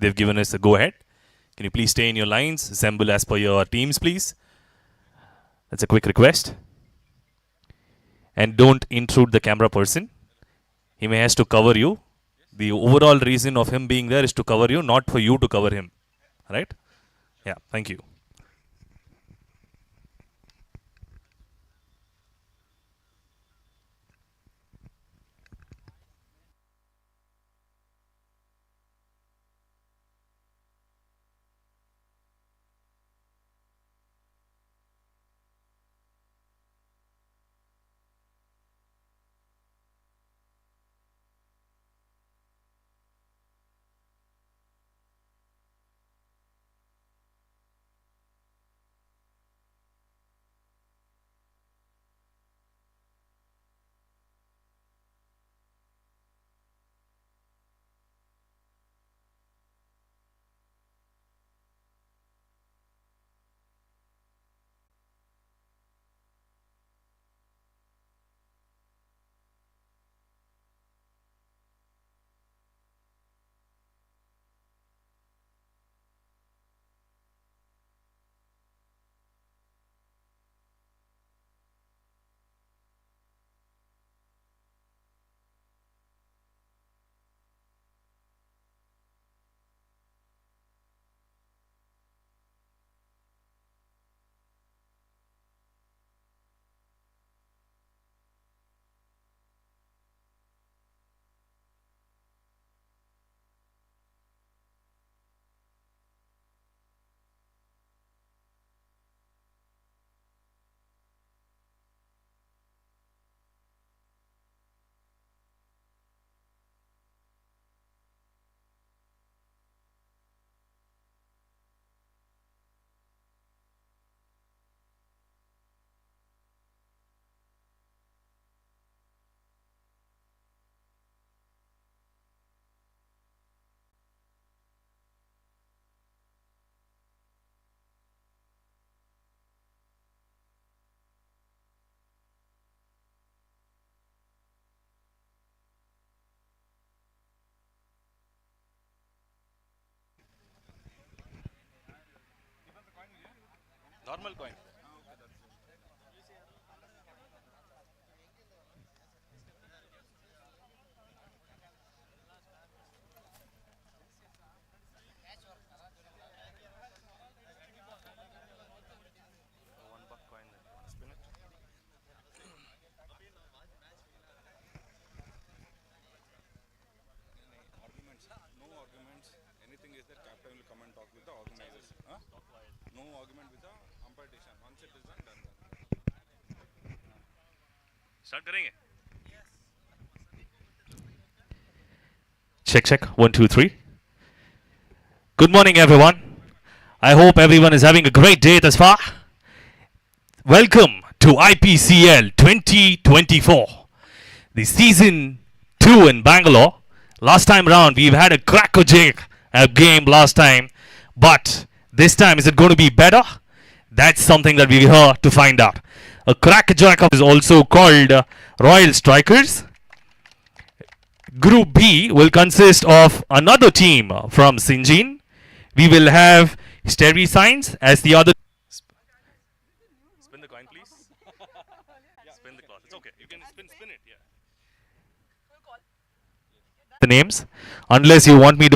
they've given us a go-ahead. Can you please stay in your lines, assemble as per your teams, please? That's a quick request. And don't intrude the camera person. He may has to cover you. The overall reason of him being there is to cover you, not for you to cover him. Right? Yeah, thank you. Normal coin. $1 coin. Spin it. Arguments, no arguments, anything is that captain will come and talk with the organizers. Huh? No argument with the competition. Once it is done, done. Start करेंगे. Check, check. 1, 2, 3. Good morning, everyone. I hope everyone is having a great day thus far. Welcome to IPCL 2024, the season 2 in Bangalore. Last time round, we've had a crackerjack game last time, but this time, is it going to be better? That's something that we're here to find out. A crackerjack is also called Royal Strikers. Group B will consist of another team from Sinjin. We will have Sterry Signs as the other. Spin the coin, please. Spin the cloth. It's okay. You can spin it. Yeah. The names, unless you want me to.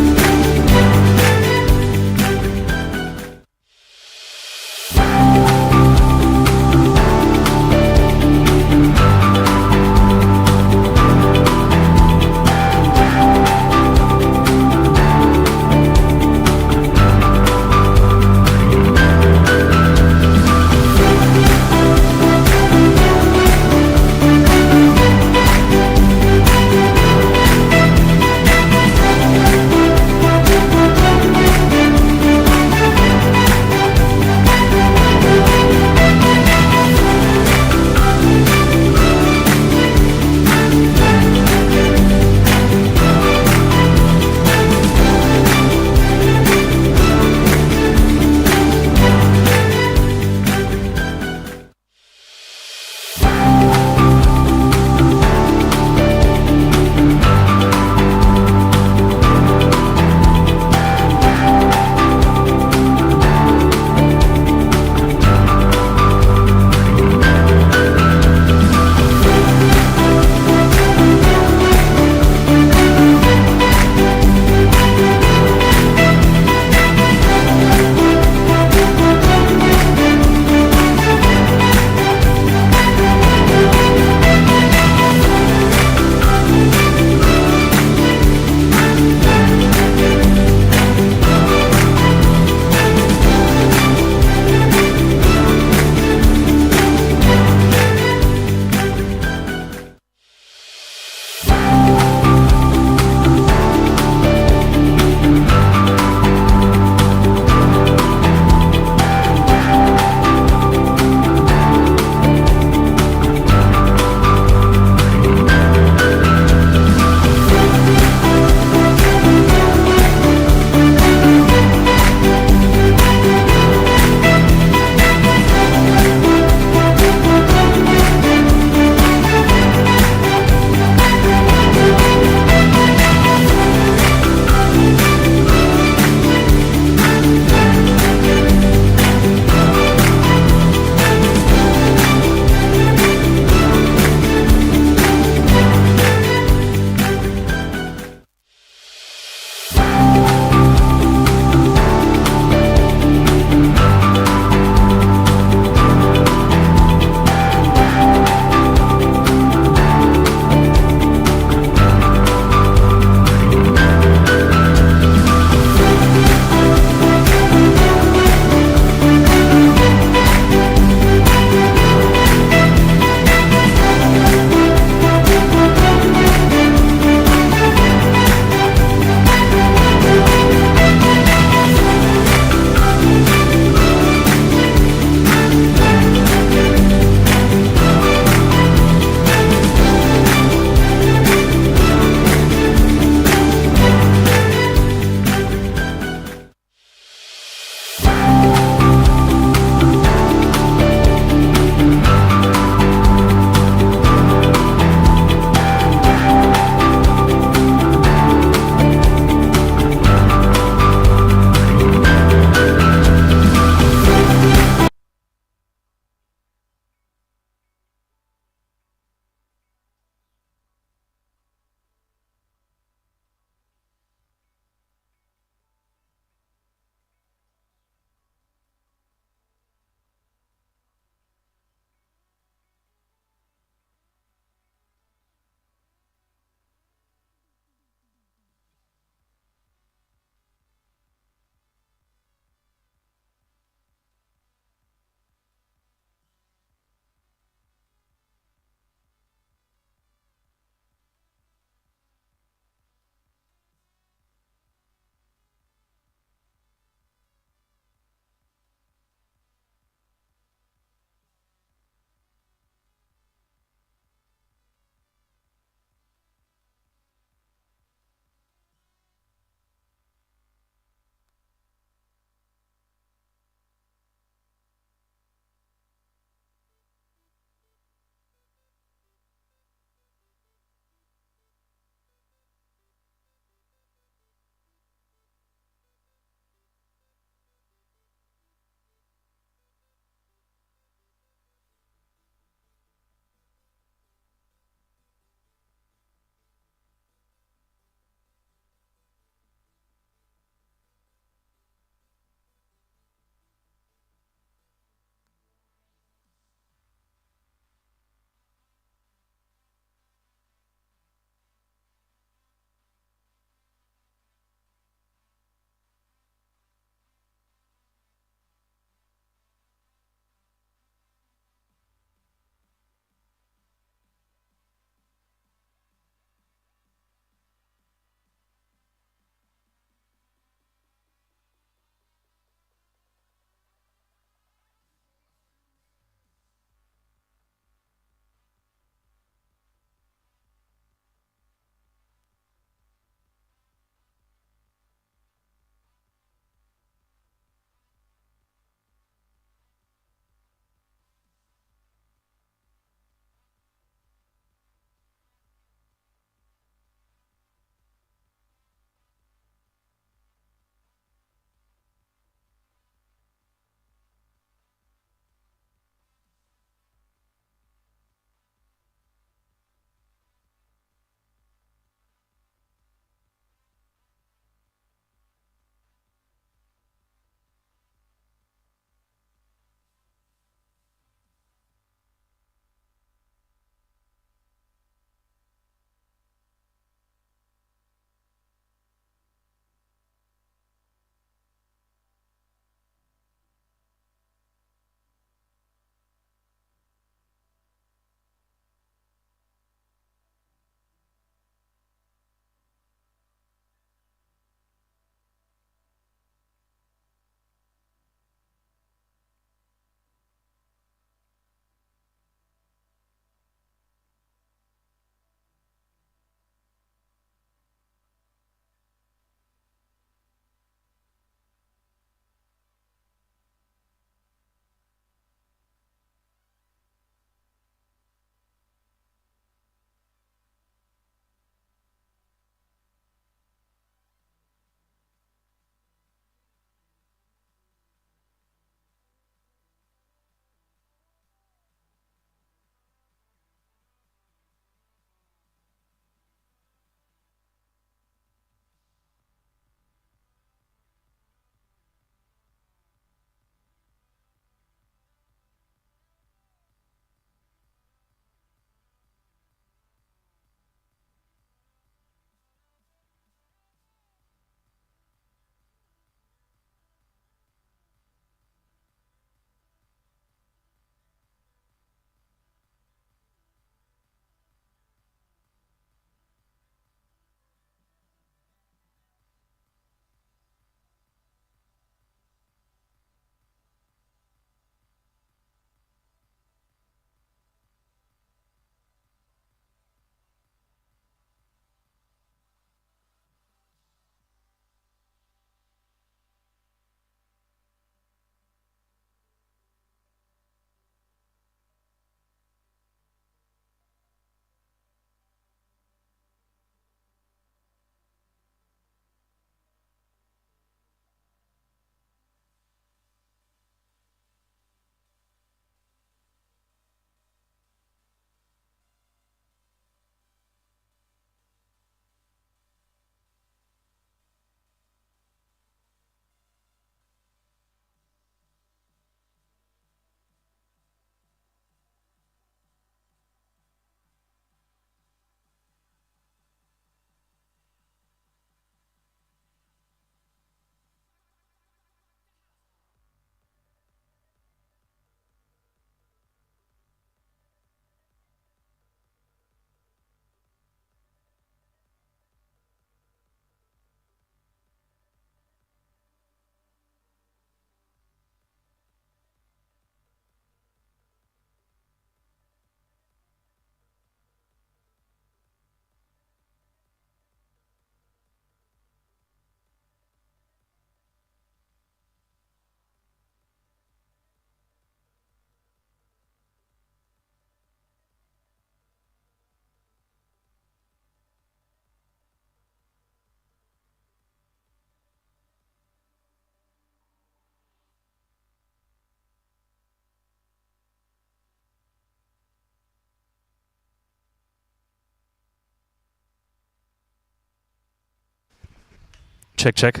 Check, check.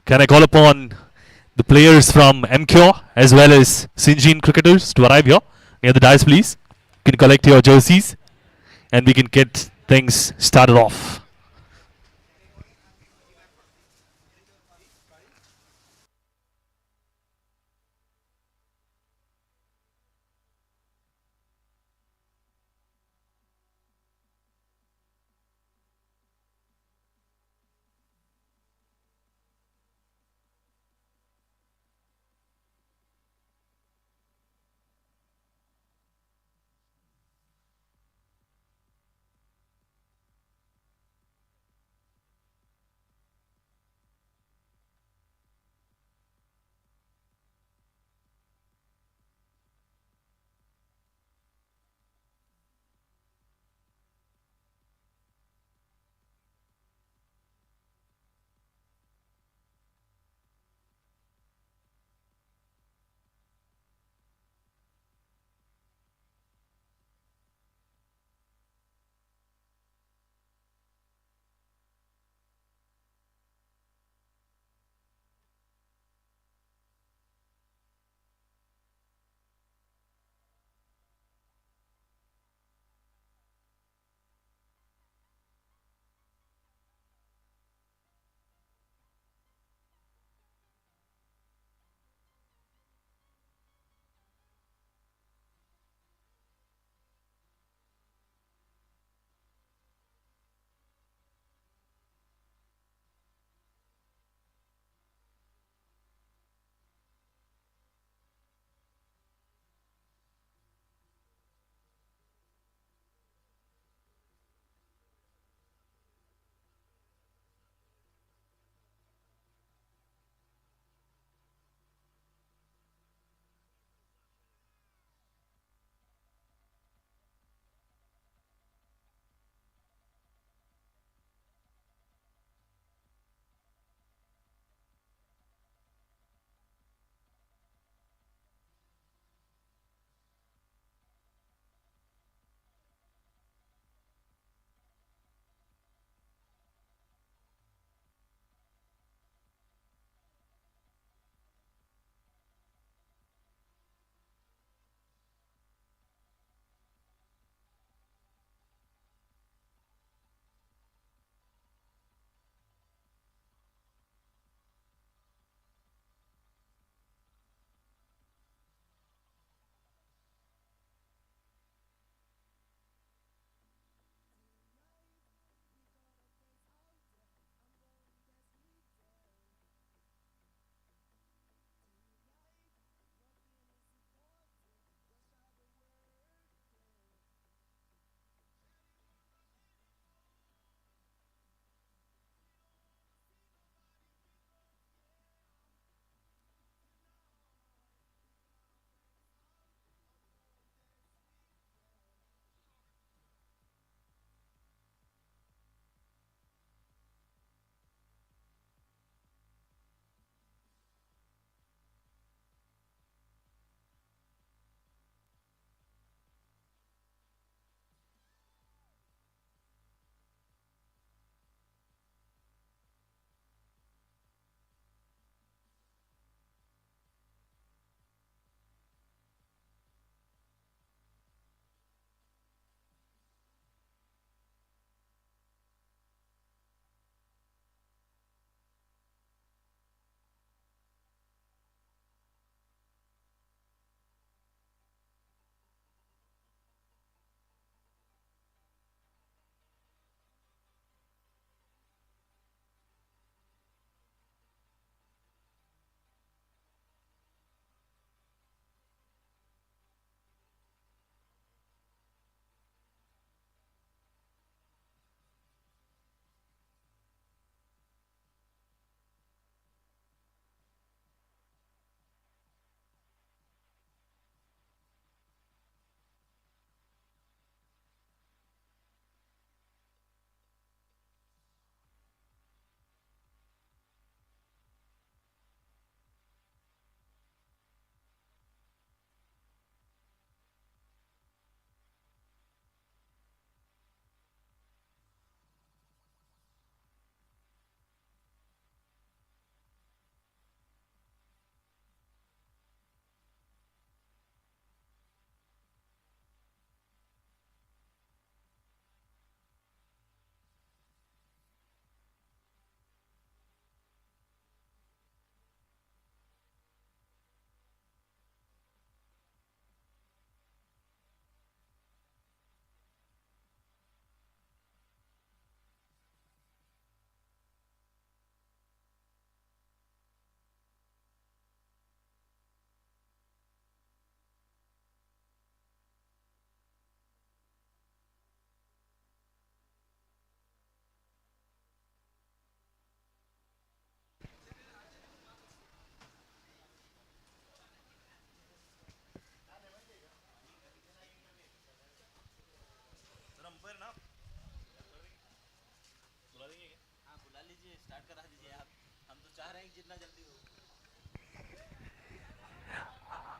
Can I call upon the players from Ipcl as well as Sinjin cricketers to arrive here near the dice, please? You can collect your jerseys and we can get things started off.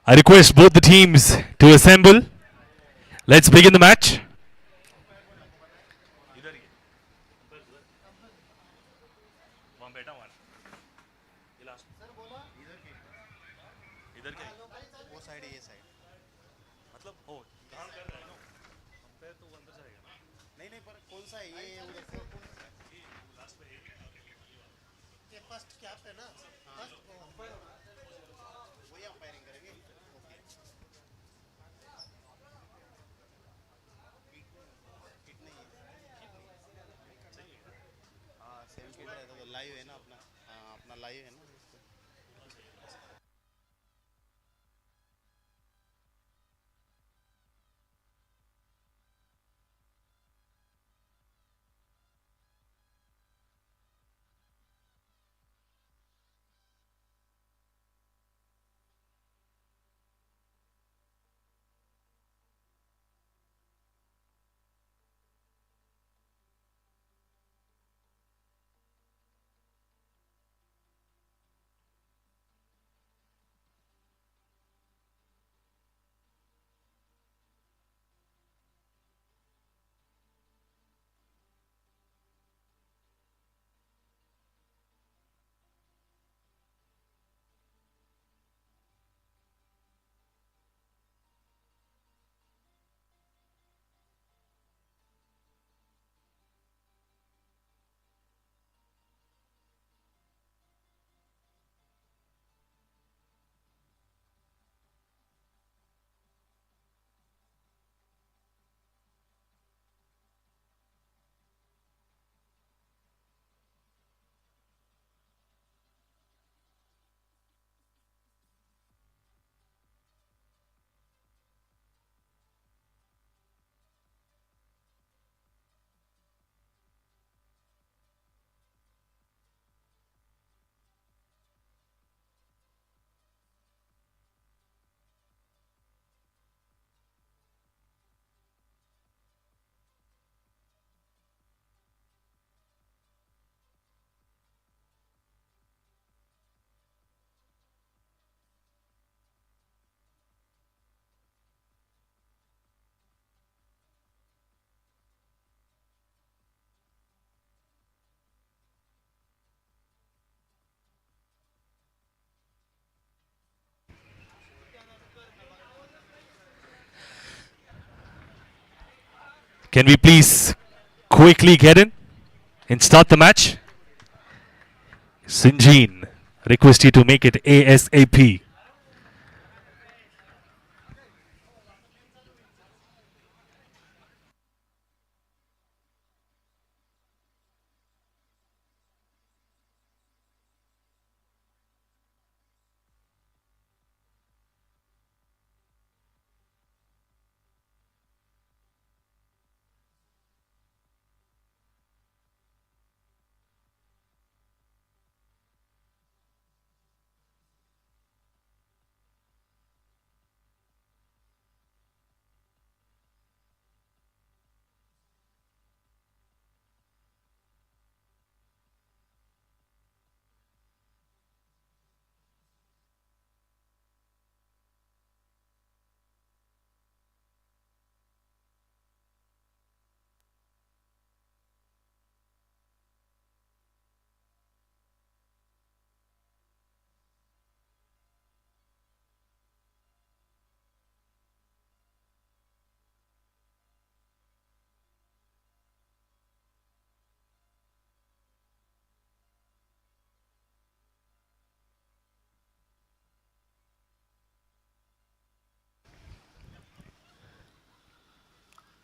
I request both the teams to assemble. Let's begin the match. Can we please quickly get in and start the match? Sinjin, request you to make it ASAP.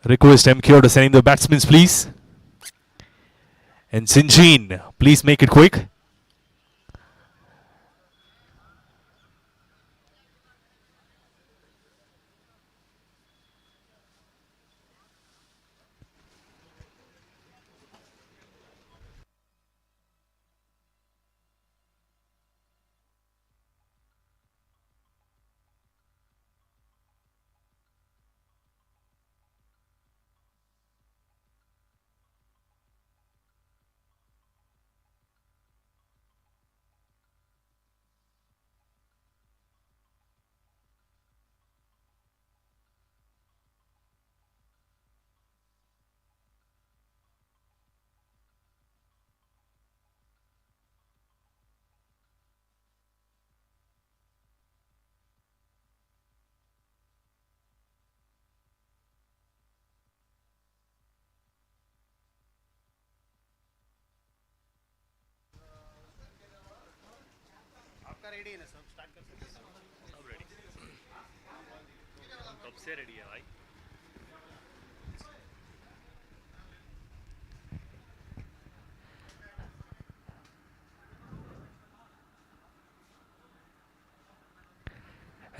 Request MQ to send in the batsmen, please. And Sinjin, please make it quick.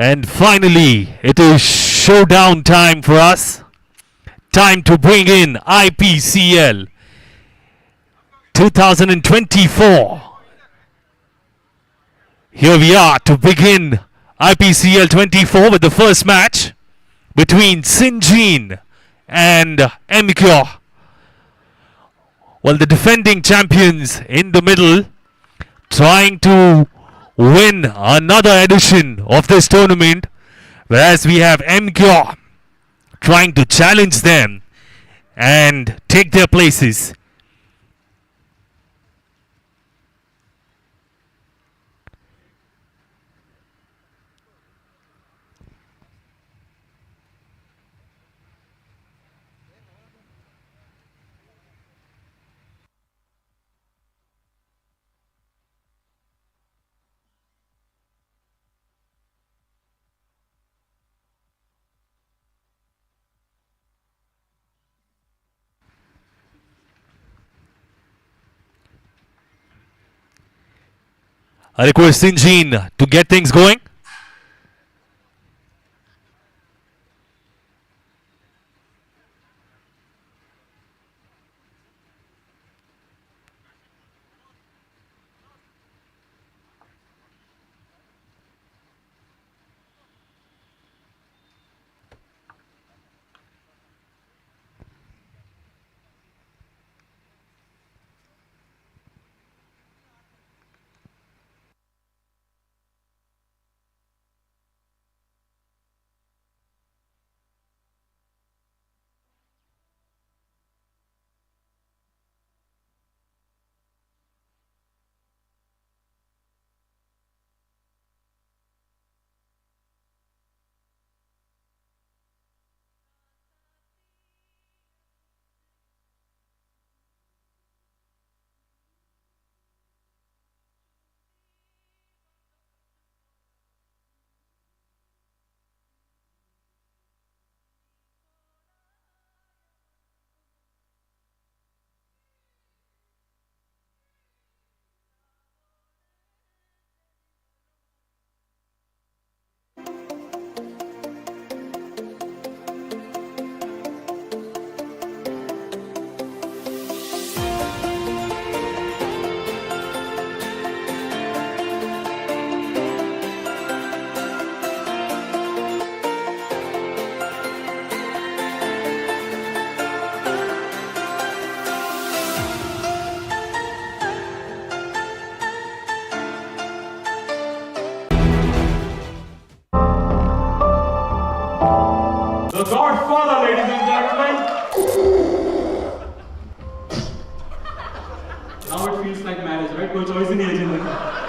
And finally, it is showdown time for us. Time to bring in IPCL 2024. Here we are to begin IPCL 24 with the first match between Sinjin and Ipcl. Well, the defending champions in the middle trying to win another edition of this tournament, whereas we have Ipcl trying to challenge them and take their places. I request Sinjin to get things going. The Godfather, ladies and gentlemen. Now it feels like marriage, right? कोई choice ही नहीं है जिंदगी में.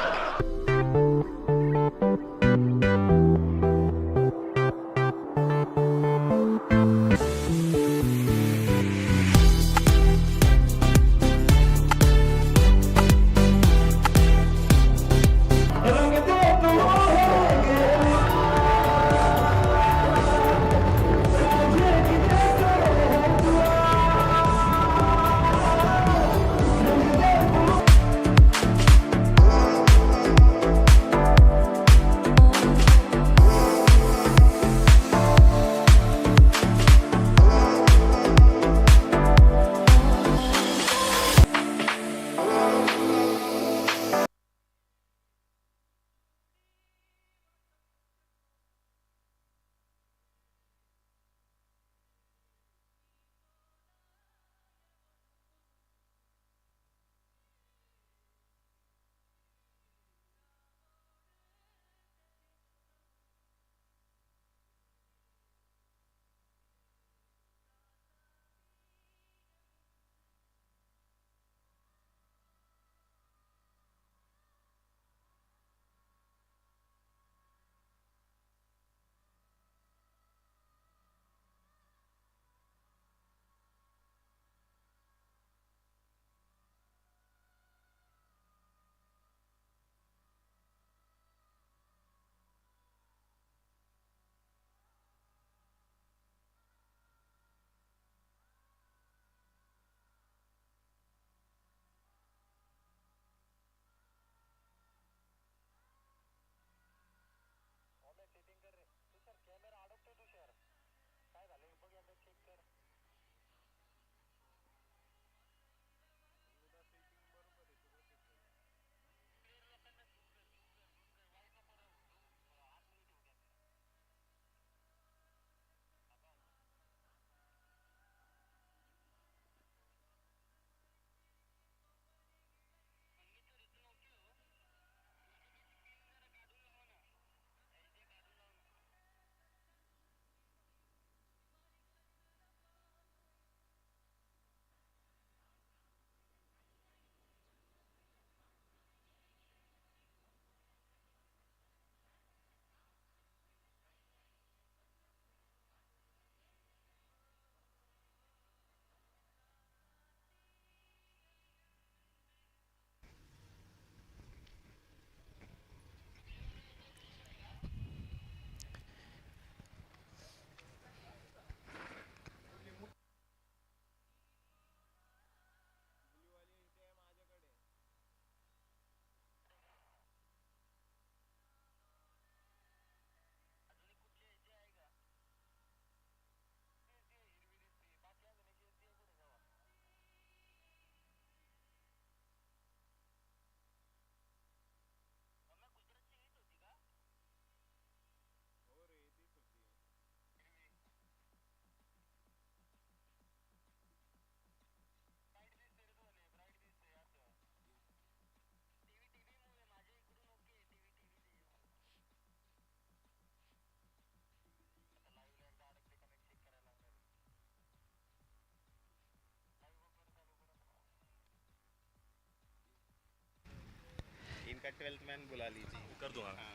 Twelfth man बुला लीजिए. कर दूंगा. हाँ.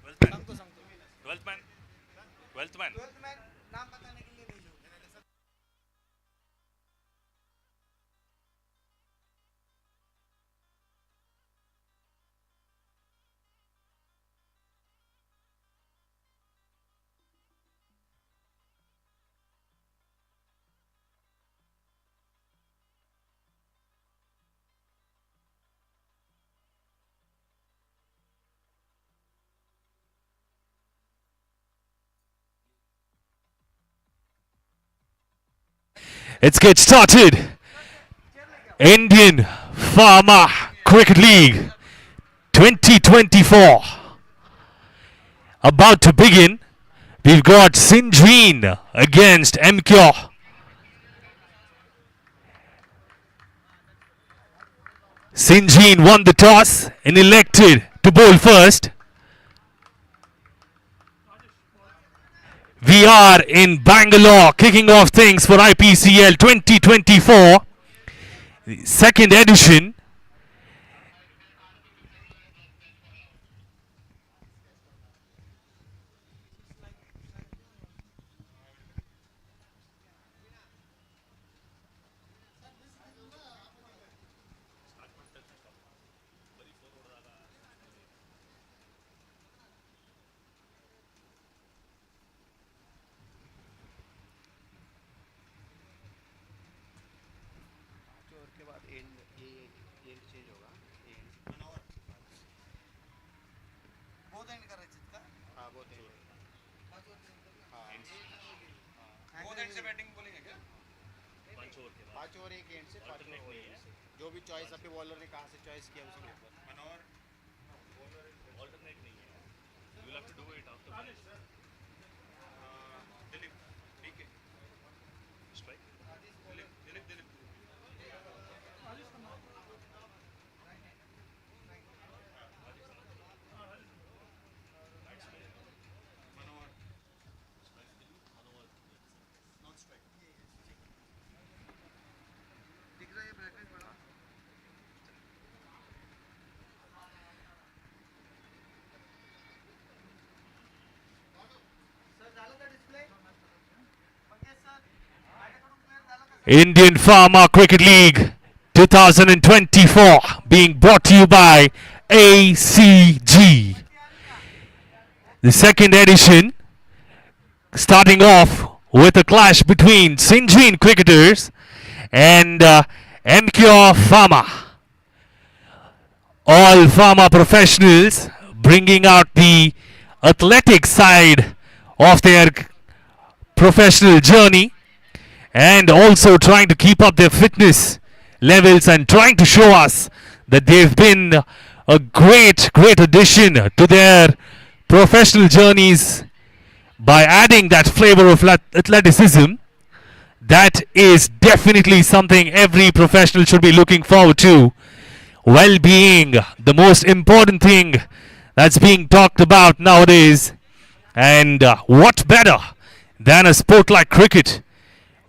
12th man. सांगतो 12th man. 12th man. 12th man नाम बताने के लिए नहीं जो. Let's get started. Indian Farmer Cricket League 2024 about to begin. We've got Sinjin against Ipcl. Sinjin won the toss and elected to bowl first. We are in Bangalore kicking off things for IPCL 2024, the second edition. और के बाद and change होगा. बहुत and कर रहे जिसका. हाँ बहुत एंड. हाँ. बहुत एंड से बैटिंग बोलेंगे क्या? 5 ओवर एक एंड से 5 ओवर एंड से. जो भी चॉइस अपने बॉलर ने कहाँ से चॉइस किया उसके ऊपर. Alternate नहीं है. You will have to do it after. Dilip ठीक है. Strike. दिलीप दिख रहा है ब्राइटनेस बढ़ा. सर झालं का डिस्प्ले? पंकज सर माझ्याकडून क्लिअर झालं का? Indian Farmer Cricket League 2024 being brought to you by ACG. The second edition starting off with a clash between Sinjin cricketers and Ipcl Farmer. All Farmer professionals bringing out the athletic side of their professional journey and also trying to keep up their fitness levels and trying to show us that they've been a great addition to their professional journeys by adding that flavor of athleticism. That is definitely something every professional should be looking forward to. Well-being, the most important thing that's being talked about nowadays. And what better than a sport like cricket,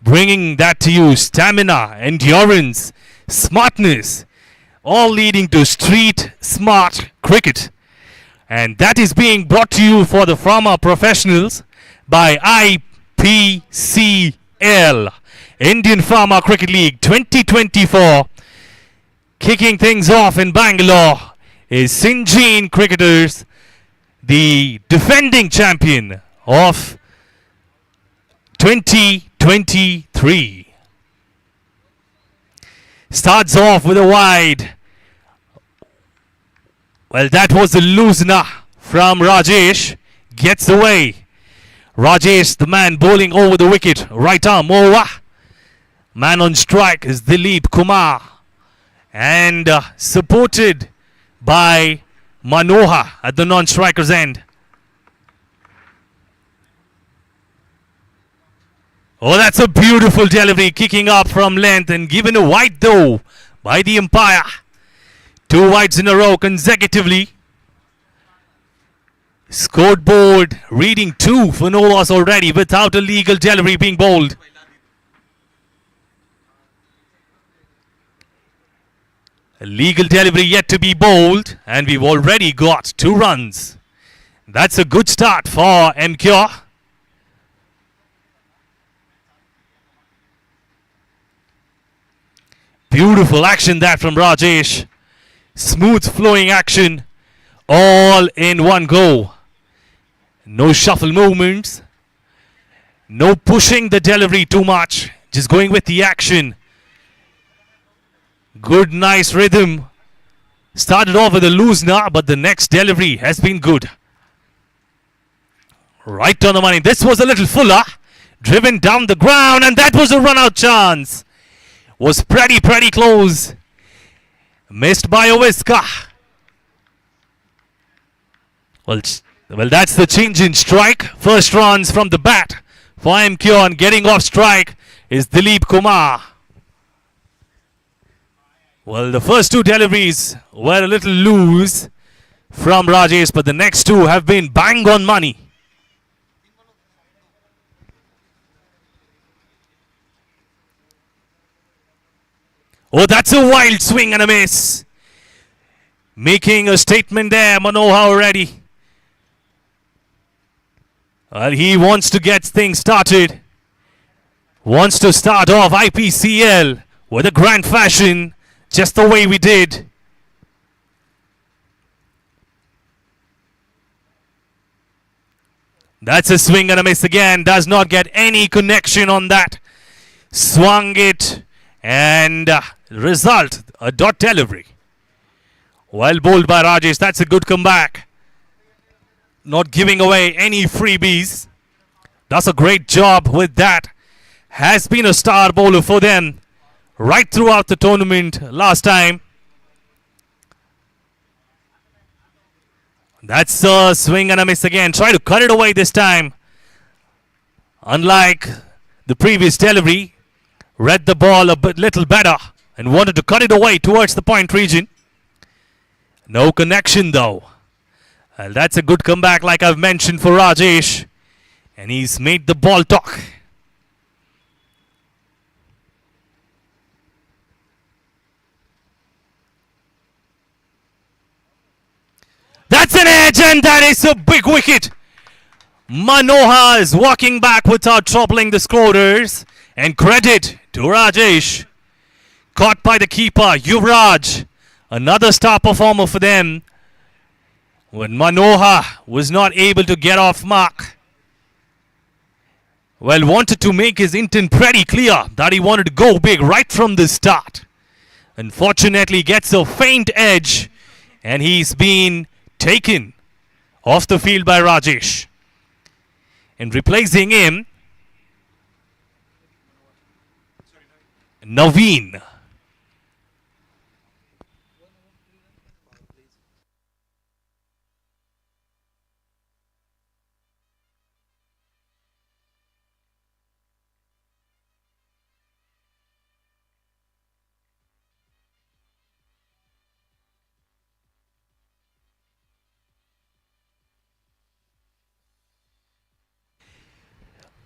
bringing that to you, stamina, endurance, smartness, all leading to street smart cricket. And that is being brought to you for the farmer professionals by IPCL, Indian Farmer Cricket League 2024. Kicking things off in Bangalore is Sinjin Cricketers, the defending champion of 2023. Starts off with a wide. Well, that was the loosener from Rajesh. Gets away. Rajesh, the man bowling over the wicket. Right arm over. Man on strike is Dilip Kumar. And supported by Manoha at the non-striker's end. Oh, that's a beautiful delivery, kicking up from length and given a wide though by the umpire. 2 wides in a row consecutively. Scoreboard reading 2 for no loss already without a legal delivery being bowled. A legal delivery yet to be bowled, and we've already got 2 runs. That's a good start for Ipcl. Beautiful action that from Rajesh. Smooth flowing action. All in one go. No shuffle movements. No pushing the delivery too much. Just going with the action. Good, nice rhythm. Started off with a loosener, but the next delivery has been good. Right on the money. This was a little fuller. Driven down the ground, and that was a run-out chance. Was pretty close. Missed by a whisker. Well, that's the change in strike. First runs from the bat for Ipcl, and getting off strike is Dilip Kumar. Well, the first 2 deliveries were a little loose from Rajesh, but the next 2 have been bang on money. Oh, that's a wild swing and a miss. Making a statement there, Manohar already. Well, he wants to get things started. Wants to start off IPCL with a grand fashion, just the way we did. That's a swing and a miss again. Does not get any connection on that. Swung it, and result, a dot delivery. Well bowled by Rajesh. That's a good comeback. Not giving away any freebies. Does a great job with that. Has been a star bowler for them right throughout the tournament last time. That's a swing and a miss again. Try to cut it away this time. Unlike the previous delivery, read the ball a little better and wanted to cut it away towards the point region. No connection though. Well, that's a good comeback like I've mentioned for Rajesh. And he's made the ball talk. That's an edge, and that is a big wicket. Manohar is walking back without troubling the scorers. And credit to Rajesh. Caught by the keeper, Yuvraj. Another star performer for them. When Manohar was not able to get off mark. Well, wanted to make his intent pretty clear that he wanted to go big right from the start. Unfortunately, gets a faint edge, and he's been taken off the field by Rajesh. And replacing him, Naveen.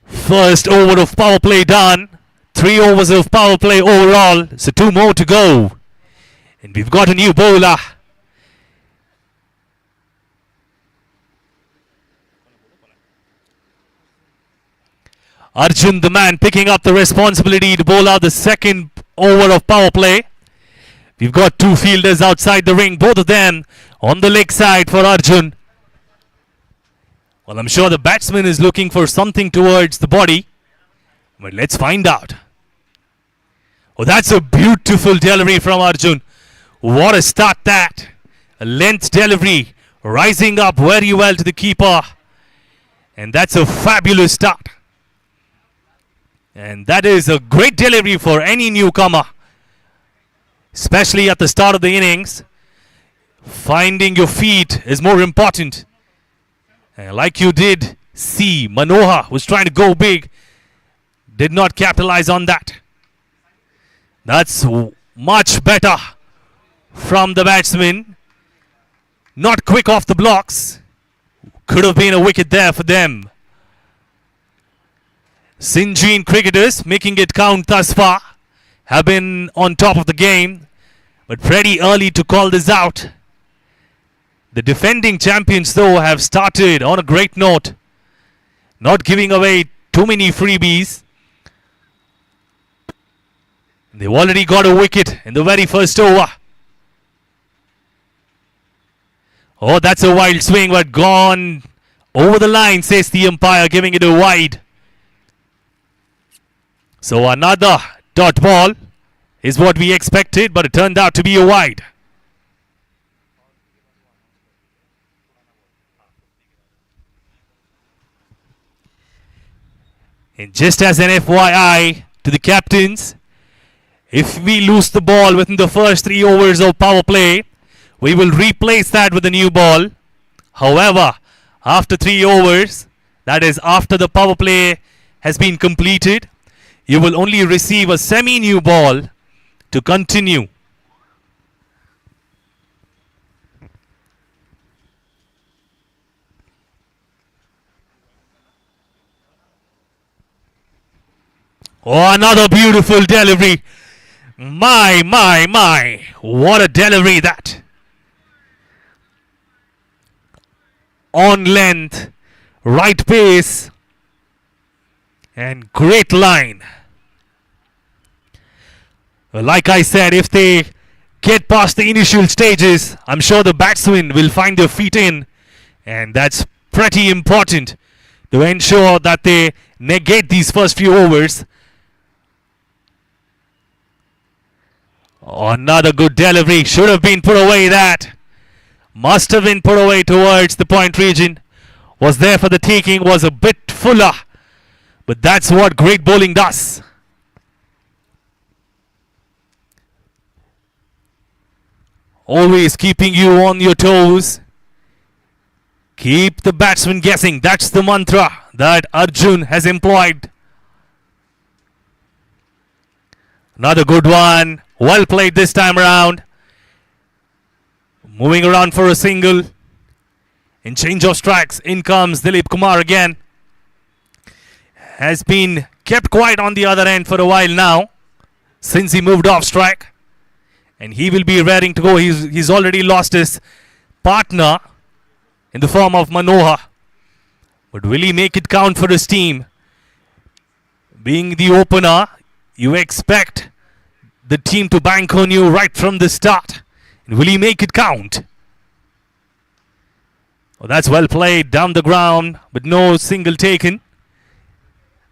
First over of power play done. 3 overs of power play overall. So 2 more to go. And we've got a new bowler. Arjun, the man, picking up the responsibility to bowl out the second over of power play. We've got 2 fielders outside the ring. Both of them on the leg side for Arjun. Well, I'm sure the batsman is looking for something towards the body. But let's find out. Oh, that's a beautiful delivery from Arjun. What a start that. A length delivery. Rising up very well to the keeper. And that's a fabulous start. And that is a great delivery for any newcomer. Especially at the start of the innings. Finding your feet is more important. Like you did see, Manohar was trying to go big. Did not capitalize on that. That's much better from the batsman. Not quick off the blocks. Could have been a wicket there for them. Sinjin cricketers making it count thus far have been on top of the game. but pretty early to call this out. The defending champions, though, have started on a great note, not giving away too many freebies. They've already got a wicket in the very first over. Oh, that's a wild swing, but gone over the line, says the umpire, giving it a wide. So another dot ball is what we expected, but it turned out to be a wide. And just as an FYI to the captains, if we lose the ball within the first 3 overs of power play, we will replace that with a new ball. However, after 3 overs, that is after the power play has been completed, you will only receive a semi-new ball to continue. Oh, another beautiful delivery. My. What a delivery that. On length, right pace, and great line. Well, like I said, if they get past the initial stages, I'm sure the batsmen will find their feet in, and that's pretty important to ensure that they negate these first few overs. Oh, another good delivery. Should have been put away that. Must have been put away towards the point region. Was there for the taking, was a bit fuller. But that's what great bowling does. Always keeping you on your toes. Keep the batsman guessing. That's the mantra that Arjun has employed. Another good one. Well played this time around. Moving around for a single. In change of strikes, in comes Dilip Kumar again. Has been kept quiet on the other end for a while now, since he moved off strike. And he will be raring to go. He's already lost his partner in the form of Manohar. But will he make it count for his team? Being the opener, you expect the team to bank on you right from the start. And will he make it count? Oh, that's well played down the ground, but no single taken.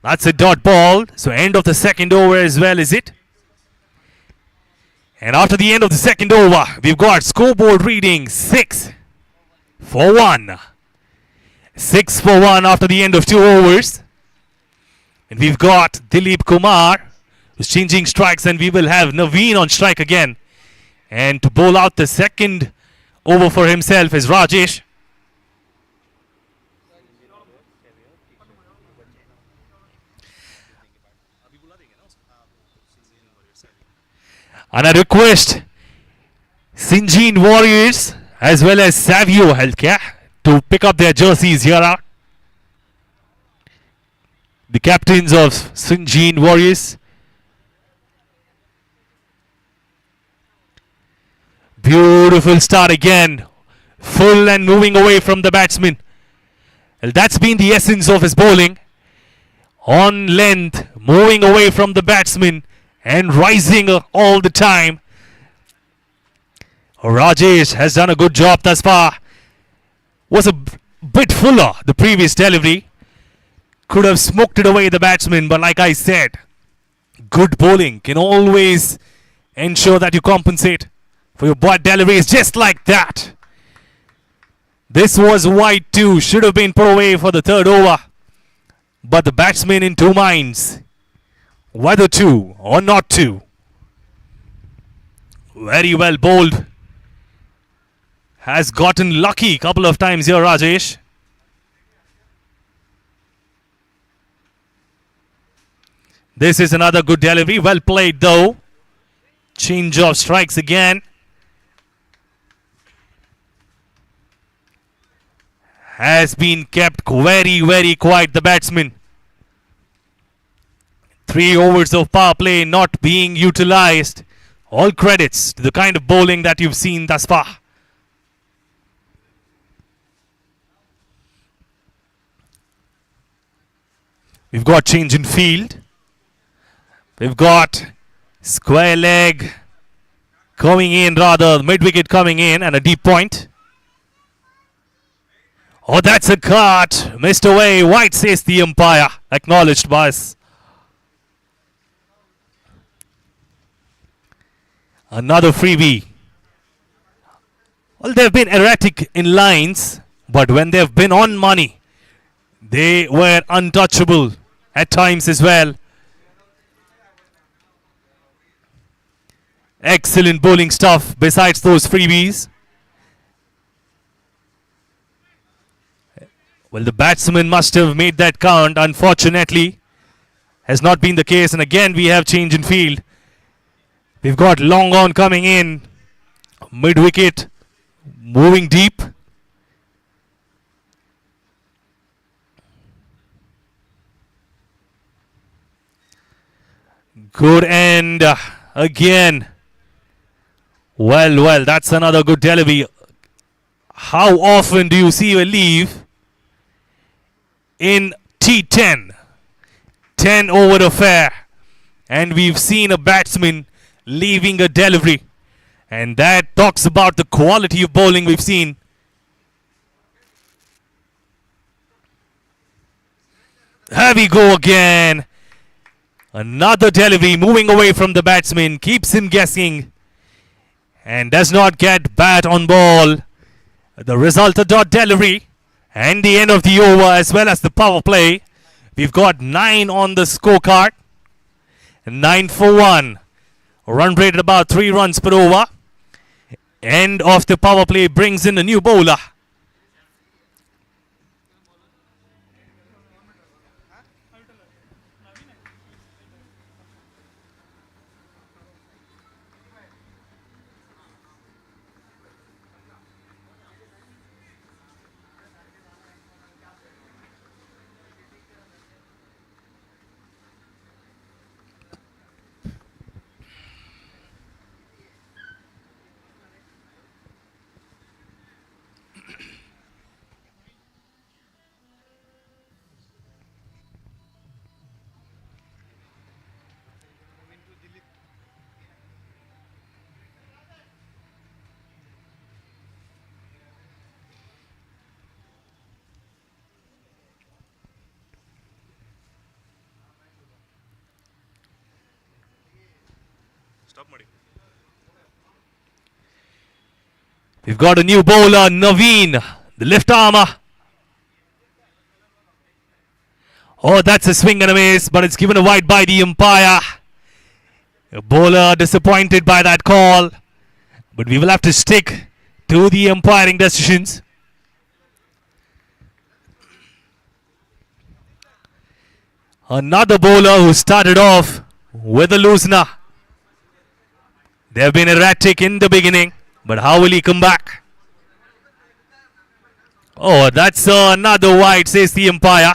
That's a dot ball. So end of the second over as well, is it? And after the end of the second over, we've got scoreboard reading 6 for 1. 6 for 1 after the end of 2 overs. And we've got Dilip Kumar who's changing strikes, and we will have Naveen on strike again. And to bowl out the second over for himself is Rajesh. And I request Sinjin Warriors as well as Savio Healthcare to pick up their jerseys here out. The captains of Sinjin Warriors. Beautiful start again. Full and moving away from the batsman. Well, that's been the essence of his bowling. On length, moving away from the batsman and rising all the time. Rajesh has done a good job thus far. Was a bit fuller the previous delivery. Could have smoked it away the batsman, but like I said, good bowling can always ensure that you compensate for your bad deliveries just like that. This was wide too. Should have been put away for the third over. But the batsman in two minds. Whether to or not to. Very well bowled. Has gotten lucky a couple of times here, Rajesh. This is another good delivery. Well played though. Change of strikes again. Has been kept very, very quiet, the batsman. 3 overs of power play not being utilized. All credits to the kind of bowling that you've seen thus far. We've got change in field. We've got square leg coming in, rather mid wicket coming in, and a deep point. Oh, that's a cut. Missed away. White, says the umpire. Acknowledged by us. Another freebie. Well, they've been erratic in lines, but when they've been on money, they were untouchable at times as well. Excellent bowling stuff besides those freebies. Well, the batsman must have made that count. Unfortunately, has not been the case. And again, we have change in field. We've got long on coming in. Mid wicket, moving deep. Good end again. Well, that's another good delivery. How often do you see a leave in T10? 10 over affair. And we've seen a batsman leaving a delivery. And that talks about the quality of bowling we've seen. Here we go again. Another delivery moving away from the batsman. Keeps him guessing. And does not get bat on ball. The result, a dot delivery. And the end of the over as well as the power play. We've got 9 on the scorecard. 9 for 1. Run rate at about 3 runs per over. End of the power play brings in a new bowler. We've got a new bowler, Naveen, the left armer. Oh, that's a swing and a miss, but it's given a wide by the umpire. A bowler disappointed by that call, but we will have to stick to the umpiring decisions. Another bowler who started off with a loosener. They have been erratic in the beginning, but how will he come back? Oh, that's another wide, says the umpire.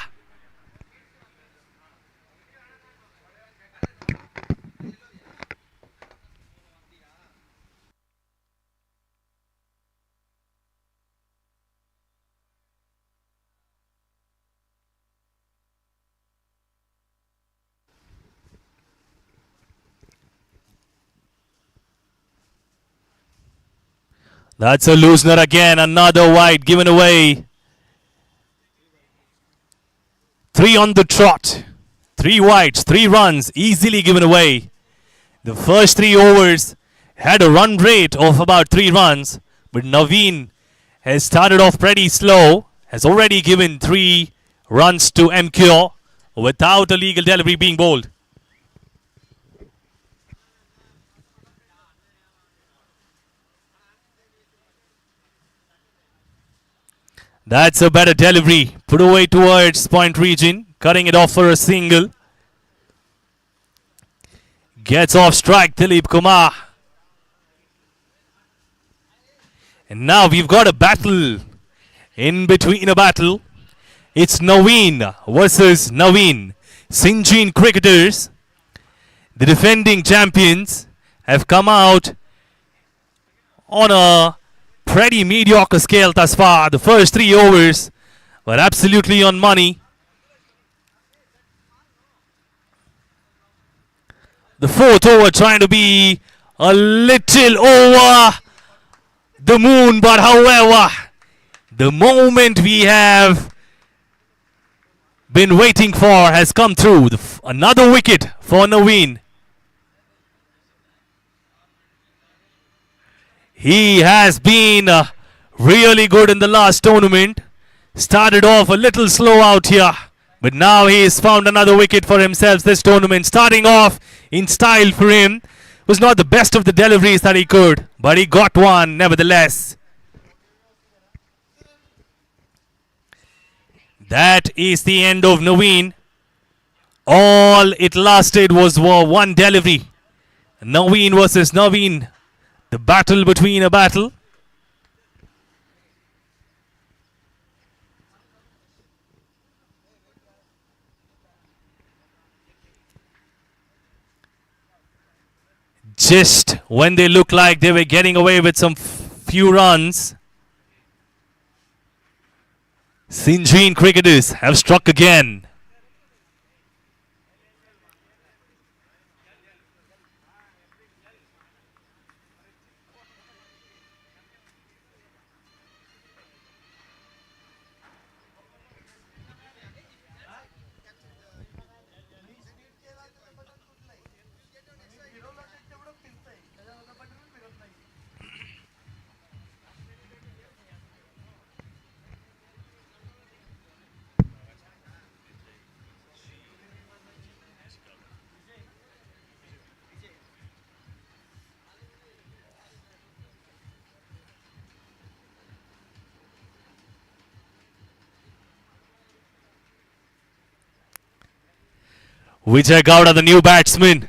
That's a loosener again. Another wide given away. 3 on the trot. 3 wides, 3 runs easily given away. The first 3 overs had a run rate of about 3 runs. But Naveen has started off pretty slow. Has already given 3 runs to Ipcl without a legal delivery being bowled. That's a better delivery. Put away towards point region. Cutting it off for a single. Gets off strike, Dilip Kumar. And now we've got a battle. In between a battle. It's Naveen versus Naveen. Sinjin cricketers. The defending champions. have come out on a pretty mediocre scale thus far. The first 3 overs were absolutely on money. The 4th over trying to be a little over the moon, but however, the moment we have been waiting for has come through. Another wicket for Naveen. He has been really good in the last tournament. Started off a little slow out here, but now he has found another wicket for himself this tournament. Starting off in style for him. Was not the best of the deliveries that he could, but he got one nevertheless. That is the end of Naveen. All it lasted was one delivery. Naveen versus Naveen. The battle between a battle. Just when they looked like they were getting away with some few runs, Sinjin cricketers have struck again. Vijay Gowda, the new batsman,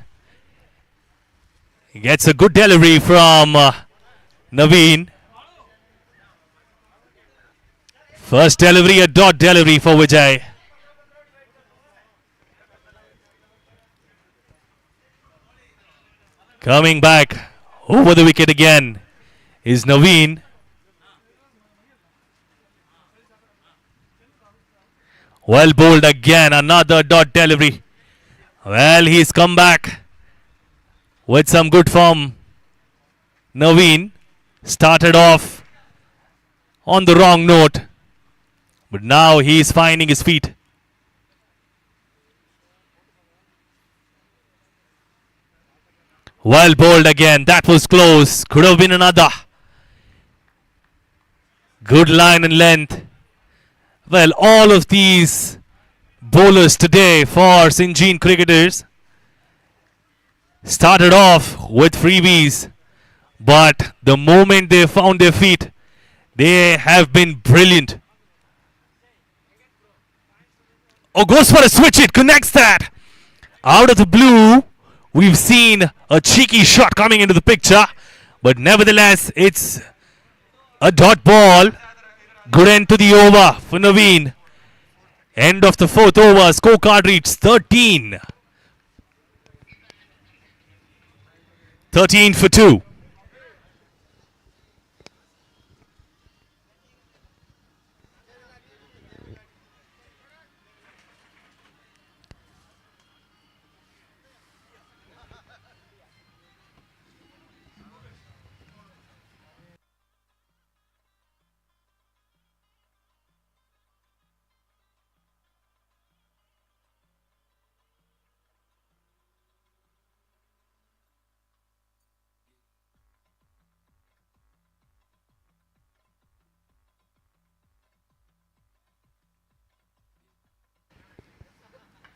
he gets a good delivery from Naveen. First delivery, a dot delivery for Vijay. Coming back over the wicket again is Naveen. Well bowled again, another dot delivery. Well, he's come back with some good form. Naveen started off on the wrong note, but now he's finding his feet. Well bowled again. That was close. Could have been another. Good line and length. Well, all of these bowlers today for Sinjin cricketers started off with freebies, but the moment they found their feet, they have been brilliant. Oh, goes for a switch. It connects that. Out of the blue, we've seen a cheeky shot coming into the picture, but nevertheless, it's a dot ball. Good end to the over for Naveen. End of the 4th over. Scorecard reads 13. 13 for 2.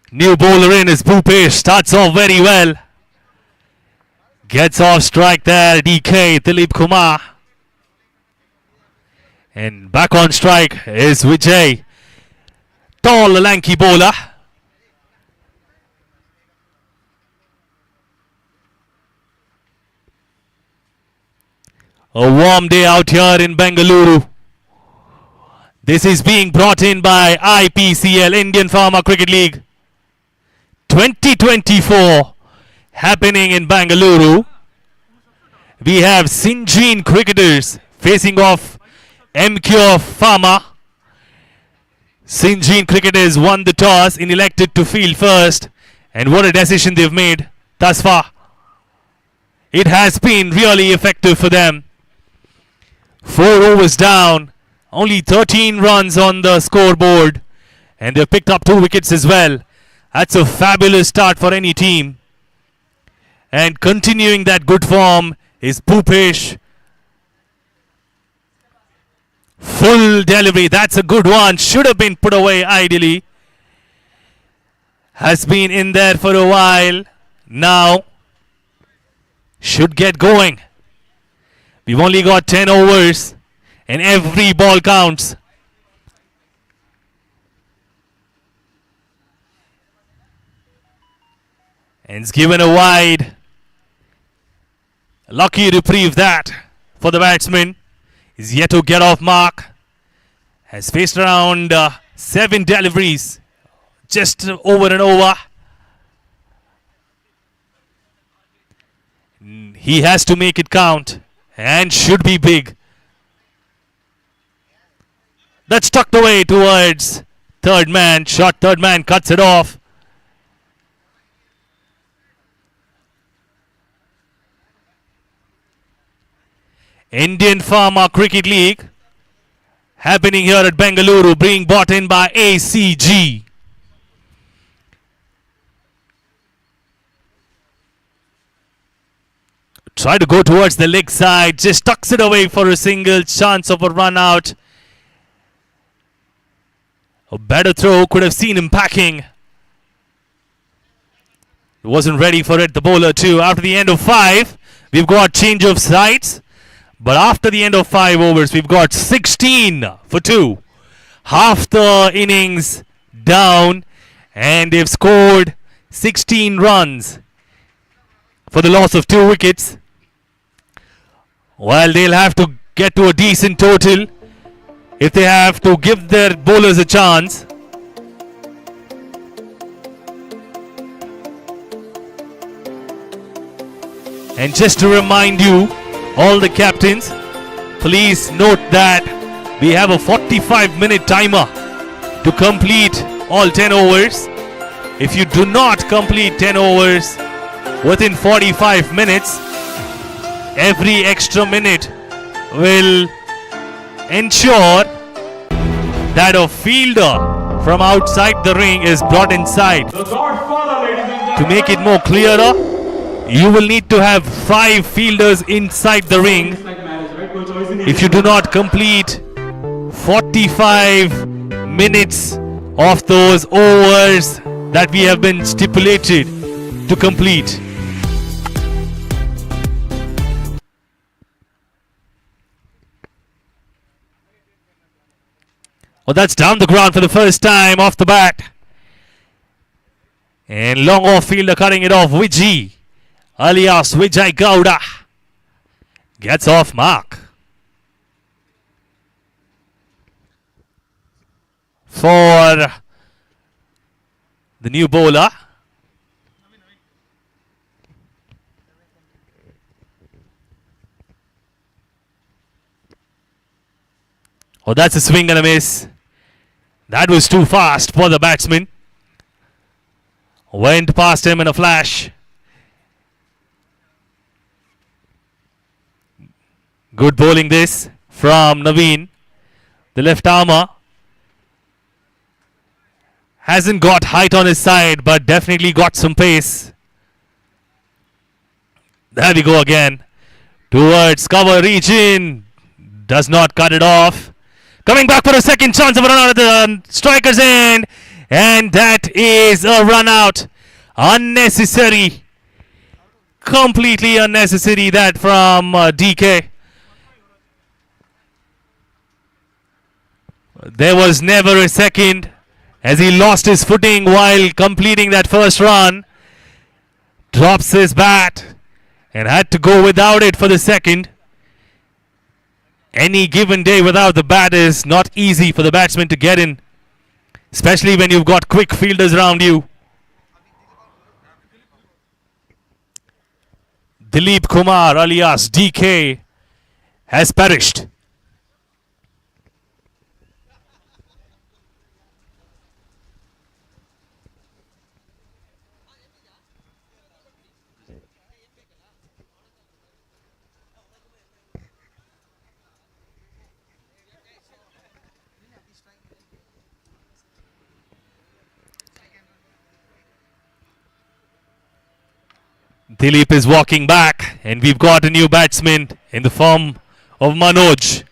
New bowler in is Bhupesh. Starts off very well. Gets off strike there. DK Dilip Kumar. And back on strike is Vijay. Tall, lanky bowler. A warm day out here in Bengaluru. This is being brought in by Ipcl, Indian Farmer Cricket League 2024, happening in Bengaluru. we have Sinjin cricketers facing off Ipcl Pharma. Sinjin cricketers won the toss and elected to field first. And what a decision they've made thus far. It has been really effective for them. 4 overs down. Only 13 runs on the scoreboard. And they've picked up 2 wickets as well. That's a fabulous start for any team. And continuing that good form is Bhupesh. Full delivery. That's a good one. Should have been put away ideally. Has been in there for a while. Now should get going. We've only got 10 overs and every ball counts. And it's given a wide. Lucky reprieve that for the batsman. Is yet to get off mark. Has faced around 7 deliveries. Just over and over. He has to make it count. And should be big. That's tucked away towards third man. Shot third man cuts it off. Indian Pharma Cricket League happening here at Bengaluru, being brought in by ACG. Try to go towards the leg side, just tucks it away for a single, chance of a run out. A better throw, could have seen him packing. Wasn't ready for it, the bowler too. After the end of 5, we've got change of sides. But after the end of 5 overs, we've got 16 for 2. Half the innings down, and they've scored 16 runs for the loss of 2 wickets. While they'll have to get to a decent total if they have to give their bowlers a chance. And just to remind you, all the captains, please note that we have a 45-minute timer to complete all 10 overs. If you do not complete 10 overs within 45 minutes, every extra minute will ensure that a fielder from outside the ring is brought inside. The Godfather, ladies and gentlemen. To make it more clearer, you will need to have 5 fielders inside the ring. It's like marriage, right? कोई choice ही नहीं If you do not complete 45 minutes of those overs that we have been stipulated to complete. Well, that's down the ground for the first time off the bat. And long off fielder cutting it off. Vijay, alias Vijay Gowda, gets off mark. For the new bowler. Oh, that's a swing and a miss. That was too fast for the batsman. Went past him in a flash. Good bowling this from Naveen. The left armour hasn't got height on his side, but definitely got some pace. There we go again. Towards cover, reach in. Does not cut it off. Coming back for a second chance of a run out at the striker's end. And that is a run out. Unnecessary. Completely unnecessary, that from DK. There was never a second, as he lost his footing while completing that first run. Drops his bat and had to go without it for the second. Any given day without the bat is not easy for the batsman to get in, especially when you've got quick fielders around you. Dilip Kumar alias DK has perished. Dilip is walking back, and we've got a new batsman in the form of Manoj.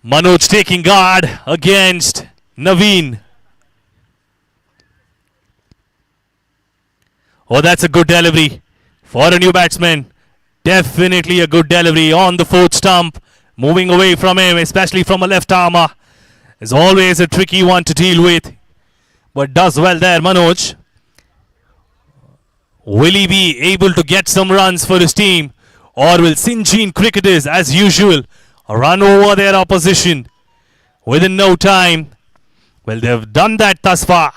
Manoj taking guard against Naveen. Oh, that's a good delivery for a new batsman. Definitely a good delivery on the fourth stump. Moving away from him, especially from a left armer, is always a tricky one to deal with. But does well there, Manoj. Will he be able to get some runs for his team? Or will Sinjin cricketers, as usual, run over their opposition within no time? Well, they've done that thus far.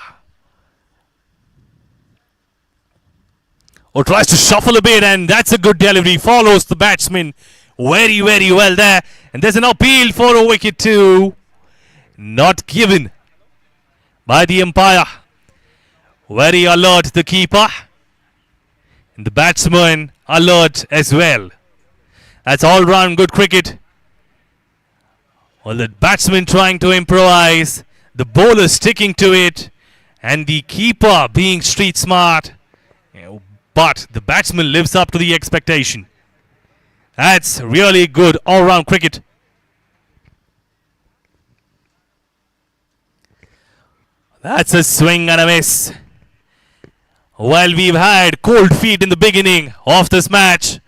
Or tries to shuffle a bit, and that's a good delivery. Follows the batsman very, very well there. And there's an appeal for a wicket too. Not given by the umpire. Very alert, the keeper. And the batsman alert as well. That's all round good cricket. Well, the batsman trying to improvise, the bowler sticking to it, and the keeper being street smart. But the batsman lives up to the expectation. That's really good all-round cricket. That's a swing and a miss. Well, we've had cold feet in the beginning of this match,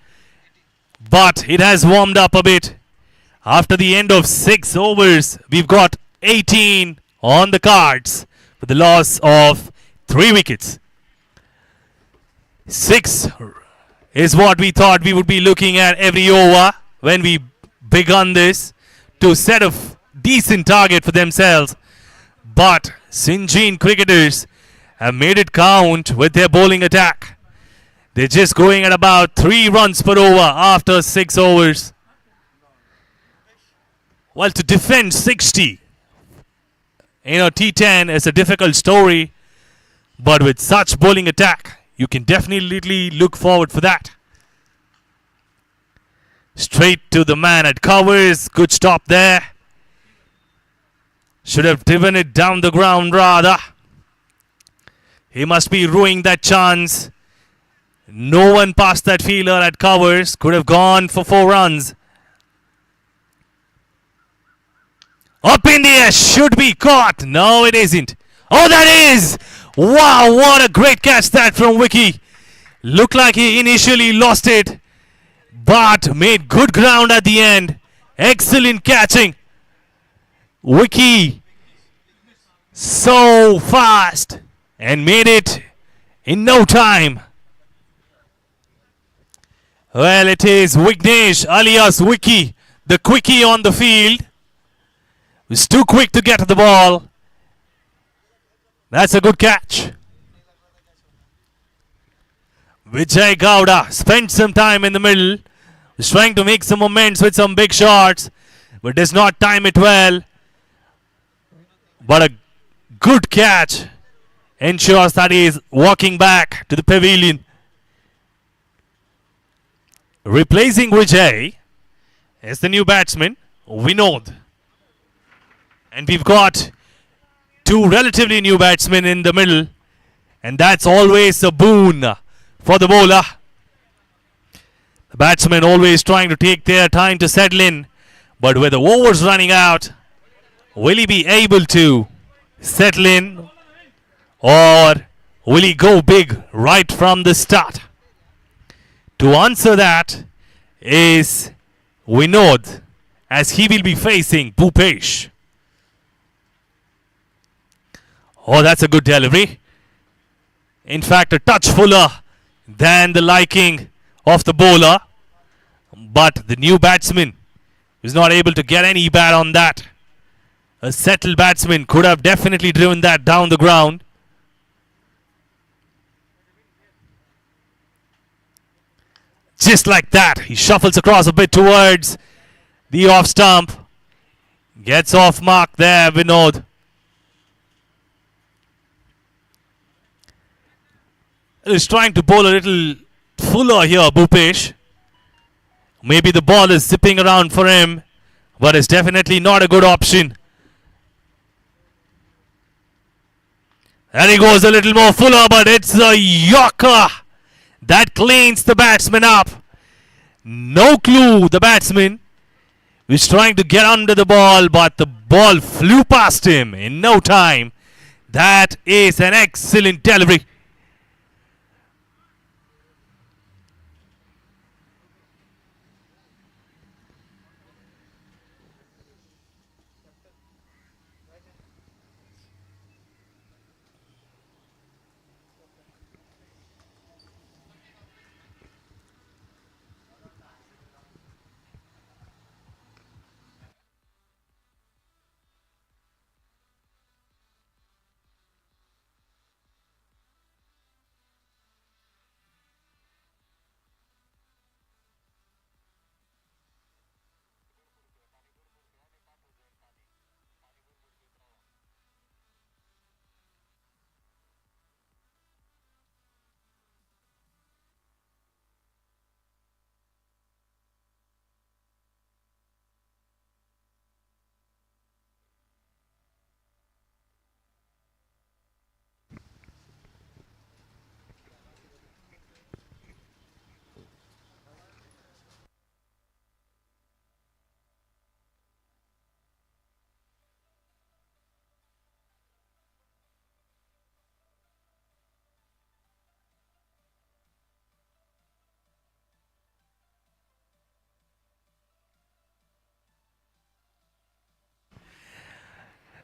but it has warmed up a bit. After the end of 6 overs, we've got 18 on the cards with the loss of 3 wickets. 6 is what we thought we would be looking at every over when we begun this, to set a decent target for themselves. But Sinjin cricketers have made it count with their bowling attack. They're just going at about 3 runs per over after 6 overs. Well, to defend 60 in a T10 is a difficult story, but with such bowling attack, you can definitely look forward for that. Straight to the man at covers. Good stop there. Should have driven it down the ground rather. He must be ruining that chance. No one past that fielder at covers. Could have gone for 4 runs. Up in the air. Should be caught. No, it isn't. Oh, that is. Wow, what a great catch that from Vicky. Looked like he initially lost it, but made good ground at the end. Excellent catching. Vicky so fast and made it in no time. Well, it is Vignesh alias Vicky, the quickie on the field. Was too quick to get to the ball. That's a good catch. Vijay Gowda spent some time in the middle. Was trying to make some moments with some big shots, but does not time it well. But a good catch ensures that he is walking back to the pavilion. Replacing Vijay is the new batsman, Vinod. And we've got 2 relatively new batsmen in the middle, and that's always a boon for the bowler. The batsmen always trying to take their time to settle in, but with the overs running out, will he be able to settle in, or will he go big right from the start? To answer that is Vinod, as he will be facing Bhupesh. Oh, that's a good delivery. In fact, a touch fuller than the liking of the bowler. But the new batsman is not able to get any bat on that. A settled batsman could have definitely driven that down the ground. Just like that, he shuffles across a bit towards the off stump. Gets off mark there, Vinod. Is trying to bowl a little fuller here, Bhupesh. Maybe the ball is zipping around for him, but it's definitely not a good option. And he goes a little more fuller, but it's a Yorker that cleans the batsman up. No clue, the batsman was trying to get under the ball, but the ball flew past him in no time. That is an excellent delivery.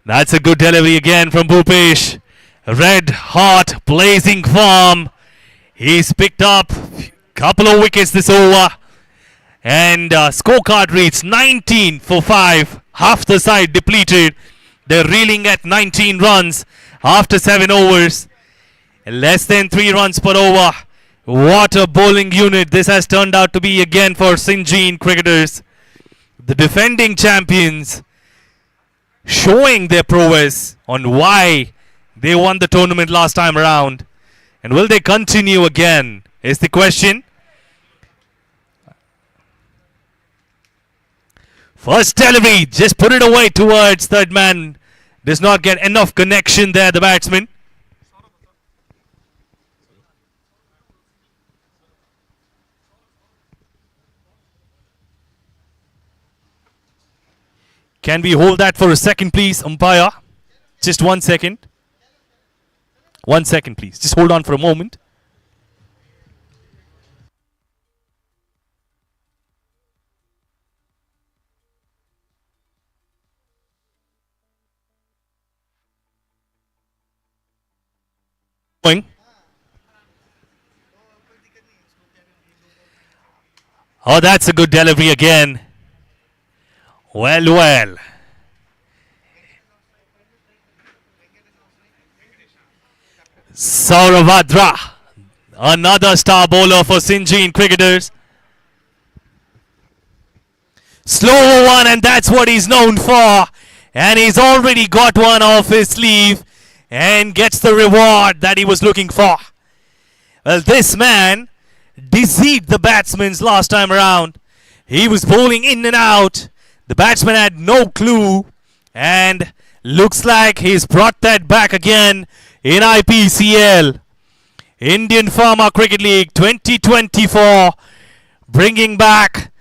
That's a good delivery again from Bhupesh. Red hot blazing form. He's picked up a couple of wickets this over. And scorecard reads 19 for 5. Half the side depleted. They're reeling at 19 runs after 7 overs. Less than 3 runs per over. What a bowling unit this has turned out to be again for Sinjin cricketers. The defending champions showing their prowess on why they won the tournament last time around. And will they continue again is the question. First delivery, just put it away towards third man. Does not get enough connection there, the batsman. Can we hold that for a second, please, umpire? Just 1 second. 1 second, please. Just hold on for a moment. Oh, that's a good delivery again. Well, well. Saurabhadra, another star bowler for Sinjin cricketers. Slow one, and that's what he's known for. And he's already got one off his sleeve and gets the reward that he was looking for. Well, this man deceived the batsmen last time around. He was bowling in and out. The batsman had no clue, and looks like he's brought that back again in IPCL. Indian Farmer Cricket League 2024, bringing back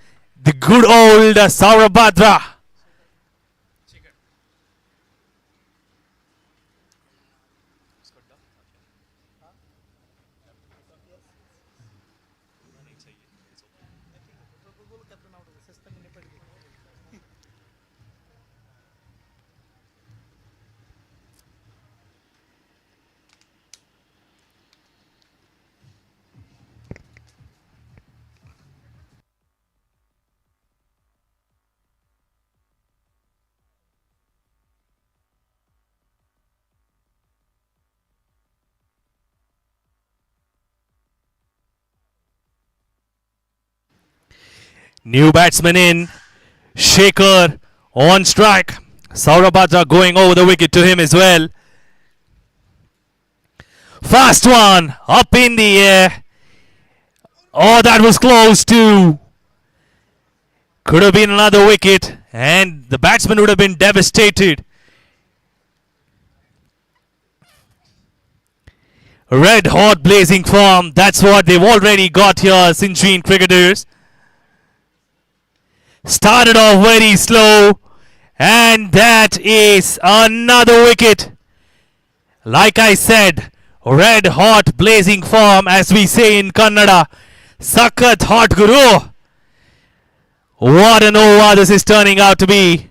the good old Saurabhadra. New batsman in. Shaker on strike. Saurabhadra going over the wicket to him as well. Fast one up in the air. Oh, that was close too. Could have been another wicket and the batsman would have been devastated. Red hot blazing form. That's what they've already got here, Sinjin cricketers. Started off very slow. And that is another wicket. Like I said, red hot blazing form, as we say in Kannada. Sakat hot guru. What an over this is turning out to be.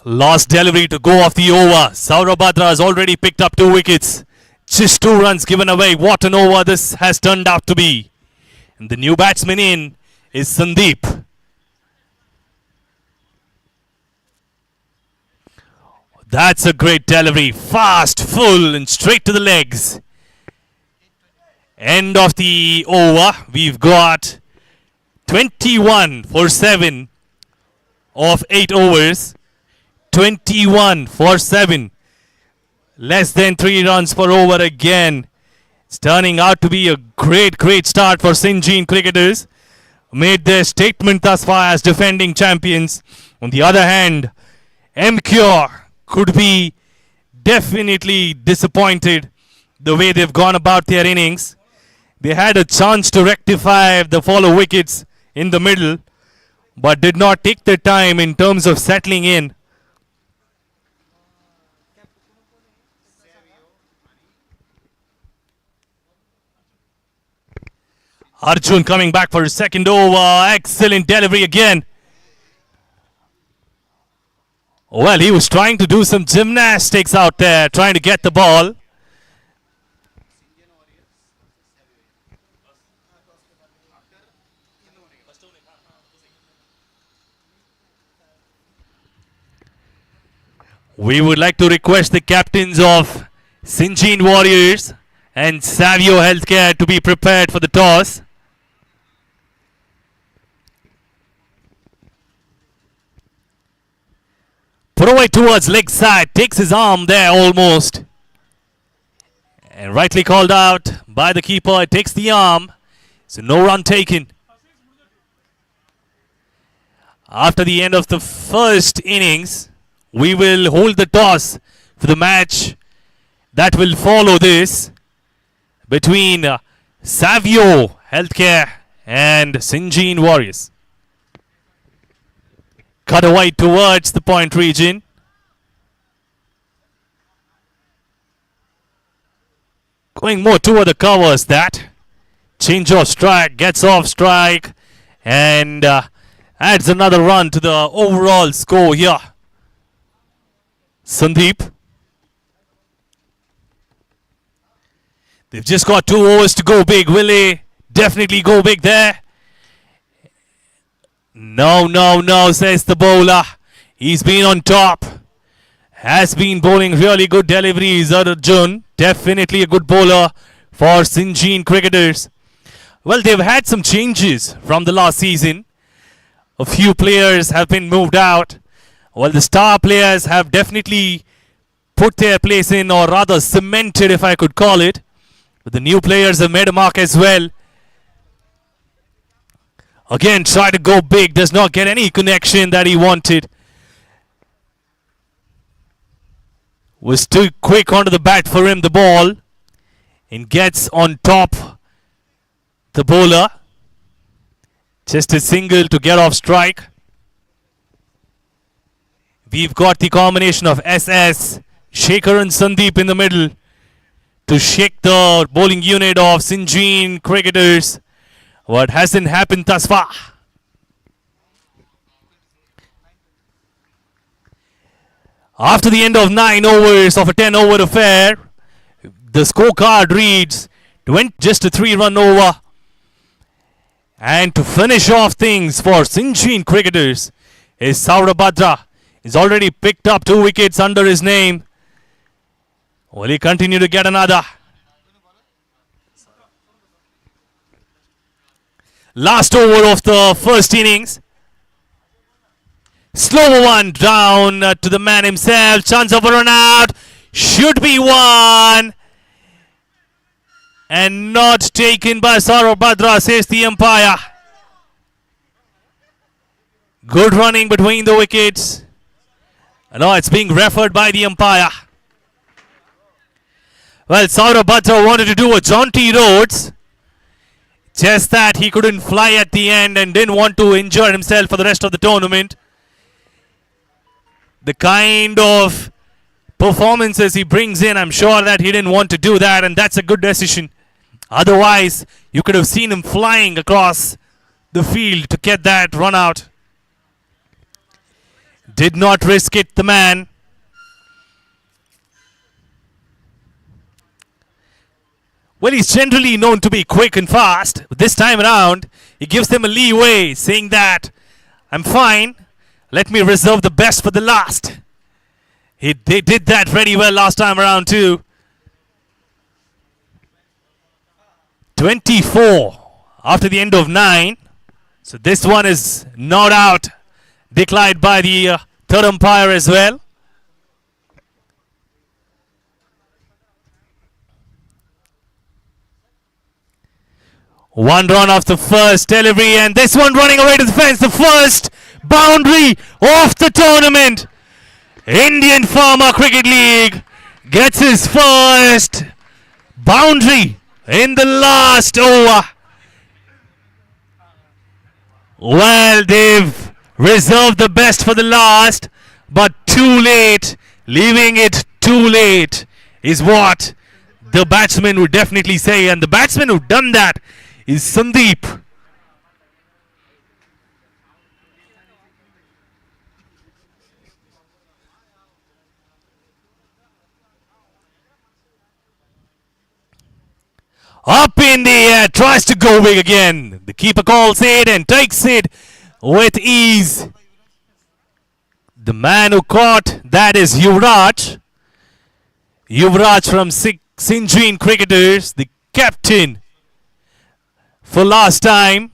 Last delivery to go off the over. Saurabhadra has already picked up 2 wickets. Just 2 runs given away. What an over this has turned out to be. And the new batsman in is Sandeep. That's a great delivery. Fast, full and straight to the legs. End of the over. We've got 21 for 7 of 8 overs. 21 for 7. Less than 3 runs per over again. It's turning out to be a great start for Sinjin cricketers. Made their statement thus far as defending champions. On the other hand, Ipcl could be definitely disappointed the way they've gone about their innings. They had a chance to rectify the follow wickets in the middle, but did not take the time in terms of settling in. Arjun coming back for his second over. Excellent delivery again. Well, he was trying to do some gymnastics out there, trying to get the ball. We would like to request the captains of Sinjin Warriors and Savio Healthcare to be prepared for the toss. Put away towards leg side. Takes his arm there almost. And rightly called out by the keeper. It takes the arm. So no run taken. After the end of the first innings, we will hold the toss for the match that will follow this between Savio Healthcare and Sinjin Warriors. Cut away towards the point region. Going more toward the covers that. Change of strike, gets off strike, and adds another run to the overall score here. Sandeep. They've just got 2 overs to go big. Will they definitely go big there? No, says the bowler. He's been on top. Has been bowling really good deliveries, Arjun. Definitely a good bowler for Sinjin cricketers. Well, they've had some changes from the last season. A few players have been moved out. Well, the star players have definitely put their place in, or rather cemented, if I could call it. But the new players have made a mark as well. Again, try to go big. Does not get any connection that he wanted. Was too quick onto the bat for him, the ball. And gets on top the bowler. Just a single to get off strike. We've got the combination of SS, Shekhar and Sandeep in the middle to shake the bowling unit of Sinjin cricketers. What hasn't happened thus far. After the end of 9 overs of a 10-over affair, the scorecard reads just a 3-run over. And to finish off things for Sinjin cricketers is Saurabhadra. He's already picked up 2 wickets under his name. Will he continue to get another? Last over of the first innings. Slow one down to the man himself. Chance of a run out. Should be one. And not taken by Saurabhadra, says the umpire. Good running between the wickets. No, it's being referred by the umpire. Well, Saurabhadra wanted to do a jaunty Rhodes. Just that he couldn't fly at the end and didn't want to injure himself for the rest of the tournament. The kind of performances he brings in, I'm sure that he didn't want to do that, and that's a good decision. Otherwise, you could have seen him flying across the field to get that run out. Did not risk it, the man. Well, he's generally known to be quick and fast, but this time around, he gives them a leeway, saying that, I'm fine, let me reserve the best for the last. They did that very well last time around too. 24 after the end of 9. So this one is not out. Declined by the third umpire as well. One run off the first delivery, and this one running away to the fence. The first boundary of the tournament. Indian Farmer Cricket League gets his first boundary in the last over. Well, they've reserved the best for the last, but too late. Leaving it too late is what the batsman would definitely say, and the batsman who've done that is Sandeep. Up in the air, tries to go big again. The keeper calls it and takes it with ease. The man who caught that is Yuvraj. Yuvraj from Sinjin Cricketers, the captain for last time.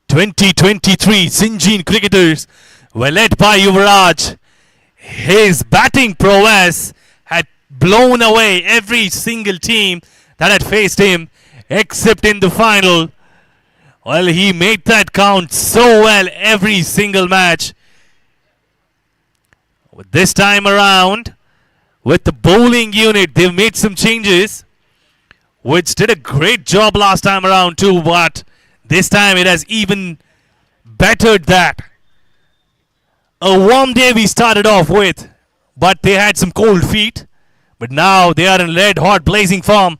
2023 Sinjin Cricketers were led by Yuvraj. His batting prowess had blown away every single team that had faced him, except in the final. Well, he made that count so well every single match. This time around, with the bowling unit, they've made some changes, which did a great job last time around too, but this time it has even bettered that. A warm day we started off with, but they had some cold feet. But now they are in red hot blazing form.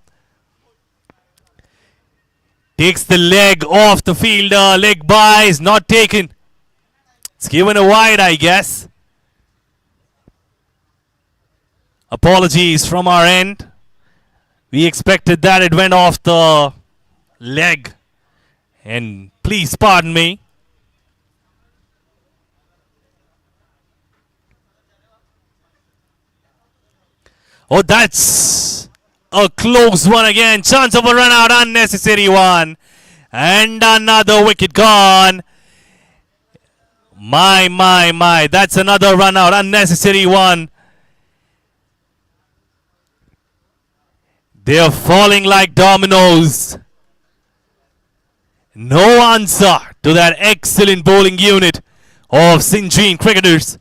Takes the leg off the fielder. Leg by is not taken. It's given a wide, I guess. Apologies from our end. We expected that it went off the leg and Please pardon me. Oh, that's a close one again. Chance of a run out. Unnecessary one. And another wicket gone. My. That's another run out. Unnecessary one. They're falling like dominoes. No answer to that excellent bowling unit of Sinjin cricketers.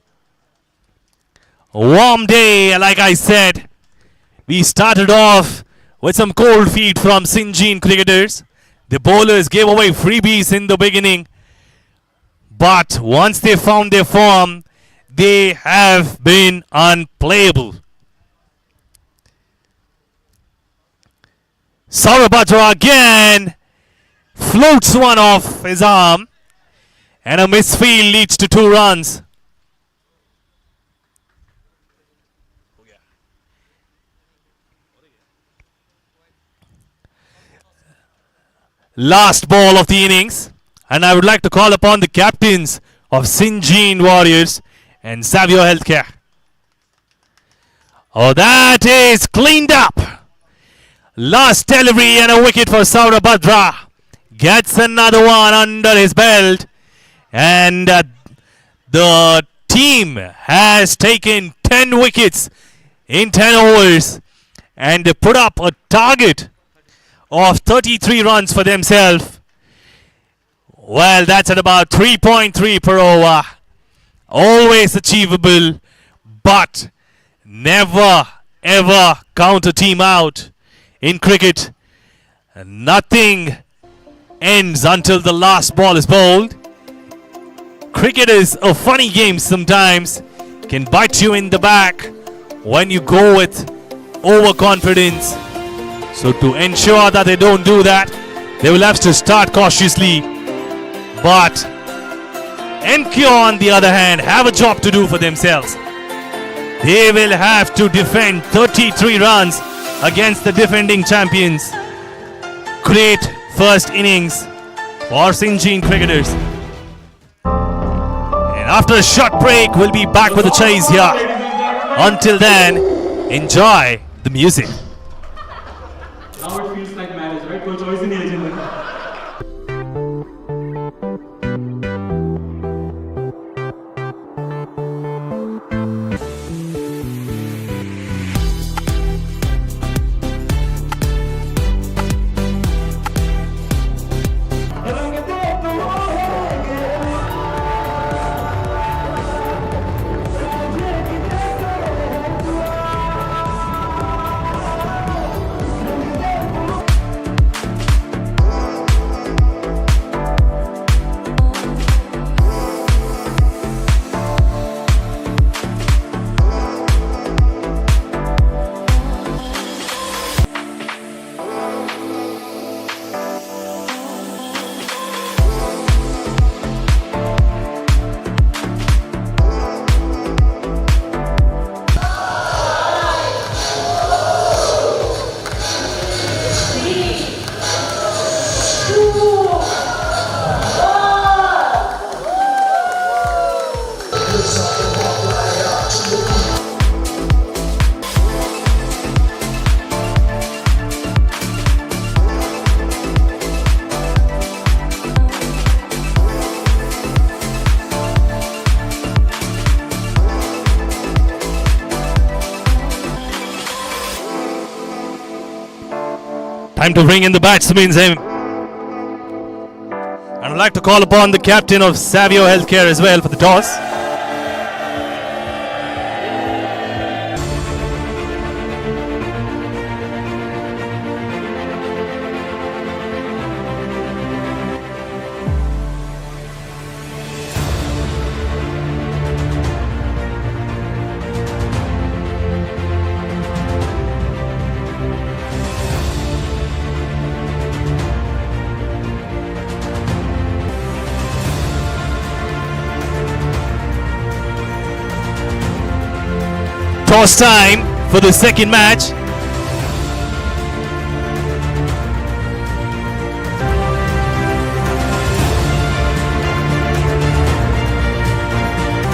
A warm day, like I said. We started off with some cold feet from Sinjin cricketers. The bowlers gave away freebies in the beginning. But once they found their form, they have been unplayable. Saurabh again floats one off his arm. And a misfield leads to 2 runs. Last ball of the innings, and I would like to call upon the captains of Sinjin Warriors and Savio Healthcare. Oh, that is cleaned up. Last delivery and a wicket for Saurabh. Gets another one under his belt, and the team has taken 10 wickets in 10 overs, and they put up a target of 33 runs for themselves. Well, that's at about 3.3 per over. Always achievable, but never ever count a team out in cricket. Nothing ends until the last ball is bowled. Cricket is a funny game sometimes. Can bite you in the back when you go with overconfidence. So to ensure that they don't do that, they will have to start cautiously. But Ipcl, on the other hand, have a job to do for themselves. They will have to defend 33 runs against the defending champions. Great first innings for Sinjin cricketers. And after a short break, we'll be back with the chase here. Until then, enjoy the music. Now it feels like marriage, right? कोई choice ही नहीं है जिंदगी में. Time to bring in the batsmen. And I'd like to call upon the captain of Savio Healthcare as well for the toss. Toss time for the second match.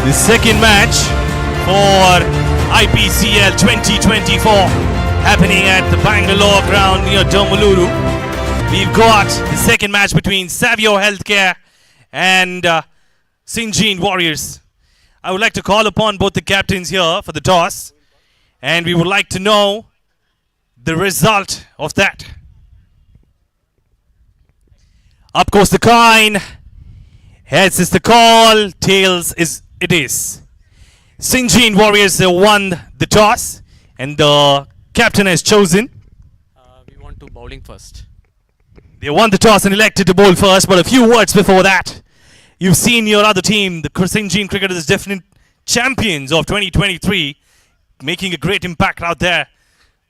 The second match for IPCL 2024 happening at the Bengaluru ground near Bengaluru. We've got the second match between Savio Healthcare and Syngene Warriors. I would like to call upon both the captains here for the toss, and we would like to know the result of that. Up goes the coin. Heads is the call. Tails is it is. Syngene Warriors won the toss, and the captain has chosen. We want to bowling first. They won the toss and elected to bowl first, but a few words before that. You've seen your other team, the Syngene Cricketers, definite champions of 2023, making a great impact out there.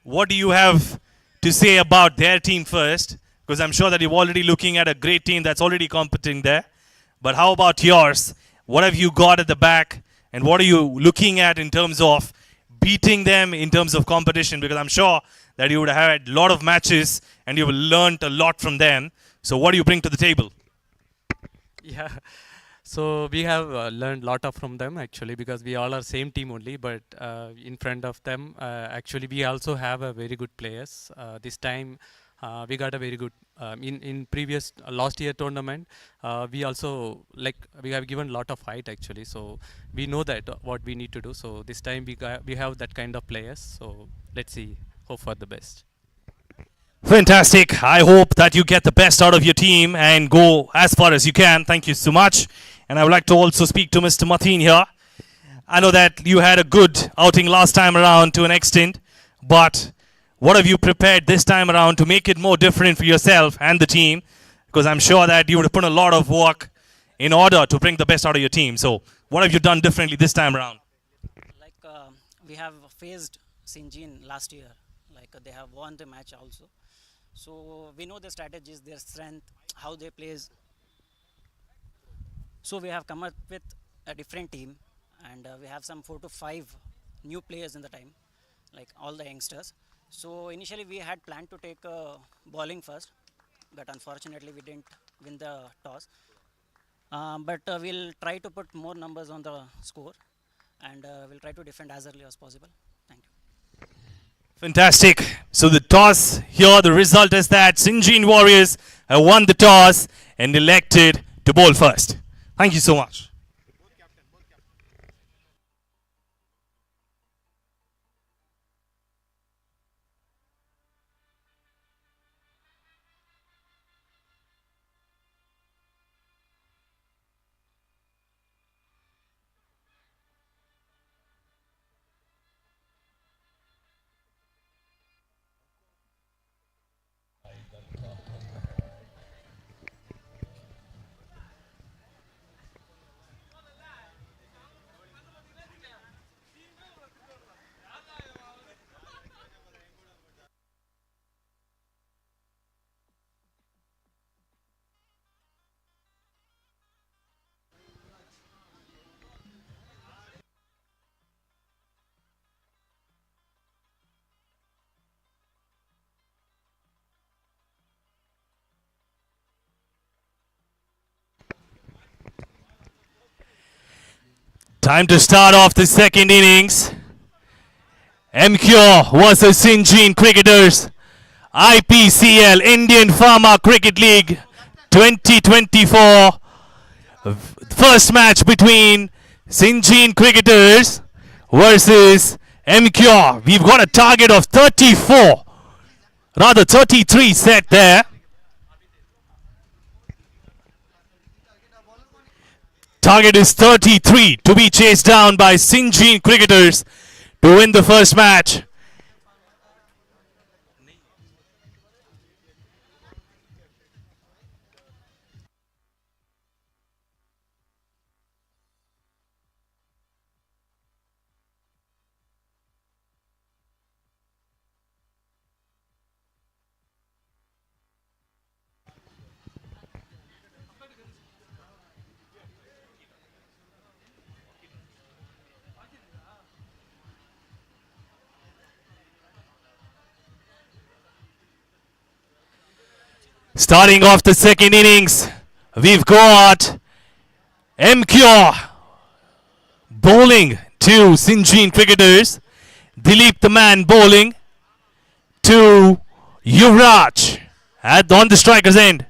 What do you have to say about their team first? Because I'm sure that you're already looking at a great team that's already competing there. But how about yours? What have you got at the back? And what are you looking at in terms of beating them in terms of competition? Because I'm sure that you would have had a lot of matches and you've learned a lot from them. So what do you bring to the table? Yeah. So we have learned a lot of from them actually, because we all are same team only, but in front of them actually we also have a very good players. This time we got a very good in previous last year tournament. We also we have given a lot of fight actually, so we know that what we need to do. So this time we have that kind of players. So let's see, hope for the best. Fantastic. I hope that you get the best out of your team and go as far as you can. Thank you so much. And I would like to also speak to Mr. Mateen here. I know that you had a good outing last time around to an extent, but what have you prepared this time around to make it more different for yourself and the team? Because I'm sure that you would have put a lot of work in order to bring the best out of your team. So what have you done differently this time around? We have faced Syngene last year. They have won the match also. So we know the strategies, their strength, how they plays. So we have come up with a different team, and we have some 4 to 5 new players in the time, like all the youngsters. So initially we had planned to take bowling first, but unfortunately we didn't win the toss. But we'll try to put more numbers on the score, and we'll try to defend as early as possible. Thank you. Fantastic. So the toss here, the result is that Syngene Warriors have won the toss and elected to bowl first. Thank you so much. Time to start off the second innings. Ipcl versus Syngene Cricketers. IPCL, Indian Farmer Cricket League 2024. First match between Syngene Cricketers versus Ipcl. We've got a target of 34, rather 33 set there. Target is 33 to be chased down by Syngene Cricketers to win the first match. Starting off the second innings, we've got Ipcl bowling to Sinjin cricketers. Dilip the man bowling to Yuvraj on the striker's end.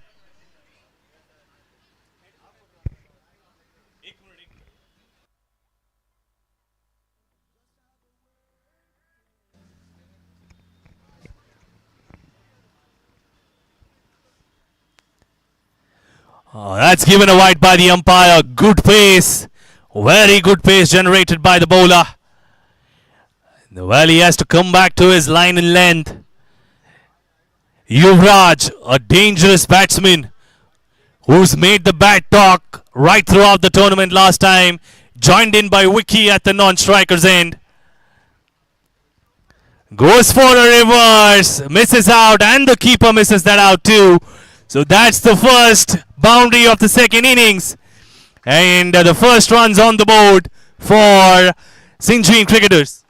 That's given a wide by the umpire. Good pace. Very good pace generated by the bowler. Well, he has to come back to his line in length. Yuvraj, a dangerous batsman who's made the bat talk right throughout the tournament last time. Joined in by Vicky at the non-striker's end. Goes for a reverse. Misses out, and the keeper misses that out too. So that's the first boundary of the second innings. And the first runs on the board for Sinjin cricketers.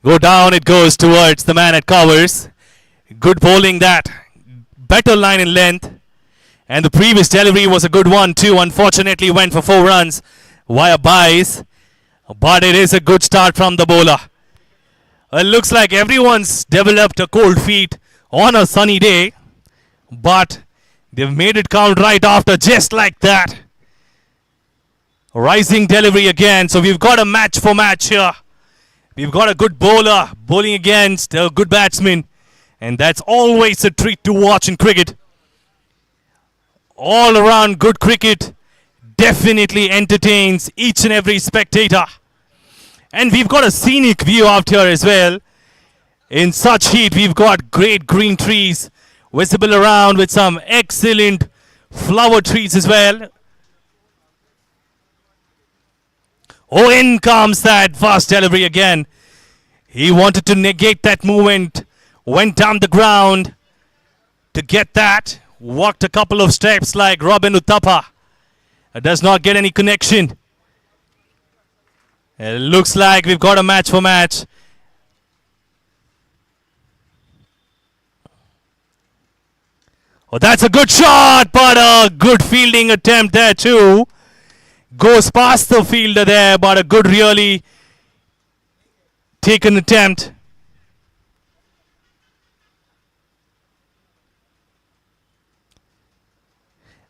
Go down, it goes towards the man at covers. Good bowling that. Better line in length. And the previous delivery was a good one too. Unfortunately went for 4 runs via byes. But it is a good start from the bowler. It looks like everyone's developed a cold feet on a sunny day. But they've made it count right after, just like that. Rising delivery again. So we've got a match for match here. We've got a good bowler bowling against a good batsman. And that's always a treat to watch in cricket. All around good cricket definitely entertains each and every spectator. And we've got a scenic view out here as well. In such heat, we've got great green trees visible around with some excellent flower trees as well. Oh, in comes that fast delivery again. He wanted to negate that movement. Went down the ground to get that. Walked a couple of steps like Robin Uthappa. Does not get any connection. It looks like we've got a match for match. Oh, that's a good shot, but a good fielding attempt there too. Goes past the fielder there, but a good really taken attempt.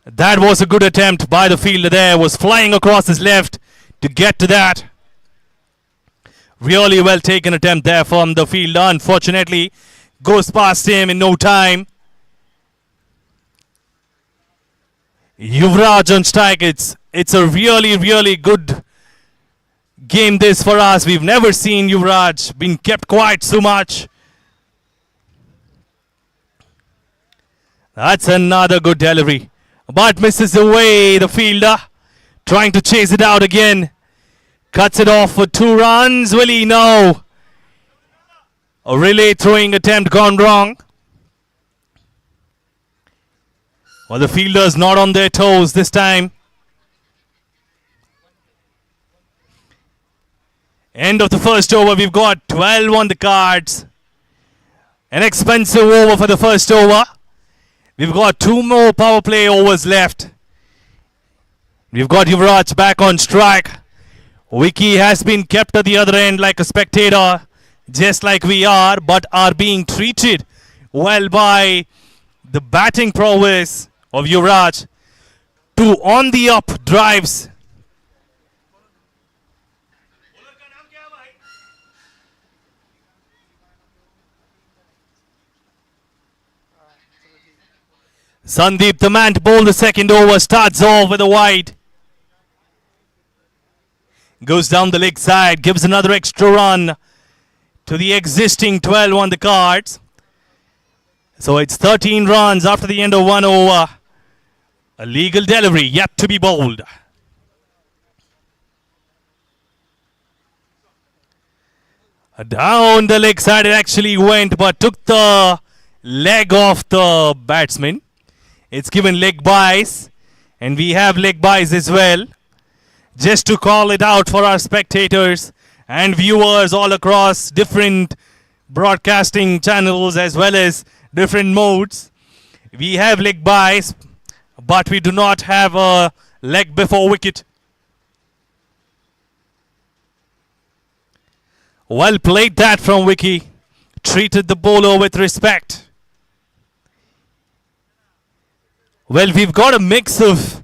That was a good attempt by the fielder there. Was flying across his left to get to that. Really well taken attempt there from the fielder. Unfortunately, goes past him in no time. Yuvraj on strike. It's a really good game this for us. We've never seen Yuvraj being kept quiet so much. That's another good delivery. But misses away the fielder. Trying to chase it out again. Cuts it off for 2 runs. Will he? No. A relay throwing attempt gone wrong. Well, the fielders not on their toes this time. End of the first over. We've got 12 on the cards. An expensive over for the first over. We've got 2 more power play overs left. We've got Yuvraj back on strike. Vicky has been kept at the other end like a spectator, just like we are, but are being treated well by the batting prowess of Yuvraj. 2 on the up drives. Sandeep, the man to bowl the second over, starts off with a wide. Goes down the leg side, gives another extra run to the existing 12 on the cards. So it's 13 runs after the end of 1 over. A legal delivery yet to be bowled. Down the leg side it actually went, but took the leg off the batsman. It's given leg byes, and we have leg byes as well. Just to call it out for our spectators and viewers all across different broadcasting channels as well as different modes. We have leg byes, but we do not have a leg before wicket. Well played that from Vicky. Treated the bowler with respect. Well, we've got a mix of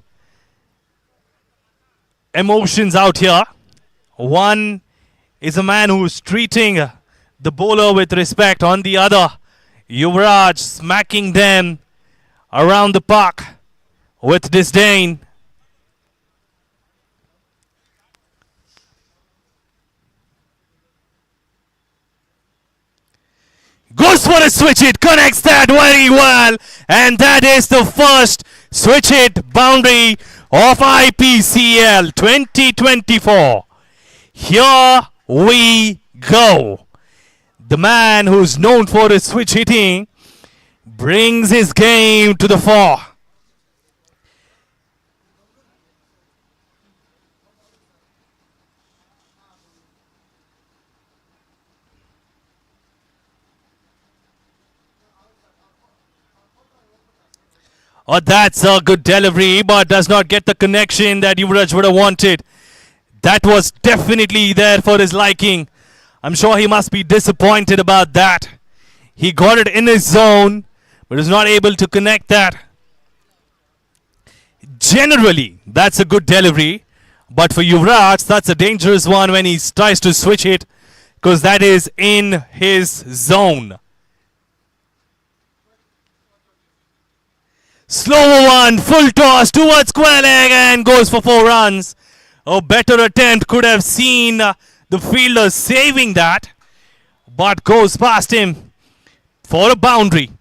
emotions out here. One is a man who's treating the bowler with respect. On the other, Yuvraj smacking them around the park with disdain. Goes for a switch hit, connects that very well, and that is the first switch hit boundary of IPCL 2024. Here we go. The man who's known for his switch hitting brings his game to the fore. Oh, that's a good delivery, but does not get the connection that Yuvraj would have wanted. That was definitely there for his liking. I'm sure he must be disappointed about that. He got it in his zone, but is not able to connect that. Generally, that's a good delivery, but for Yuvraj, that's a dangerous one when he tries to switch it, because that is in his zone. Slow one, full toss towards square leg and goes for 4 runs. A better attempt could have seen the fielder saving that, but goes past him for a boundary.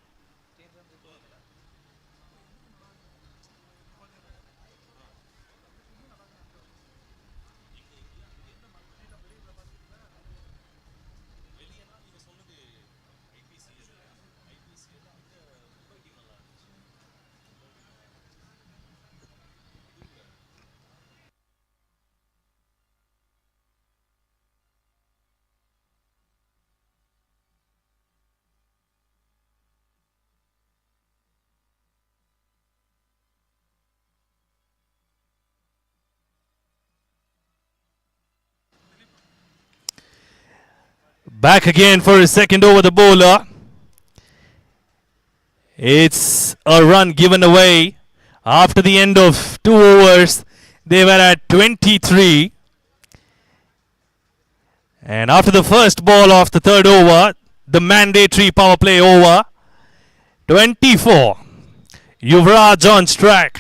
Back again for his second over the bowler. It's a run given away after the end of 2 overs. They were at 23. And after the first ball of the third over, the mandatory power play over, 24. Yuvraj on strike.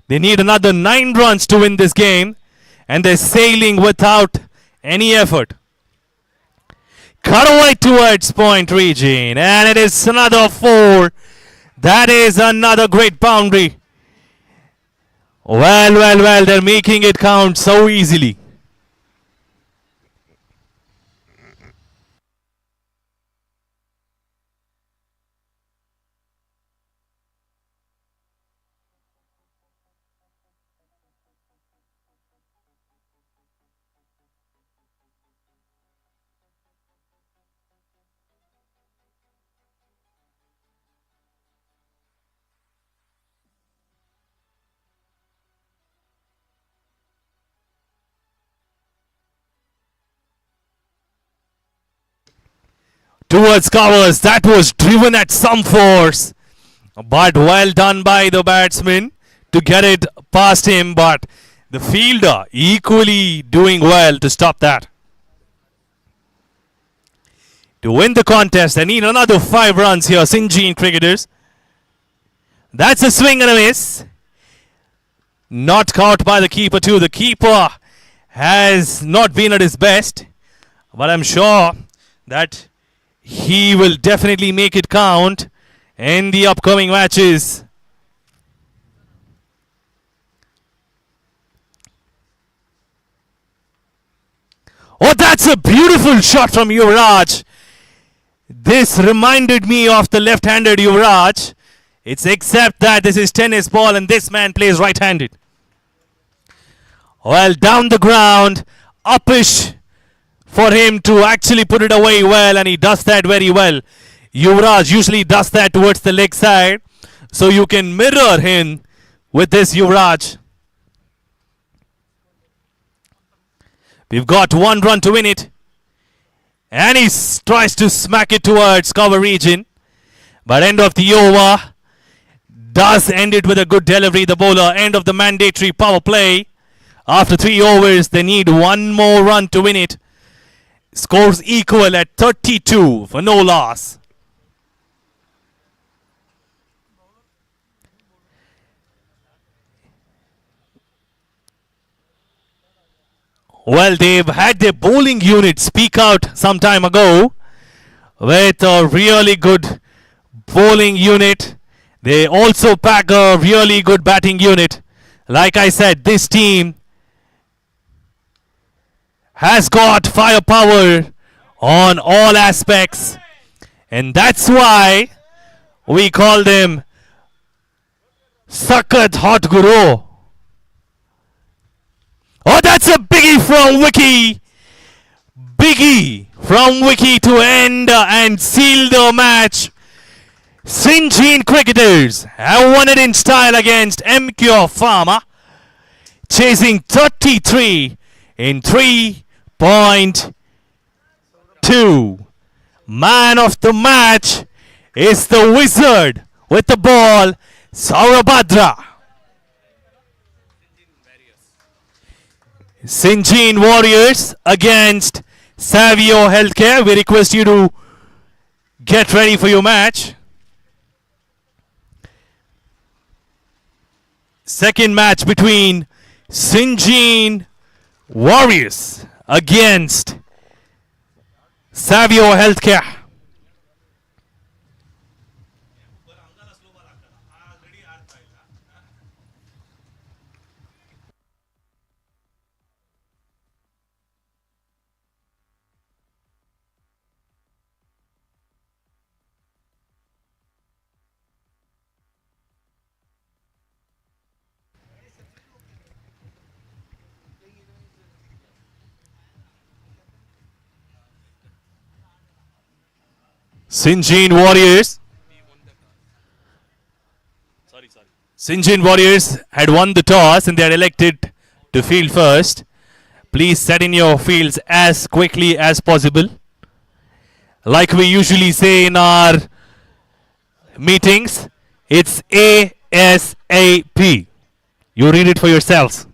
They need another 9 runs to win this game, and they're sailing without any effort. Cut away towards point region, and it is another 4. That is another great boundary. Well, they're making it count so easily. Towards covers, that was driven at some force, but well done by the batsman to get it past him, but the fielder equally doing well to stop that. To win the contest, they need another 5 runs here, Sinjin cricketers. That's a swing and a miss. Not caught by the keeper too. The keeper has not been at his best, but I'm sure that he will definitely make it count in the upcoming matches. Oh, that's a beautiful shot from Yuvraj. This reminded me of the left-handed Yuvraj. It's except that this is tennis ball and this man plays right-handed. Well, down the ground, uppish for him to actually put it away well, and he does that very well. Yuvraj usually does that towards the leg side, so you can mirror him with this Yuvraj. We've got 1 run to win it, and he tries to smack it towards cover region, but end of the over does end it with a good delivery. The bowler, end of the mandatory power play. After 3 overs, they need 1 more run to win it. Scores equal at 32 for no loss. Well, they've had their bowling unit speak out some time ago with a really good bowling unit. They also pack a really good batting unit. Like I said, this team has got firepower on all aspects, and that's why we call them Sakat Hot Guru. Oh, that's a biggie from Wiki. Biggie from Wiki to end and seal the match. Sinjin cricketers have won it in style against Ipcl Farmer, chasing 33 in 3.2. Man of the match is the wizard with the ball, Saurabhadra. Sinjin Warriors against Savio Healthcare. We request you to get ready for your match. Second match between Sinjin Warriors against Savio Healthcare. Sinjin Warriors. Sinjin Warriors had won the toss and they are elected to field first. Please set in your fields as quickly as possible. Like we usually say in our meetings, it's ASAP. You read it for yourselves.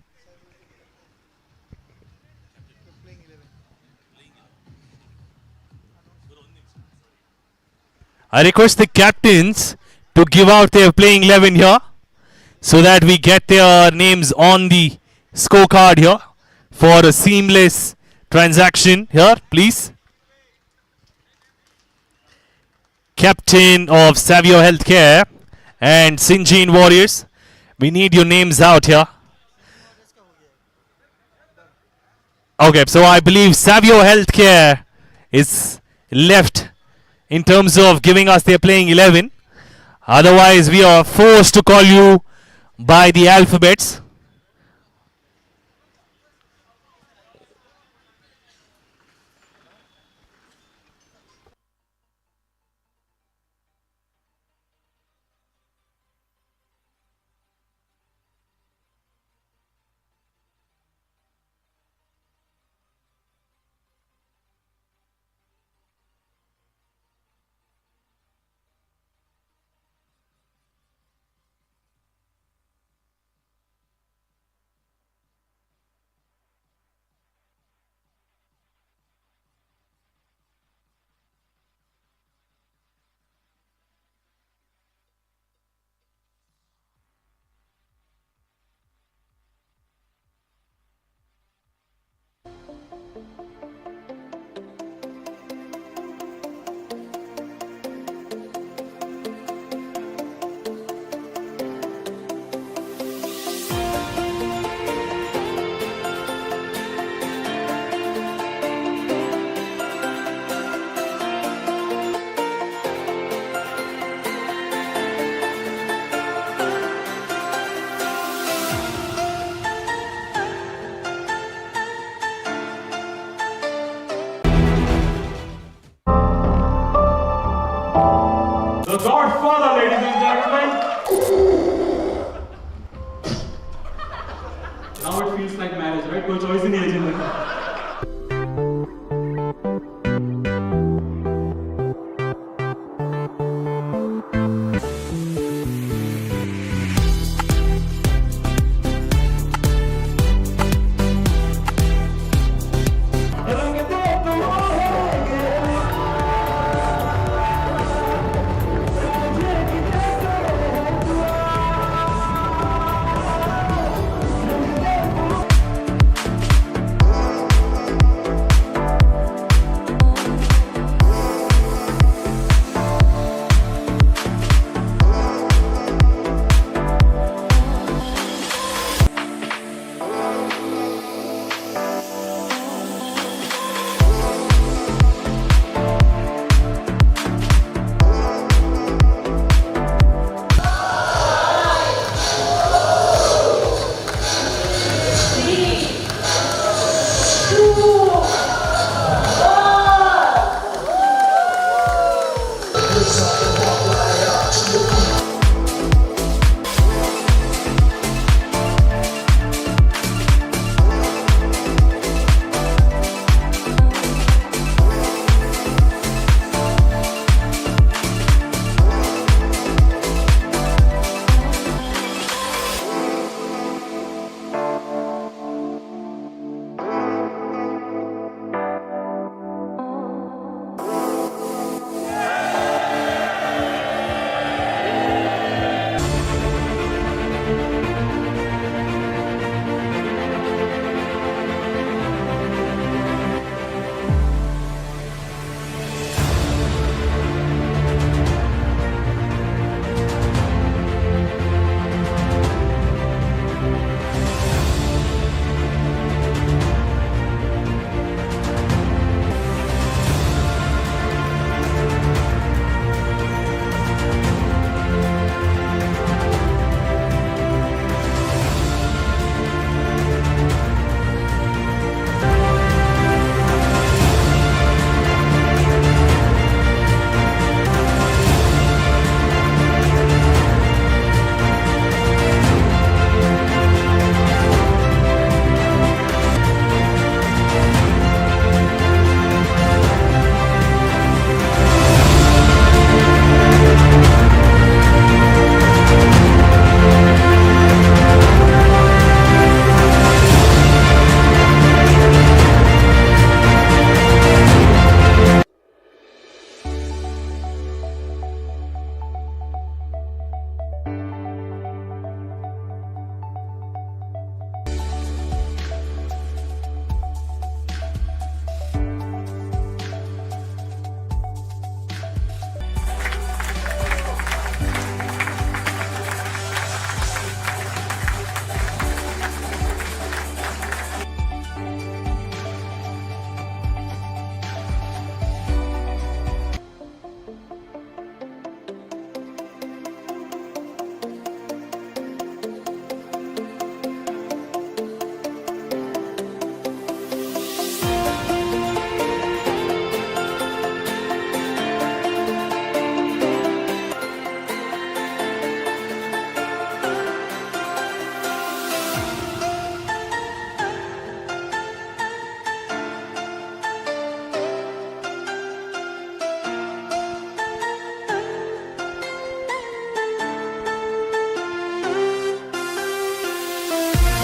I request the captains to give out their playing 11 here so that we get their names on the scorecard here for a seamless transaction here, please. Captain of Savio Healthcare and Sinjin Warriors, we need your names out here. Okay, so I believe Savio Healthcare is left in terms of giving us their playing 11. Otherwise, we are forced to call you by the alphabets. The Godfather, ladies and gentlemen. Now it feels like marriage, right? कोई choice ही नहीं है जिंदगी में.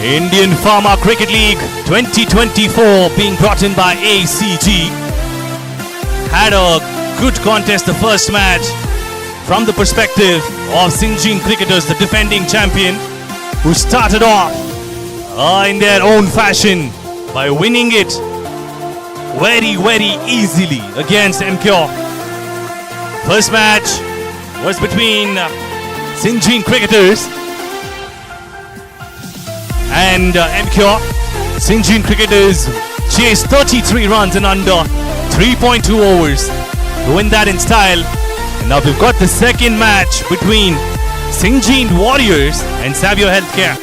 Indian Pharma Cricket League 2024 being brought in by ACG. Had a good contest the first match from the perspective of Sinjin cricketers, the defending champion, who started off in their own fashion by winning it very, very easily against Ipcl. First match was between Sinjin cricketers and Ipcl. Sinjin cricketers chased 33 runs in under 3.2 overs to win that in style. And now we've got the second match between Sinjin Warriors and Savio Healthcare.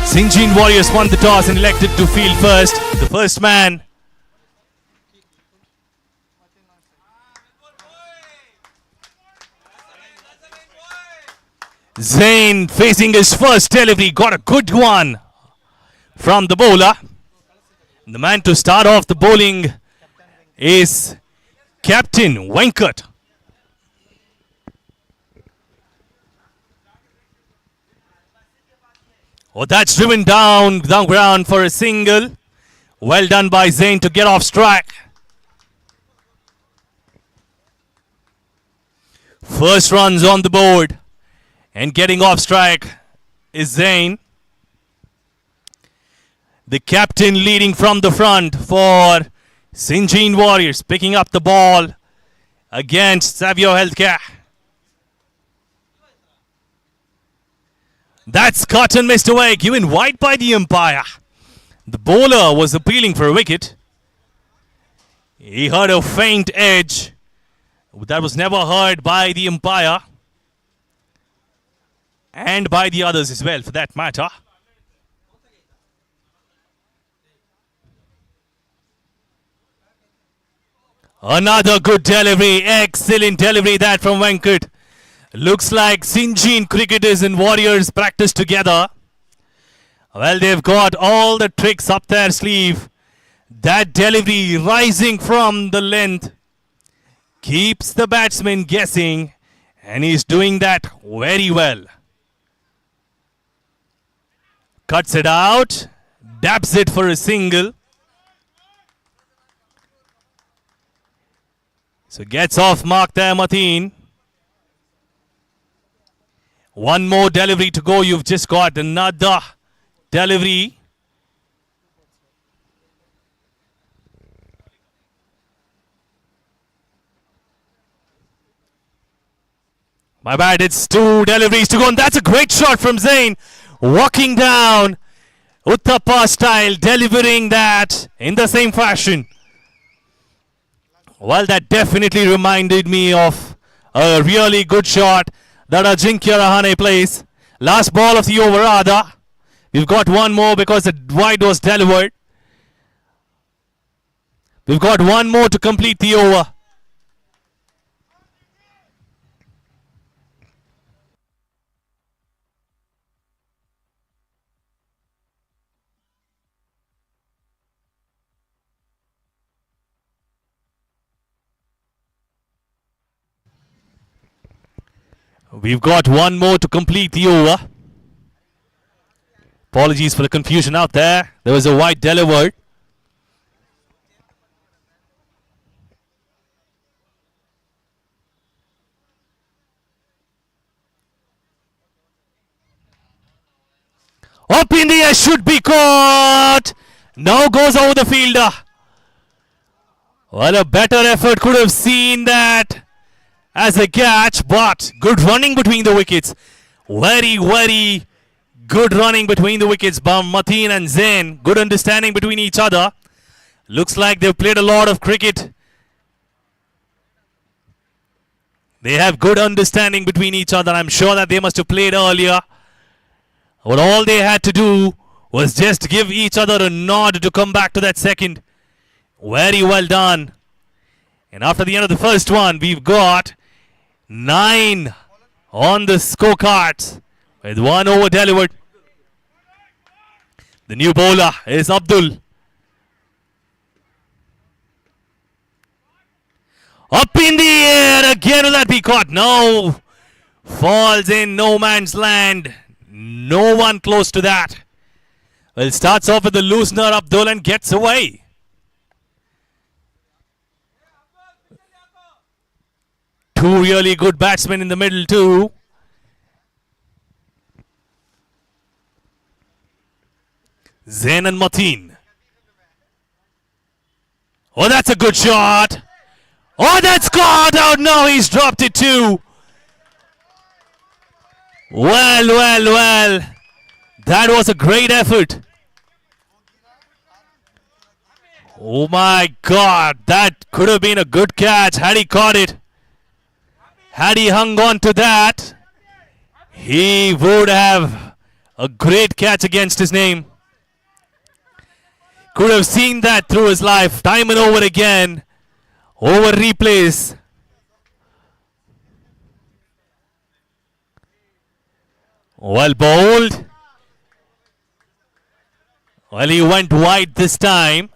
Sinjin Warriors won the toss and elected to field first. The first man Zain facing his first delivery. Got a good one from the bowler. The man to start off the bowling is Captain Venkat. Oh, that's driven down ground for a single. Well done by Zain to get off strike. First runs on the board. And getting off strike is Zain. The captain leading from the front for Sinjin Warriors. Picking up the ball against Savio Healthcare. That's cut and missed away. Given wide by the umpire. The bowler was appealing for a wicket. He heard a faint edge. That was never heard by the umpire. And by the others as well, for that matter. Another good delivery. Excellent delivery that from Venkat. Looks like Sinjin cricketers and Warriors practice together. Well, they've got all the tricks up their sleeve. That delivery rising from the length keeps the batsman guessing. And he's doing that very well. Cuts it out. Dabs it for a single. So gets off mark there, Mateen. One more delivery to go. You've just got another delivery. My bad, it's two deliveries to go. And that's a great shot from Zain. Walking down Uttappa style, delivering that in the same fashion. Well, that definitely reminded me of a really good shot that Ajinkya Rahane plays. Last ball of the over, rather. We've got one more because the wide was delivered. We've got one more to complete the over. We've got one more to complete the over. Apologies for the confusion out there. There was a wide delivered. Up in the air, should be caught. Now goes over the fielder. Well, a better effort could have seen that as a catch, but good running between the wickets. Very, very good running between the wickets by Mateen and Zain. Good understanding between each other. Looks like they've played a lot of cricket. They have good understanding between each other. I'm sure that they must have played earlier. But all they had to do was just give each other a nod to come back to that second. Very well done. And after the end of the first one, we've got 9 on the scorecards with 1 over delivered. The new bowler is Abdul. Up in the air again. Will that be caught? No. Falls in no man's land. No one close to that. Well, starts off with the loosener Abdul and gets away. Two really good batsmen in the middle too. Zain and Mateen. Oh, that's a good shot. Oh, that's caught out. No, he's dropped it too. Well, well, well. That was a great effort. Oh my God. That could have been a good catch had he caught it. Had he hung on to that, he would have a great catch against his name. Could have seen that through his life, time and over again, over replays. Well bowled. Well, he went wide this time.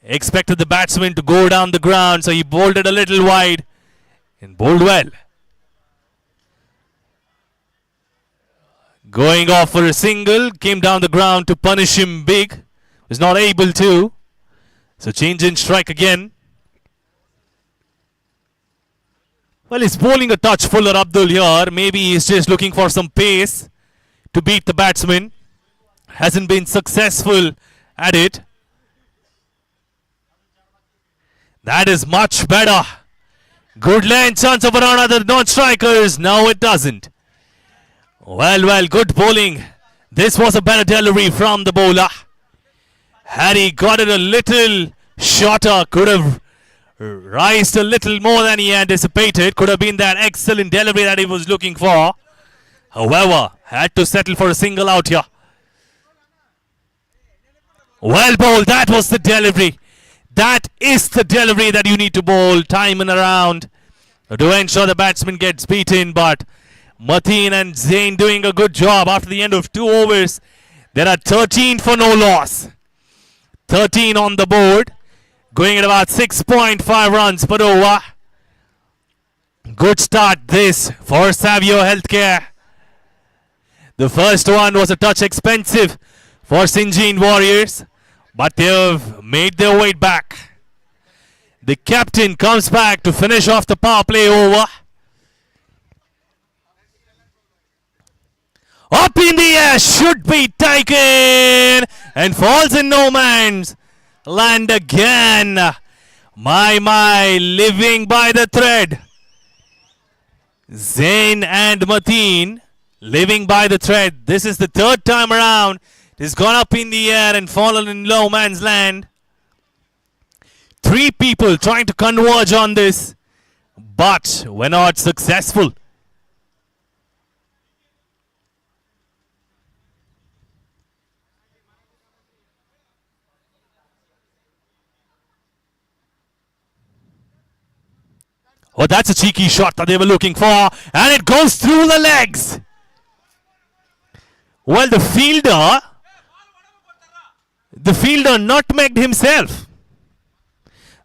Expected the batsman to go down the ground, so he bowled it a little wide and bowled well. Going off for a single, came down the ground to punish him big. Was not able to. So change in strike again. Well, he's bowling a touch fuller Abdul here. Maybe he's just looking for some pace to beat the batsman. Hasn't been successful at it. That is much better. Good length chance of around other non-strikers. No, it doesn't. Well, good bowling. This was a better delivery from the bowler. Had he got it a little shorter, could have rised a little more than he anticipated. Could have been that excellent delivery that he was looking for. However, had to settle for a single out here. Well bowled. That was the delivery. That is the delivery that you need to bowl time and around to ensure the batsman gets beaten. But Mateen and Zain doing a good job after the end of 2 overs. There are 13 for no loss. 13 on the board. Going at about 6.5 runs per over. Good start this for Savio Healthcare. The first one was a touch expensive for Sinjin Warriors, but they have made their way back. The captain comes back to finish off the power play over. Up in the air, should be taken and falls in no man's land again. My, living by the thread. Zain and Mateen living by the thread. This is the third time around. It has gone up in the air and fallen in no man's land. 3 people trying to converge on this, but were not successful. Oh, that's a cheeky shot that they were looking for, and it goes through the legs. Well, the fielder nutmegged himself.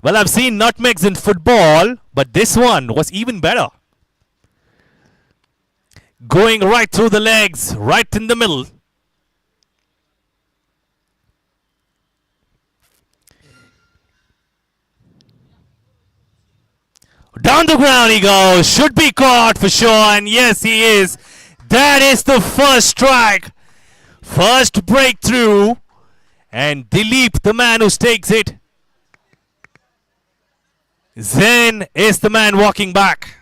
Well, I've seen nutmegs in football, but this one was even better. Going right through the legs, right in the middle. Down the ground he goes. Should be caught for sure. And yes, he is. That is the first strike. First breakthrough. And Dilip, the man who stakes it. Zain is the man walking back.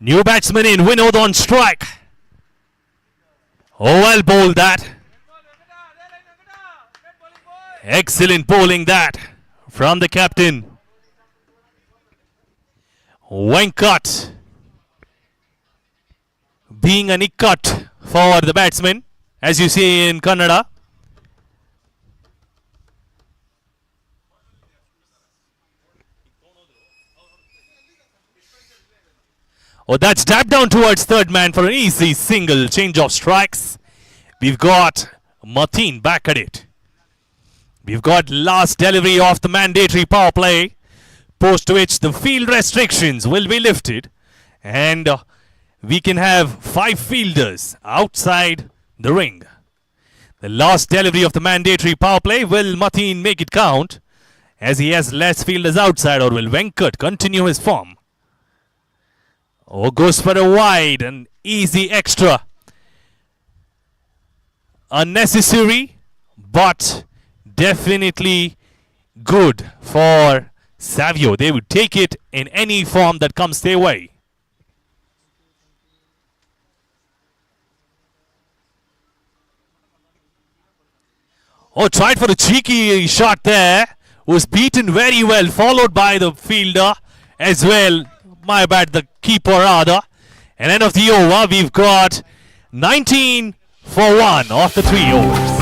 New batsman in, Vinod on strike. Oh, well bowled that. Excellent bowling that from the captain. Venkat being a nick-cut for the batsman, as you see in Kannada. Oh, that's tapped down towards third man for an easy single. Change of strikes. We've got Mateen back at it. We've got last delivery of the mandatory power play, post which the field restrictions will be lifted And we can have 5 fielders outside the ring. The last delivery of the mandatory power play. Will Mateen make it count as he has less fielders outside, or will Venkat continue his form? Or goes for a wide, an easy extra. Unnecessary, but definitely good for Savio. They would take it in any form that comes their way. Oh, tried for a cheeky shot there. Was beaten very well, followed by the fielder as well. My bad, the keeper rather. And end of the over, we've got 19 for 1 of the 3 overs.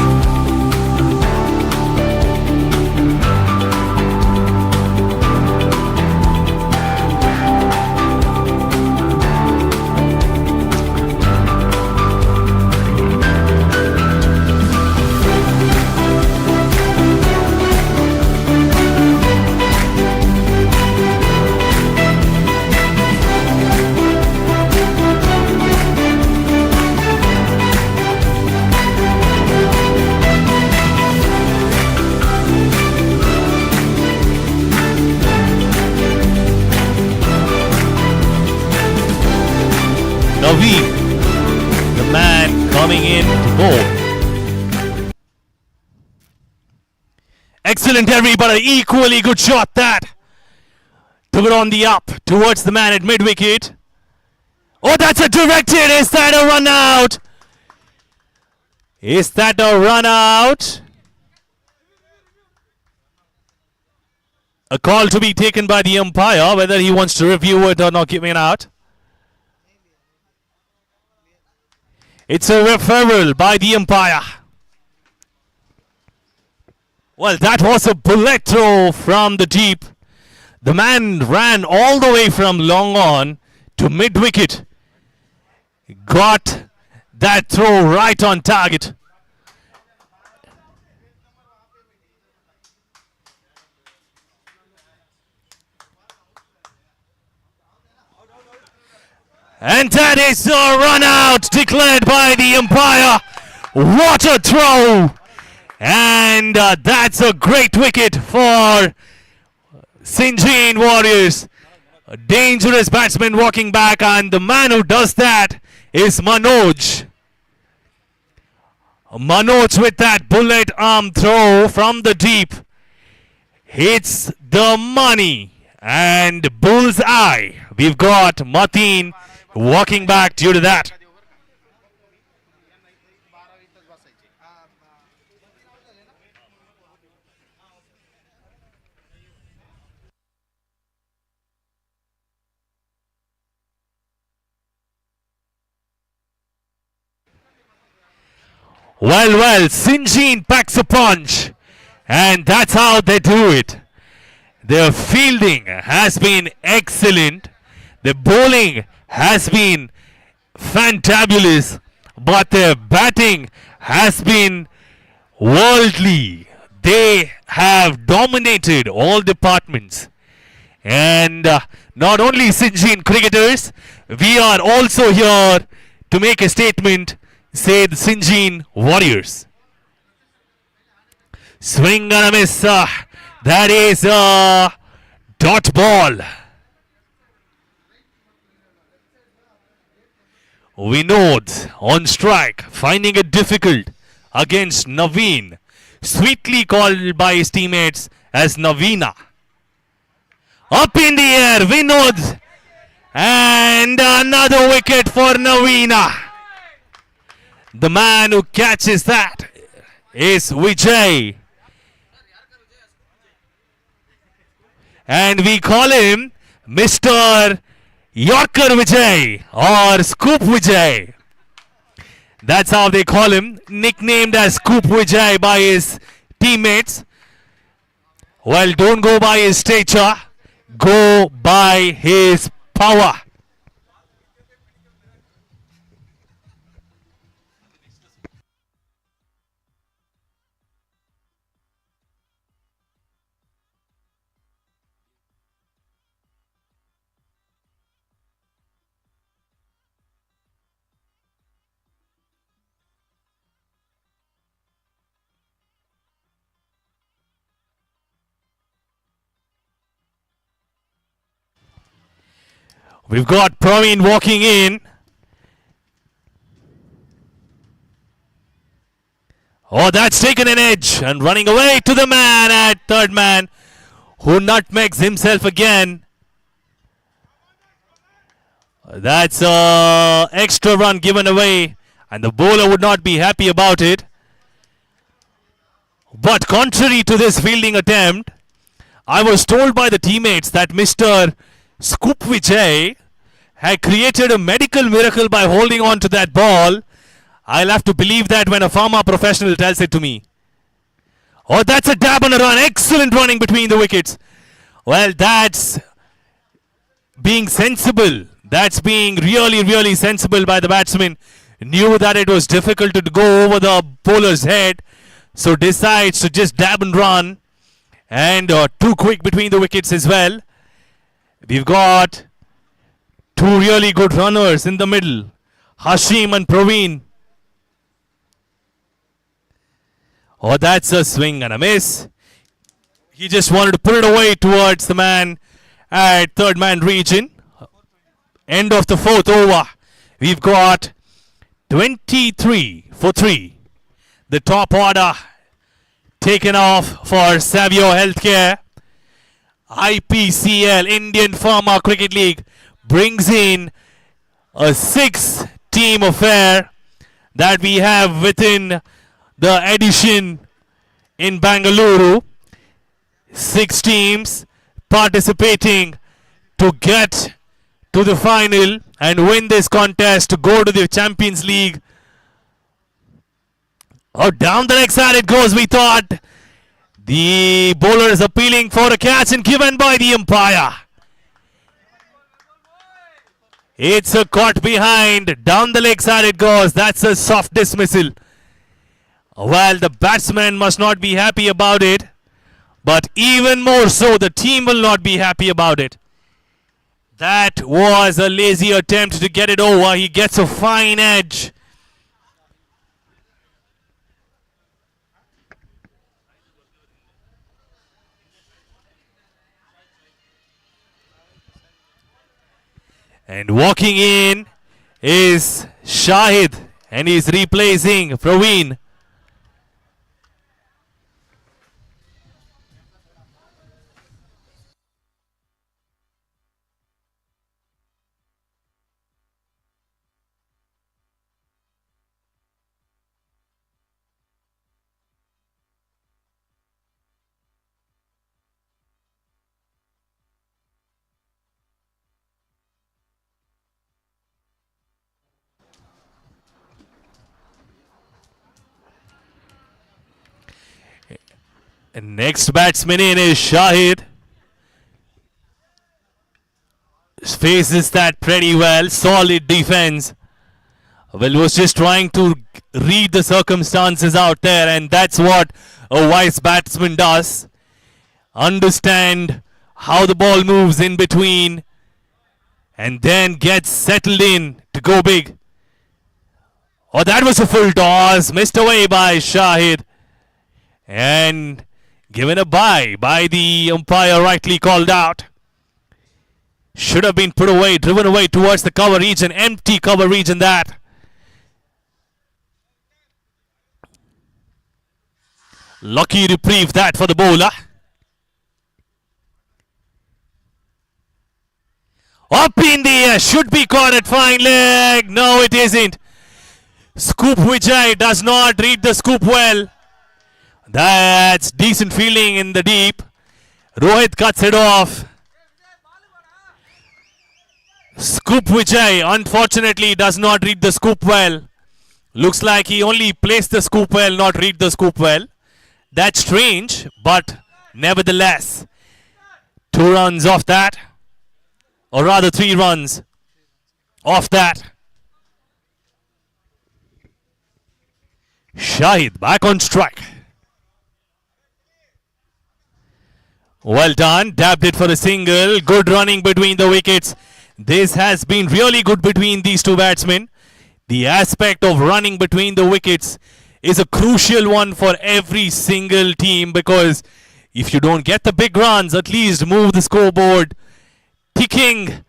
Naveen, the man coming in to bowl. Excellent delivery, but an equally good shot that. Took it on the up towards the man at mid-wicket. Oh, that's a directed. Is that a run out? Is that a run out? A call to be taken by the umpire, whether he wants to review it or not give it out. It's a referral by the umpire. Well, that was a bullet throw from the deep. The man ran all the way from long on to mid-wicket. Got that throw right on target. And that is a run out declared by the umpire. What a throw! And that's a great wicket for Sinjin Warriors. A dangerous batsman walking back, and the man who does that is Manoj. Manoj with that bullet arm throw from the deep hits the money and bullseye. We've got Mateen walking back due to that. Well, Sinjin packs a punch, and that's how they do it. Their fielding has been excellent. The bowling has been fantabulous, but their batting has been worldly. They have dominated all departments. And not only Sinjin cricketers, we are also here to make a statement, say the Sinjin Warriors. Swing and a miss. That is a dot ball. Vinod on strike, finding it difficult against Naveen. Sweetly called by his teammates as Naveena. Up in the air, Vinod. And another wicket for Naveena. The man who catches that is Vijay. And we call him Mr. Yorker Vijay or Scoop Vijay. That's how they call him, nicknamed as Scoop Vijay by his teammates. Well, don't go by his stature, go by his power. We've got Praveen walking in. Oh, that's taken an edge and running away to the man at third man, who nutmegs himself again. That's a extra run given away, and the bowler would not be happy about it. But contrary to this fielding attempt, I was told by the teammates that Mr. Scoop Vijay had created a medical miracle by holding on to that ball. I'll have to believe that when a pharma professional tells it to me. Oh, that's a dab on a run. Excellent running between the wickets. Well, that's being sensible. That's being really, really sensible by the batsman. Knew that it was difficult to go over the bowler's head, so decides to just dab and run. And too quick between the wickets as well. We've got two really good runners in the middle, Hashim and Praveen. Oh, that's a swing and a miss. He just wanted to put it away towards the man at third man region. End of the fourth over. We've got 23 for 3. The top order taken off for Savio Healthcare. Ipcl, Indian Pharma Cricket League, brings in a 6-team affair that we have within the edition in Bengaluru. 6 teams participating to get to the final and win this contest to go to the Champions League. Oh, down the leg side it goes, we thought. The bowler is appealing for a catch and given by the umpire. It's a caught behind. Down the leg side it goes. That's a soft dismissal. Well, the batsman must not be happy about it. But even more so, the team will not be happy about it. That was a lazy attempt to get it over. He gets a fine edge. And walking in is Shahid, and he's replacing Praveen. And next batsman in is Shahid. Faces that pretty well. Solid defense. Well, was just trying to read the circumstances out there, and that's what a wise batsman does. Understand how the ball moves in between and then gets settled in to go big. Oh, that was a full toss. Missed away by Shahid. And given a bye by the umpire, rightly called out. Should have been put away, driven away towards the cover region, empty cover region that. Lucky reprieve that for the bowler. Up in the air, should be caught at fine leg. No, it isn't. Scoop Vijay does not read the scoop well. That's decent fielding in the deep. Rohit cuts it off. Scoop Vijay unfortunately does not read the scoop well. Looks like he only placed the scoop well, not read the scoop well. That's strange, but nevertheless, 2 runs off that. Or rather 3 runs off that. Shahid back on strike. Well done. Dabbed it for a single. Good running between the wickets. This has been really good between these two batsmen. The aspect of running between the wickets is a crucial one for every single team, because if you don't get the big runs, at least move the scoreboard ticking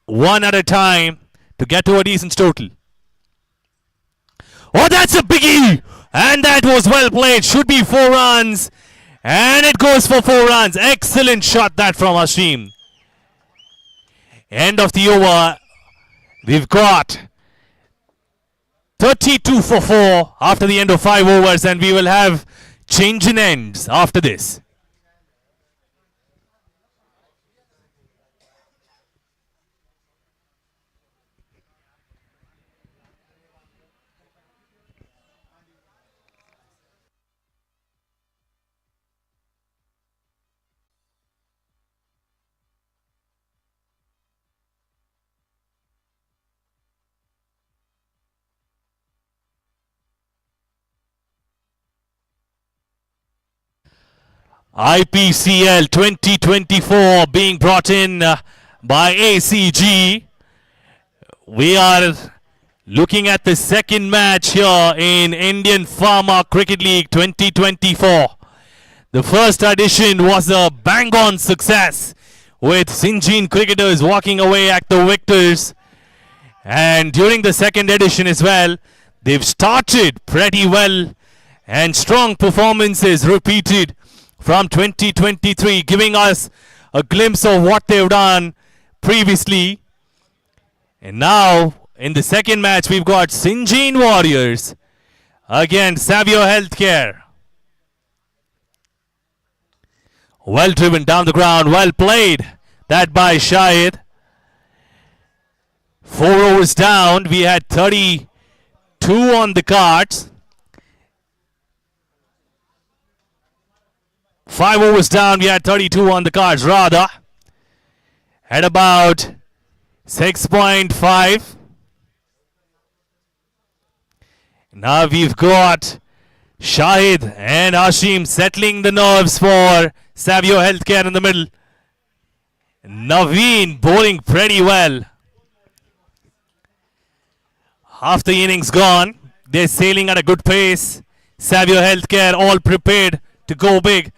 one at a time to get to a decent total. Oh, that's a biggie! And that was well played. Should be 4 runs. And it goes for 4 runs. Excellent shot that from Hashim. End of the over. We've got 32 for 4 after the end of 5 overs, and we will have change in ends after this. IPCL 2024 being brought in by ACG. We are looking at the second match here in Indian Pharma Cricket League 2024. The first edition was a bang-on success with Sinjin cricketers walking away at the victors. And during the second edition as well, they've started pretty well and strong performances repeated from 2023, giving us a glimpse of what they've done previously. And now, in the second match, we've got Sinjin Warriors against Savio Healthcare. Well driven down the ground, well played. That by Shahid. 4 overs down, we had 32 on the cards. 5 overs down, we had 32 on the cards rather. At about 6.5. Now we've got Shahid and Hashim settling the nerves for Savio Healthcare in the middle. Naveen bowling pretty well. Half the innings gone. They're sailing at a good pace. Savio Healthcare all prepared to go big.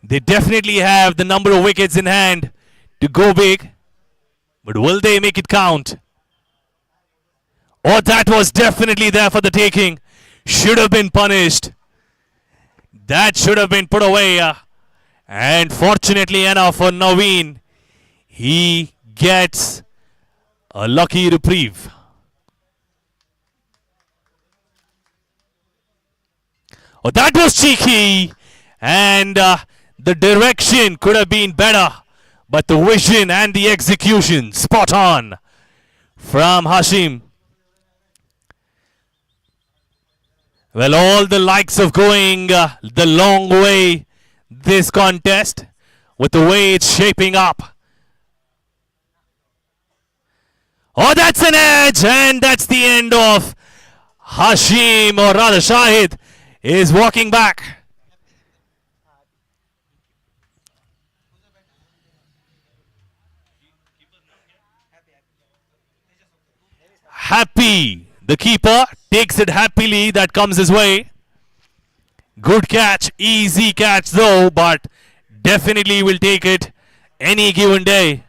They definitely have the number of wickets in hand to go big. But will they make it count? Oh, that was definitely there for the taking. Should have been punished. That should have been put away. And fortunately enough for Naveen, he gets a lucky reprieve. Oh, that was cheeky. And the direction could have been better. But the vision and the execution, spot on from Hashim. Well, all the likes of going the long way this contest with the way it's shaping up. Oh, that's an edge, and that's the end of Hashim, or rather Shahid is walking back. Happy, the keeper takes it happily, that comes his way. Good catch, easy catch though, but definitely will take it any given day.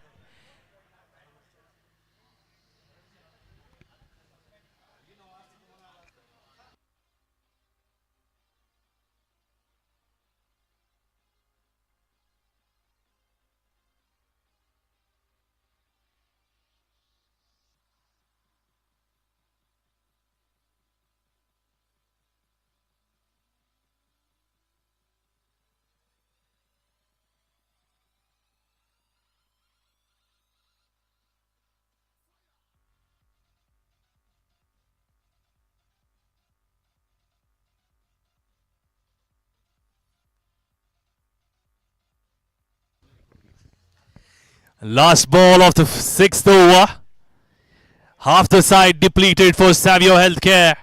Last ball of the 6th over. Half the side depleted for Savio Healthcare.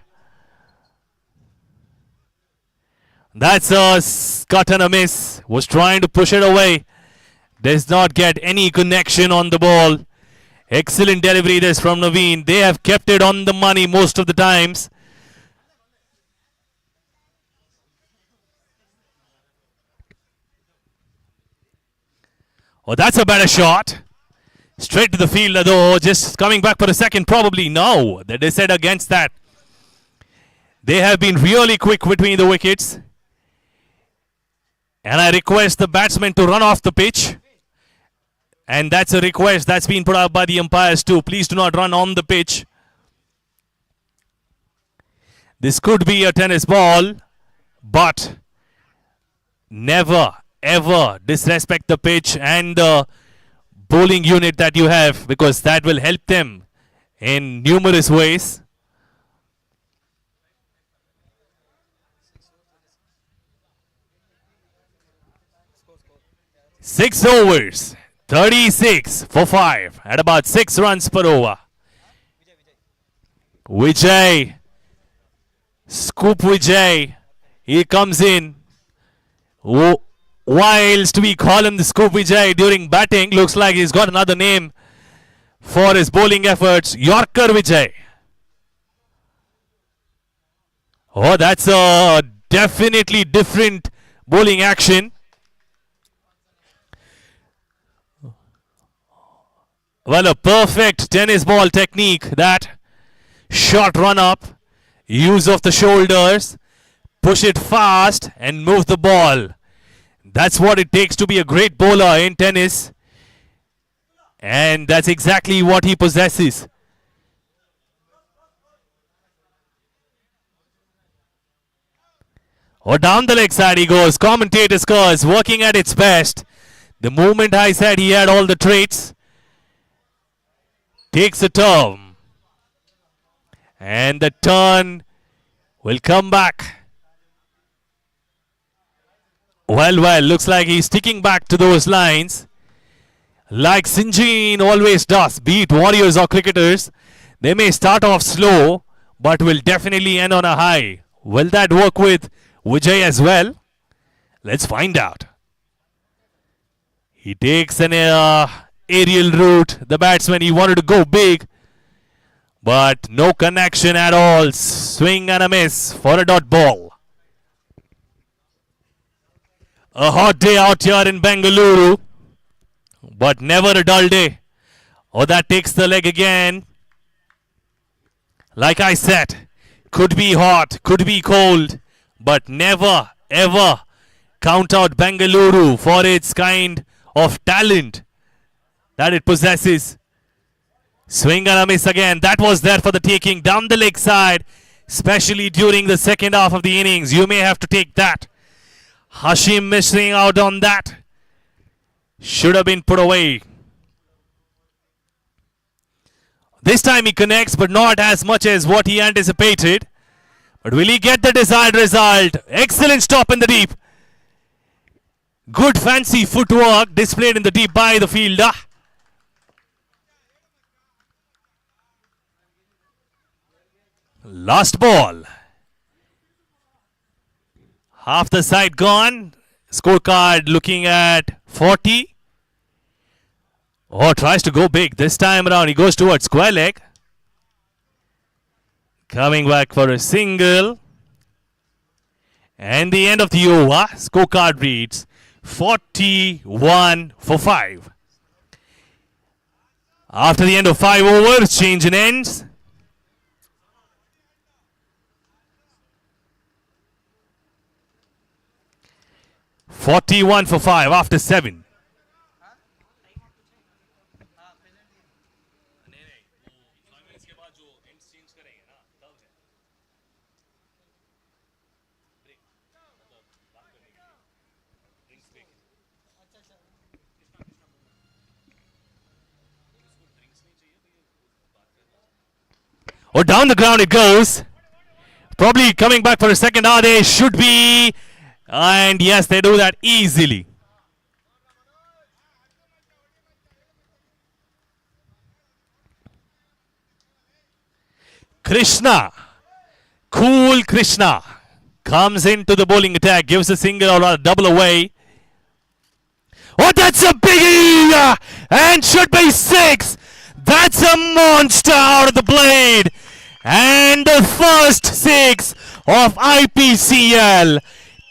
That's a cut and a miss. Was trying to push it away. Does not get any connection on the ball. Excellent delivery this from Naveen. They have kept it on the money most of the times. Oh, that's a better shot. Straight to the fielder though, just coming back for a second probably. No, they decided against that. They have been really quick between the wickets. And I request the batsmen to run off the pitch. And that's a request that's been put out by the umpires too. Please do not run on the pitch. This could be a tennis ball, but never ever disrespect the pitch and the bowling unit that you have, because that will help them in numerous ways. Six overs, 36 for 5 at about 6 runs per over. Vijay, Scoop Vijay, he comes in. Whilst we call him the Scoop Vijay during batting, looks like he's got another name for his bowling efforts, Yorker Vijay. Oh, that's a definitely different bowling action. Well, a perfect tennis ball technique, that short run up, use of the shoulders, push it fast and move the ball. That's what it takes to be a great bowler in tennis. And that's exactly what he possesses. Oh, down the leg side he goes. Commentator's curse working at its best. The moment I said he had all the traits. Takes a turn. And the turn will come back. Well, looks like he's sticking back to those lines. Like Sinjin always does, be it warriors or cricketers. They may start off slow, but will definitely end on a high. Will that work with Vijay as well? Let's find out. He takes an aerial route. The batsman, he wanted to go big, but no connection at all. Swing and a miss for a dot ball. A hot day out here in Bengaluru, but never a dull day. Oh, that takes the leg again. Like I said, could be hot, could be cold, but never ever count out Bengaluru for its kind of talent that it possesses. Swing and a miss again. That was there for the taking down the leg side, especially during the second half of the innings. You may have to take that. Hashim missing out on that. Should have been put away. This time he connects, but not as much as what he anticipated. But will he get the desired result? Excellent stop in the deep. Good fancy footwork displayed in the deep by the fielder. Last ball. Half the side gone. Scorecard looking at 40. Oh, tries to go big. This time around he goes towards square leg. Coming back for a single. And the end of the over. Scorecard reads 41 for 5. After the end of 5 overs, change in ends. $41 for 5 after 7. Oh, down the ground it goes. Probably coming back for a second. They should be. And yes, they do that easily. Krishna, cool Krishna, comes into the bowling attack, gives a single or a double away. Oh, that's a biggie! And should be 6. That's a monster out of the blade. And the first 6 of Ipcl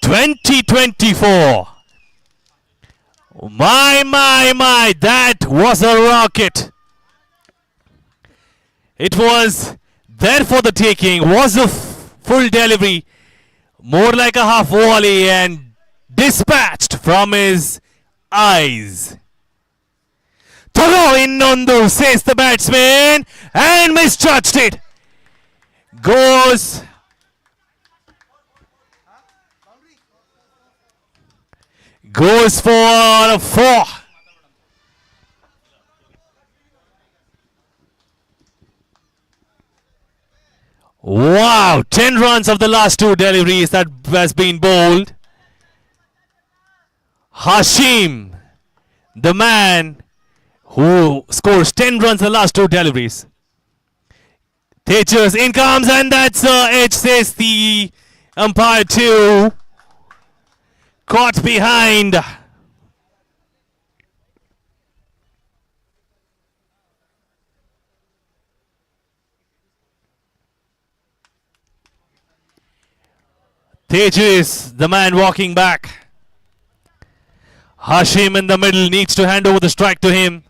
2024. My, that was a rocket. It was there for the taking, was a full delivery, more like a half volley and dispatched from his eyes. Thorough Innondu, says the batsman, and misjudged it. Goes for a 4. Wow, 10 runs of the last 2 deliveries that has been bowled. Hashim, the man who scores 10 runs in the last 2 deliveries. Tejas in comes, and that's edge, says the umpire too. Caught behind. Tejas, the man walking back. Hashim in the middle needs to hand over the strike to him.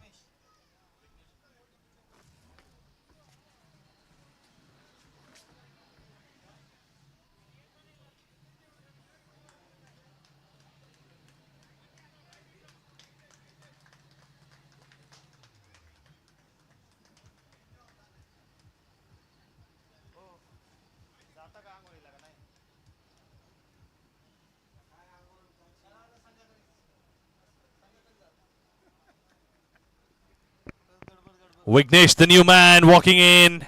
Vignesh, the new man, walking in,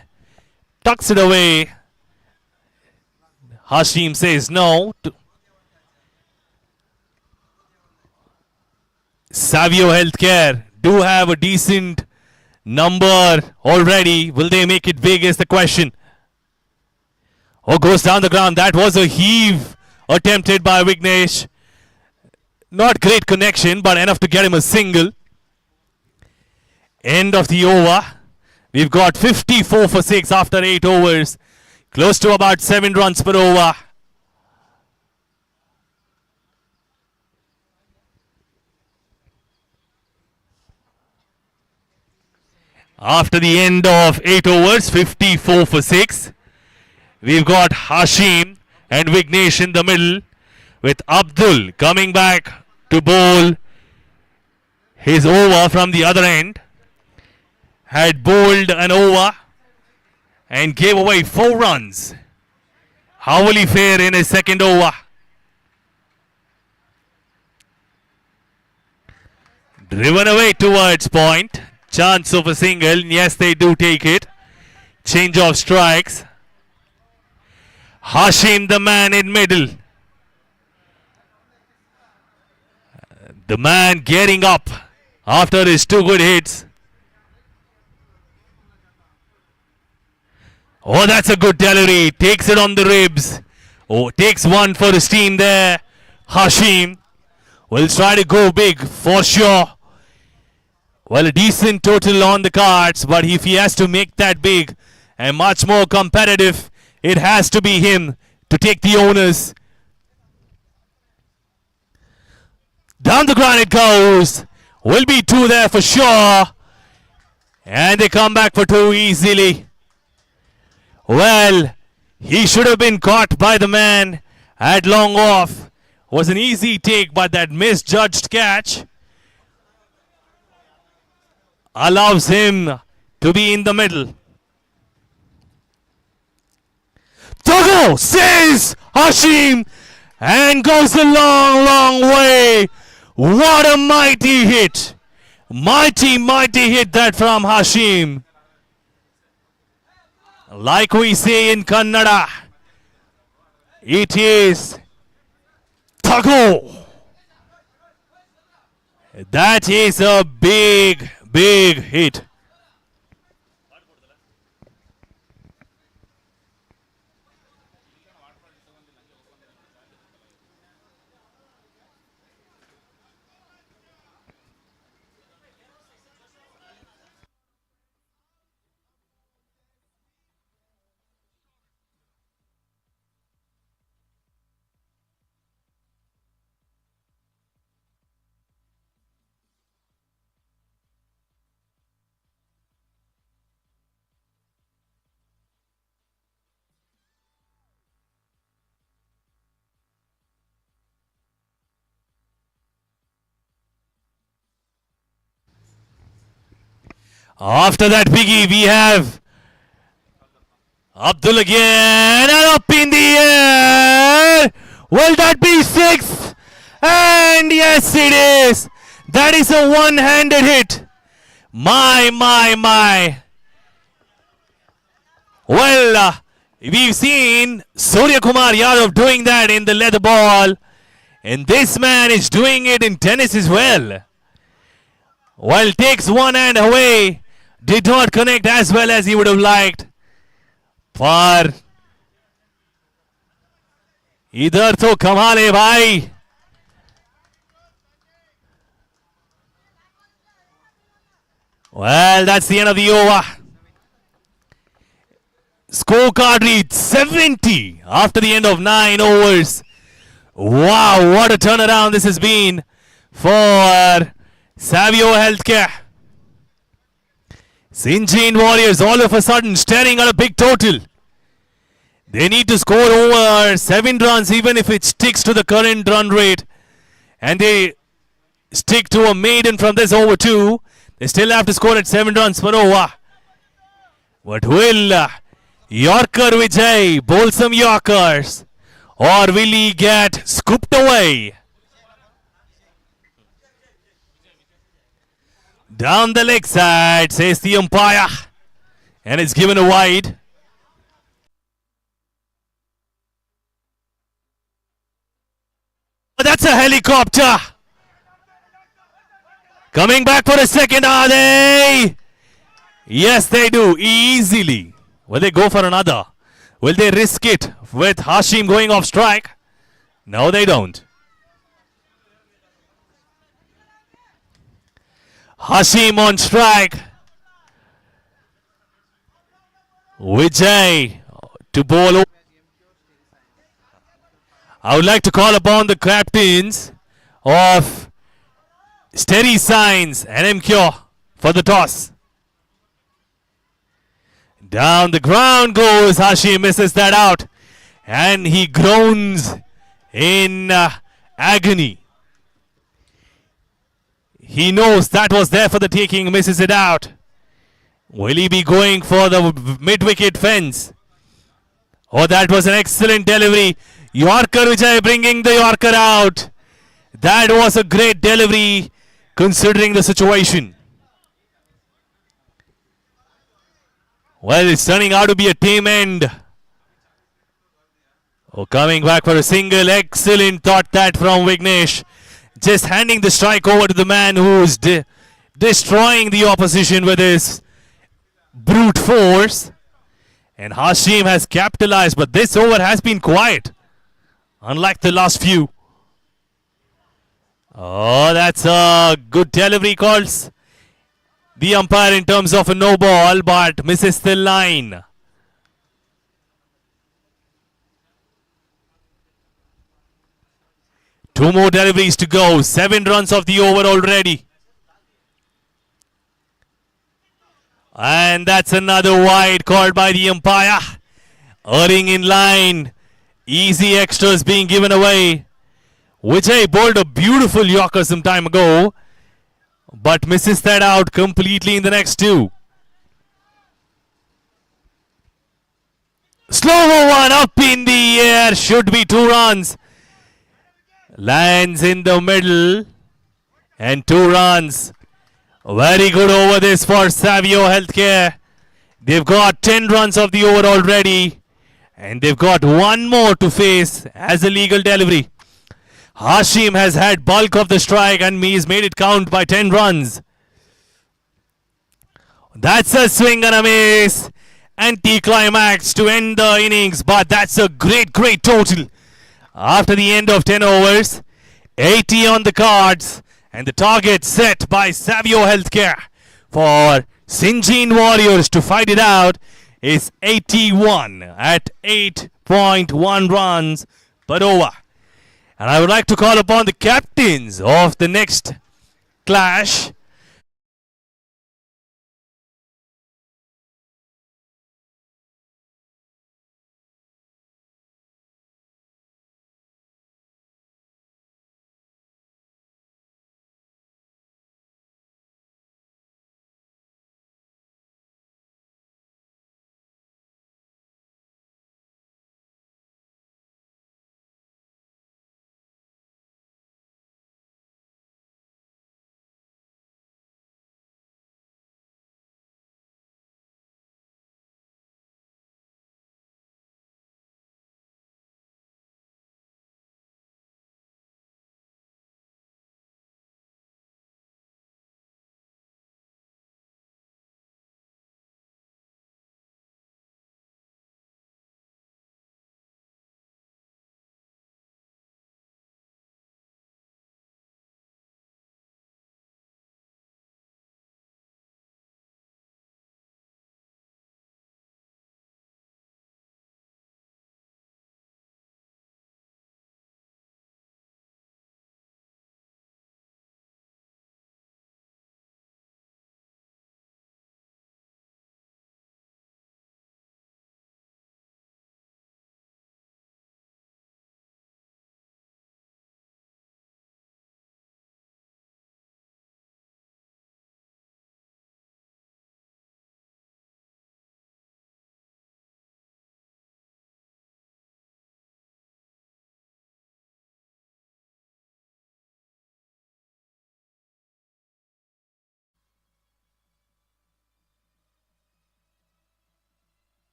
tucks it away. Hashim says no. Savio Healthcare do have a decent number already. Will they make it big is the question. Oh, goes down the ground. That was a heave attempted by Vignesh. Not great connection, but enough to get him a single. End of the over. We've got 54 for 6 after 8 overs. Close to about 7 runs per over. After the end of 8 overs, 54 for 6. We've got Hashim and Vignesh in the middle, with Abdul coming back to bowl his over from the other end. Had bowled an over and gave away 4 runs. How will he fare in his second over? Driven away towards point. Chance of a single. Yes, they do take it. Change of strikes. Hashim, the man in middle. The man getting up after his 2 good hits. Oh, that's a good delivery. Takes it on the ribs. Oh, takes one for his team there. Hashim will try to go big for sure. Well, a decent total on the cards, but if he has to make that big and much more competitive, it has to be him to take the honors. Down the ground it goes. Will be 2 there for sure. And they come back for 2 easily. Well, he should have been caught by the man at long off. Was an easy take, but that misjudged catch allows him to be in the middle. Togo, says Hashim, and goes a long, long way. What a mighty hit. Mighty, mighty hit that from Hashim. Like we say in Kannada, it is Togo. That is a big, big hit. After that, Biggie, we have Abdul again, and up in the air. Will that be 6? And yes, it is. That is a one-handed hit. My. Well, we've seen Surya Kumar Yadav doing that in the leather ball, and this man is doing it in tennis as well. Well, takes one hand away, did not connect as well as he would have liked. पर इधर तो कमाल है भाई. Well, that's the end of the over. Scorecard reads 70 after the end of 9 overs. Wow, what a turnaround this has been for Savio Healthcare. Sinjin Warriors all of a sudden staring at a big total. They need to score over 7 runs even if it sticks to the current run rate. And they stick to a maiden from this over 2. They still have to score at 7 runs per over. But will Yorker Vijay bowl some Yorkers? Or will he get scooped away? Down the leg side, says the umpire. And it's given a wide. That's a helicopter. Coming back for a second, are they? Yes, they do. Easily. Will they go for another? Will they risk it with Hashim going off strike? No, they don't. Hashim on strike. Vijay to bowl. I would like to call upon the captains of Steady Signs and Ipcl for the toss. Down the ground goes Hashim, misses that out. And he groans in agony. He knows that was there for the taking, misses it out. Will he be going for the mid-wicket fence? Oh, that was an excellent delivery. Yorker Vijay bringing the Yorker out. That was a great delivery considering the situation. Well, it's turning out to be a tame end. Oh, coming back for a single. Excellent thought that from Vignesh. Just handing the strike over to the man who's destroying the opposition with his brute force. And Hashim has capitalized, but this over has been quiet. Unlike the last few. Oh, that's a good delivery, calls the umpire in terms of a no ball, but misses the line. Two more deliveries to go. 7 runs of the over already. And that's another wide called by the umpire. Earning in line. Easy extras being given away. Vijay bowled a beautiful Yorker some time ago, but misses that out completely in the next 2. Slower one up in the air. Should be 2 runs. Lands in the middle. And 2 runs. Very good over this for Savio Healthcare. They've got 10 runs of the over already. And they've got 1 more to face as a legal delivery. Hashim has had bulk of the strike and he's made it count by 10 runs. That's a swing and a miss. Anti-climax to end the innings, but that's a great total. After the end of 10 overs, 80 on the cards, and the target set by Savio Healthcare for Sinjin Warriors to fight it out is 81 at 8.1 runs per over. And I would like to call upon the captains of the next clash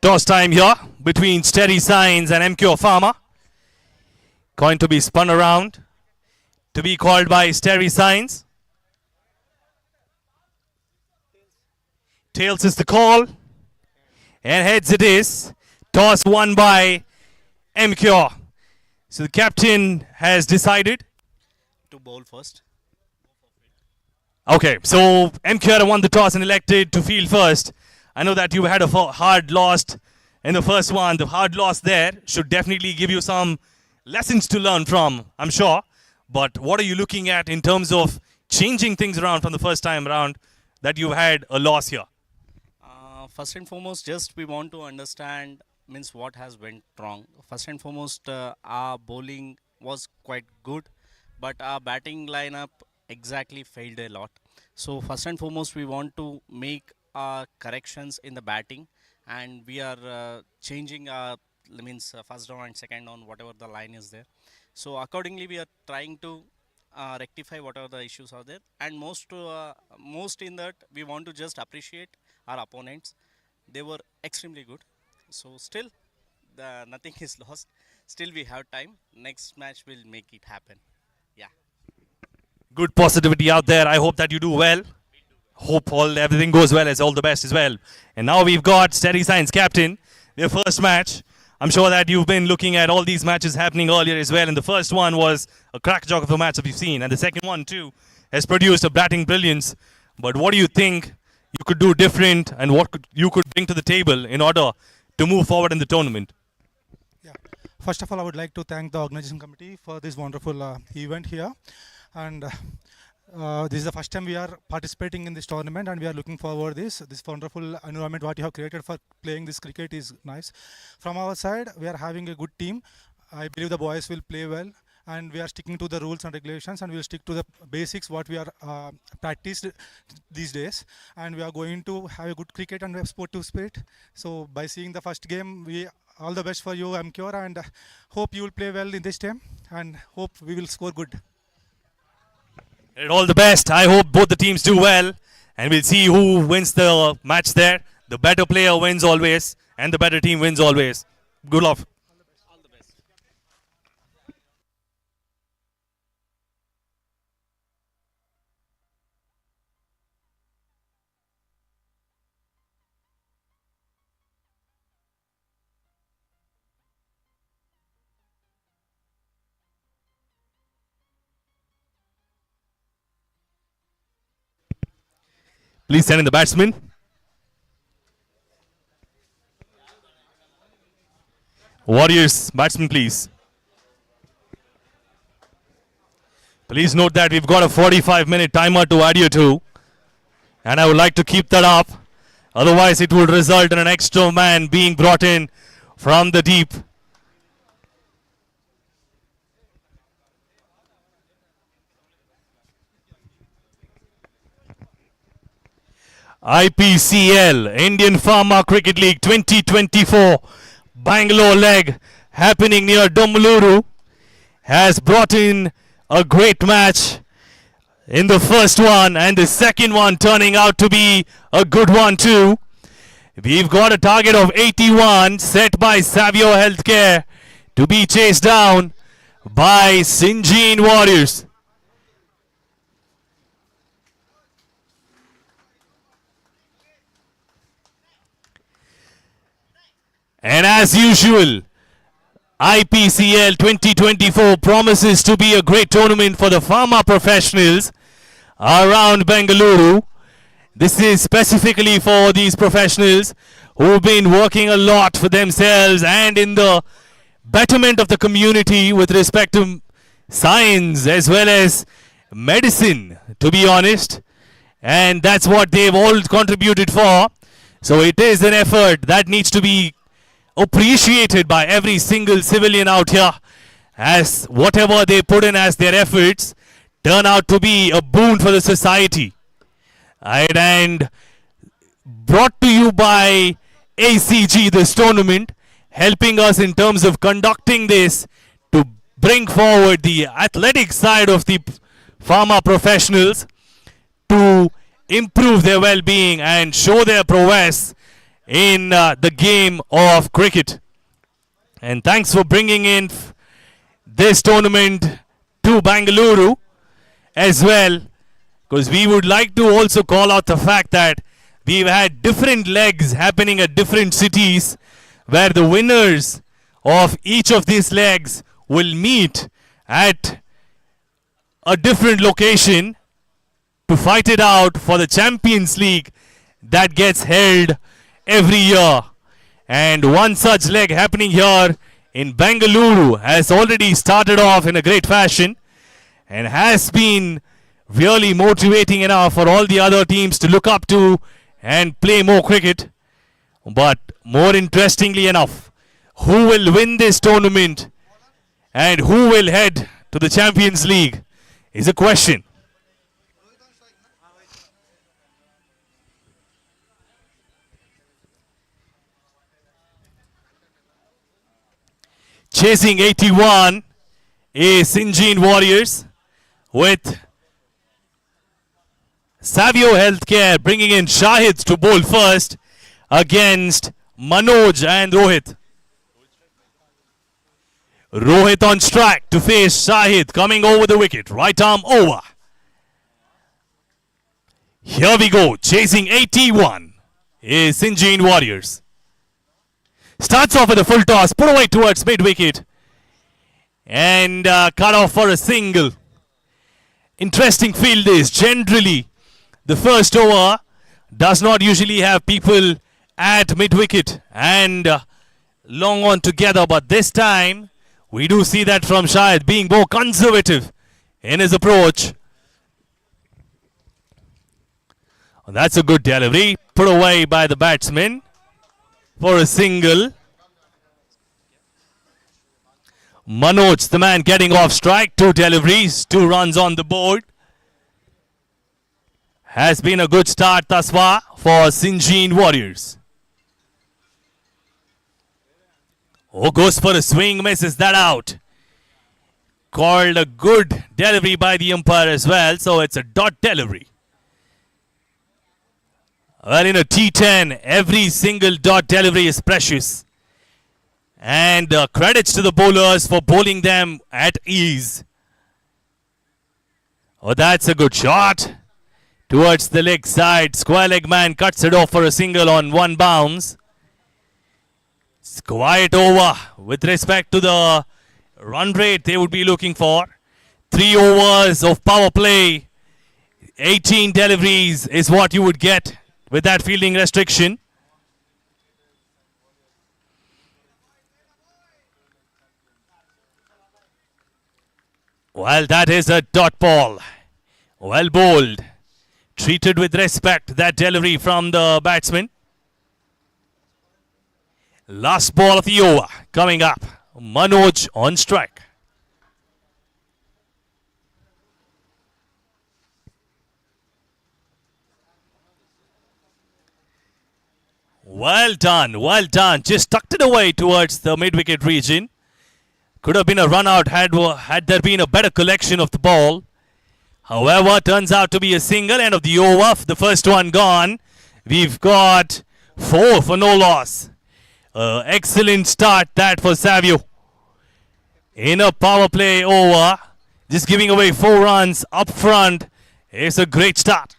Toss time here between Steady Signs and MQ Pharma. Going to be spun around to be called by Steady Signs. Tails is the call. And heads it is. Toss won by MQ. So the captain has decided To bowl first. Okay, so MQ won the toss and elected to field first. I know that you had a hard loss in the first one. The hard loss there should definitely give you some lessons to learn from, I'm sure. But what are you looking at in terms of changing things around from the first time around that you had a loss here? First and foremost, just we want to understand means what has went wrong. First and foremost, our bowling was quite good, but our batting lineup exactly failed a lot. So first and foremost, we want to make corrections in the batting, and we are changing our first down and second down, whatever the line is there. So accordingly, we are trying to rectify whatever the issues are there, and most in that we want to just appreciate our opponents. They were extremely good. So still, nothing is lost. Still, we have time. Next match will make it happen. Yeah. Good positivity out there. I hope that you do well. Hope everything goes well. As all the best as well. And now we've got Steady Signs captain. Their first match. I'm sure that you've been looking at all these matches happening earlier as well. And the first one was a crack jog of a match that we've seen. And the second one too has produced a batting brilliance. But what do you think you could do different, and what you could bring to the table in order to move forward in the tournament? Yeah. First of all, I would like to thank the organization committee for this wonderful event here. And this is the first time we are participating in this tournament, and we are looking forward this wonderful environment what you have created for playing this cricket is nice. From our side, we are having a good team. I believe the boys will play well, and we are sticking to the rules and regulations, and we will stick to the basics what we are practiced these days, and we are going to have a good cricket and a sportive spirit. So by seeing the first game, we all the best for you, MQ, and hope you will play well in this time, and hope we will score good. And all the best. I hope both the teams do well, and we'll see who wins the match there. The better player wins always, and the better team wins always. Good luck. All the best. Please send in the batsman. Warriors, batsman, please. Please note that we've got a 45-minute timer to adhere to, and I would like to keep that up. Otherwise, it will result in an extra man being brought in from the deep. IPCL, Indian Pharma Cricket League 2024, Bangalore leg happening near Bengaluru, has brought in a great match in the first one, and the second one turning out to be a good one too. We've got a target of 81 set by Savio Healthcare to be chased down by Sinjin Warriors. And as usual, IPCL 2024 promises to be a great tournament for the pharma professionals around Bengaluru. This is specifically for these professionals who've been working a lot for themselves and in the betterment of the community with respect to science as well as medicine, to be honest. And that's what they've all contributed for. So it is an effort that needs to be appreciated by every single civilian out here, as whatever they put in as their efforts turn out to be a boon for the society. Right, and brought to you by ACG, this tournament, helping us in terms of conducting this to bring forward the athletic side of the pharma professionals to improve their well-being and show their prowess in the game of cricket. And thanks for bringing in this tournament to Bengaluru as well, because we would like to also call out the fact that we've had different legs happening at different cities, where the winners of each of these legs will meet at a different location to fight it out for the Champions League that gets held every year. And one such leg happening here in Bengaluru has already started off in a great fashion and has been really motivating enough for all the other teams to look up to and play more cricket. But more interestingly enough, who will win this tournament and who will head to the Champions League is a question. Chasing 81 is Sinjin Warriors, with Savio Healthcare bringing in Shahid to bowl first against Manoj and Rohit. Rohit on strike to face Shahid coming over the wicket. Right arm over. Here we go. Chasing 81 is Sinjin Warriors. Starts off with a full toss, put away towards mid-wicket, and cut off for a single. Interesting field is generally the first over does not usually have people at mid-wicket and long on together, but this time we do see that from Shahid being more conservative in his approach. That's a good delivery, put away by the batsman for a single. Manoj, the man getting off strike, 2 deliveries, 2 runs on the board. Has been a good start thus far for Sinjin Warriors. Oh, goes for a swing, misses that out. Called a good delivery by the umpire as well, so it's a dot delivery. Well, in a T10, every single dot delivery is precious. And credits to the bowlers for bowling them at ease. Oh, that's a good shot. Towards the leg side, square leg man cuts it off for a single on 1 bounce. It's quiet over with respect to the run rate they would be looking for. 3 overs of power play. 18 deliveries is what you would get with that fielding restriction. Well, that is a dot ball. Well bowled. Treated with respect, that delivery from the batsman. Last ball of the over coming up. Manoj on strike. Well done, well done. Just tucked it away towards the mid-wicket region. Could have been a run out had there been a better collection of the ball. However, turns out to be a single. End of the over. The first one gone. We've got 4 for no loss. Excellent start that for Savio. In a power play over, just giving away 4 runs up front is a great start.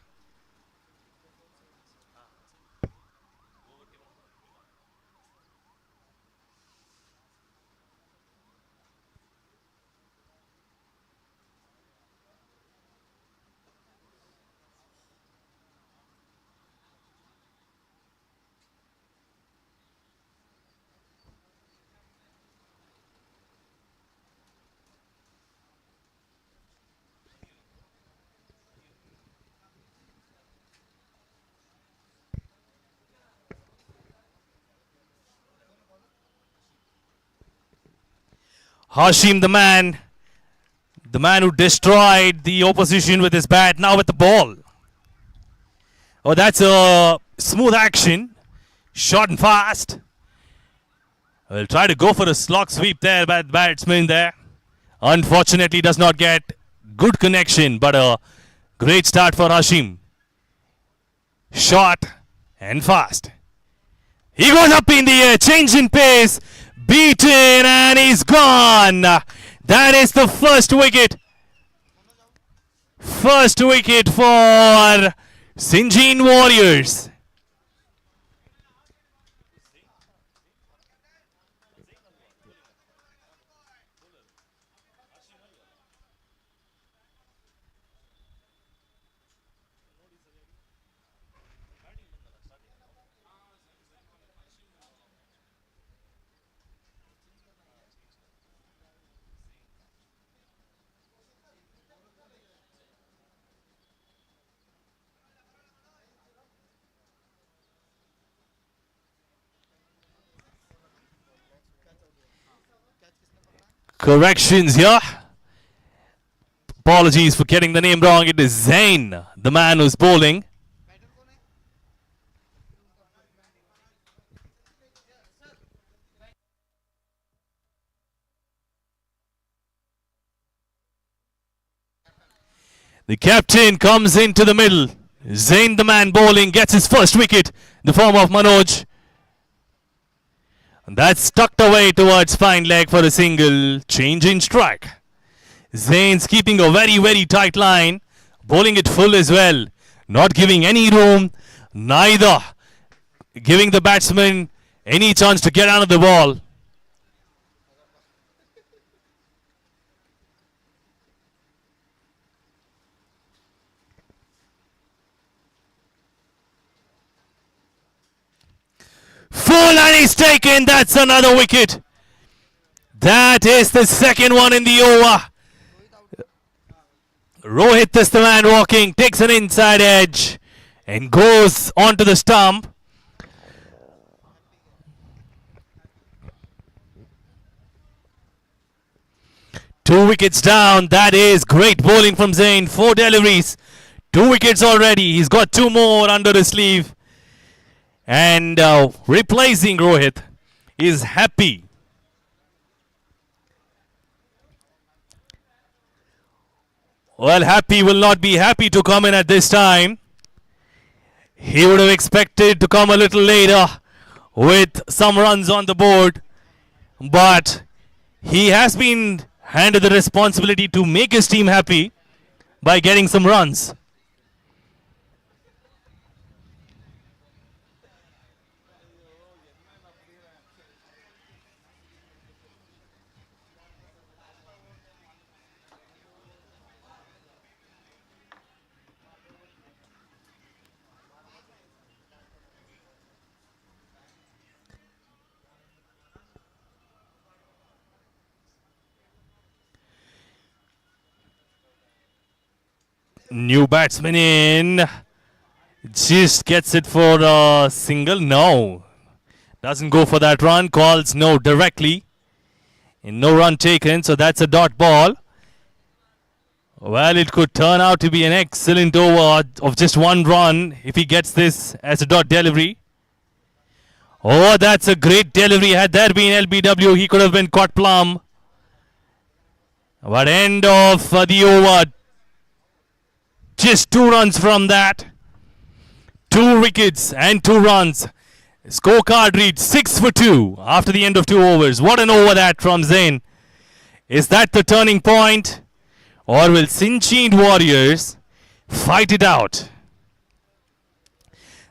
Hashim, the man who destroyed the opposition with his bat, now with the ball. Oh, that's a smooth action. Short and fast. Will try to go for a slog sweep there by the batsman there. Unfortunately, does not get good connection, but a great start for Hashim. Short and fast. He goes up in the air, change in pace, beaten, and he's gone. That is the first wicket. First wicket for Sinjin Warriors. Corrections here. Apologies for getting the name wrong. It is Zain, the man who's bowling. The captain comes into the middle. Zain, the man bowling, gets his first wicket in the form of Manoj. And that's tucked away towards fine leg for a single. Change in strike. Zain's keeping a very, very tight line. Bowling it full as well. Not giving any room. Neither giving the batsman any chance to get out of the ball. Full, and he's taken. That's another wicket. That is the second one in the over. Rohit is the man walking, takes an inside edge and goes onto the stump. Two wickets down. That is great bowling from Zain. 4 deliveries. 2 wickets already. He's got 2 more under his sleeve. And replacing Rohit is Happy. Well, Happy will not be happy to come in at this time. He would have expected to come a little later with some runs on the board. But he has been handed the responsibility to make his team happy by getting some runs. New batsman in. Just gets it for a single. No. Doesn't go for that run. Calls no directly. And no run taken. So that's a dot ball. Well, it could turn out to be an excellent over of just 1 run if he gets this as a dot delivery. Oh, that's a great delivery. Had that been LBW, he could have been caught plumb. But end of the over. Just 2 runs from that. 2 wickets and 2 runs. Scorecard reads 6 for 2 after the end of 2 overs. What an over that from Zain. Is that the turning point? Or will Sinjin Warriors fight it out?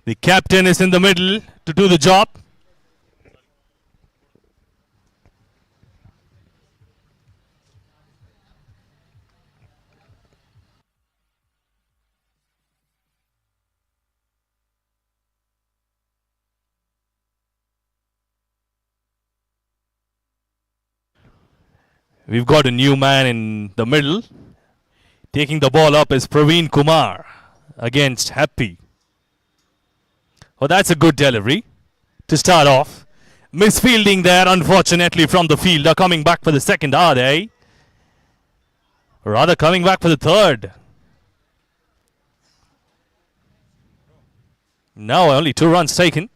The captain is in the middle to do the job. We've got a new man in the middle. Taking the ball up is Praveen Kumar against Happy. Oh, that's a good delivery to start off. Misfielding there, unfortunately, from the fielder. Coming back for the second, are they? Rather, coming back for the third. Now only 2 runs taken.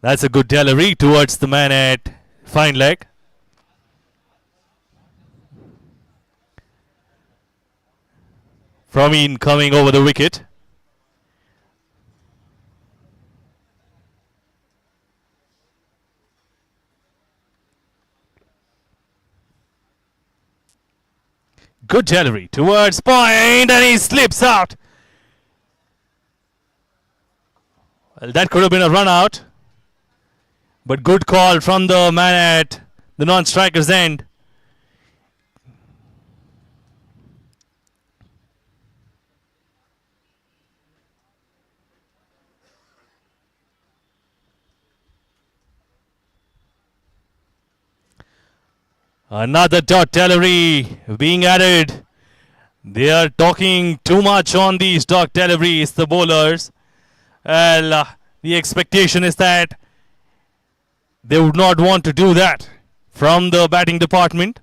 That's a good delivery towards the man at fine leg. Praveen coming over the wicket. Good delivery towards point and he slips out. Well, that could have been a run out. But good call from the man at the non-striker's end. Another dot delivery being added. They are talking too much on these dot deliveries, the bowlers. Well, the expectation is that they would not want to do that from the batting department.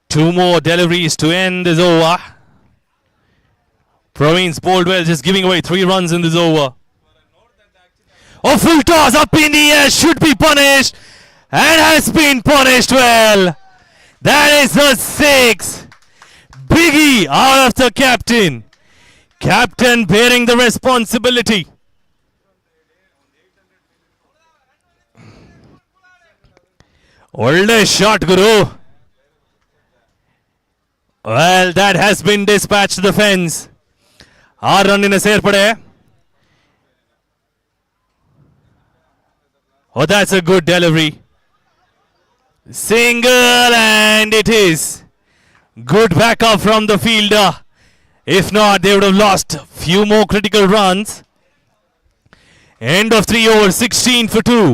Two more deliveries to end this over. Praveen's bowled well, just giving away 3 runs in this over. Oh, full toss up in the air, should be punished and has been punished well. That is the 6. Biggie out of the captain. Captain bearing the responsibility. Older shot, Guru. Well, that has been dispatched to the fence. 6 run ಸೇರ್ಪಡೆ. Oh, that's a good delivery. Single, and it is. Good backup from the fielder. If not, they would have lost a few more critical runs. End of 3 overs, 16 for 2.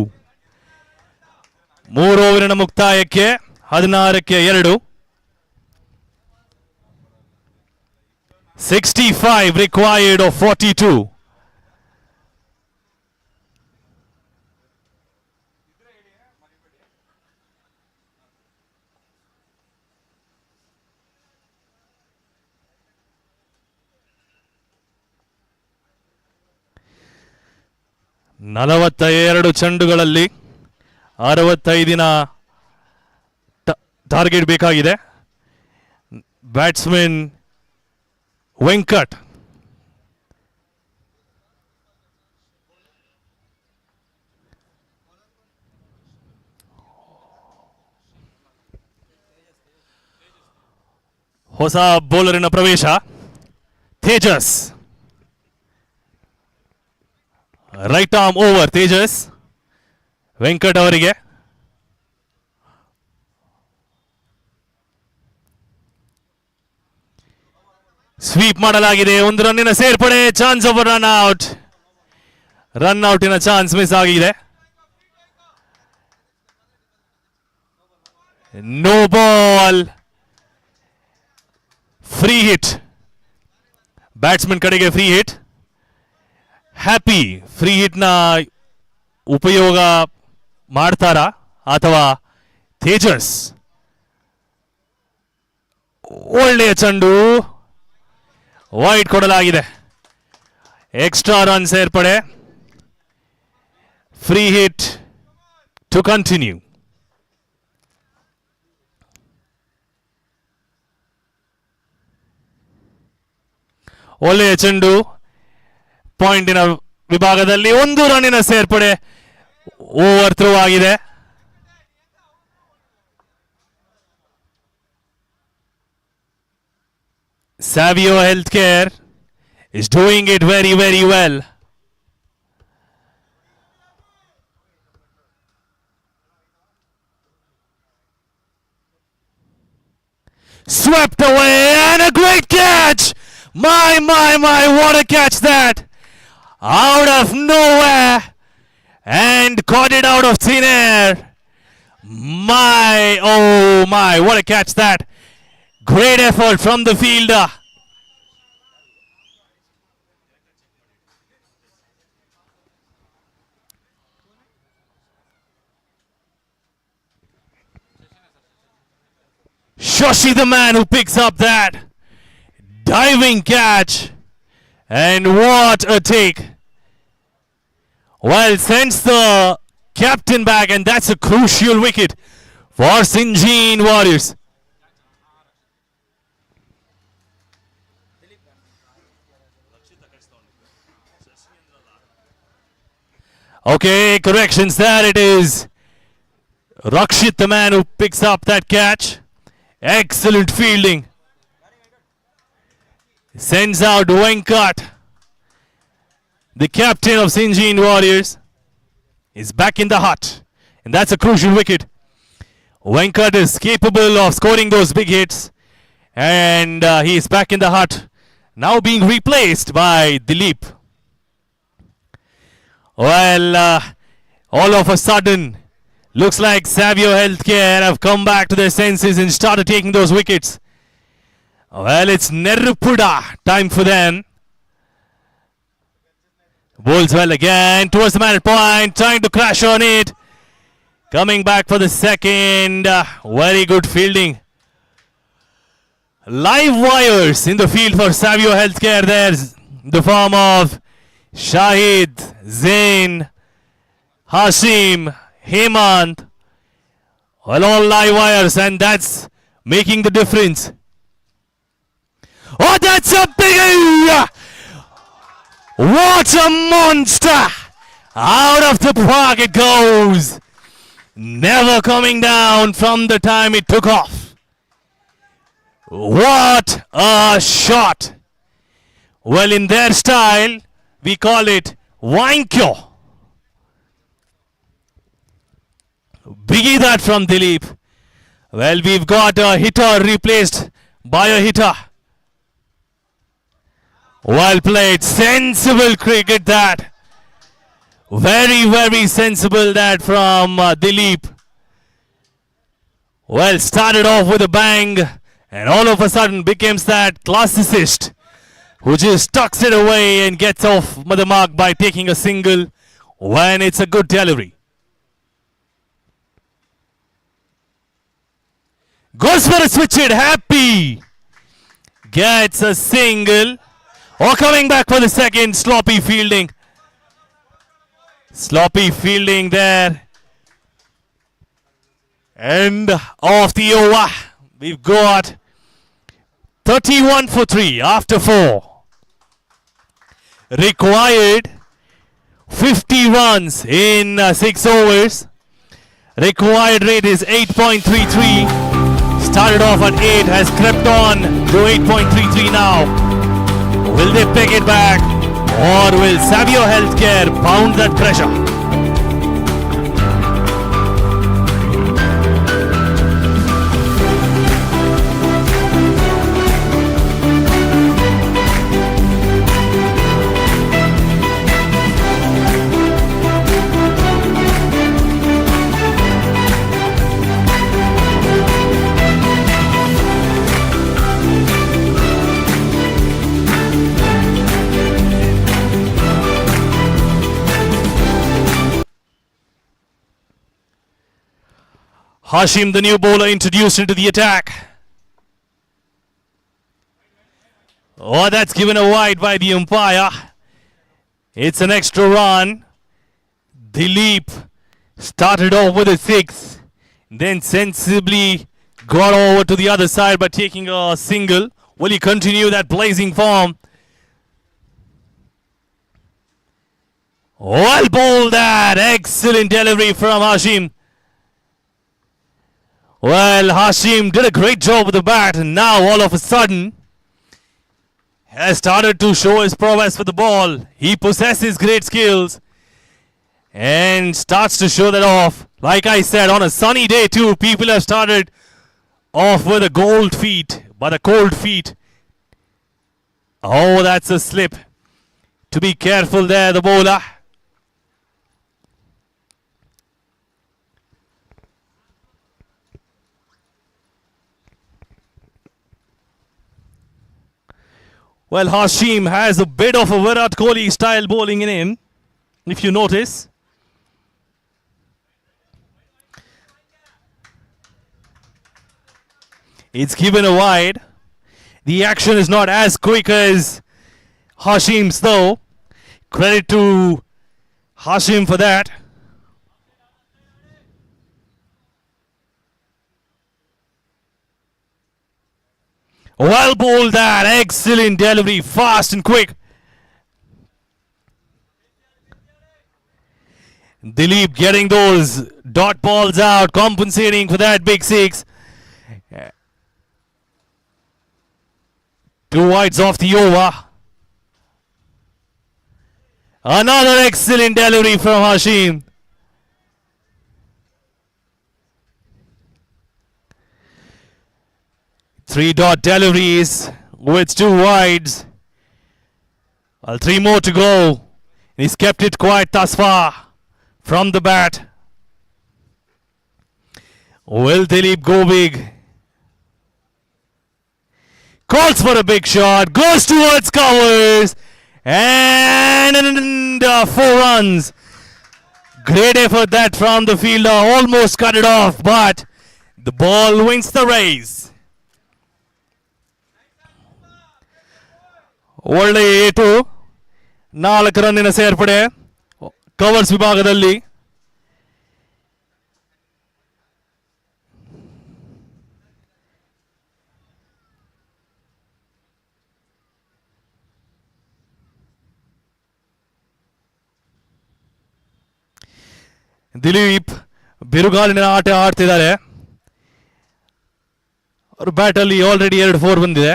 3 ಓವರಿನ ಮುಕ್ತಾಯಕ್ಕೆ 16ಕ್ಕೆ 2. 65 required of 42. ನಲವತ್ತ 2 ಚೆಂಡುಗಳಲ್ಲಿ 65ನ target ಬೇಕಾಗಿದೆ. Batsman Venkat ಹೊಸ ಬೌಲರಿನ ಪ್ರವೇಶ Tejas. Right arm over Tejas Venkat ಅವರಿಗೆ. Sweep ಮಾಡಲಾಗಿದೆ. 1 ರನ್ನಿನ ಸೇರ್ಪಡೆ. Chance over run out. Run ಔಟಿನ ಚಾನ್ಸ್ ಮಿಸ್ ಆಗಿದೆ. No ball. Free hit. Batsman ಕಡೆಗೆ ಫ್ರೀ ಹಿಟ್. ಹ್ಯಾಪಿ ಫ್ರೀ ಹಿಟ್ನ ಉಪಯೋಗ ಮಾಡ್ತಾರಾ ಅಥವಾ ತೇಜಸ್? ಒಳ್ಳೆಯ ಚೆಂಡು. ವೈಡ್ ಕೊಡಲಾಗಿದೆ. ಎಕ್ಸ್ಟ್ರಾ ರನ್ ಸೇರ್ಪಡೆ. Free hit to continue. ಒಳ್ಳೆಯ ಚೆಂಡು. ಪಾಯಿಂಟಿನ ವಿಭಾಗದಲ್ಲಿ 1 ರನ್ನಿನ ಸೇರ್ಪಡೆ. ಓವರ್ ಥ್ರೋ ಆಗಿದೆ. Savio Healthcare is doing it very, very well. Swept away and a great catch My, what a catch that! Out of nowhere! And caught it out of thin air. My, oh my, what a catch that! Great effort from the fielder. Shashi, the man who picks up that diving catch. And what a take. Well, sends the captain back, and that's a crucial wicket for Sinjin Warriors. Okay, corrections there. It is Rakshit, the man who picks up that catch. Excellent fielding. Sends out Venkat. The captain of Sinjin Warriors is back in the hut. And that's a crucial wicket. Venkat is capable of scoring those big hits. And he is back in the hut. Now being replaced by Dilip. Well, all of a sudden, looks like Savio Healthcare have come back to their senses and started taking those wickets. Well, it's Nerupuda time for them. Bowls well again towards the man at point, trying to crash on it. Coming back for the second. Very good fielding. Live wires in the field for Savio Healthcare. There's the form of Shahid, Zain, Hashim, Hemant. Well, all live wires, and that's making the difference. Oh, that's a big... What a monster! Out of the park it goes. Never coming down from the time it took off. What a shot! Well, in their style, we call it Wankyo. Biggie that from Dilip. Well, we've got a hitter replaced by a hitter. Well played. Sensible cricket that. Very, very sensible that from Dilip. Well, started off with a bang and all of a sudden becomes that classicist who just tucks it away and gets off the mark by taking a single when it's a good delivery. Goes for a switch hit. Happy. Gets a single. Or coming back for the second. Sloppy fielding. Sloppy fielding there. End of the over. We've got 31 for 3 after 4. Required 50 runs in 6 overs. Required rate is 8.33. Started off at 8, has crept on to 8.33 now. Will they pick it back, or will Savio Healthcare pound that pressure? Hashim, the new bowler, introduced into the attack. Oh, that's given a wide by the umpire. It's an extra run. Dilip started off with a 6. Then sensibly got over to the other side by taking a single. Will he continue that blazing form? Well bowled that. Excellent delivery from Hashim. Well, Hashim did a great job with the bat, and now all of a sudden has started to show his prowess with the ball. He possesses great skills and starts to show that off. Like I said, on a sunny day too, people have started off with a cold feet. Oh, that's a slip. To be careful there, the bowler. Well, Hashim has a bit of a Virat Kohli style bowling in him, if you notice. It's given a wide. The action is not as quick as Hashim's though. Credit to Hashim for that. Well bowled that. Excellent delivery. Fast and quick. Dilip getting those dot balls out. Compensating for that big six. Two wides off the over. Another excellent delivery from Hashim. Three dot deliveries with two wides. Well, three more to go. He's kept it quiet thus far from the bat. Will Dilip go big? Calls for a big shot. Goes towards covers. And 4 runs. Great effort that from the fielder. Almost cut it off, but the ball wins the race. ಒಳ್ಳೆ ಏಟು 4 ರನ್ನಿನ ಸೇರ್ಪಡೆ covers ವಿಭಾಗದಲ್ಲಿ. ದಿಲೀಪ್ ಬಿರುಗಾಲಿನ ಆಟ ಆಡ್ತಿದ್ದಾರೆ. ಅವ್ರ ಬ್ಯಾಟಲ್ಲಿ already 2 4 ಬಂದಿದೆ.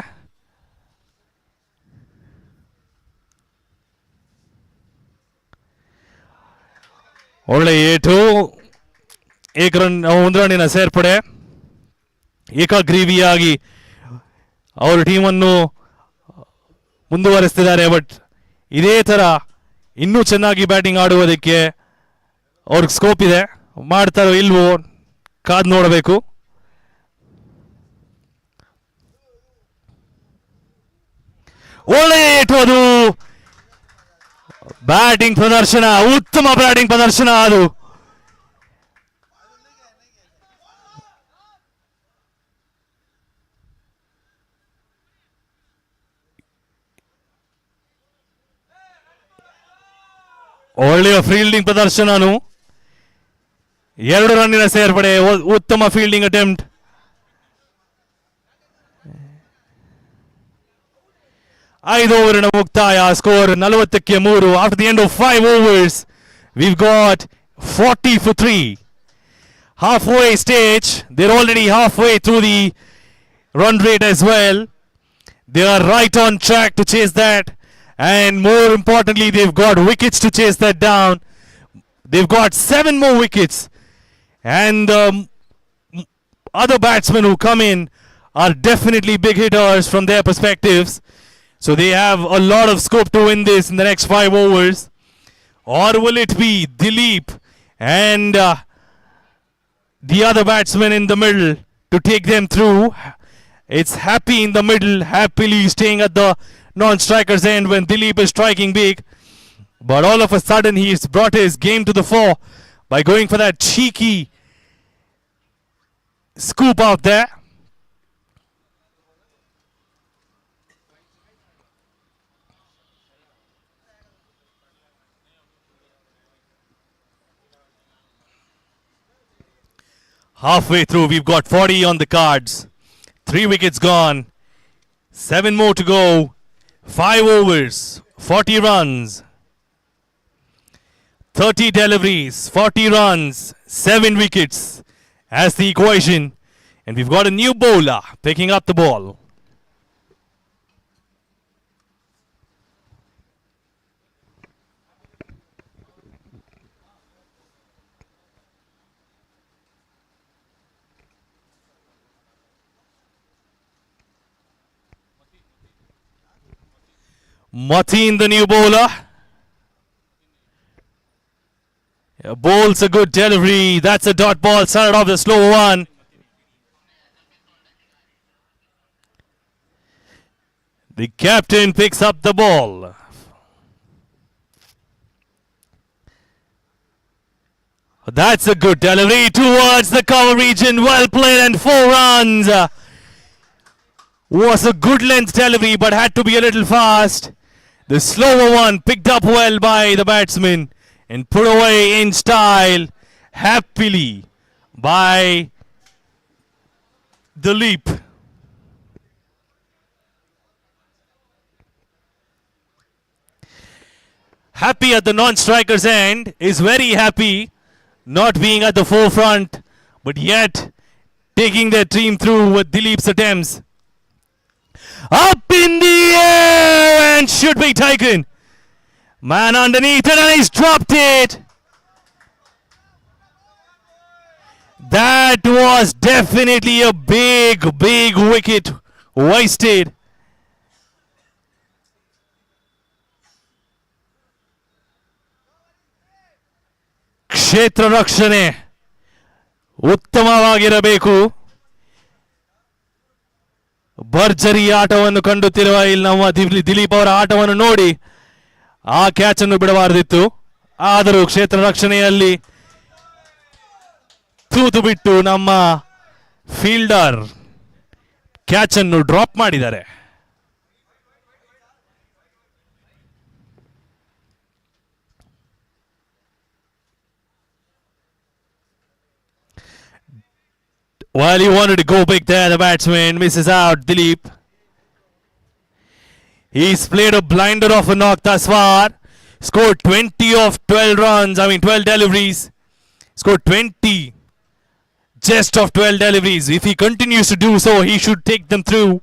ಒಳ್ಳೆ ಏಟು 1 ರನ್ನಿನ ಸೇರ್ಪಡೆ. ಏಕಾಗ್ರೀವಿಯಾಗಿ ಅವರು ಟೀಮನ್ನು ಮುಂದುವರಿಸ್ತಿದ್ದಾರೆ. ಬಟ್ ಇದೇ ಥರ ಇನ್ನೂ ಚೆನ್ನಾಗಿ ಬ್ಯಾಟಿಂಗ್ ಆಡುವುದಕ್ಕೆ ಅವ್ರಿಗೆ ಸ್ಕೋಪ್ ಇದೆ. ಮಾಡ್ತಾರೋ ಇಲ್ವೋ ಕಾದು ನೋಡಬೇಕು. ಒಳ್ಳೆ ಏಟು ಅದು. ಬ್ಯಾಟಿಂಗ್ ಪ್ರದರ್ಶನ, ಉತ್ತಮ ಬ್ಯಾಟಿಂಗ್ ಪ್ರದರ್ಶನ ಅದು. ಒಳ್ಳೆಯ ಫೀಲ್ಡಿಂಗ್ ಪ್ರದರ್ಶನನು. 2 ರನ್ನಿನ ಸೇರ್ಪಡೆ. ಉತ್ತಮ ಫೀಲ್ಡಿಂಗ್ ಅಟೆಂಪ್ಟ್. ಐದು ಓವರಿನ ಮುಕ್ತಾಯ. Score 40ಕ್ಕೆ 3. After the end of 5 overs, we've got 40 for 3. Halfway stage. They're already halfway through the run rate as well. They are right on track to chase that. And more importantly, they've got wickets to chase that down. They've got 7 more wickets. And other batsmen who come in are definitely big hitters from their perspectives. So they have a lot of scope to win this in the next 5 overs. Or will it be Dilip and the other batsmen in the middle to take them through? It's Happy in the middle, happily staying at the non-striker's end when Dilip is striking big. But all of a sudden he's brought his game to the fore by going for that cheeky scoop out there. Halfway through, we've got 40 on the cards. 3 wickets gone. 7 more to go. 5 overs. 40 runs. 30 deliveries. 40 runs. 7 wickets. As the equation. And we've got a new bowler picking up the ball. Mateen, the new bowler. Bowls a good delivery. That's a dot ball. Started off the slow one. The captain picks up the ball. That's a good delivery towards the cover region. Well played and 4 runs. Was a good length delivery but had to be a little fast. The slower one picked up well by the batsman and put away in style happily by the leap. Happy at the non-striker's end, is very happy not being at the forefront, but yet taking their team through with Dileep's attempts. Up in the air and should be taken. Man underneath it and he's dropped it. That was definitely a big wicket wasted. ಕ್ಷೇತ್ರ ರಕ್ಷಣೆ ಉತ್ತಮವಾಗಿರಬೇಕು. ಭರ್ಜರಿ ಆಟವನ್ನು ಕಂಡುತ್ತಿರುವ ಇಲ್ಲಿ ನಮ್ಮ ದಿಲೀಪ್ ಅವರ ಆಟವನ್ನು ನೋಡಿ ಆ ಕ್ಯಾಚ್ ಅನ್ನು ಬಿಡಬಾರದಿತ್ತು. ಆದರೂ ಕ್ಷೇತ್ರ ರಕ್ಷಣೆಯಲ್ಲಿ ತೂತು ಬಿಟ್ಟು ನಮ್ಮ ಫೀಲ್ಡರ್ ಕ್ಯಾಚ್ ಅನ್ನು ಡ್ರಾಪ್ ಮಾಡಿದ್ದಾರೆ. While he wanted to go big there, the batsman misses out. Dileep. He's played a blinder of a knock thus far. Scored 20 of 12 runs. 12 deliveries. Scored 20 just of 12 deliveries. If he continues to do so, he should take them through.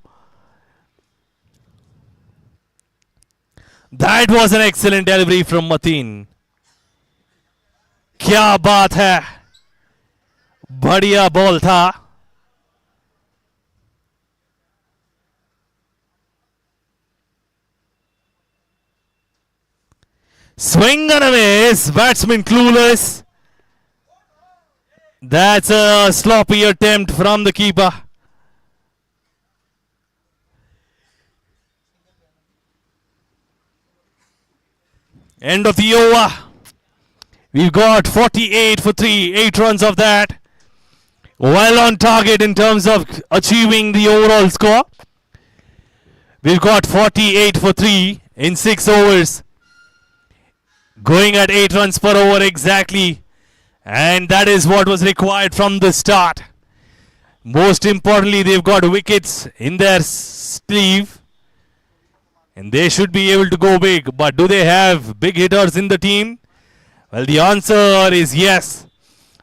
That was an excellent delivery from Mateen. Kya baat hai. बढ़िया ball था. Swing and a miss. Batsman clueless. That's a sloppy attempt from the keeper. End of the over. We've got 48 for 3. 8 runs of that. Well on target in terms of achieving the overall score. We've got 48 for 3 in 6 overs. Going at 8 runs per over exactly. And that is what was required from the start. Most importantly, they've got wickets in their sleeve. And they should be able to go big. But do they have big hitters in the team? Well, the answer is yes.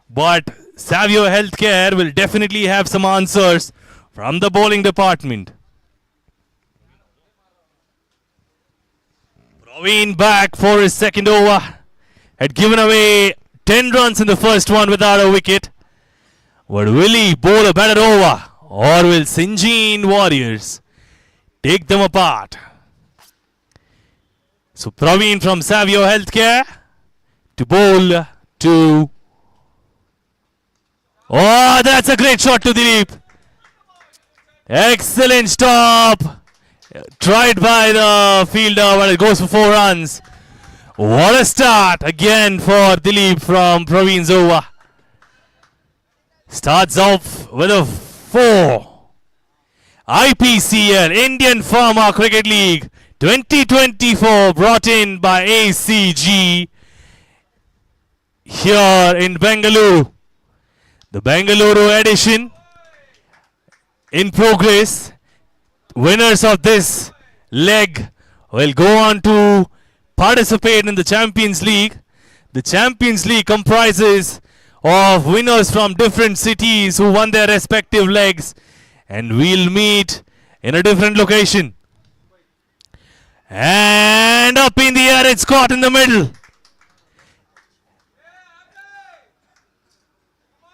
But Savio Healthcare will definitely have some answers from the bowling department. Praveen back for his second over. Had given away 10 runs in the first one without a wicket. But will he bowl a better over? Or will Sinjin Warriors take them apart? So Praveen from Savio Healthcare to bowl to... Oh, that's a great shot to Dileep. Excellent stop. Tried by the fielder, but it goes for 4 runs. What a start again for Dileep from Praveen's over. Starts off with a 4. IPCL, Indian Farmer Cricket League 2024, brought in by ACG here in Bengaluru. The Bengaluru edition in progress. Winners of this leg will go on to participate in the Champions League. The Champions League comprises of winners from different cities who won their respective legs, and we'll meet in a different location. And up in the air, it's caught in the middle.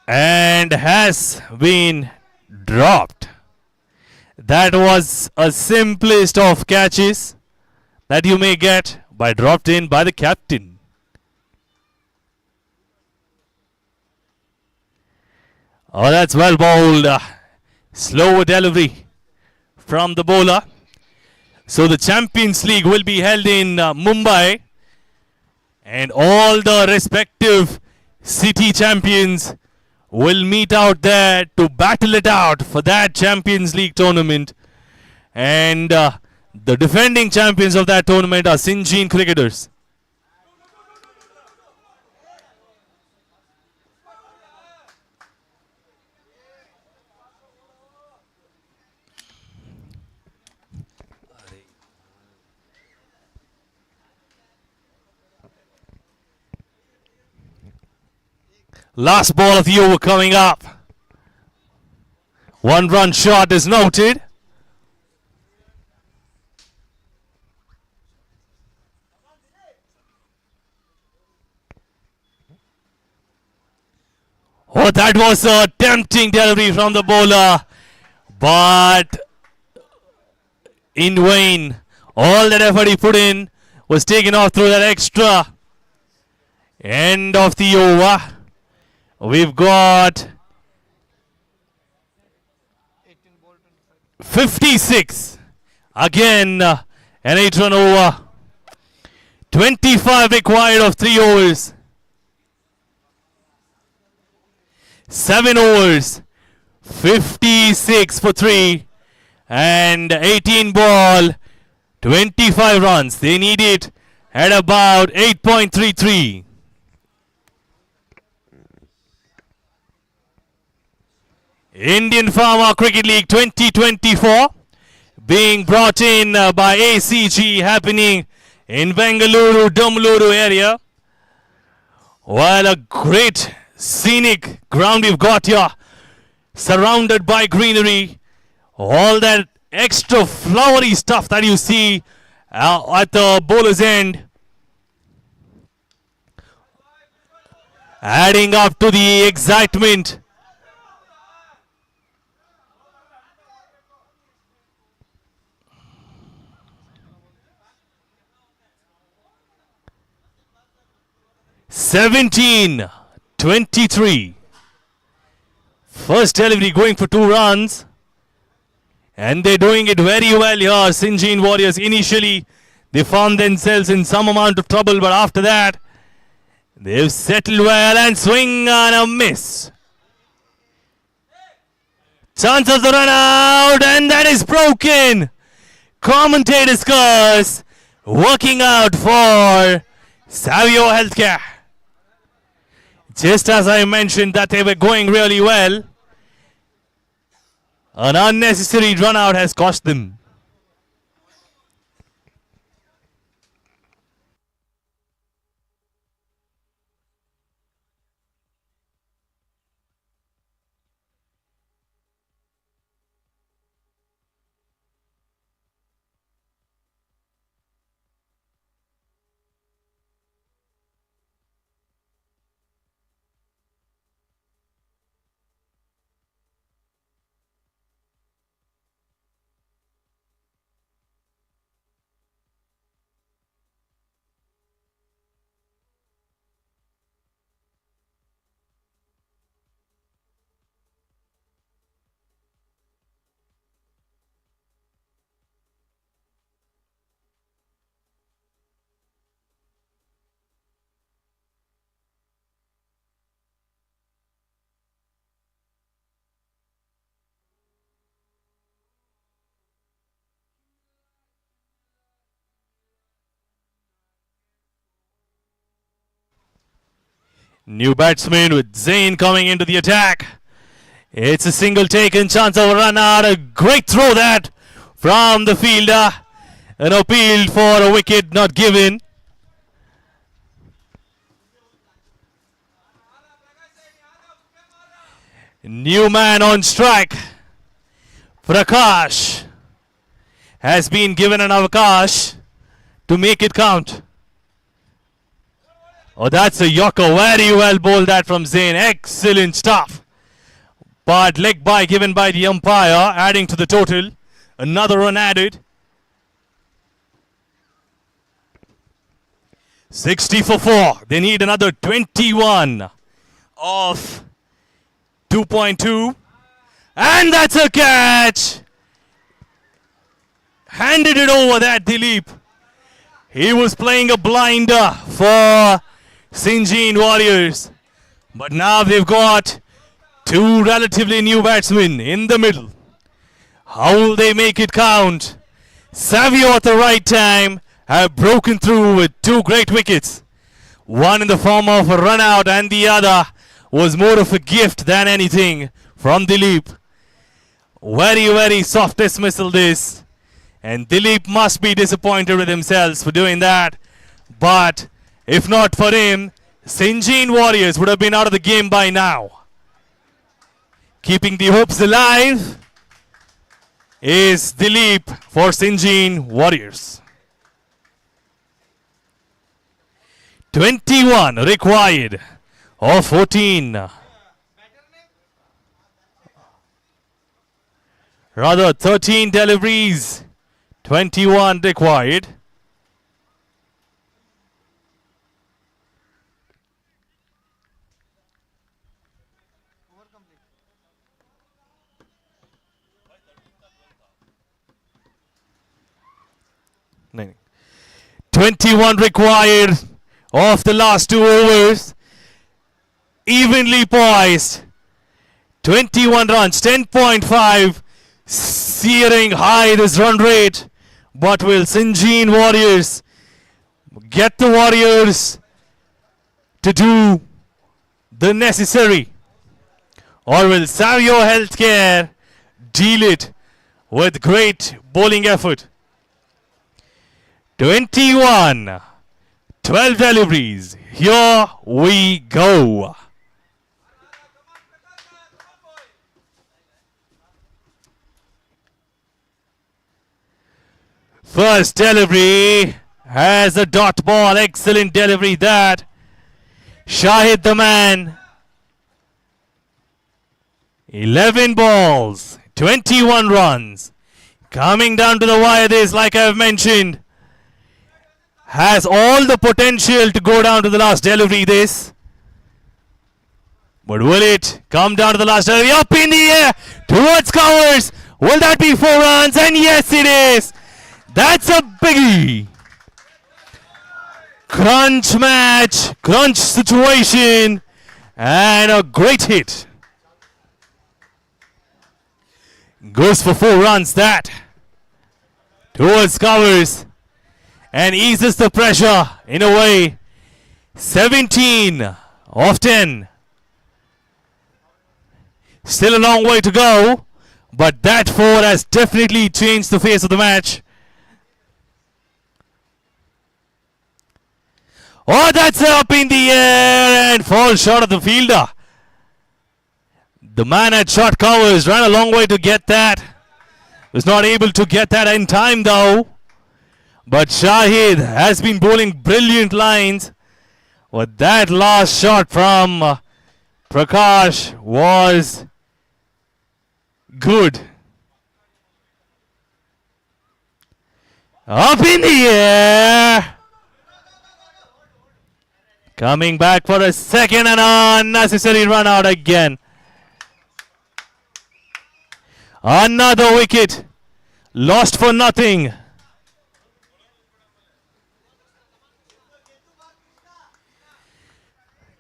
And has been dropped. That was a simplest of catches that you may get by dropped in by the captain. Oh, that's well bowled. Slow delivery from the bowler. So the Champions League will be held in Mumbai, and all the respective city champions will meet out there to battle it out for that Champions League tournament. And the defending champions of that tournament are Sinjin cricketers. Last ball of the over coming up. 1 run shot is noted. Oh, that was a tempting delivery from the bowler, but in vain. All that effort he put in was taken off through that extra. End of the over. We've got 56. Again, an 8-run over. 25 required of 3 overs. 7 overs. 56 for 3. And 18 ball. 25 runs. They need it at about 8.33. Indian Pharma Cricket League 2024 being brought in by ACG, happening in Bengaluru area. Well, a great scenic ground we've got here, surrounded by greenery. All that extra flowery stuff that you see at the bowler's end, adding up to the excitement. (17-23). First delivery going for 2 runs. And they're doing it very well here, Sinjin Warriors. Initially, they found themselves in some amount of trouble, but after that, they've settled well and swing and a miss. Chance of the run out, and that is broken. Commentator's curse working out for Savio Healthcare. Just as I mentioned that they were going really well, an unnecessary run out has cost them. New batsman with Zain coming into the attack. It's a single taken, chance of a run out. A great throw that from the fielder. An appeal for a wicket not given. New man on strike. Prakash has been given an avakash to make it count. Oh, that's a yorker. Very well bowled that from Zain. Excellent stuff. But leg bye given by the umpire, adding to the total. Another run added. 60 for 4. They need another 21 of 2.2. And that's a catch. Handed it over that Dilip. He was playing a blinder for Sinjin Warriors. But now they've got two relatively new batsmen in the middle. How will they make it count? Savio at the right time have broken through with two great wickets. One in the form of a run out and the other was more of a gift than anything from Dilip. Very soft dismissal this. And Dilip must be disappointed with himself for doing that. But if not for him, Sinjin Warriors would have been out of the game by now. Keeping the hopes alive is Dilip for Sinjin Warriors. 21 required of 14. Rather 13 deliveries, 21 required. No. 21 required of the last 2 overs. Evenly poised. 21 runs, 10.5. Searing high this run rate. But will Sinjin Warriors get the Warriors to do the necessary? Or will Savio Healthcare deal it with great bowling effort? 21, 12 deliveries. Here we go. First delivery has a dot ball. Excellent delivery that. Shahid the man. 11 balls, 21 runs. Coming down to the wire, this, like I have mentioned, has all the potential to go down to the last delivery, this. But will it come down to the last delivery? Up in the air towards covers. Will that be 4 runs? And yes, it is. That's a biggie. Crunch match, crunch situation, and a great hit. Goes for 4 runs, that. Towards covers. And eases the pressure in a way. 17 of 10. Still a long way to go. But that 4 has definitely changed the face of the match. Oh, that's up in the air and falls short of the fielder. The man had short covers, ran a long way to get that. Was not able to get that in time though. But Shahid has been bowling brilliant lines. But that last shot from Prakash was good. Up in the air. Coming back for a second and unnecessary run out again. Another wicket. Lost for nothing.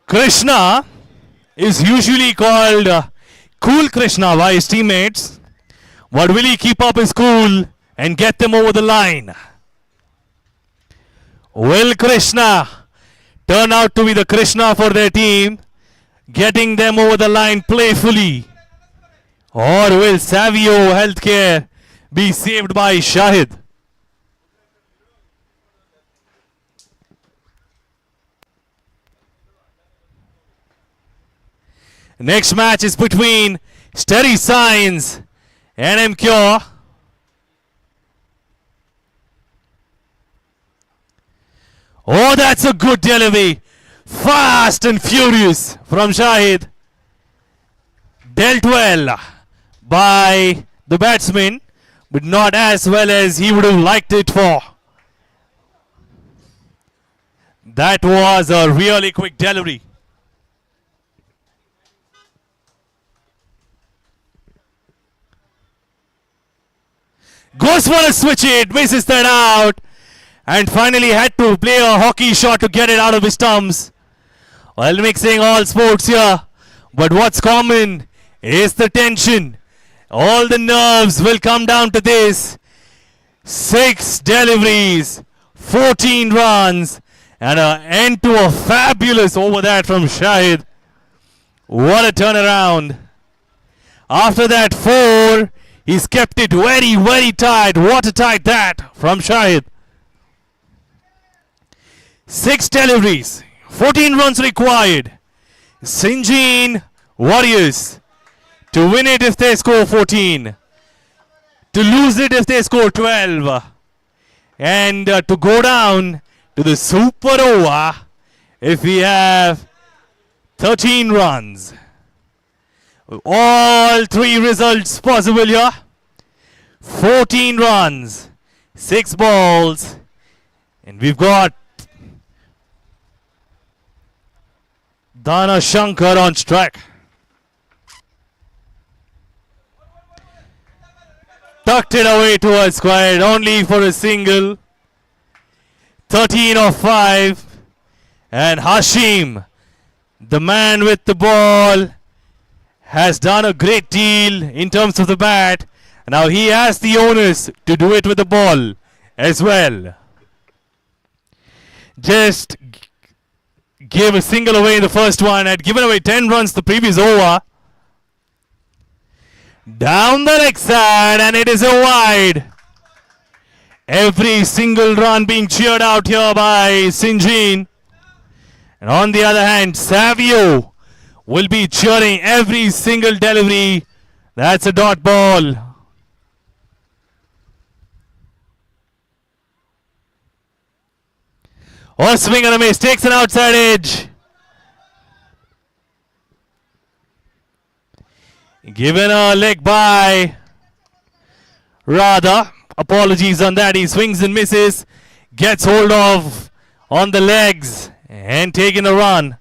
Krishna is usually called Cool Krishna by his teammates. But will he keep up his cool and get them over the line? Will Krishna turn out to be the Krishna for their team, getting them over the line playfully? Or will Savio Healthcare be saved by Shahid? Next match is between Steady Signs and Ipcl. Oh, that's a good delivery. Fast and furious from Shahid. Dealt well by the batsman, but not as well as he would have liked it for. That was a really quick delivery. Goes for a switch it, misses that out, and finally had to play a hockey shot to get it out of his thumbs. While mixing all sports here, but what's common is the tension. All the nerves will come down to this. 6 deliveries, 14 runs, and an end to a fabulous over that from Shahid. What a turnaround. After that 4, he's kept it very, very tight. Watertight that from Shahid. 6 deliveries, 14 runs required. Sinjin Warriors to win it if they score 14. To lose it if they score 12. And to go down to the super over if we have 13 runs. All 3 results possible here. 14 runs, 6 balls, and we've got Dana Shankar on strike. Tucked it away towards square, only for a single. 13 of 5. And Hashim, the man with the ball, has done a great deal in terms of the bat. Now he has the onus to do it with the ball as well. Just gave a single away in the first one, had given away 10 runs the previous over. Down the leg side, and it is a wide. Every single run being cheered out here by Sinjin. And on the other hand, Savio will be cheering every single delivery. That's a dot ball. Or swing and a miss, takes an outside edge. Given a leg by Radha. Apologies on that. He swings and misses. Gets hold of on the legs and taking a run.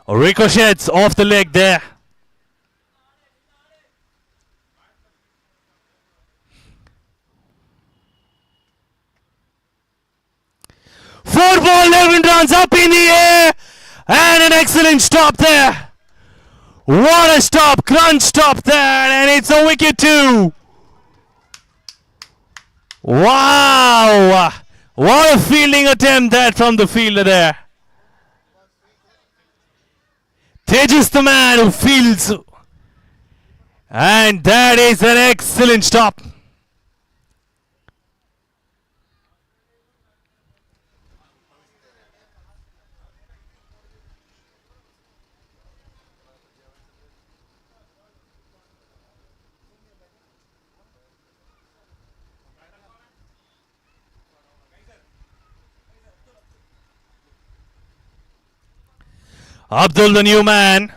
Ricochets off the leg there. Four ball, 11 runs up in the air. And an excellent stop there. What a stop, crunch stop there, and it's a wicket too. Wow, what a fielding attempt that from the fielder there. Tejas the man who fields, and that is an excellent stop. Abdul, the new man.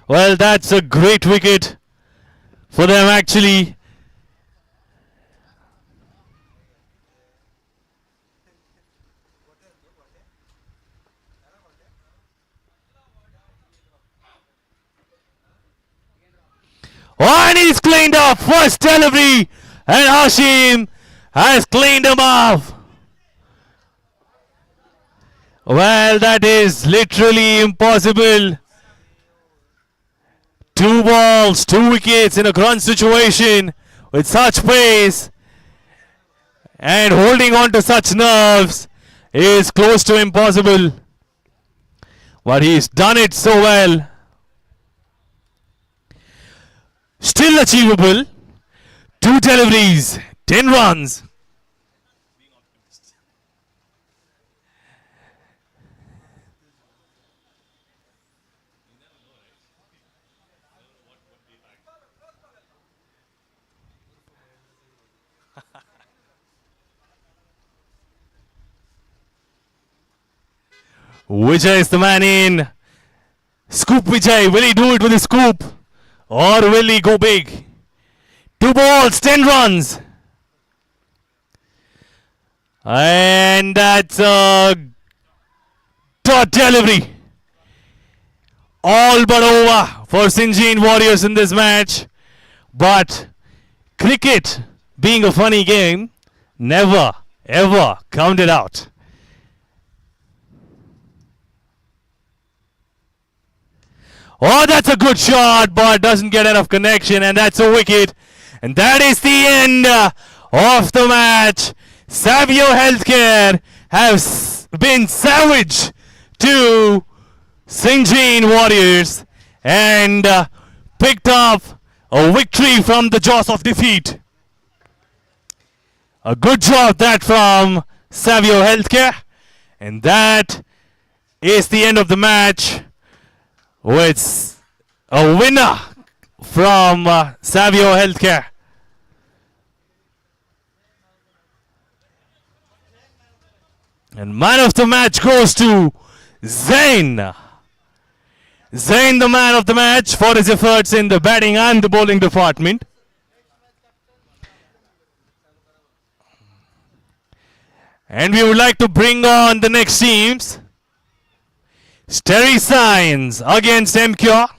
Well, that's a great wicket for them actually. Oh, and he's cleaned up. First delivery. And Hashim has cleaned him off. Well, that is literally impossible. 2 balls, 2 wickets in a crunch situation with such pace and holding on to such nerves is close to impossible. But he's done it so well. Still achievable. 2 deliveries, 10 runs. Vijay is the man in. Scoop Vijay. Will he do it with a scoop? Or will he go big? 2 balls, 10 runs. And that's a dot delivery. All but over for Sinjin Warriors in this match. But cricket, being a funny game, never ever counted out. Oh, that's a good shot, but doesn't get enough connection, and that's a wicket. And that is the end of the match. Savio Healthcare has been savage to Sinjin Warriors and picked up a victory from the jaws of defeat. A good job that from Savio Healthcare. And that is the end of the match with a winner from Savio Healthcare. And man of the match goes to Zain. Zain, the man of the match, for his efforts in the batting and the bowling department. And we would like to bring on the next teams. Sterry Science against Ipcl.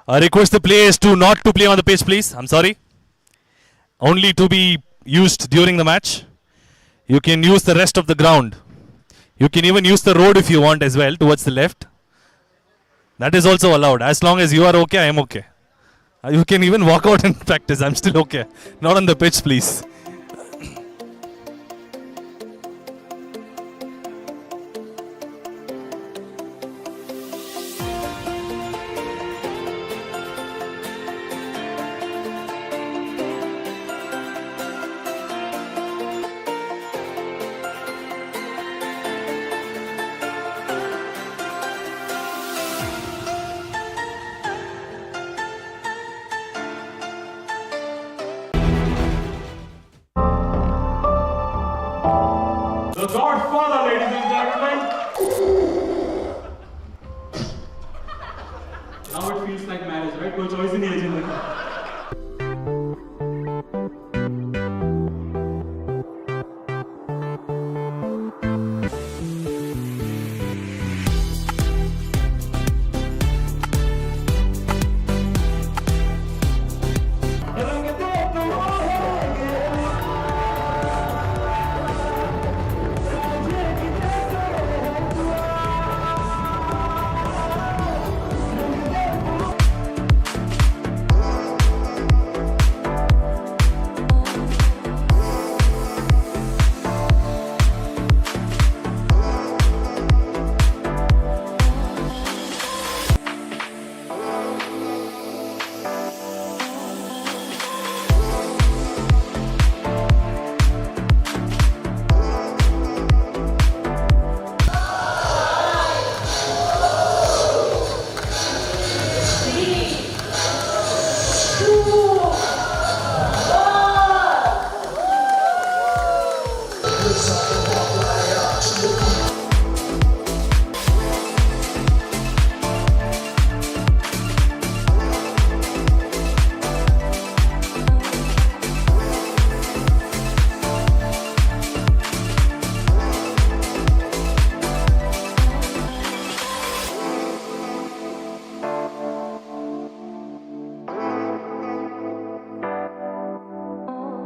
I request the players to not to play on the pitch, please. I'm sorry. Only to be used during the match. You can use the rest of the ground. You can even use the road if you want as well towards the left. That is also allowed. As long as you are okay, I am okay. You can even walk out and practice. I'm still okay. Not on the pitch, please. The Godfather, ladies and gentlemen. Now it feels like marriage, right? कोई choice ही नहीं है जिंदगी में.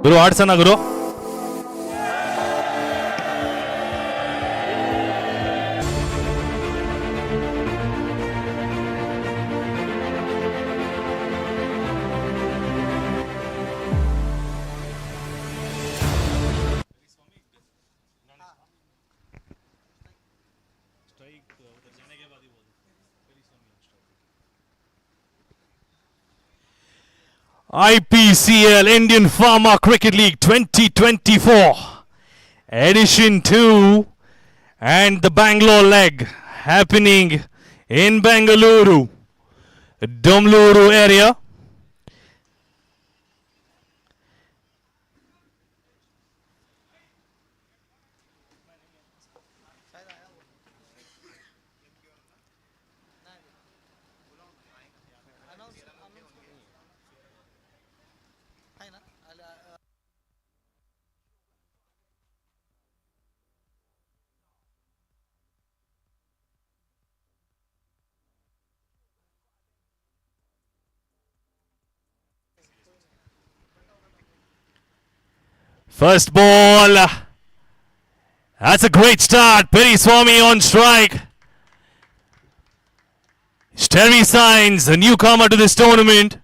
Guru, ಆಡ್ಸೋಣ Guru. IPCL Indian Farmer Cricket League 2024 Edition 2 and the Bangalore leg happening in Bengaluru, Bengaluru area. First ball. That's a great start. Perry Swami on strike. Sterry Signs, a newcomer to this tournament,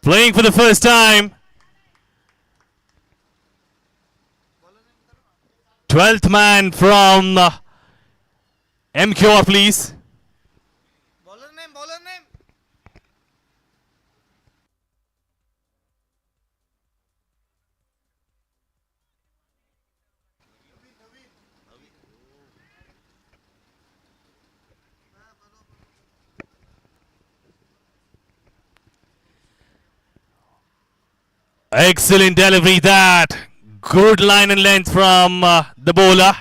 playing for the first time. 12th man from Ipcl, please. Bowler name. Excellent delivery that. Good line and length from the bowler.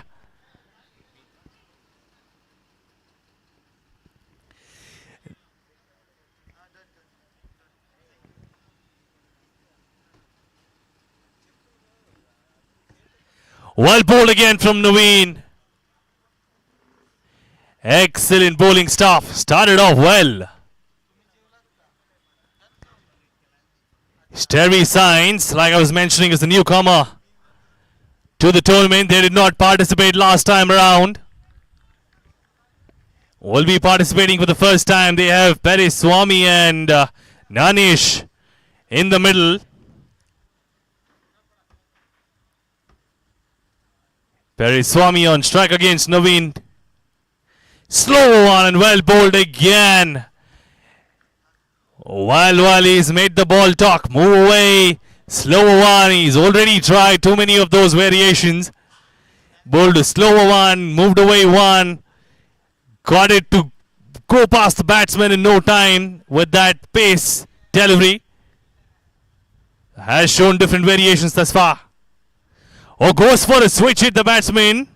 Well bowled again from Naveen. Excellent bowling stuff. Started off well. Sterry Signs, like I was mentioning, is a newcomer to the tournament. They did not participate last time around. Will be participating for the first time. They have Swami and Nanish in the middle. Swami on strike against Naveen. Slow one and well bowled again. While he's made the ball talk. Move away. Slower one. He's already tried too many of those variations. Bowled a slower one. Moved away one. Got it to go past the batsman in no time with that pace delivery. Has shown different variations thus far. Or goes for a switch hit the batsman.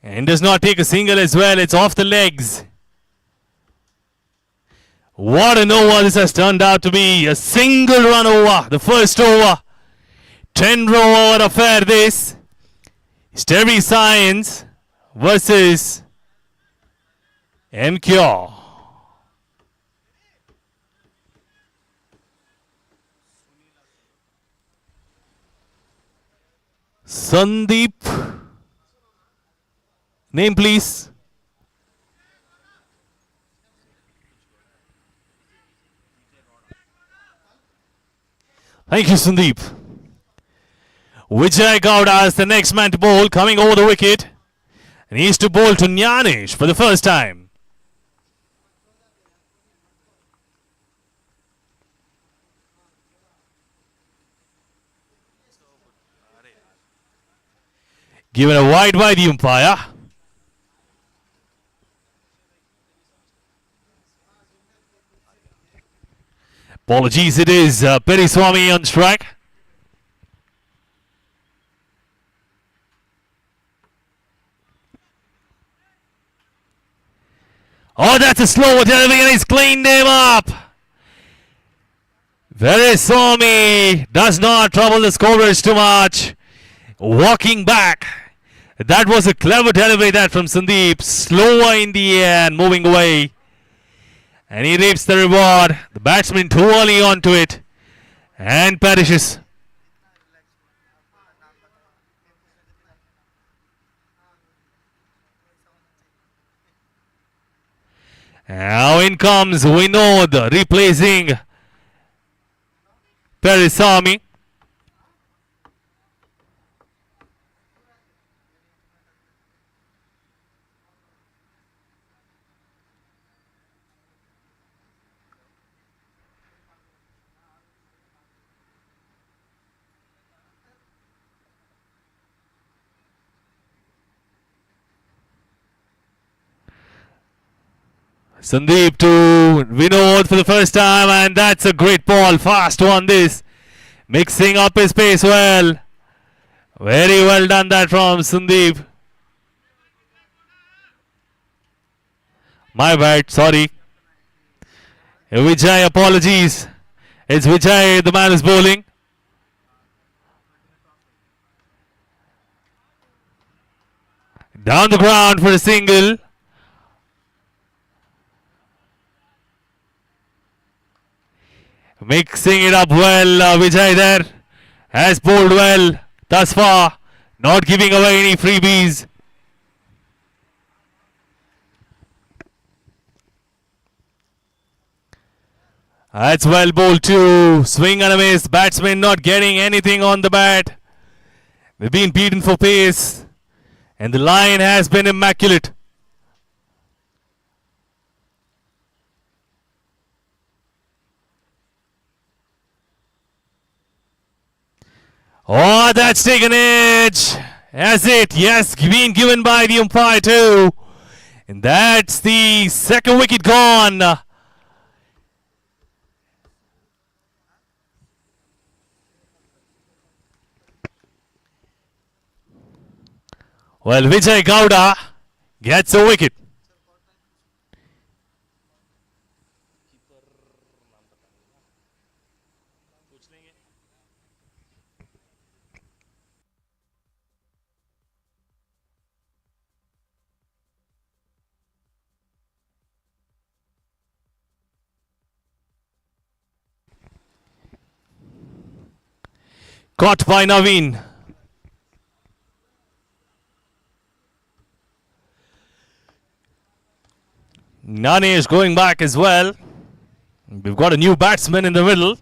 And does not take a single as well. It's off the legs. What an over this has turned out to be. A single run over. The first over. 10 over affair this. Sterry Science versus Ipcl. Sandeep. Name please. Thank you, Sandeep. Vijay Gowda is the next man to bowl, coming over the wicket. And he is to bowl to Jnanish for the first time. Given a wide by the umpire. Apologies, it is Swami on strike. Oh, that's a slow delivery and he's cleaned him up. Swami does not trouble the scorers too much. Walking back. That was a clever delivery that from Sandeep. Slower in the air and moving away. And he reaps the reward. The batsman too early onto it. And perishes. Now in comes Vinod replacing Perisami. Sandeep to Vinod for the first time, and that's a great ball. Fast one this. Mixing up his pace well. Very well done that from Sandeep. My bad, sorry. Vijay, apologies. It's Vijay, the man is bowling. Down the ground for a single. Mixing it up well, Vijay there has bowled well thus far, not giving away any freebies. That's well bowled too. Swing and a miss. Batsman not getting anything on the bat. They've been beaten for pace, and the line has been immaculate. Oh, that's taken edge. Has it? Yes, been given by the umpire too. And that's the second wicket gone. Well, Vijay Gowda gets a wicket. Caught by Naveen. Nane is going back as well. We've got a new batsman in the middle.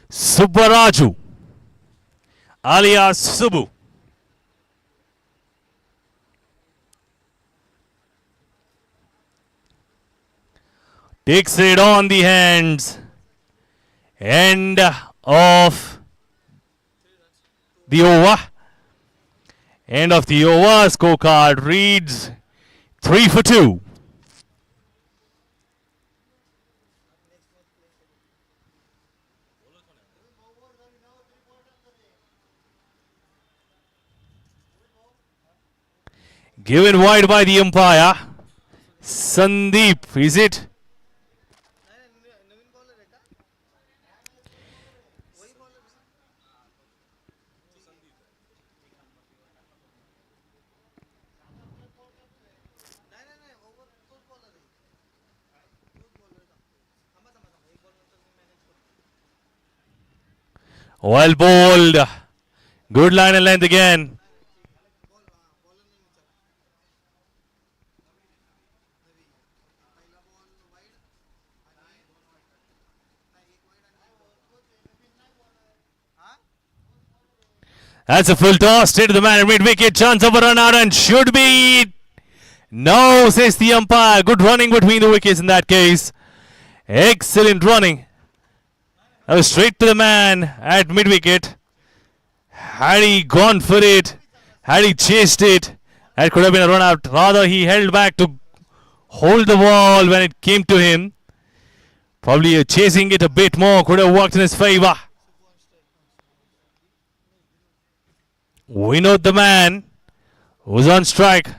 Subbaraju, alias Subu. Takes it on the hands. End of the over. End of the over. Scorecard reads 3 for 2. Given wide by the umpire. Sandeep, is it? Well bowled. Good line and length again. That's a full toss. Straight to the man at mid wicket. Chance of a run out and should be. No, says the umpire. Good running between the wickets in that case. Excellent running. That was straight to the man at mid wicket. Had he gone for it, had he chased it, that could have been a run out. Rather, he held back to hold the ball when it came to him. Probably chasing it a bit more could have worked in his favour. We know the man who's on strike.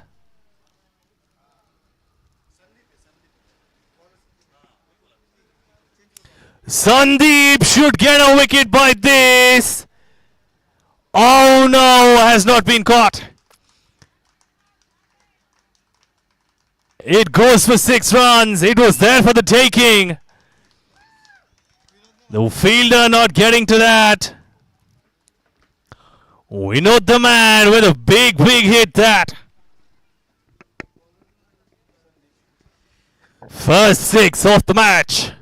Sandeep should get a wicket by this. Oh no, has not been caught. It goes for 6 runs. It was there for the taking. The fielder not getting to that. We know the man with a big hit that. First 6 of the match.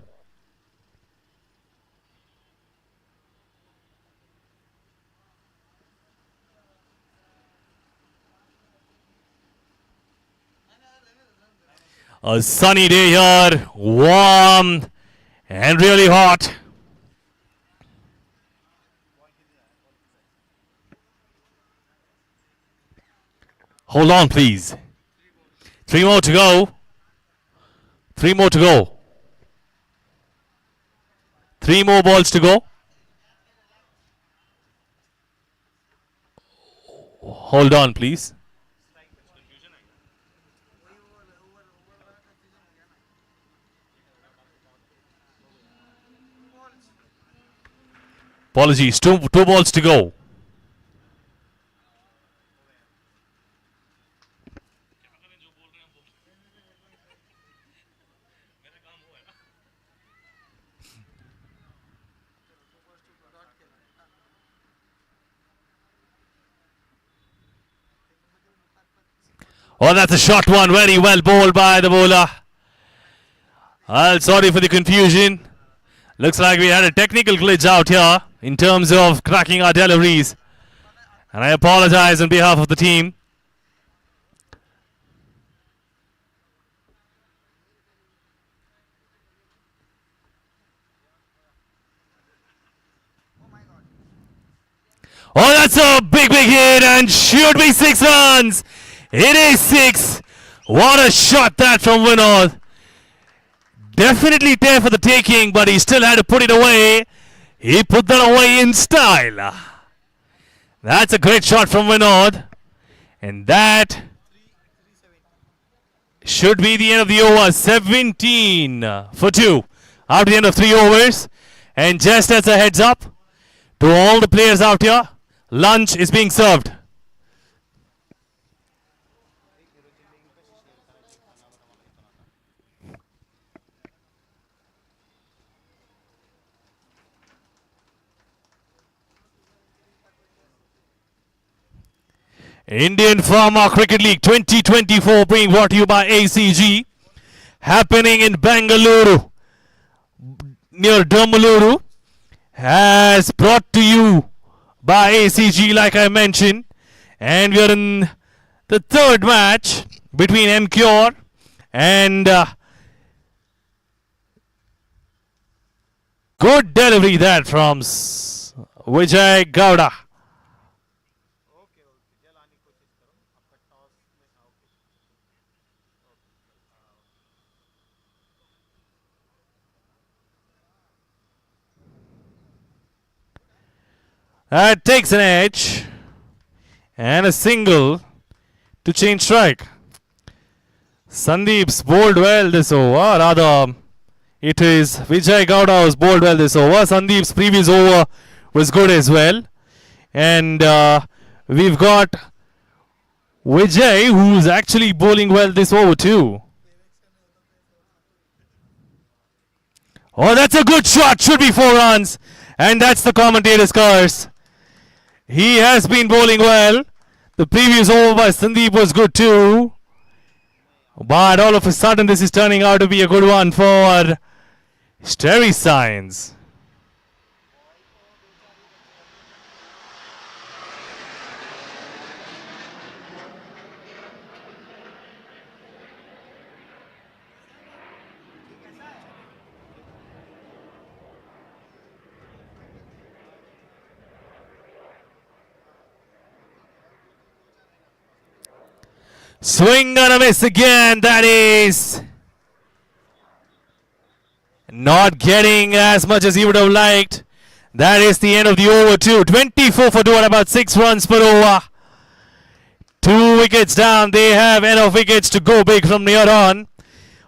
A sunny day here, warm and really hot. Hold on, please. 3 more to go. 3 more to go. 3 more balls to go. Hold on, please. Apologies, two balls to go. Oh, that's a short one. Very well bowled by the bowler. Sorry for the confusion. Looks like we had a technical glitch out here in terms of cracking our deliveries. And I apologize on behalf of the team. Oh, that's a big hit and should be 6 runs. It is 6. What a shot that from Vinod. Definitely there for the taking, but he still had to put it away. He put that away in style. That's a great shot from Vinod. And that should be the end of the over. 17 for 2 after the end of 3 overs. And just as a heads up to all the players out here, lunch is being served. Indian Pharma Cricket League 2024 being brought to you by ACG. Happening in Bengaluru, near Bengaluru. Has brought to you by ACG, like I mentioned. And we are in the third match between Ipcl and good delivery there from Vijay Gowda. That takes an edge and a single to change strike. Sandeep's bowled well this over, rather it is Vijay Gowda who's bowled well this over. Sandeep's previous over was good as well. And we've got Vijay who's actually bowling well this over too. Oh, that's a good shot, should be 4 runs. And that's the commentator's curse. He has been bowling well. The previous over by Sandeep was good too. But all of a sudden this is turning out to be a good one for Sterry Science. Swing and a miss again. That is not getting as much as he would have liked. That is the end of the over too. 24 for 2 at about 6 runs per over. 2 wickets down. They have enough wickets to go big from here on.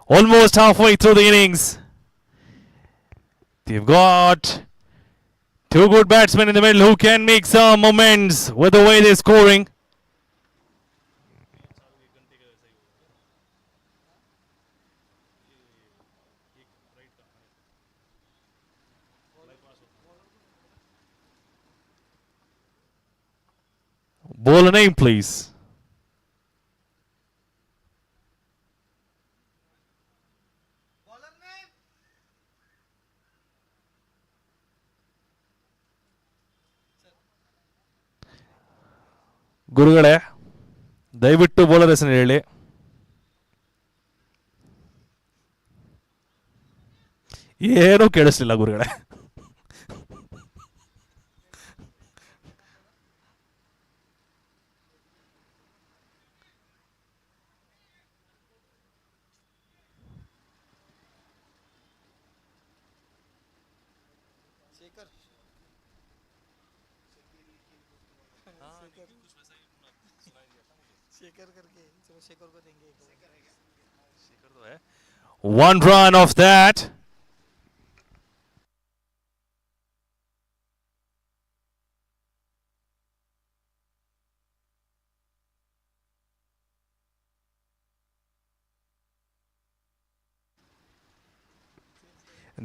Almost halfway through the innings. They've got 2 good batsmen in the middle who can make some moments with the way they're scoring. Ball a name, please. ಗುರುಗಳೇ ದಯವಿಟ್ಟು bowler ಹೆಸರು ಹೇಳಿ. ಏನೂ ಕೇಳಿಸ್ಲಿಲ್ಲ ಗುರುಗಳೇ. One run off that.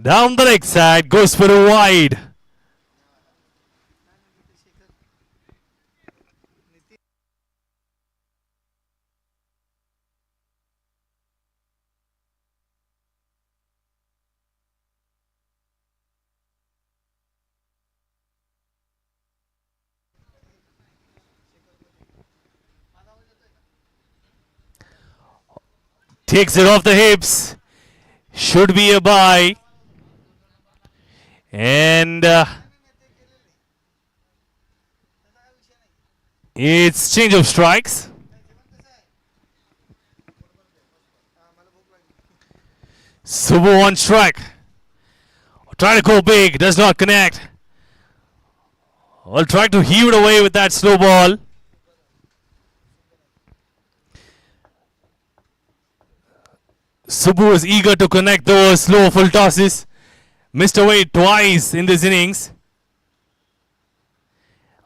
Down the leg side, goes for a wide. Takes it off the hips. Should be a bye. And it's change of strikes. Subbu on strike. Trying to go big. Does not connect. Well, trying to heave it away with that slow ball. Subbu is eager to connect those slow full tosses. Missed away twice in this innings.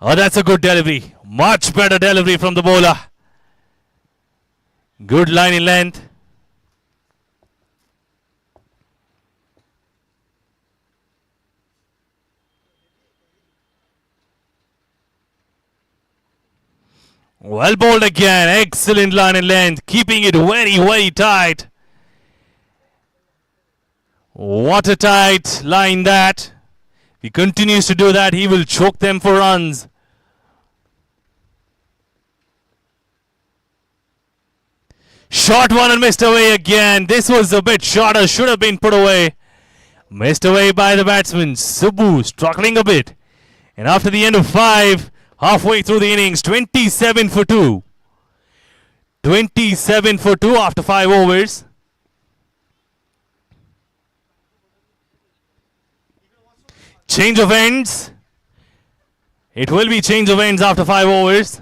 Oh, that's a good delivery. Much better delivery from the bowler. Good line in length. Well bowled again. Excellent line and length. Keeping it very, very tight. Watertight line that. If he continues to do that, he will choke them for runs. Short one and missed away again. This was a bit shorter. Should have been put away. Missed away by the batsman. Subbu struggling a bit. And after the end of 5, halfway through the innings, 27 for 2. 27 for 2 after 5 overs. Change of ends. It will be change of ends after 5 overs.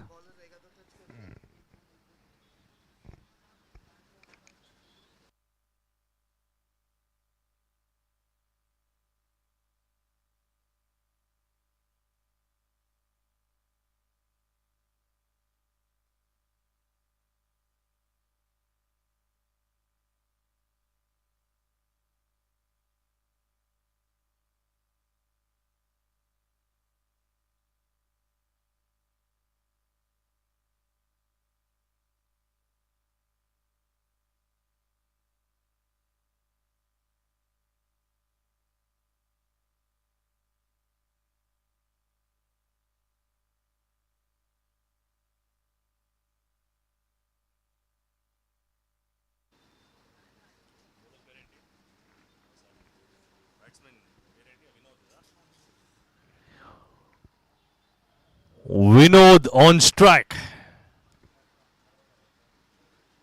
Vinod on strike.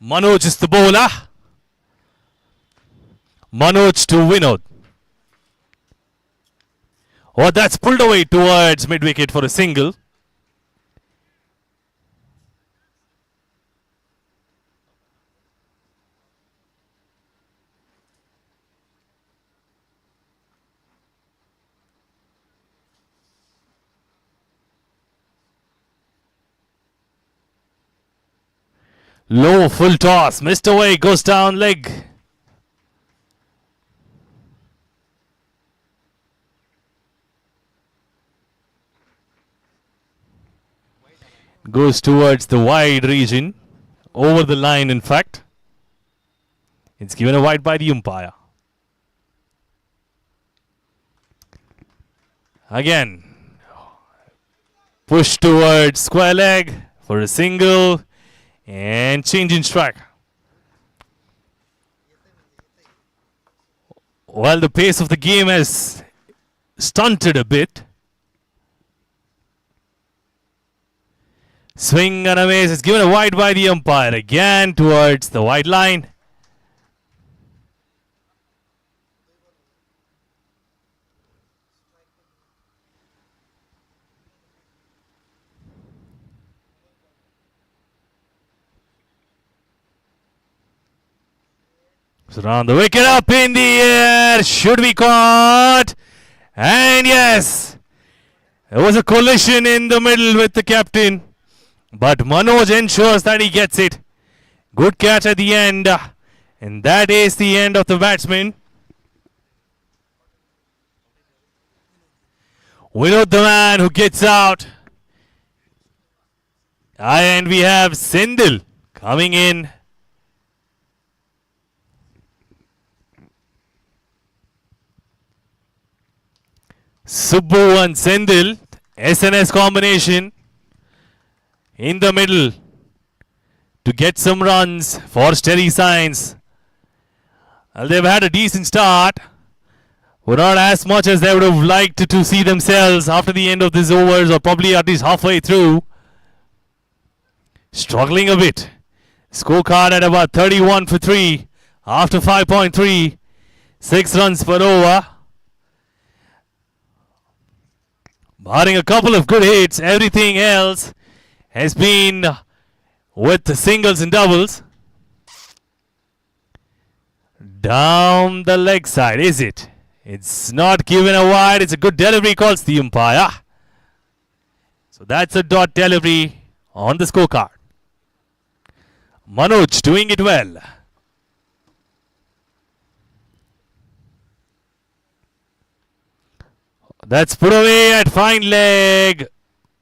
Manoj is the bowler. Manoj to Vinod. Oh, that's pulled away towards mid-wicket for a single. Low full toss. Missed away. Goes down leg. Goes towards the wide region. Over the line, in fact. It's given a wide by the umpire. Again. Push towards square leg for a single. And change in strike. While the pace of the game has stunted a bit. Swing and a miss. It's given a wide by the umpire. Again towards the wide line. So round the wicket, up in the air, should be caught, and yes, there was a collision in the middle with the captain, but Manoj ensures that he gets it. Good catch at the end, and that is the end of the batsman. Vinod the man who gets out, and we have Sendil coming in. Subbu and Sendil, SNS combination in the middle to get some runs for steady signs. Well, they've had a decent start, but not as much as they would have liked to see themselves after the end of these overs, or probably at least halfway through. Struggling a bit. Scorecard at about 31 for 3 after 5.3. 6 runs per over. Barring a couple of good hits, everything else has been with the singles and doubles. Down the leg side, is it? It's not given a wide. It's a good delivery, calls the umpire. So that's a dot delivery on the scorecard. Manoj doing it well. That's put away at fine leg.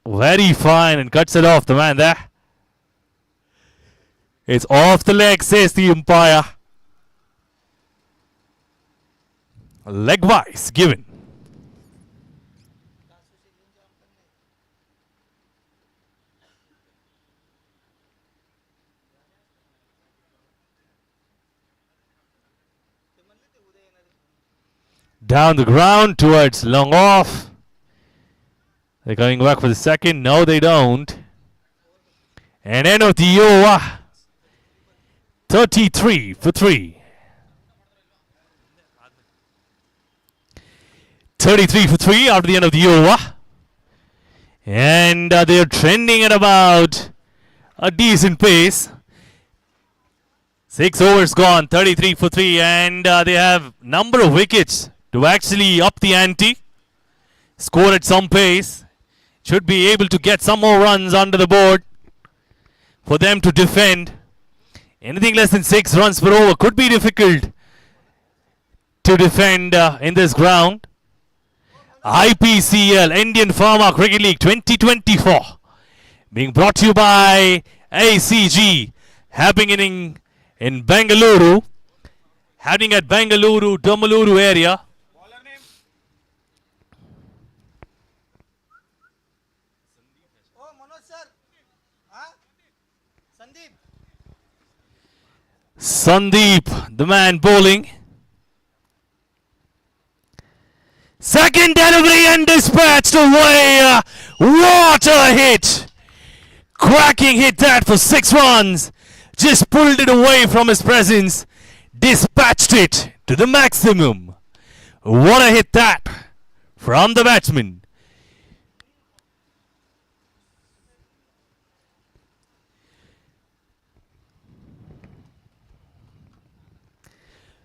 Very fine, and cuts it off the man there. It's off the leg, says the umpire. Leg-wise given. Down the ground towards long off. They're coming back for the second. No, they don't. And end of the over. 33 for 3. 33 for 3 after the end of the over. And they're trending at about a decent pace. 6 overs gone, 33 for 3. And they have number of wickets to actually up the ante. Score at some pace. Should be able to get some more runs under the board for them to defend. Anything less than 6 runs per over could be difficult to defend in this ground. Ipcl, Indian Pharma Cricket League 2024, being brought to you by ACG, happening in Bengaluru, happening at Bengaluru, Bengaluru area. Oh, Manoj sir. Huh? Sandeep. Sandeep, the man bowling. Second delivery and dispatched away. What a hit! Cracking hit that for 6 runs. Just pulled it away from his presence. Dispatched it to the maximum. What a hit that from the batsman.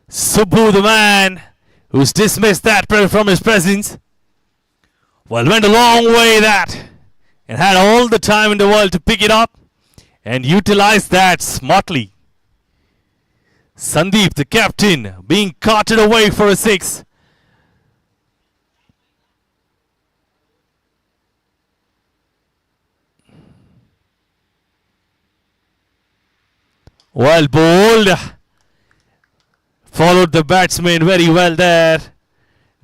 Subbu, the man who's dismissed that from his presence. Well, went a long way that and had all the time in the world to pick it up and utilize that smartly. Sandeep, the captain, being carted away for a 6. Well bowled. Followed the batsman very well there.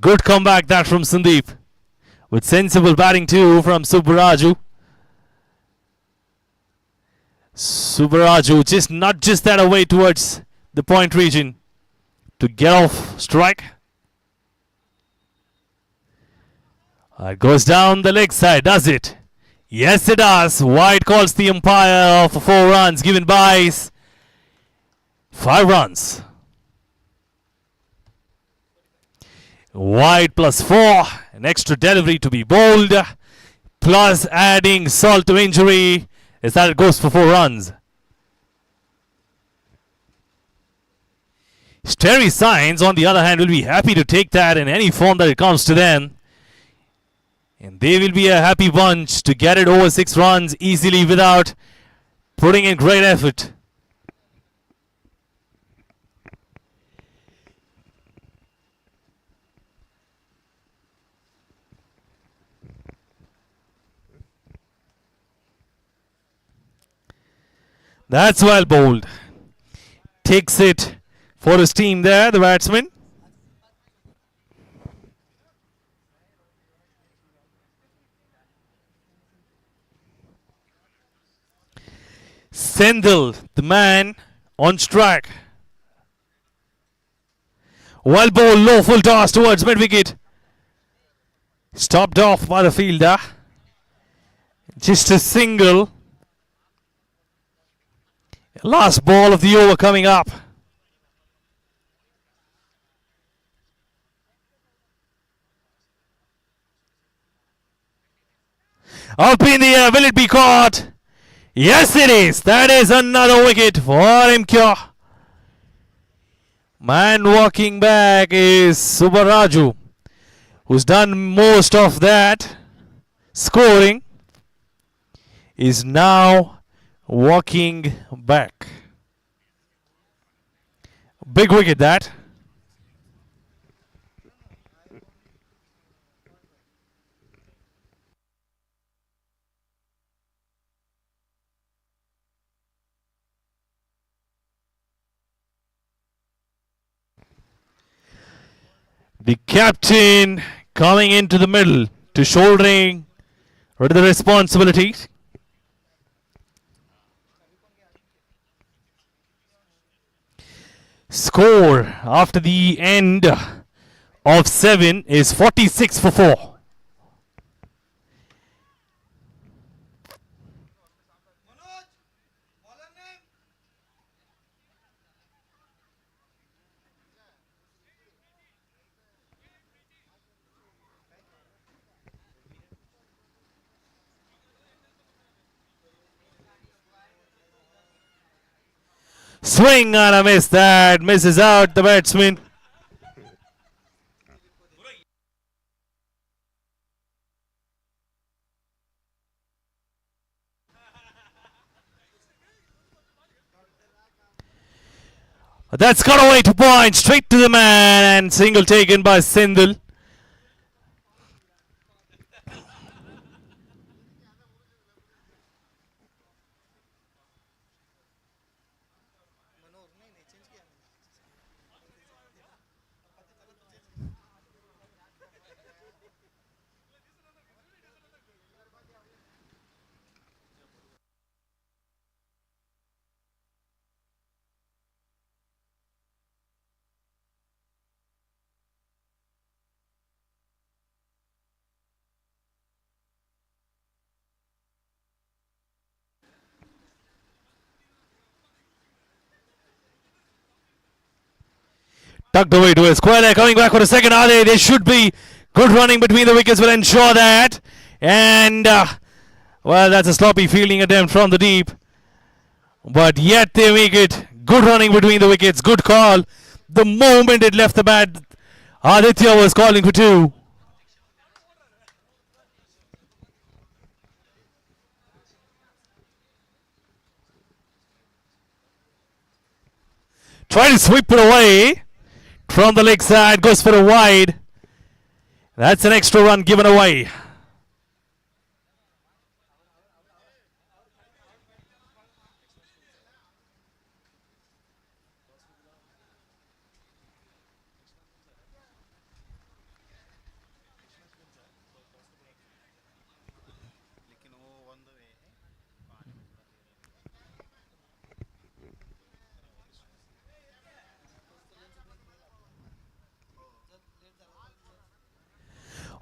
Good comeback that from Sandeep. With sensible batting too from Subbaraju. Subbaraju just not just that away towards the point region to get off strike. It goes down the leg side, does it? Yes, it does. Wide calls the umpire for 4 runs, given by 5 runs. Wide plus 4, an extra delivery to be bowled, plus adding salt to injury, as that it goes for 4 runs. Sterry Signs, on the other hand, will be happy to take that in any form that it comes to them. And they will be a happy bunch to get it over 6 runs easily without putting in great effort. That's well bowled. Takes it for his team there, the batsman. Sendil, the man on strike. Well bowled, low full toss towards mid wicket. Stopped off by the fielder. Just a single. Last ball of the over coming up. Up in the air, will it be caught? Yes, it is. That is another wicket for Ipcl. Man walking back is Subbaraju, who's done most of that scoring, is now walking back. Big wicket that. The captain coming into the middle to shouldering the responsibilities. Score after the end of 7 is 46 for 4. Swing and a miss. That misses out the batsman. That's got away to point. Straight to the man and single taken by Sindhul. Tucked away to a square leg, coming back for a second. Are they? There should be. Good running between the wickets will ensure that. And, well, that's a sloppy fielding attempt from the deep. But yet they make it. Good running between the wickets. Good call. The moment it left the bat, Aditya was calling for 2. Try to sweep it away. From the leg side, goes for a wide. That's an extra run given away.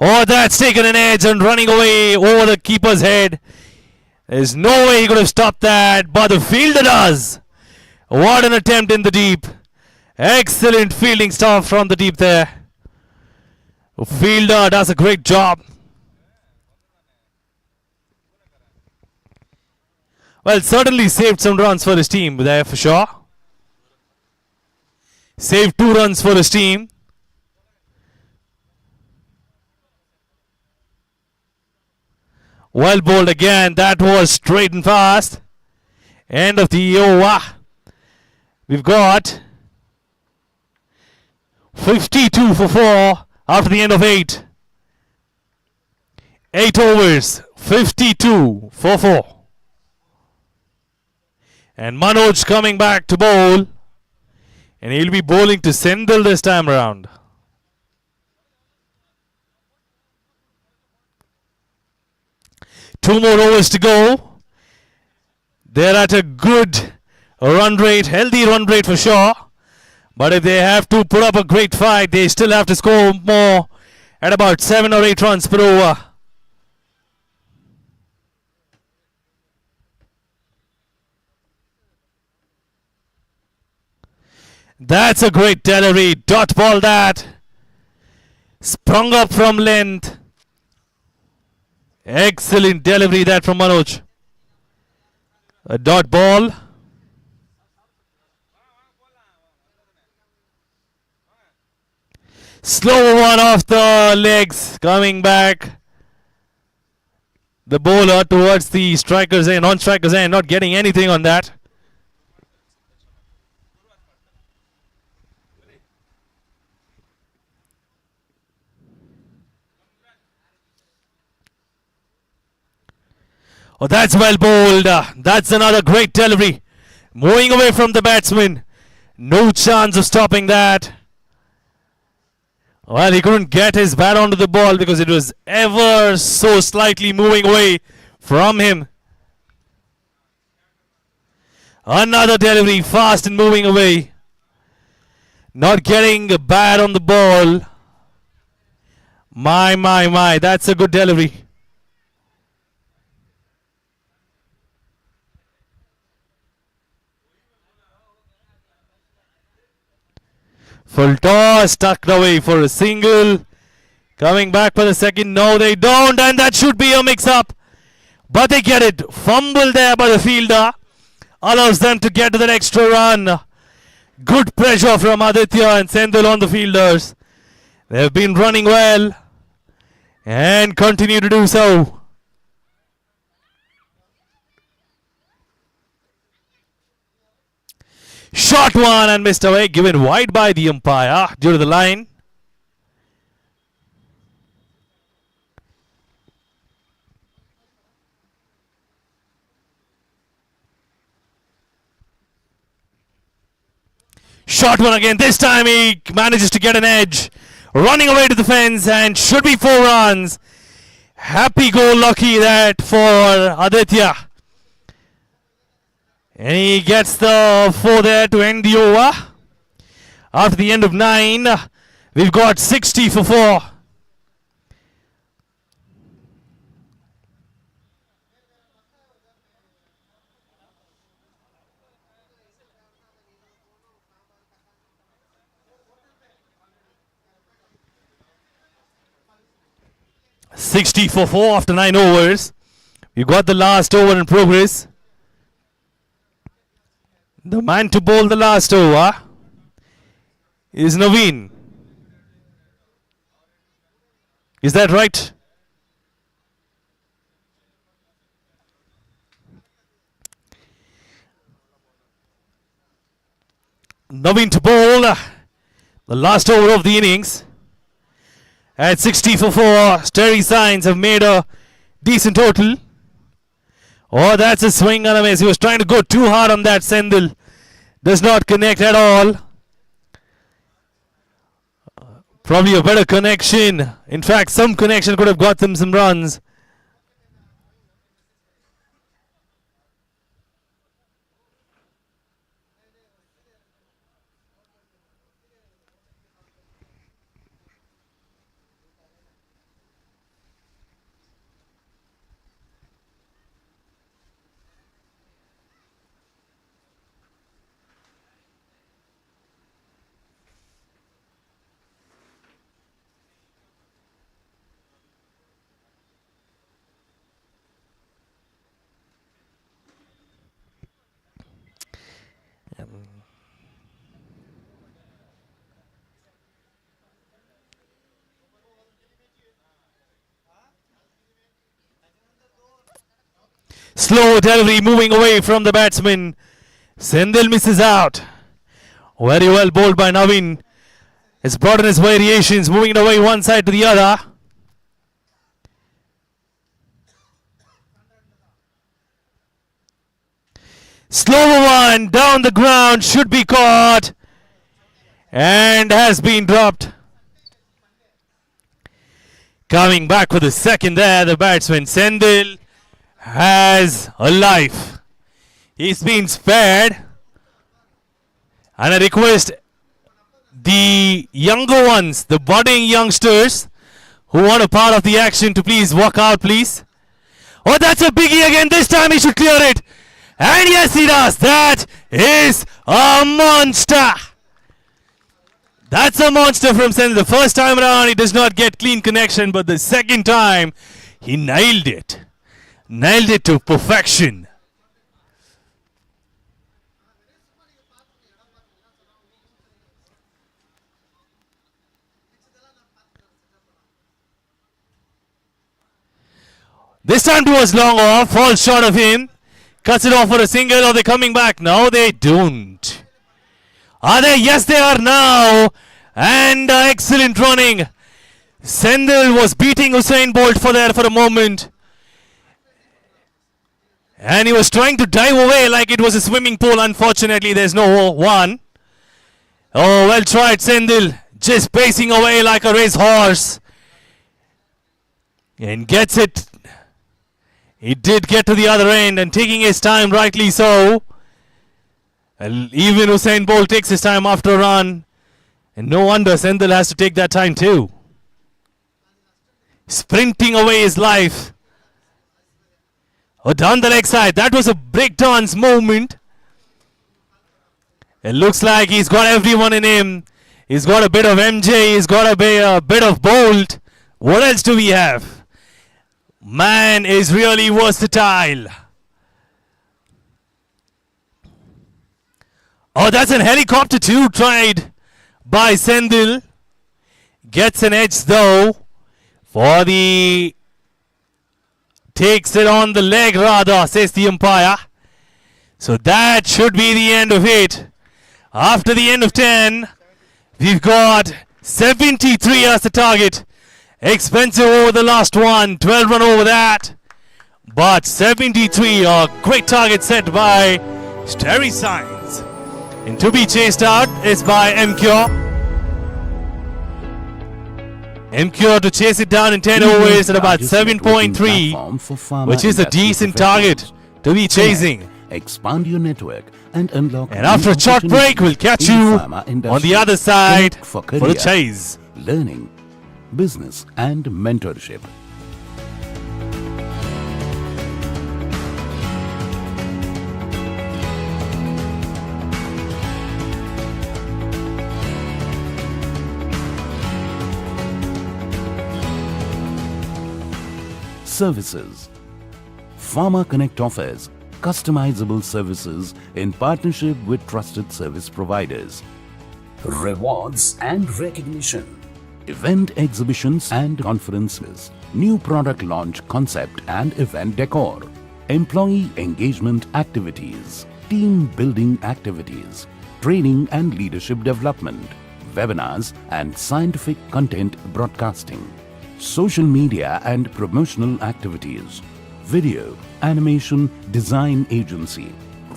Oh, that's taken an edge and running away over the keeper's head. There's no way he could have stopped that, but the fielder does. What an attempt in the deep. Excellent fielding stuff from the deep there. The fielder does a great job. Well, certainly saved some runs for his team there for sure. Saved 2 runs for his team. Well bowled again. That was straight and fast. End of the over. We've got 52 for 4 after the end of 8. 8 overs. 52 for 4. And Manoj coming back to bowl. And he'll be bowling to Sendil this time around. Two more overs to go. They're at a good run rate, healthy run rate for sure. But if they have to put up a great fight, they still have to score more at about 7 or 8 runs per over. That's a great delivery. Dot ball that. Sprung up from length. Excellent delivery that from Manoj. A dot ball. Slow one off the legs. Coming back. The bowler towards the striker's end, non-striker's end. Not getting anything on that. Oh, that's well bowled. That's another great delivery. Moving away from the batsman. No chance of stopping that. Well, he couldn't get his bat onto the ball because it was ever so slightly moving away from him. Another delivery, fast and moving away. Not getting a bat on the ball. My, that's a good delivery. Full toss, tucked away for a single. Coming back for the second. No, they don't. And that should be a mix-up. But they get it. Fumble there by the fielder. Allows them to get to that extra run. Good pressure from Aditya and Sendil on the fielders. They've been running well. And continue to do so. Shot one and missed away. Given wide by the umpire due to the line. Shot one again. This time he manages to get an edge. Running away to the fence and should be 4 runs. Happy-go-lucky that for Aditya. And he gets the 4 there to end the over. After the end of 9, we've got 60 for 4. $60 for 4 after 9 overs. We've got the last over in progress. The man to bowl the last over is Naveen. Is that right? Naveen to bowl the last over of the innings. At 60 for 4, Sterry Signs have made a decent total. Oh, that's a swing and a miss. He was trying to go too hard on that. Sendil does not connect at all. Probably a better connection. In fact, some connection could have got them some runs. Slow delivery moving away from the batsman. Sendil misses out. Very well bowled by Naveen. Has brought in his variations, moving it away one side to the other. Slow one down the ground, should be caught. And has been dropped. Coming back for the second there, the batsman Sendil has a life. He's been spared. And I request the younger ones, the budding youngsters who want a part of the action to please walk out, please. Oh, that's a biggie again. This time he should clear it. And yes, he does. That is a monster. That's a monster from Sendil. The first time around, he does not get clean connection, but the second time, he nailed it. Nailed it to perfection. This time towards long off, falls short of him. Cuts it off for a single. Are they coming back? No, they don't. Are they? Yes, they are now. And excellent running. Sendil was beating Usain Bolt for a moment. And he was trying to dive away like it was a swimming pool. Unfortunately, there's no one. Oh, well tried, Sendil. just pacing away like a racehorse. And gets it. He did get to the other end and taking his time, rightly so. Even Usain Bolt takes his time after a run. And no wonder Sendil has to take that time too. Sprinting away his life. Oh, down the leg side. That was a breakdance moment. It looks like he's got everyone in him. He's got a bit of MJ. He's got a bit of Bolt. What else do we have? Man is really versatile. Oh, that's a helicopter too, tried by Sendil. Gets an edge though for the... Takes it on the leg rather, says the umpire. So that should be the end of it. After the end of 10, we've got 73 as the target. Expensive over the last one, 12 run over that. But 73, a quick target set by Starry Signs. And to be chased out is by Ipcl. Ipcl to chase it down in 10 overs at about 7.3, which is a decent target to be chasing. Expand your network and unlock. And after a short break, we'll catch you on the other side for the chase. Learning, business and mentorship. Services. Pharma Connect offers customizable services in partnership with trusted service providers. Rewards and recognition. Event exhibitions and conferences. New product launch concept and event decor. Employee engagement activities. Team building activities. Training and leadership development. Webinars and scientific content broadcasting. Social media and promotional activities. Video, animation, design agency,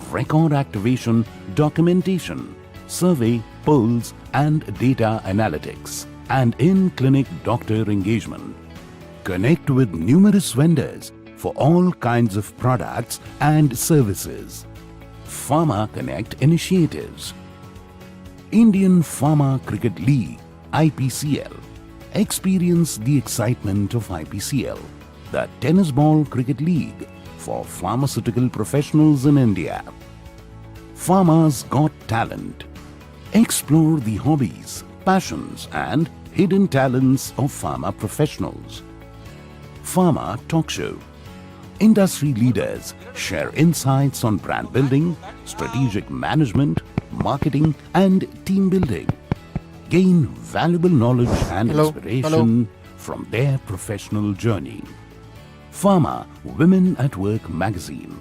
record activation, documentation, survey, polls and data analytics, and in-clinic doctor engagement. Connect with numerous vendors for all kinds of products and services. Pharma Connect initiatives. Indian Pharma Cricket League, IPCL. Experience the excitement of IPCL, the tennis ball cricket league for pharmaceutical professionals in India. Pharma's Got Talent. Explore the hobbies, passions and hidden talents of pharma professionals. Pharma Talk Show. Industry leaders share insights on brand building, strategic management, marketing and team building. Gain valuable knowledge and inspiration from their professional journey. Pharma Women at Work magazine.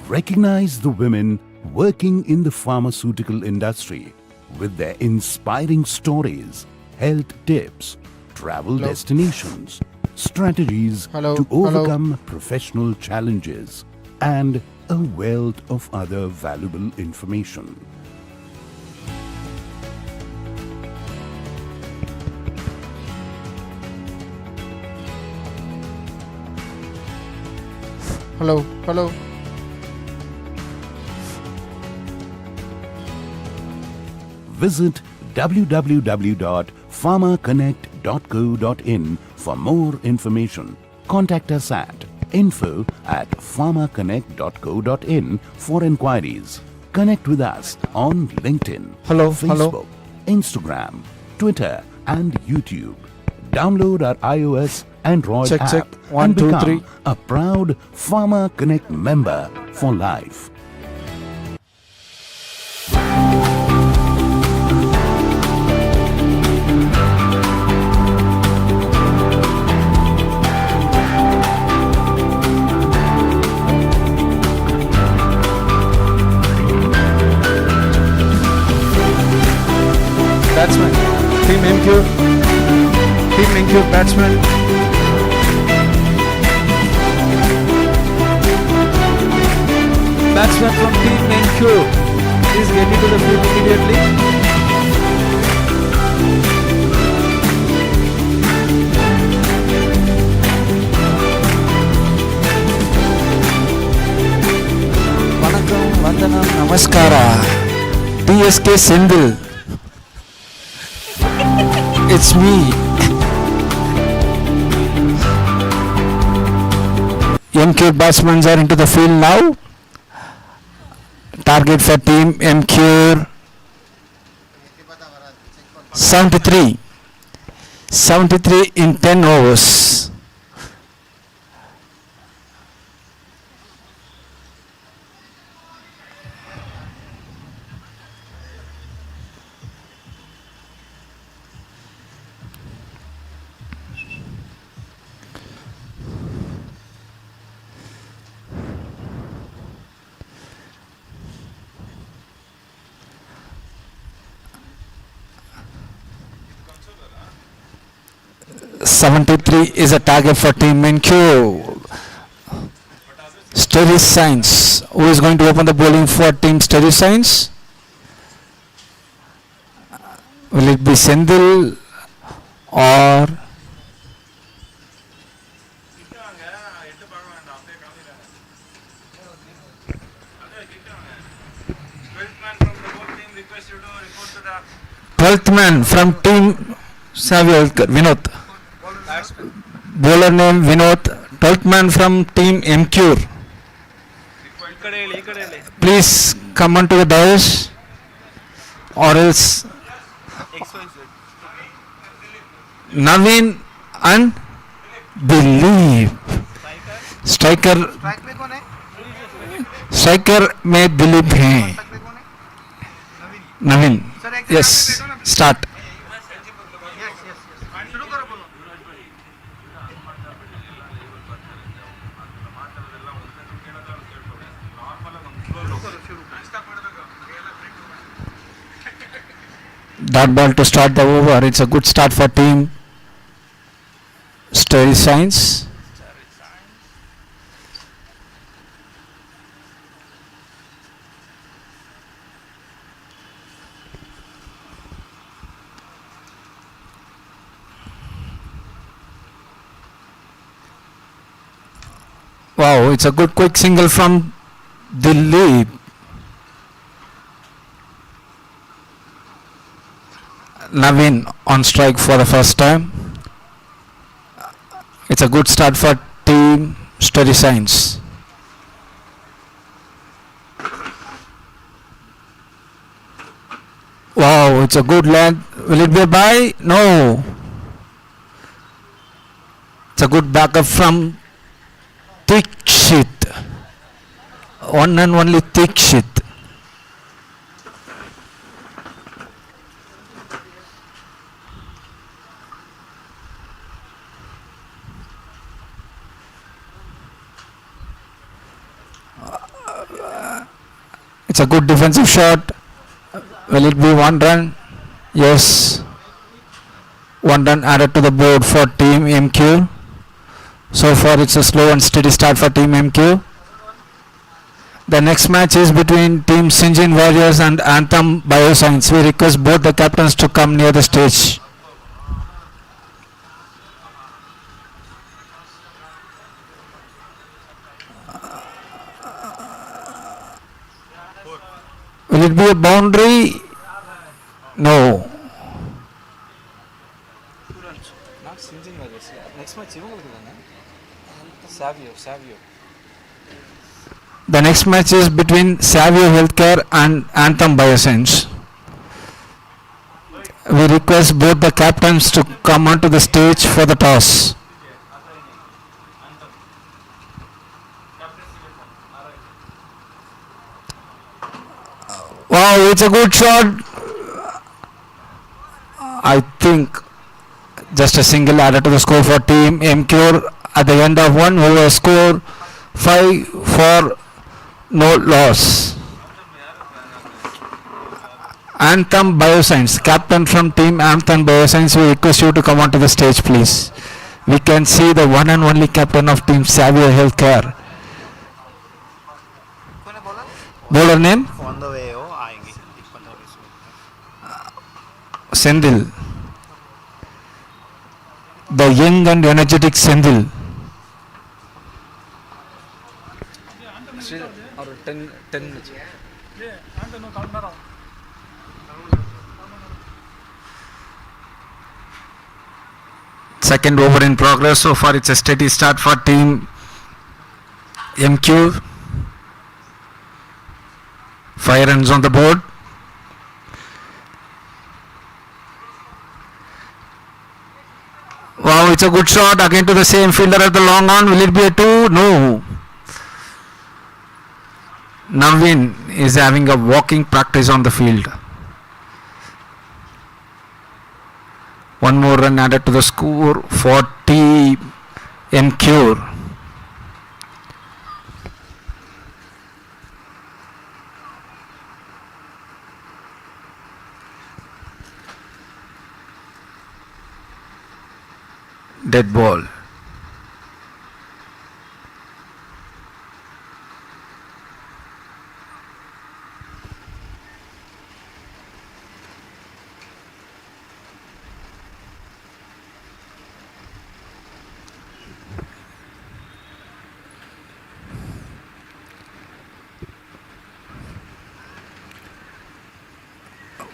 Recognize the women working in the pharmaceutical industry with their inspiring stories, health tips, travel destinations, strategies to overcome professional challenges, and a wealth of other valuable information. Hello. Visit www.pharmaconnect.co.in for more information. Contact us at info@pharmaconnect.co.in for inquiries. Connect with us on LinkedIn, Facebook, Instagram, Twitter and YouTube. Download our iOS, Android app and become a proud Pharma Connect member for life. Batsman. Team NQ batsman. Batsman from Team NQ. Please get into the field immediately. ನಮಸ್ಕಾರ TSK Sindhil. It's me. MQ batsmen are into the field now. Target for team MQ 73. 73 in 10 overs. Is a target for team NQ. Steady Science. Who is going to open the bowling for team Steady Science? Will it be Sendil or twelfth man from team Savio Vinod? Bowler name Vinod, 12th man from team MQ. Please come onto the dais or else Naveen and Dilip. Striker में दिलीप हैं. Naveen. Yes, start. Dot ball to start the over. It's a good start for team Steady Science. Wow, it's a good quick single from Dilip. Naveen on strike for the first time. It's a good start for team Steady Science. Wow, it's a good land. Will it be a bye? No. It's a good backup from Tikshit. One and only Tikshit. It's a good defensive shot. Will it be one run? Yes. One run added to the board for team MQ. So far it's a slow and steady start for team MQ. The next match is between team Sinjin Warriors and Anthem Bioscience. We request both the captains to come near the stage. Will it be a boundary? No. The next match is between Savio Healthcare and Anthem Bioscience. We request both the captains to come onto the stage for the toss. Wow, it's a good shot. I think just a single added to the score for team MQ at the end of one over, score 5-4, no loss. Anthem Bioscience, captain from team Anthem Bioscience, we request you to come onto the stage, please. We can see the one and only captain of team Savio Healthcare. Bowler name? On the way. Sendil. The young and energetic Sendil. Or 10 minutes. Second over in progress. So far it's a steady start for team MQ. 5 runs on the board. Wow, it's a good shot again to the same fielder at the long on. Will it be a 2? No. Navin is having a walking practice on the field. One more run added to the score for team MQ. Dead ball.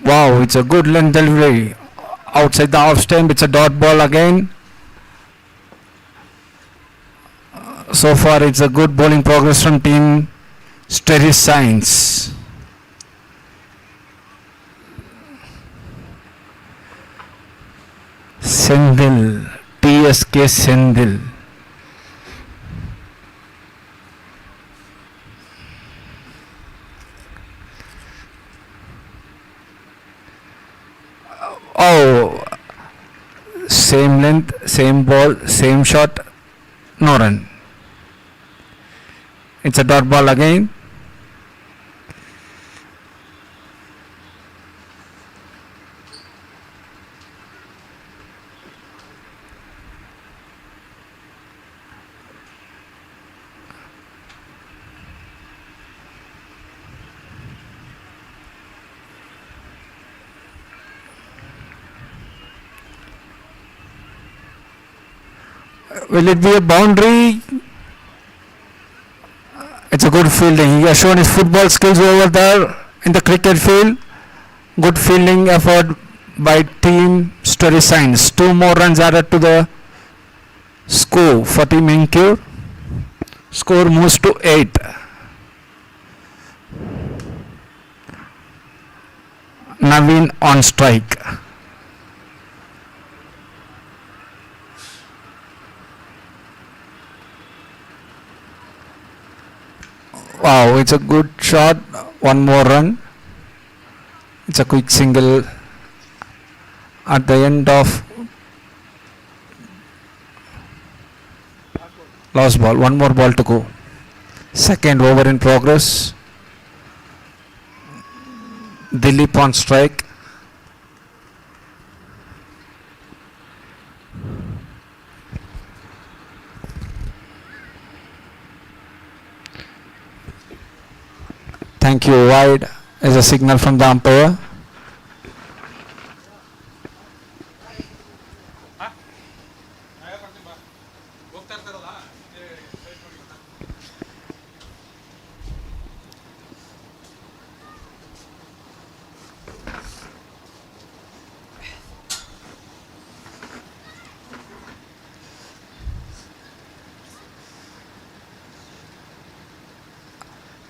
Wow, it's a good length delivery. Outside the off stump, it's a dot ball again. So far, it's a good bowling progress from team Steady Science. Sendil, TSK Sendil. Oh, same length, same ball, same shot, no run. It's a dot ball again. Will it be a boundary? It's a good fielding. He has shown his football skills over there in the cricket field. Good fielding effort by team Story Science. 2 more runs added to the score for team NQ. Score moves to 8. Naveen on strike. Wow, it's a good shot. 1 more run. It's a quick single at the end of last ball. 1 more ball to go. Second over in progress. Dilip on strike. Thank you. Wide is a signal from the umpire.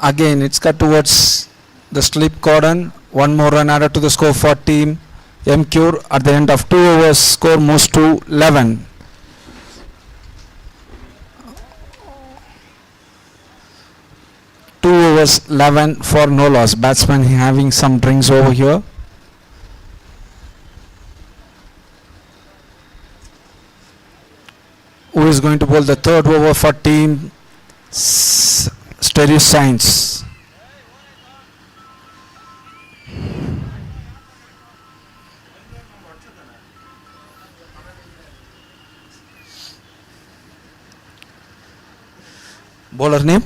Again, it's cut towards the slip cordon. 1 more run added to the score for team MQ. At the end of 2 overs, score moves to 11. Two overs, 11 for no loss. Batsman having some drinks over here. Who is going to bowl the third over for team Stereo Science? Bowler name?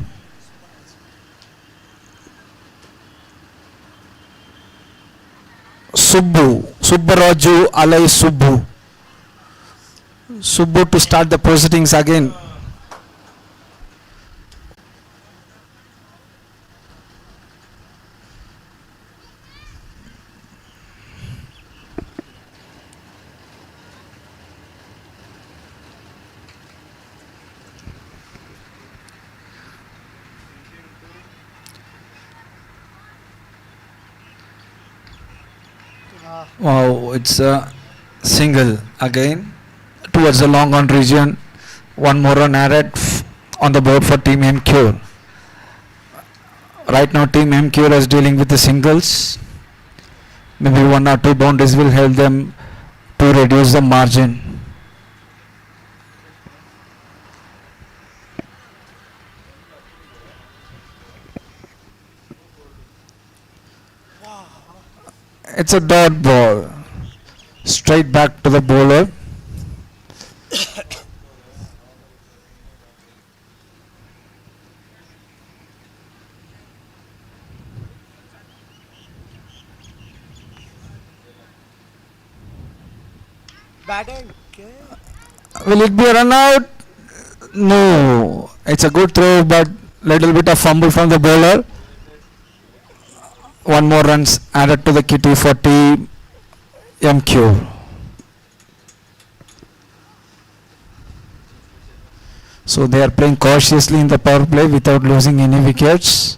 Subbu, Subbaraju Alai Subbu. Subbu to start the proceedings again. Wow, it's a single again towards the long on region. One more run added on the board for Team MQ. Right now, Team MQ is dealing with the singles. Maybe one or two boundaries will help them to reduce the margin. It's a dot ball. Straight back to the bowler. Will it be a run out? No. It's a good throw, but little bit of fumble from the bowler. One more runs added to the kitty for Team MQ. So they are playing cautiously in the power play without losing any wickets.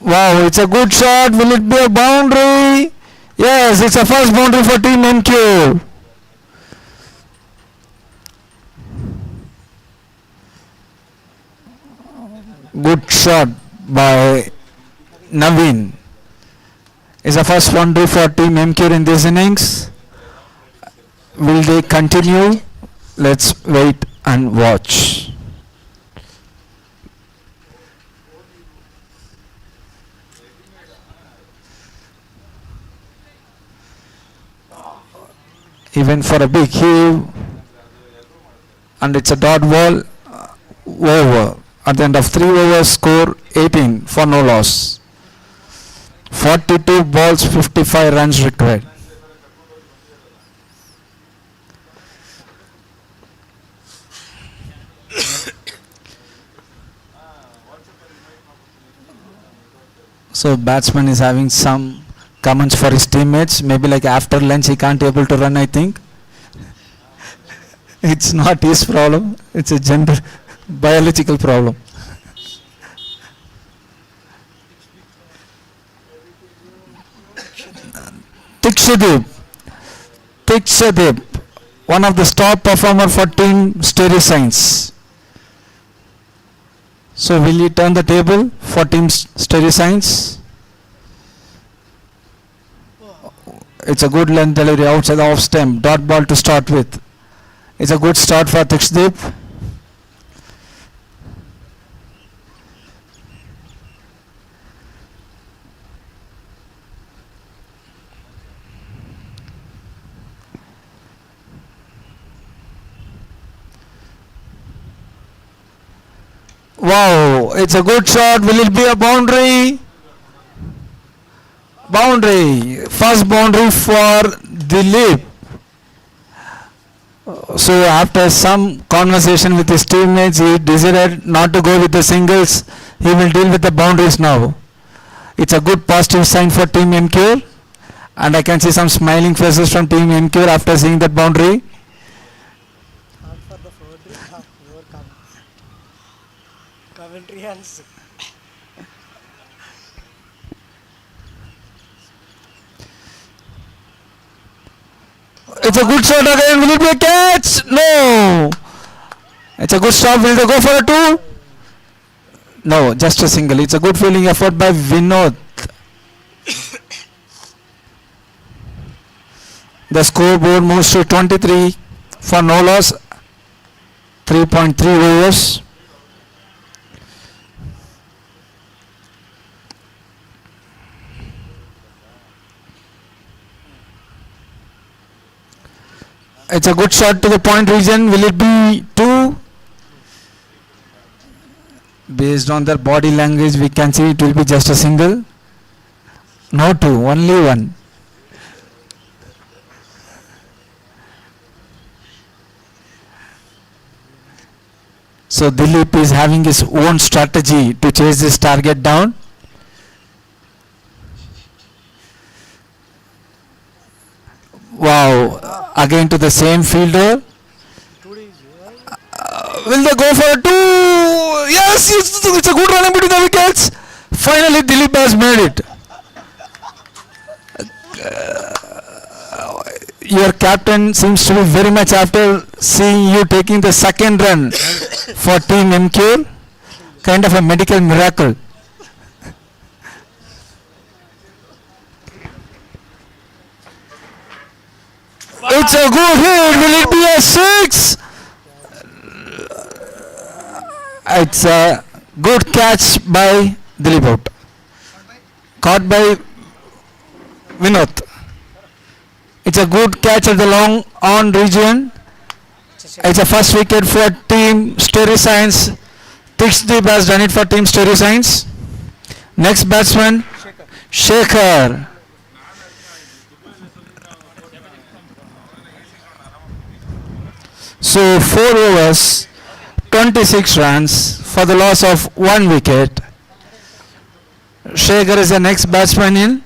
Wow, it's a good shot. Will it be a boundary? Yes, it's a first boundary for Team MQ. Good shot by Naveen. It's a first boundary for Team MQ in this innings. Will they continue? Let's wait and watch. Even for a big heave, and it's a dot ball over. At the end of 3 overs, score 18 for no loss. 42 balls, 55 runs required. So batsman is having some comments for his teammates. Maybe like after lunch he can't able to run, I think. It's not his problem. It's a gender biological problem. Tikshadip, one of the star performer for Team Stereo Science. So will he turn the table for Team Stereo Science? It's a good length delivery outside the off stem. Dot ball to start with. It's a good start for Tikshadip. Wow, it's a good shot. Will it be a boundary? Boundary. First boundary for Dilip. So after some conversation with his teammates, he decided not to go with the singles. He will deal with the boundaries now. It's a good positive sign for Team MQ. And I can see some smiling faces from Team MQ after seeing that boundary. It's a good shot again. Will it be a catch? No. It's a good stop. Will they go for a two? No, just a single. It's a good fielding effort by Vinod. The scoreboard moves to 23 for no loss. 3.3 overs. It's a good shot to the point region. Will it be two? Based on their body language, we can see it will be just a single. No two, only one. So Dilip is having his own strategy to chase this target down. Wow, again to the same fielder. Will they go for a two? Yes, it's a good running between the wickets. Finally, Dilip has made it. Your captain seems to be very much after seeing you taking the second run for Team MQ. Kind of a medical miracle. It's a good hit. Will it be a six? It's a good catch by Dilip out. Caught by Vinod. It's a good catch at the long on region. It's a first wicket for Team Stereo Science. Tixdeep has done it for Team Stereo Science. Next batsman, Shekhar. So 4 overs, 26 runs for the loss of 1 wicket. Shekhar is the next batsman in.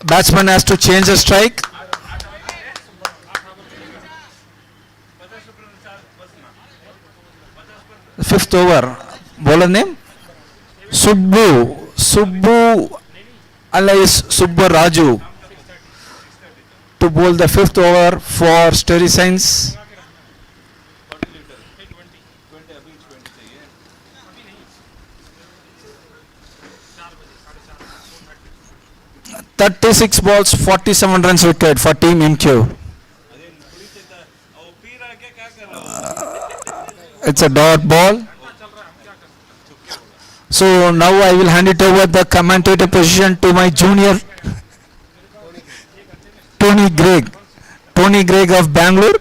Batsman has to change the strike. Fifth over. Bowler name? Subbu alias Subbu Raju to bowl the fifth over for Stereo Science. "36 balls, 47 runs wicket for Team MQ. It's a dot ball. So now I will hand it over the commentator position to my junior Tony Gregg. Tony Gregg of Bengaluru.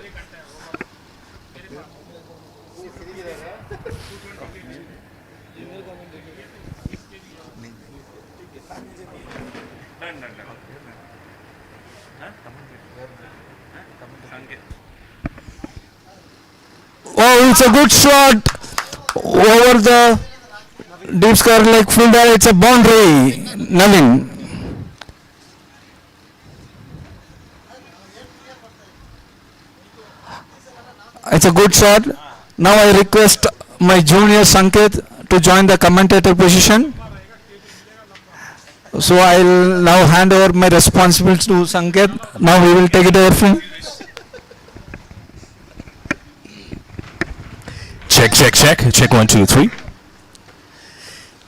Oh, it's a good shot over the deep square leg fielder. It's a boundary. Navin. It's a good shot. Now I request my junior Sanket to join the commentator position. So I'll now hand over my responsibilities to Sanket. Now we will take it over from. Check, check, check. Check 1, 2, 3.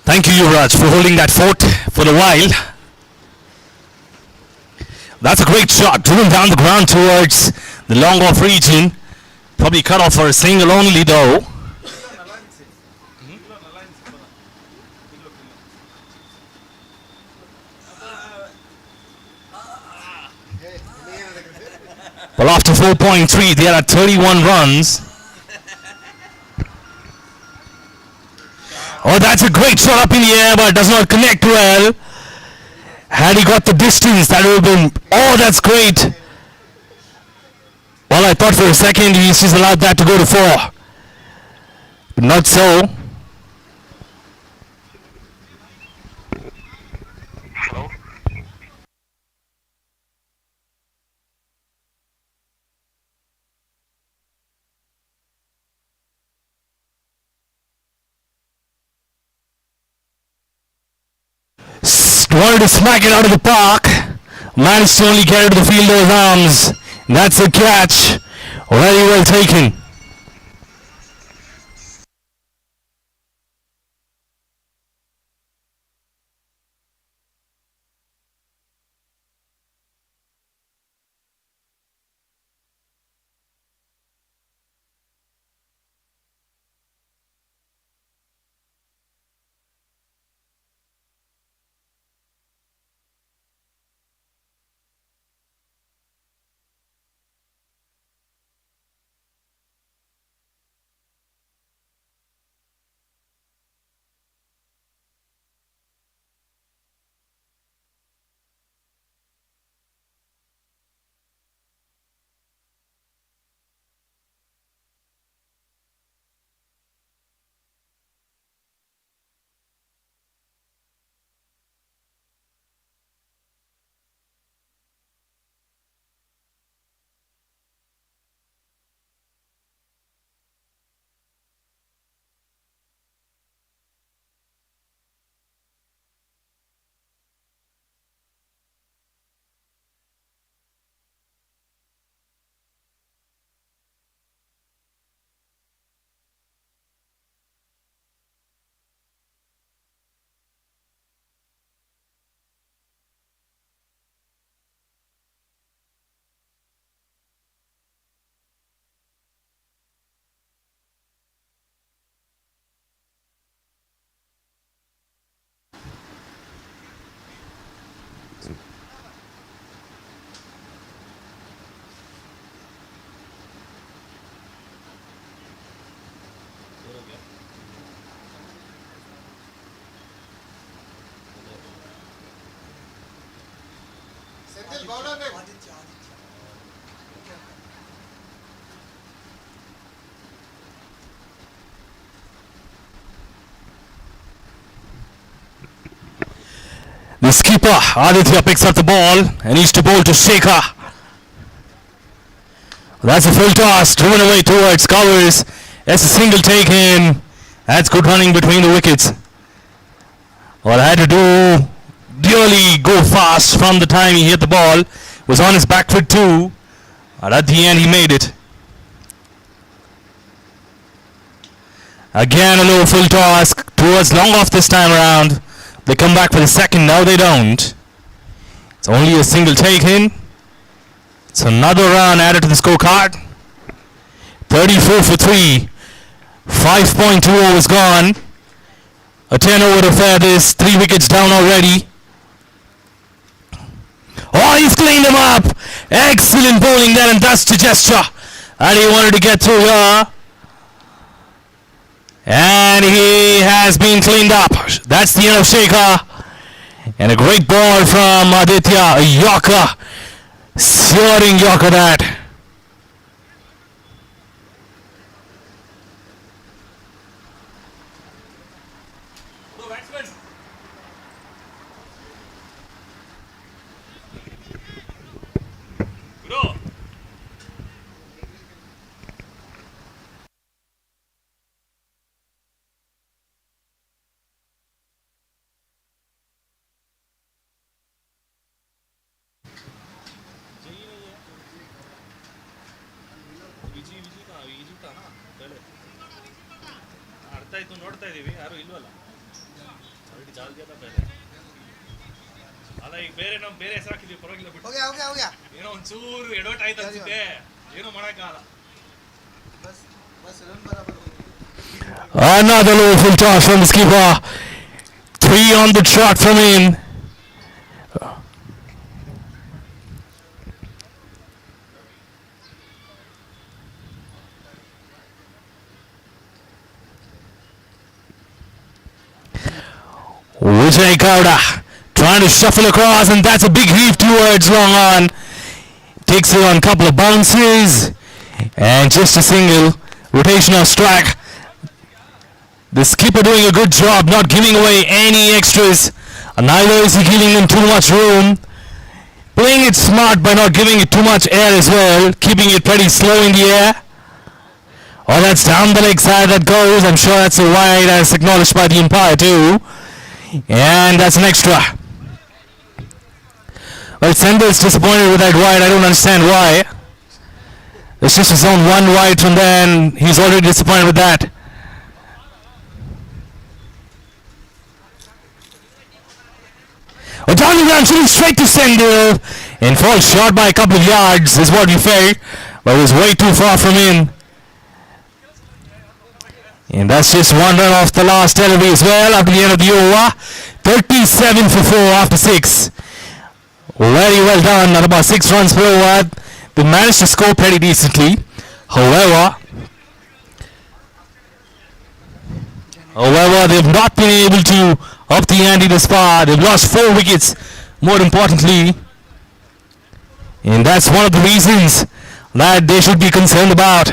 Thank you, Yuvraj, for holding that fort for a while. That's a great shot, driven down the ground towards the long off region. Probably cut off for a single only though. Well, after 4.3, they are at 31 runs. Oh, that's a great shot up in the air, but does not connect well. Had he got the distance, that would have been... Oh, that's great. Well, I thought for a second he's just allowed that to go to 4. But not so. Wanted to smack it out of the park. Managed to only get it to the fielder's arms. That's a catch. Very well taken. Senthil bowler ne? The skipper Aditya picks up the ball and needs to bowl to Shekhar. That's a full toss, driven away towards covers. That's a single taken. That's good running between the wickets. All I had to do, really go fast from the time he hit the ball. Was on his back foot too. And at the end he made it. Again a low full toss towards long off this time around. They come back for the second, now they don't. It's only a single taken. It's another run added to the scorecard. 34 for 3. 5.2 overs gone. A 10 over affair this. 3 wickets down already. Oh, he's cleaned him up. Excellent bowling there, and that's the gesture. And he wanted to get through here. And he has been cleaned up. That's the end of Shekhar. And a great ball from Aditya. A Yorker. Searing Yorker that. ನೋಡ್ತಾ ಇದೀವಿ ಯಾರು ಇಲ್ವಲ್ಲ already ಜಾಲ್ ದಿಯಾ ಪಹಲೆ ಅಲ್ಲ ಈಗ ಬೇರೆ ನಾವು ಬೇರೆ ಹೆಸರು ಹಾಕಿದೀವಿ ಪರವಾಗಿಲ್ಲ ಬಿಟ್ಟು ಹೋಗ್ಯಾ ಏನೋ ಒಂಚೂರು ಎಡವಟ್ ಆಯ್ತು ಅನ್ಸುತ್ತೆ ಏನೋ ಮಾಡಕ್ಕಾಗಲ್ಲ ಬಸ್ ರನ್ ಬರಾಬರ್ Another low full toss from the skipper. 3 on the trot from him. Vijay Gowda trying to shuffle across, and that's a big heave towards long on. Takes it on a couple of bounces and just a single rotational strike. The skipper doing a good job not giving away any extras, and neither is he giving them too much room. Playing it smart by not giving it too much air as well, keeping it pretty slow in the air. Oh, that's down the leg side that goes. I'm sure that's a wide as acknowledged by the umpire too. And that's an extra. Well, Sendel's disappointed with that wide. I don't understand why. It's just his own one wide from there, and he's already disappointed with that. Oh, down the ground, shooting straight to Sendel, and falls short by a couple of yards is what we felt, but it was way too far from in. And that's just one run off the last delivery as well after the end of the over. 37 for 4 after 6. Very well done at about 6 runs per over. They managed to score pretty decently. However, they've not been able to up the ante this far. They've lost 4 wickets, more importantly. And that's one of the reasons that they should be concerned about.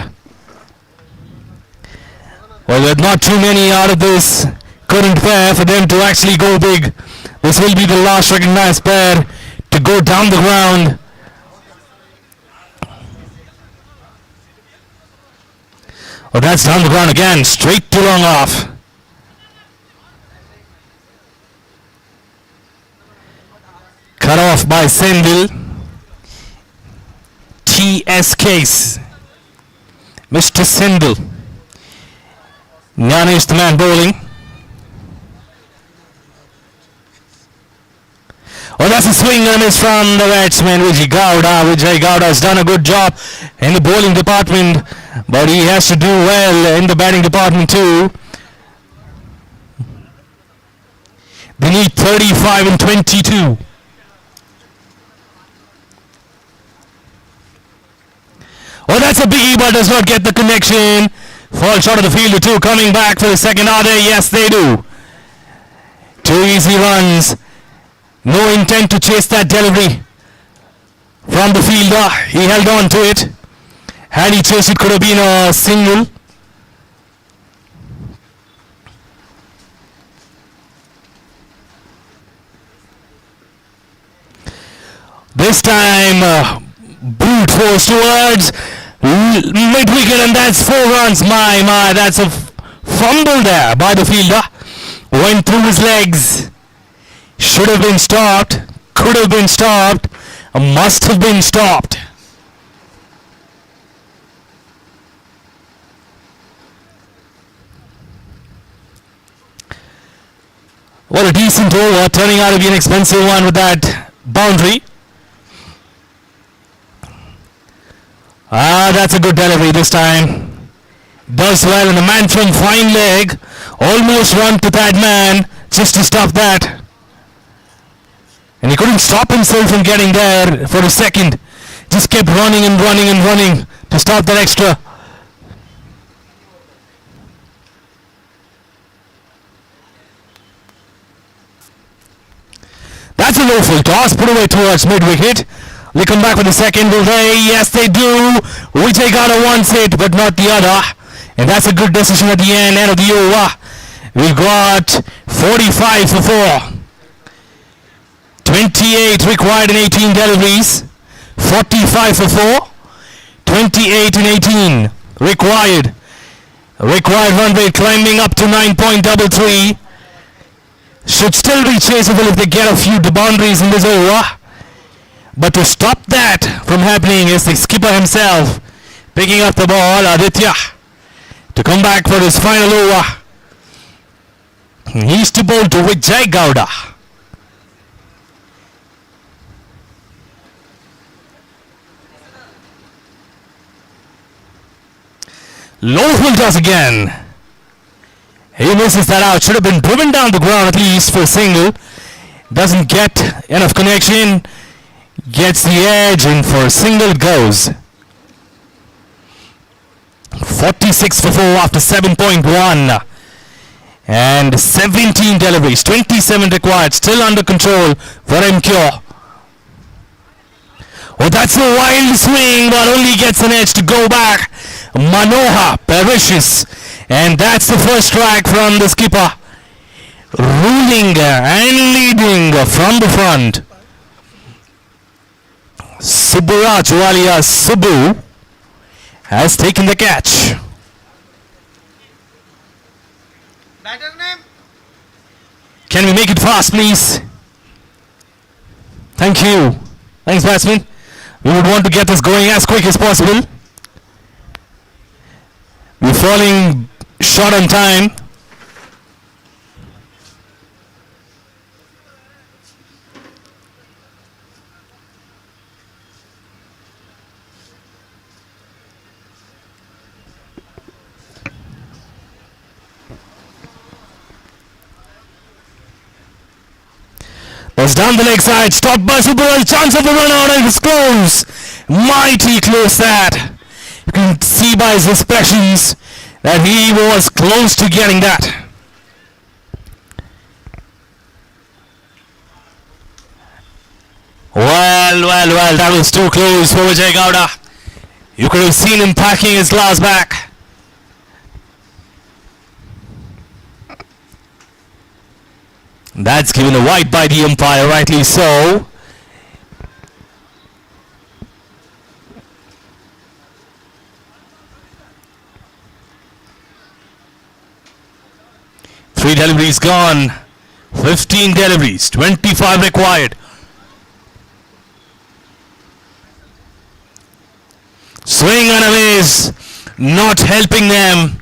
Well, with not too many out of this current pair for them to actually go big. This will be the last recognized pair to go down the ground. Oh, that's down the ground again, straight to long off. Cut off by Sendil. TS case. Mr. Sendil. Gnanish the man bowling. Oh, that's a swing and a miss from the batsman Vijay Gowda. Vijay Gowda has done a good job in the bowling department, but he has to do well in the batting department too. They need 35 and 22. That's a biggie, but does not get the connection. Fall short of the fielder too. Coming back for the second order. Yes, they do. 2 easy runs. No intent to chase that delivery from the fielder. He held on to it. Had he chased it, could have been a single. This time, brute force towards mid-wicket, and that's 4 runs. My, that's a fumble there by the fielder. Went through his legs. Should have been stopped. Could have been stopped. Must have been stopped. What a decent over, turning out to be an expensive one with that boundary. That's a good delivery this time. Does well, and the man from fine leg almost run to that man just to stop that. And he couldn't stop himself from getting there for a second. Just kept running and running and running to stop that extra. That's a low full toss, put away towards mid-wicket. They come back with the second, will they? Yes, they do. Vijay Gowda wants it, but not the other. And that's a good decision at the end of the over. We've got 45 for 4. 28 required in 18 deliveries. 45 for 4. 28 in 18 required. Required run rate climbing up to 9.33. Should still be chaseable if they get a few boundaries in this over. But to stop that from happening is the skipper himself picking up the ball, Aditya, to come back for his final over. He's to bowl to Vijay Gowda. Low full toss again. He misses that out. Should have been driven down the ground at least for a single. Doesn't get enough connection. Gets the edge, and for a single it goes. 46 for 4 after 7.1. And 17 deliveries. 27 required. Still under control for Ipcl. Oh, that's a wild swing, but only gets an edge to go back. Manoha perishes. And that's the first strike from the skipper. Ruling and leading from the front. Subburaj alias Subbu has taken the catch. Batter name? Can we make it fast, please? Thank you. Thanks, batsman. We would want to get this going as quick as possible. We're falling short on time. That's down the leg side, stopped by Subburaj, chance of the run out, and it's close. Mighty close that. You can see by his expressions that he was close to getting that. Well, that was too close for Vijay Gowda. You could have seen him packing his glass back. That's given a wide by the umpire, rightly so. Three deliveries gone. 15 deliveries. 25 required. Swing and a miss. Not helping them.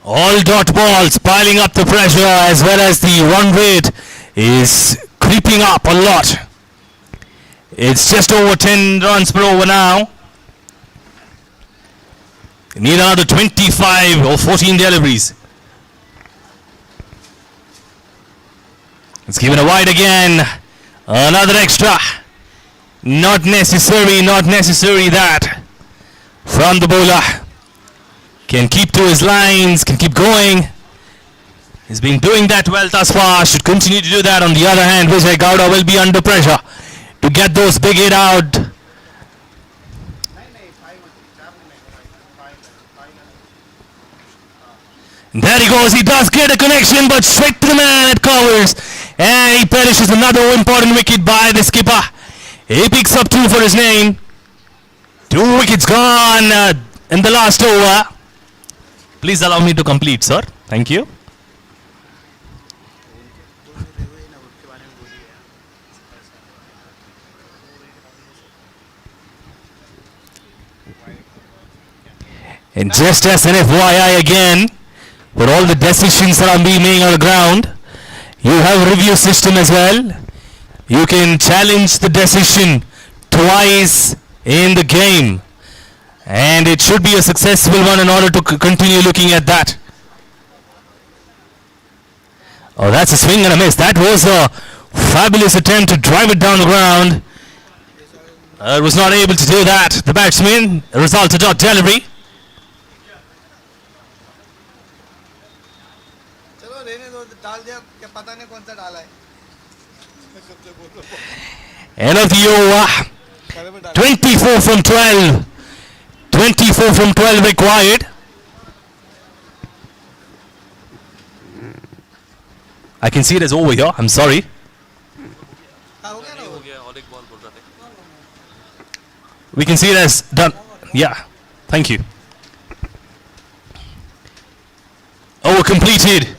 All dot balls piling up the pressure, as well as the run rate is creeping up a lot. It's just over 10 runs per over now. Need another 25 or 14 deliveries. It's given a wide again. Another extra. Not necessary that. from the bowler. Can keep to his lines, can keep going. He's been doing that well thus far, should continue to do that. On the other hand, Vijay Gowda will be under pressure to get those big hit out. There he goes, he does get a connection, but straight to the man, it covers. And he perishes. Another important wicket by the skipper. He picks up 2 for his name. 2 wickets gone in the last over. Please allow me to complete, sir. Thank you. And just as an FYI again, for all the decisions that are being made on the ground, you have a review system as well. You can challenge the decision twice in the game, and it should be a successful one in order to continue looking at that. Oh, that's a swing and a miss. That was a fabulous attempt to drive it down the ground. Was not able to do that. The batsman resulted in delivery. End of the over. 24 from 12. 24 from 12 required. I can see it as over here. I'm sorry. We can see it as done. Yeah. Thank you. Over completed.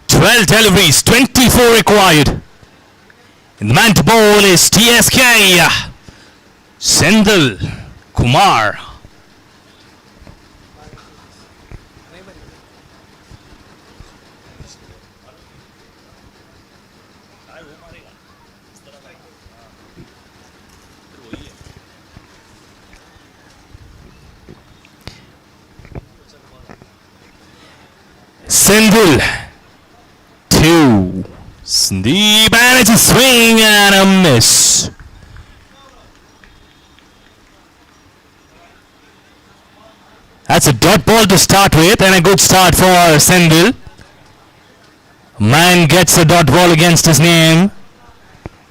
12 deliveries. 24 required. And the man to bowl is TSK. Sendil Kumar. Sendil 2. Sandeep, and it's a swing and a miss. That's a dot ball to start with, and a good start for Sendil. Man gets a dot ball against his name.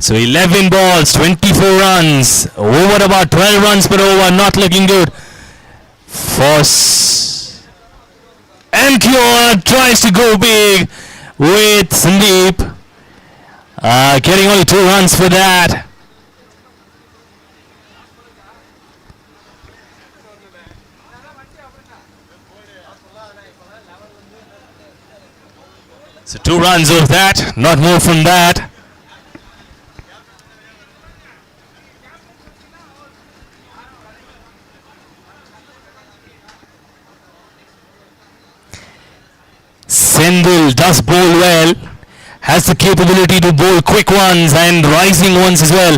So 11 balls, 24 runs. Over about 12 runs per over, not looking good. For Ipcl tries to go big with Sandeep. Getting only 2 runs for that. So 2 runs of that, not more from that. Sendil does bowl well, has the capability to bowl quick ones and rising ones as well.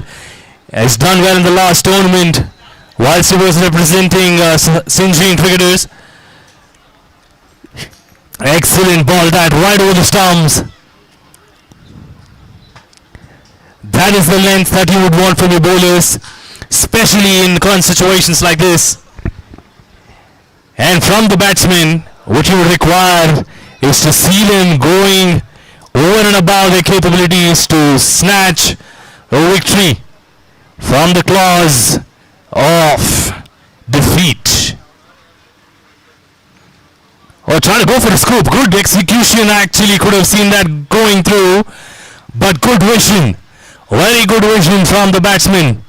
Has done well in the last tournament whilst he was representing Sinjin cricketers. Excellent ball, that right over the stumps. That is the length that you would want from your bowlers, especially in current situations like this. And from the batsmen, what you would require is to see them going over and above their capabilities to snatch a victory from the claws of defeat. Or trying to go for a scoop. Good execution, actually could have seen that going through, but good vision. Very good vision from the batsman.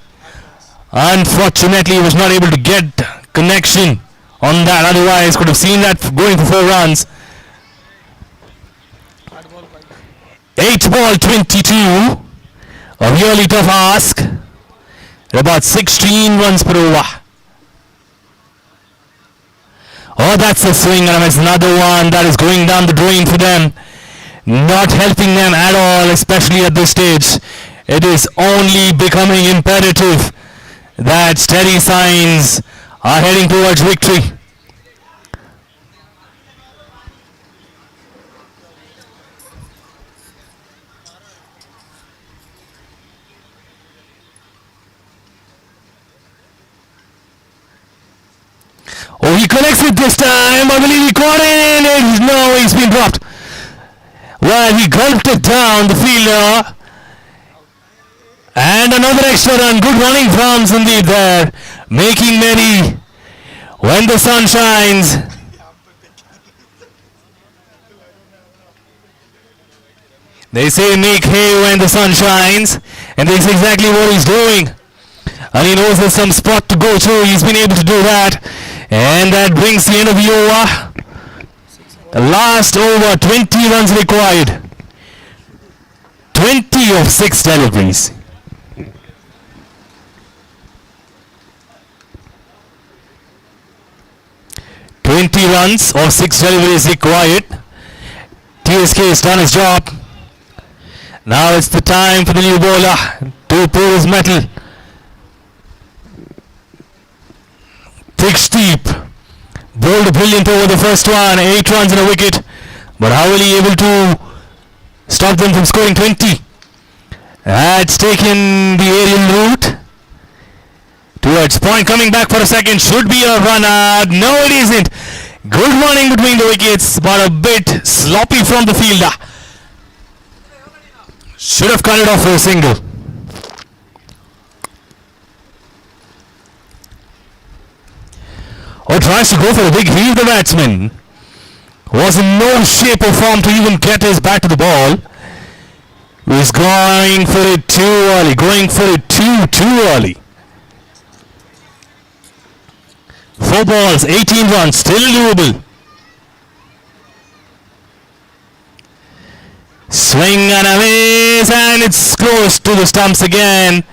Unfortunately, he was not able to get connection on that. Otherwise, could have seen that going for 4 runs. 8 ball 22. A really tough ask. About 16 runs per over. Oh, that's a swing, and it's another one that is going down the drain for them. Not helping them at all, especially at this stage. It is only becoming imperative that steady signs are heading towards victory. connects it this time. I believe he caught it. No, he's been dropped. Well, he gulped it down, the fielder. And another extra run. Good running from Sandeep there. Making merry when the sun shines. They say make hay when the sun shines. And that's exactly what he's doing. And he knows there's some spot to go to. He's been able to do that. And that brings the end of the over. The last over, 20 runs required. 20 of 6 deliveries. Runs or 6 deliveries required. TSK has done his job. Now it's the time for the new bowler to pour his metal. Thick steep. Bowled brilliant over the first one. 8 runs and a wicket. But how will he able to stop them from scoring 20? That's taken the aerial route. Towards point, coming back for a second. Should be a run out. No, it isn't. Good running between the wickets, but a bit sloppy from the fielder. Should have cut it off for a single. Or tries to go for a big heave, the batsman. Was in no shape or form to even get his bat to the ball. He's going for it too early. Going for it too early. 4 balls, 18 runs, still doable. Swing and a miss, and it's close to the stumps again.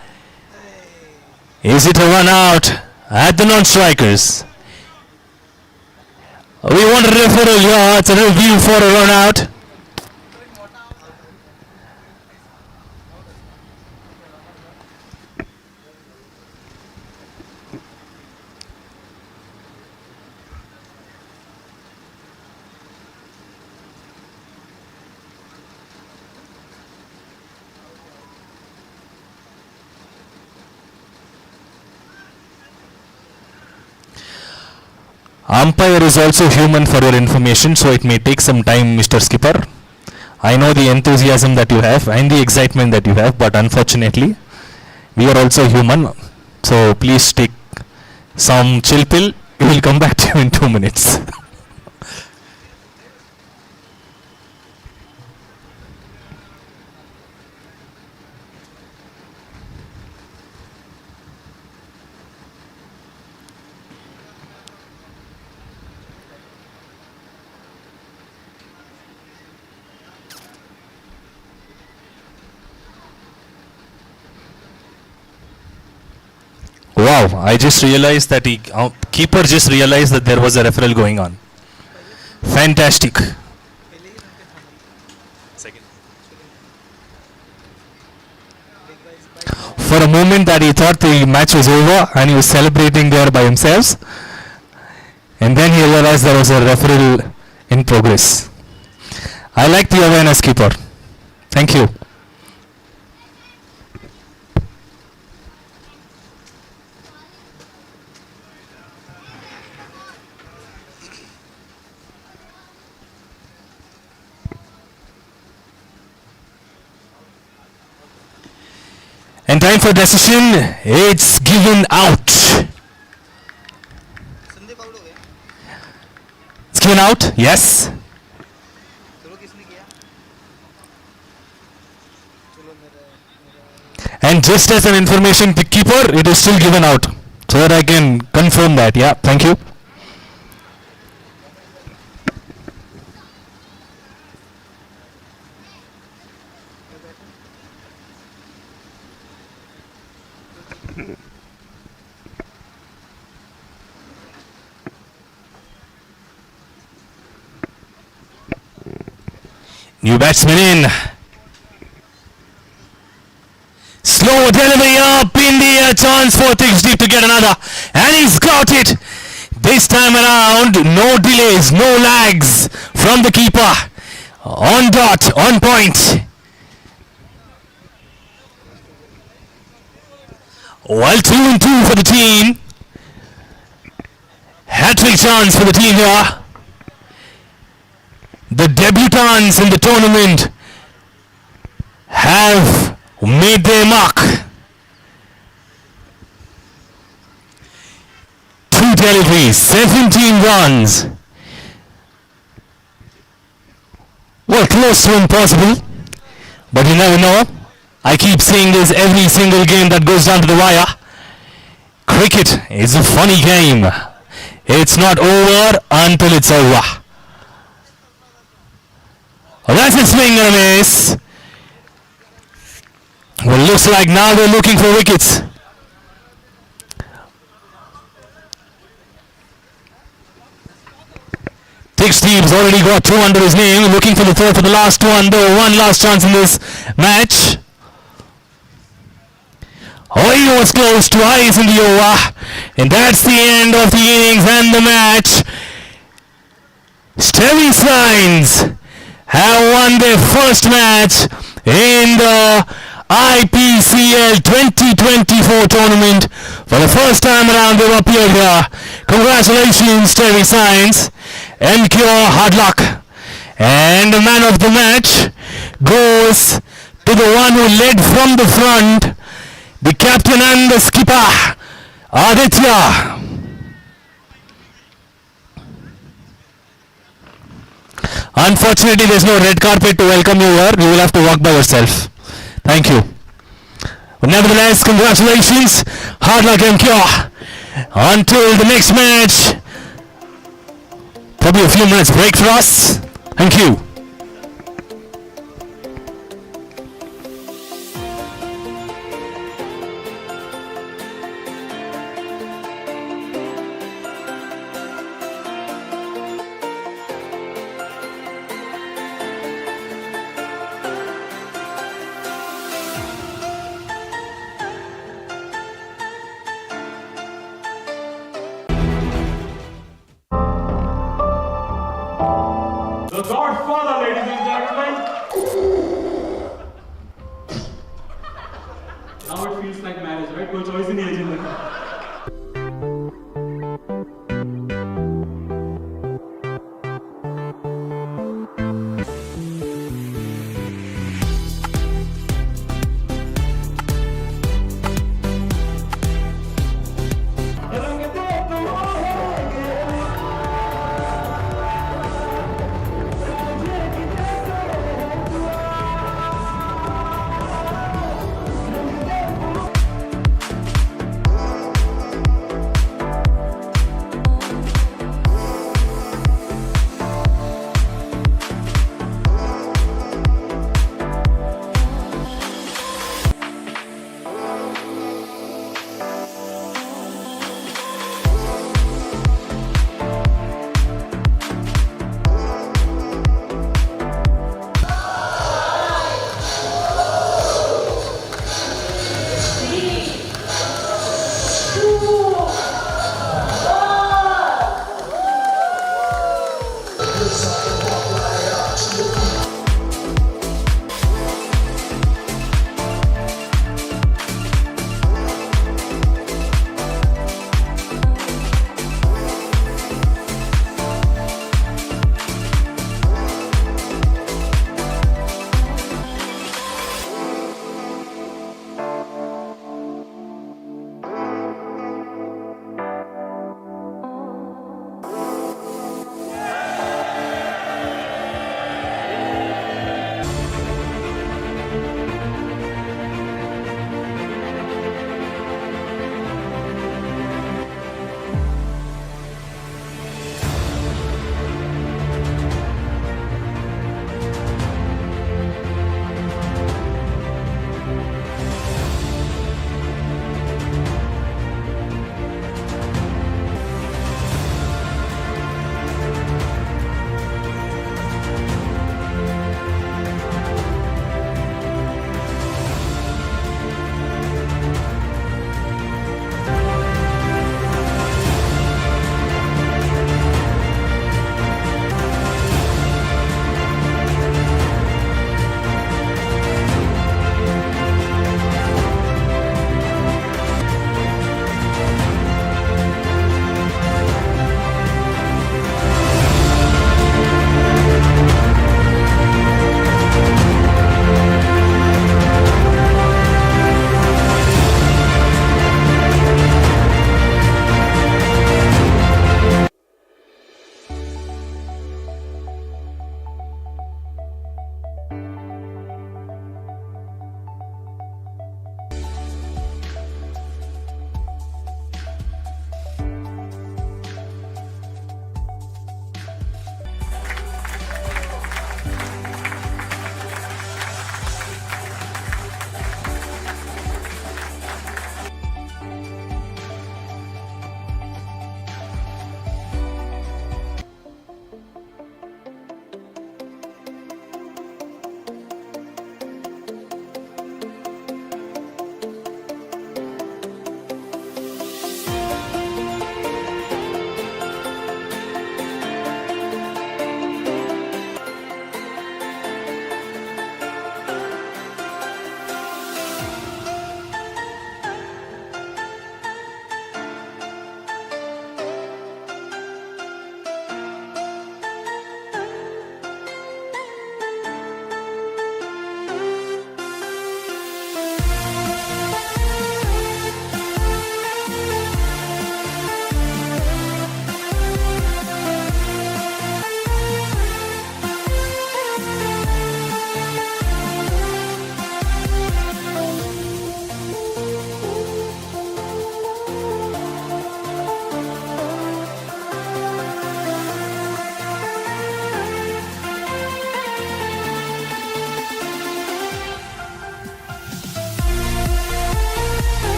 Is it a run out at the non-strikers? We want a referral here. It's a review for a run out. Umpire is also human, for your information, so it may take some time, Mr. Skipper. I know the enthusiasm that you have and the excitement that you have, but unfortunately, we are also human. So please take some chill pill. We will come back to you in 2 minutes. Wow, I just realized that keeper just realized that there was a referral going on. Fantastic. For a moment that he thought the match was over and he was celebrating there by himself. And then he realized there was a referral in progress. I like the awareness, keeper. Thank you. And time for decision. It's given out. It's given out. Yes. And just as an information to keeper, it is still given out, so that I can confirm that. Yeah. Thank you. New batsman in. Slow delivery up in the air. Chance for Thick to get another. And he's got it. This time around, no delays, no lags from the keeper. On dot, on point. Well, 2-2 for the team. Hat-trick chance for the team here. The debutants in the tournament have made their mark. 2 territories, 17 runs. Well, close to impossible, but you never know. I keep saying this every single game that goes down to the wire. Cricket is a funny game. It's not over until it's over. Well, that's a swing and a miss. Well, looks like now they're looking for wickets. Dick Steve's already got 2 under his name, looking for the third for the last one, though. One last chance in this match. Oh, he was close, twice in the over. And that's the end of the innings and the match. Sterling Signs have won their first match in the Ipcl 2024 tournament. For the first time around, they've appeared here. Congratulations, Sterling Signs. Ipcl, hard luck. And the man of the match goes to the one who led from the front, the captain and the skipper, Aditya. Unfortunately, there's no red carpet to welcome you here. You will have to walk by yourself. Thank you. But nevertheless, congratulations. Hard luck, Ipcl. Until the next match. Probably a few minutes break for us. Thank you. The Godfather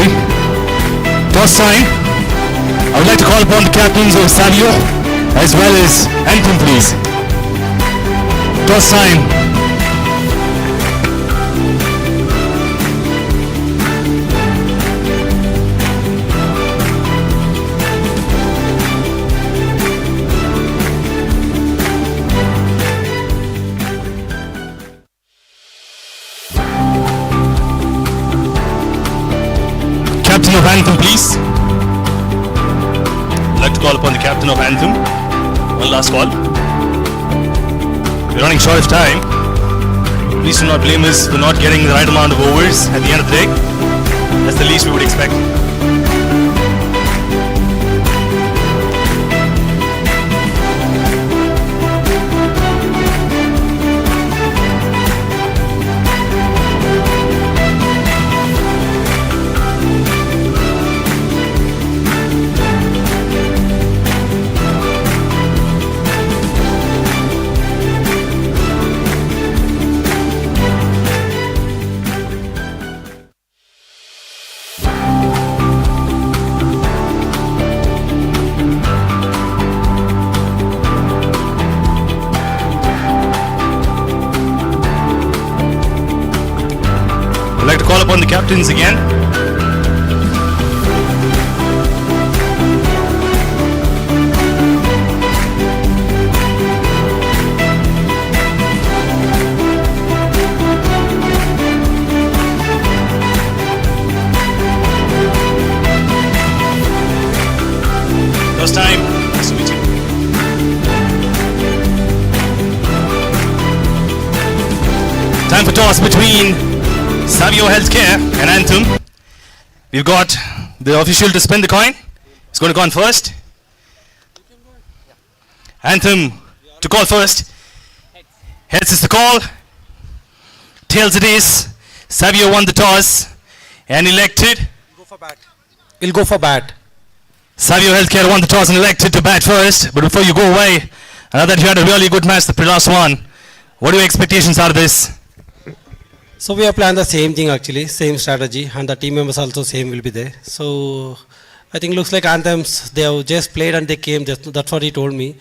referee. Toss time. I would like to call upon the captains of Savio as well as Anthem, please. Toss time. Captain of Anthem, please. I'd like to call upon the captain of Anthem. One last call. We're running short of time. Please do not blame us for not getting the right amount of overs at the end of the day. That's the least we would expect. I'd like to call upon the captains again. First time. Nice to meet you. Time for toss between Savio Healthcare and Anthem. We've got the official to spin the coin. He's going to go on first. Anthem to call first. Heads is the call. Tails it is. Savio won the toss and elected. We'll go for bat. Savio Healthcare won the toss and elected to bat first. But before you go away, I know that you had a really good match the last one. What are your expectations out of this? So we are planning the same thing actually, same strategy, and the team members also same will be there. So I think looks like Anthems, they have just played and they came, that's what he told me.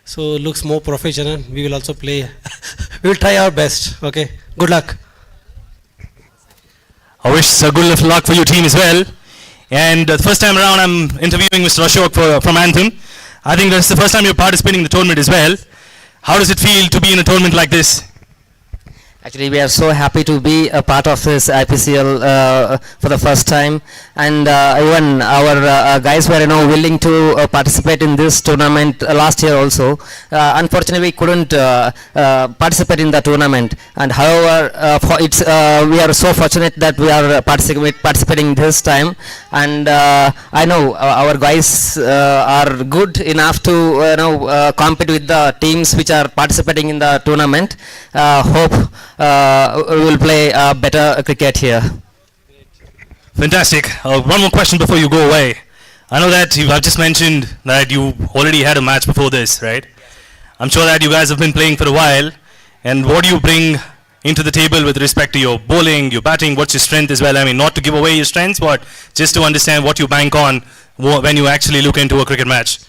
So looks more professional, we will also play. We will try our best, okay? Good luck. I wish good luck for your team as well. And the first time around I'm interviewing Mr. Ashok from Anthem. I think that's the first time you're participating in the tournament as well. How does it feel to be in a tournament like this? Actually, we are so happy to be a part of this IPCL for the first time, and even our guys were willing to participate in this tournament last year also. Unfortunately, we couldn't participate in the tournament, and however, we are so fortunate that we are participating this time, and I know our guys are good enough to compete with the teams which are participating in the tournament. Hope we will play better cricket here. Fantastic. One more question before you go away. I know that you have just mentioned that you already had a match before this, right? I'm sure that you guys have been playing for a while. And what do you bring into the table with respect to your bowling, your batting? What's your strength as well? I mean, not to give away your strengths, but just to understand what you bank on when you actually look into a cricket match.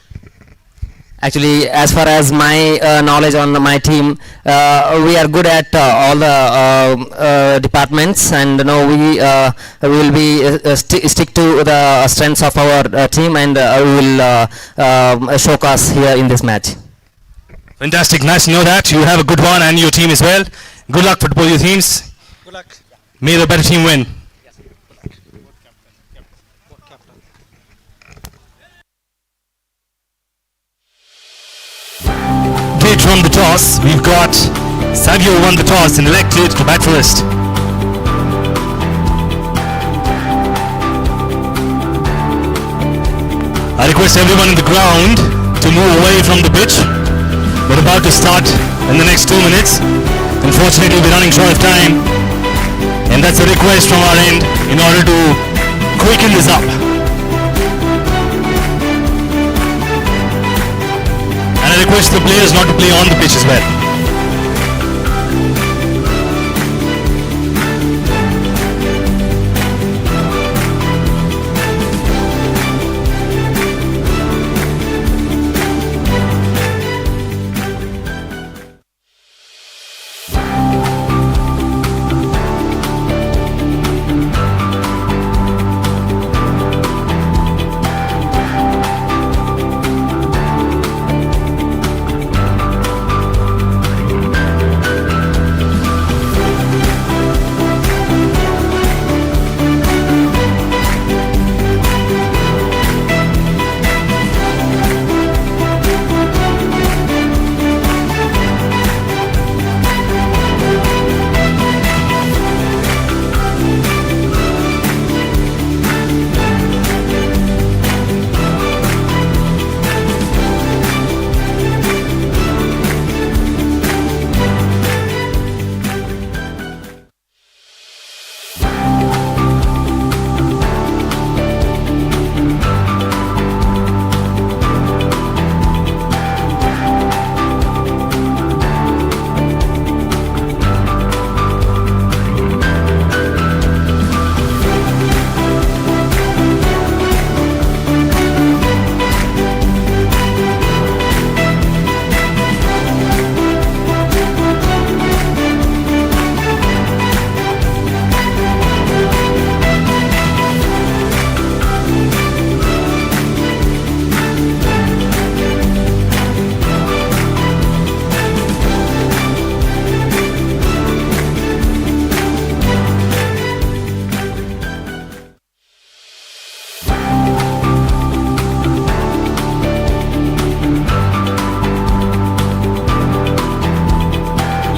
Actually, as far as my knowledge on my team, we are good at all the departments, and we will be stick to the strengths of our team, and we will showcase here in this match. Fantastic. Nice to know that. You have a good one and your team as well. Good luck for both your teams. Good luck. May the better team win. From the toss, we've got Savio won the toss and elected to bat first. I request everyone in the ground to move away from the pitch. We're about to start in the next 2 minutes. Unfortunately, we're running short of time, and that's a request from our end in order to quicken this up. And I request the players not to play on the pitch as well.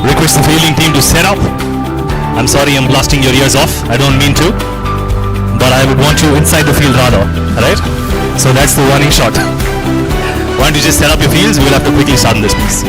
request the fielding team to set up. I'm sorry I'm blasting your ears off. I don't mean to. But I would want you inside the field rather. Alright? So that's the warning shot. Why don't you just set up your fields? We'll have to quickly start in this piece.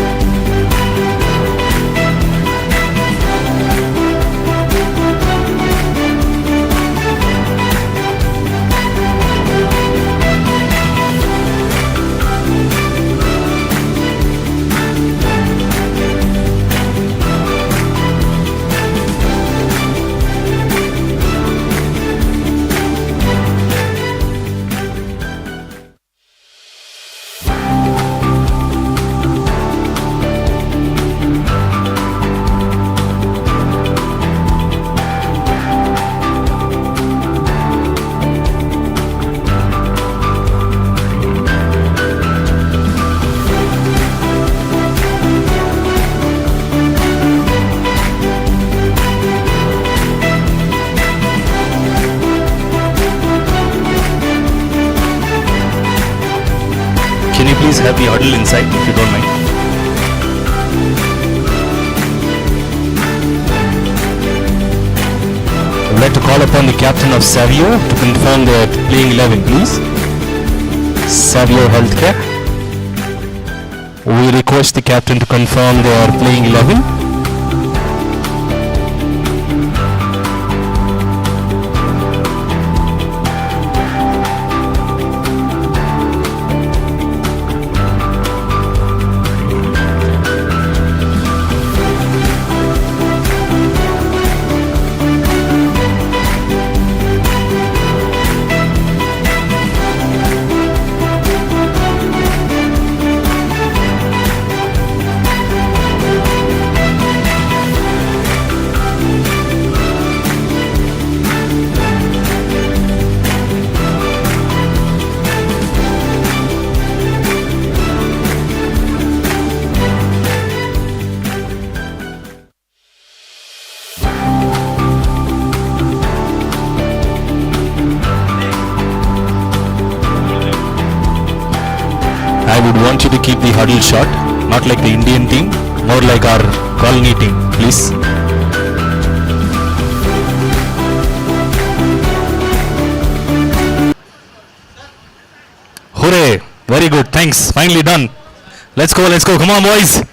Can you please have the huddle inside if you don't mind? I would like to call upon the captain of Savio to confirm their playing 11, please. Savio Healthcare. We request the captain to confirm their playing 11. I would want you to keep the huddle short, not like the Indian team, more like our colony team, please. Hooray! Very good, thanks. Finally done. Let's go, let's go. Come on, boys.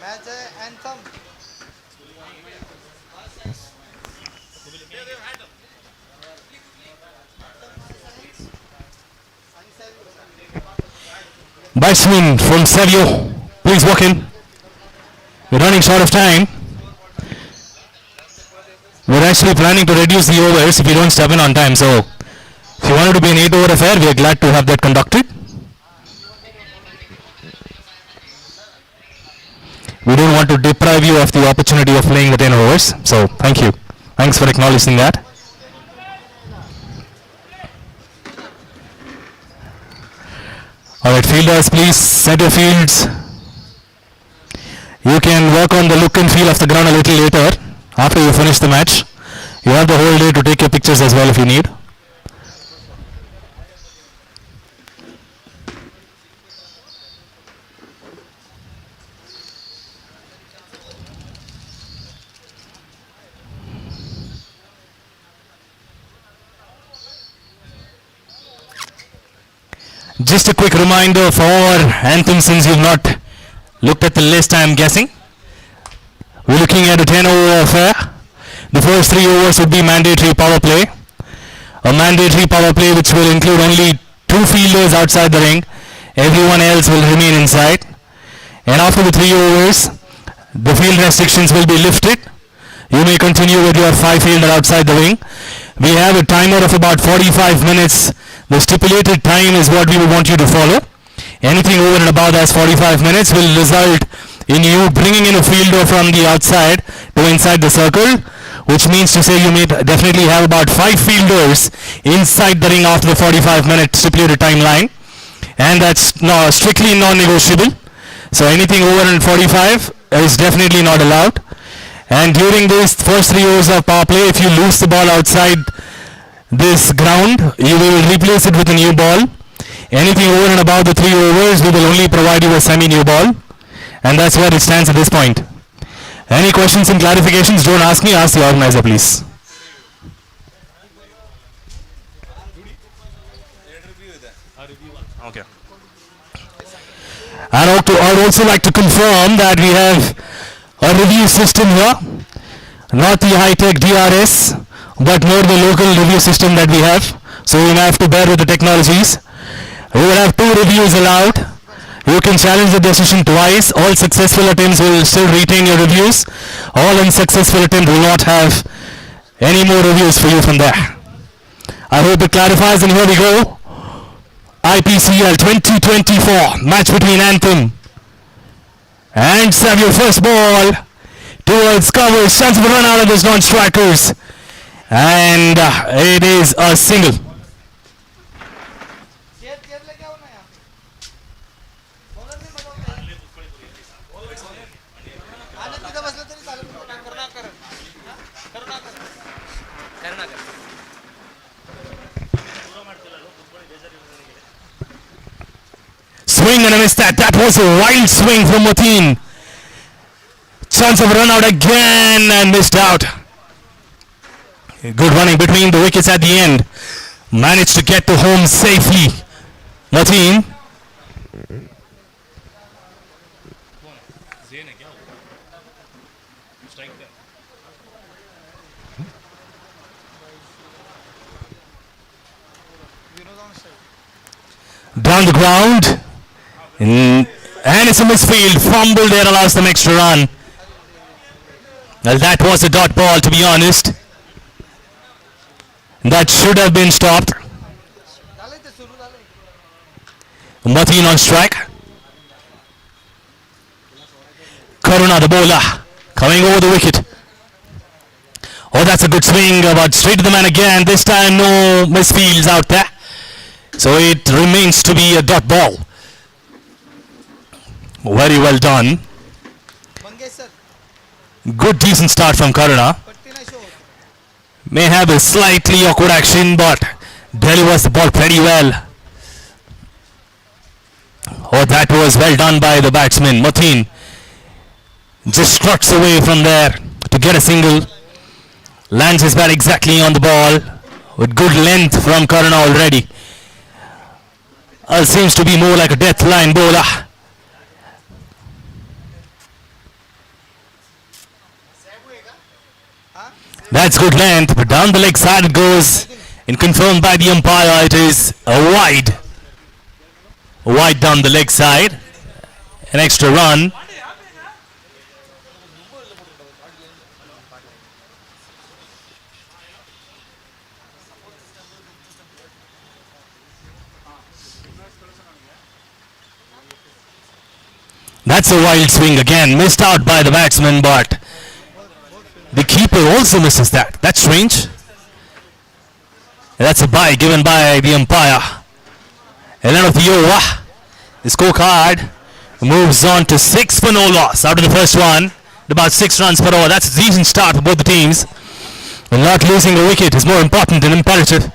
Match anthem. Batsman from Savio, please walk in. We're running short of time. We're actually planning to reduce the overs if you don't step in on time. So, if you wanted to be an 8-over affair, we are glad to have that conducted. We don't want to deprive you of the opportunity of playing the 10 overs. So, thank you. Thanks for acknowledging that. Alright, fielders, please set your fields. You can work on the look and feel of the ground a little later after you finish the match. You have the whole day to take your pictures as well if you need. Just a quick reminder for Anthem, since you've not looked at the list, I am guessing. We're looking at a 10-over affair. The first 3 overs would be mandatory power play. A mandatory power play which will include only 2 fielders outside the ring. Everyone else will remain inside. And after the 3 overs, the field restrictions will be lifted. You may continue with your 5-fielder outside the ring. We have a timer of about 45 minutes. The stipulated time is what we would want you to follow. Anything over and above as 45 minutes will result in you bringing in a fielder from the outside to inside the circle, which means to say you may definitely have about 5 fielders inside the ring after the 45-minute stipulated timeline, and that's strictly non-negotiable. So anything over 45 is definitely not allowed. And during these first 3 overs of power play, if you lose the ball outside this ground, you will replace it with a new ball. Anything over and above the 3 overs, we will only provide you a semi-new ball. And that's where it stands at this point. Any questions and clarifications, don't ask me, ask the organizer, please. Okay. And I'd also like to confirm that we have a review system here, not the high-tech DRS, but more the local review system that we have. So you have to bear with the technologies. We will have 2 reviews allowed. You can challenge the decision twice. All successful attempts will still retain your reviews. All unsuccessful attempts will not have any more reviews for you from there. I hope it clarifies, and here we go. IPCL 2024 match between Anthem and Savio. First ball towards covers, chance of a run out of those non-strikers, and it is a single. Swing and a miss that. That was a wild swing from Mateen. Chance of run out again and missed out. Good running between the wickets at the end. Managed to get to home safely. Mateen. Down the ground. And it's a misfield. Fumble there allows them extra run. Well, that was a dot ball, to be honest. That should have been stopped. Mateen on strike. Karuna, the bowler, coming over the wicket. Oh, that's a good swing, but straight to the man again. This time no misfields out there. So it remains to be a dot ball. Very well done. Good decent start from Karuna. May have a slightly awkward action, but delivers the ball pretty well. Oh, that was well done by the batsman. Mateen just struts away from there to get a single. Lands his bat exactly on the ball with good length from Karuna already. Seems to be more like a death line bowler. That's good length, but down the leg side it goes, and confirmed by the umpire it is a wide. Wide down the leg side. An extra run. That's a wild swing again, missed out by the batsman, but the keeper also misses that. That's strange. That's a bye given by the umpire. End of the over. The scorecard moves on to 6 for no loss out of the first one. About 6 runs per over. That's a decent start for both the teams. And not losing a wicket is more important and imperative.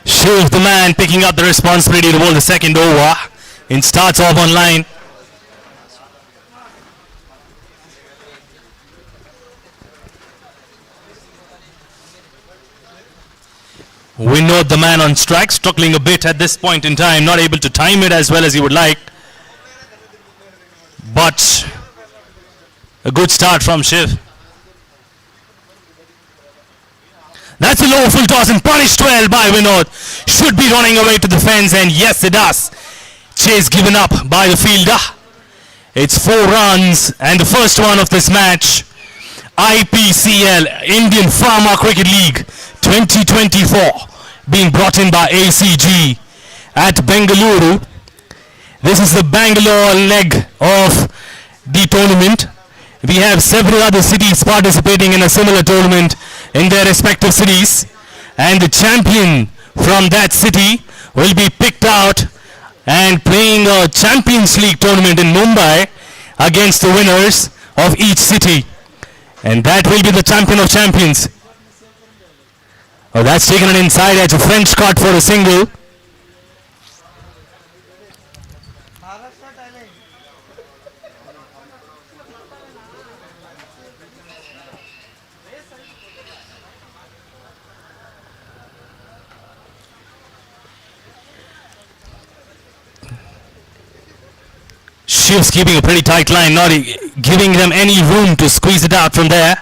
Shiv, the man, picking up the responsibility to bowl the second over and starts off on line. We note the man on strike, struggling a bit at this point in time, not able to time it as well as he would like. But a good start from Shiv. That's a low full toss and punished well by Vinod. Should be running away to the fence, and yes it does. Chase given up by the fielder. It's 4 runs and the first one of this match. Ipcl, Indian Pharma Cricket League 2024, being brought in by ACG at Bengaluru. This is the Bangalore leg of the tournament. We have several other cities participating in a similar tournament in their respective cities, and the champion from that city will be picked out and playing a Champions League tournament in Mumbai against the winners of each city, and that will be the champion of champions. Oh, that's taken an inside edge, a French cut for a single. Shiv's keeping a pretty tight line, not giving them any room to squeeze it out from there.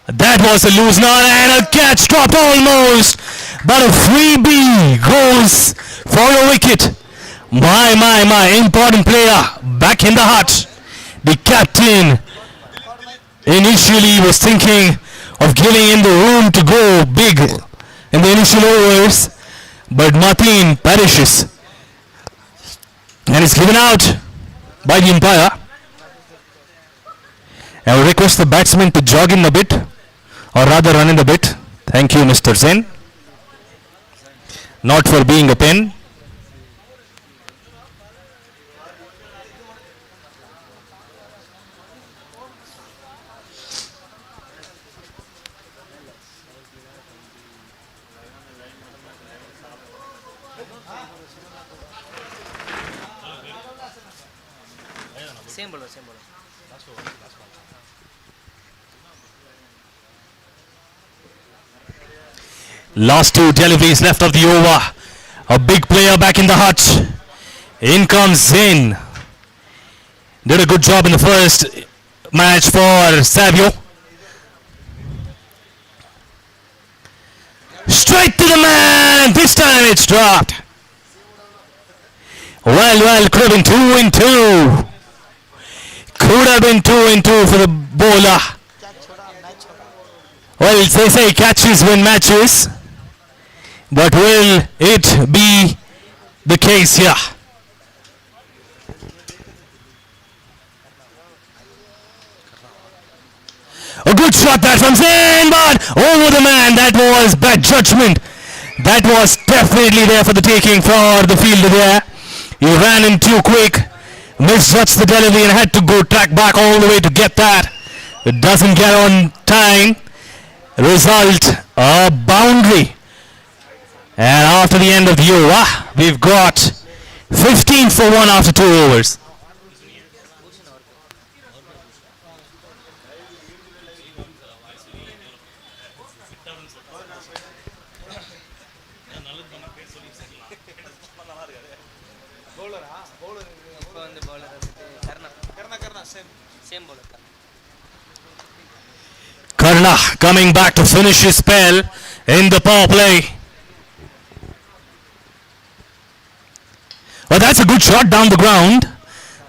That was a loose knot and a catch dropped almost, but a freebie goes for a wicket. My, important player back in the hut. The captain initially was thinking of giving him the room to go big in the initial overs, but Martin perishes and is given out by the umpire. I will request the batsman to jog in a bit, or rather run in a bit. Thank you, Mr. Zen. Not for being a pen. Same bowler. Last 2 deliveries left of the over. A big player back in the hut. In comes Zain. Did a good job in the first match for Savio. Straight to the man, and this time it's dropped. Well, could have been 2 in 2. Could have been 2 in 2 for the bowler. Well, they say catches win matches, but will it be the case here? A good shot that from Zain, but over the man. That was bad judgment. That was definitely there for the taking for the fielder there. He ran in too quick, misjudged the delivery and had to go track back all the way to get that. It doesn't get on time. Result, a boundary. And after the end of the over, we've got 15 for 1 after 2 overs. Karna coming back to finish his spell in the power play. Well, that's a good shot down the ground,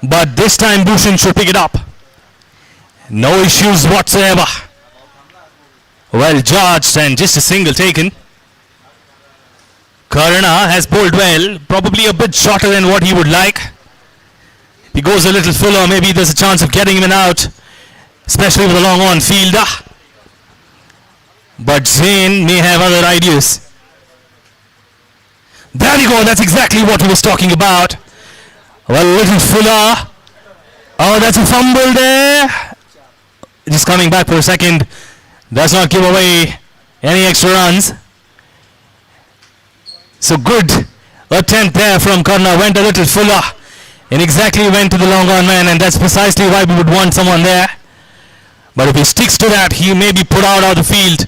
but this time Bhushan should pick it up. No issues whatsoever. Well judged and just a single taken. Karna has bowled well, probably a bit shorter than what he would like. He goes a little fuller, maybe there's a chance of getting him out, especially with a long on fielder. But Zain may have other ideas. There you go, that's exactly what he was talking about. Well, a little fuller. Oh, that's a fumble there. Just coming back for a second. Does not give away any extra runs. So good attempt there from Karna. Went a little fuller and exactly went to the long on man, and that's precisely why we would want someone there. But if he sticks to that, he may be put out of the field.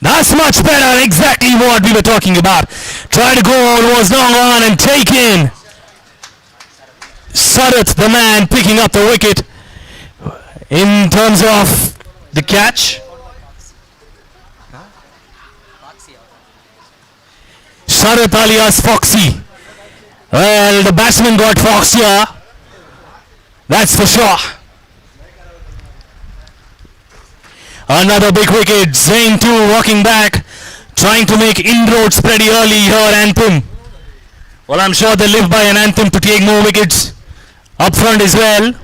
That's much better, exactly what we were talking about. Try to go, was long on and taken. Sarat, the man, picking up the wicket. In terms of the catch, Sharath alias Foxy. Well, the batsman got foxier. That's for sure. Another big wicket. Zain too walking back, trying to make inroads pretty early here. Anthem. Well, I'm sure they live by an Anthem to take more wickets up front as well.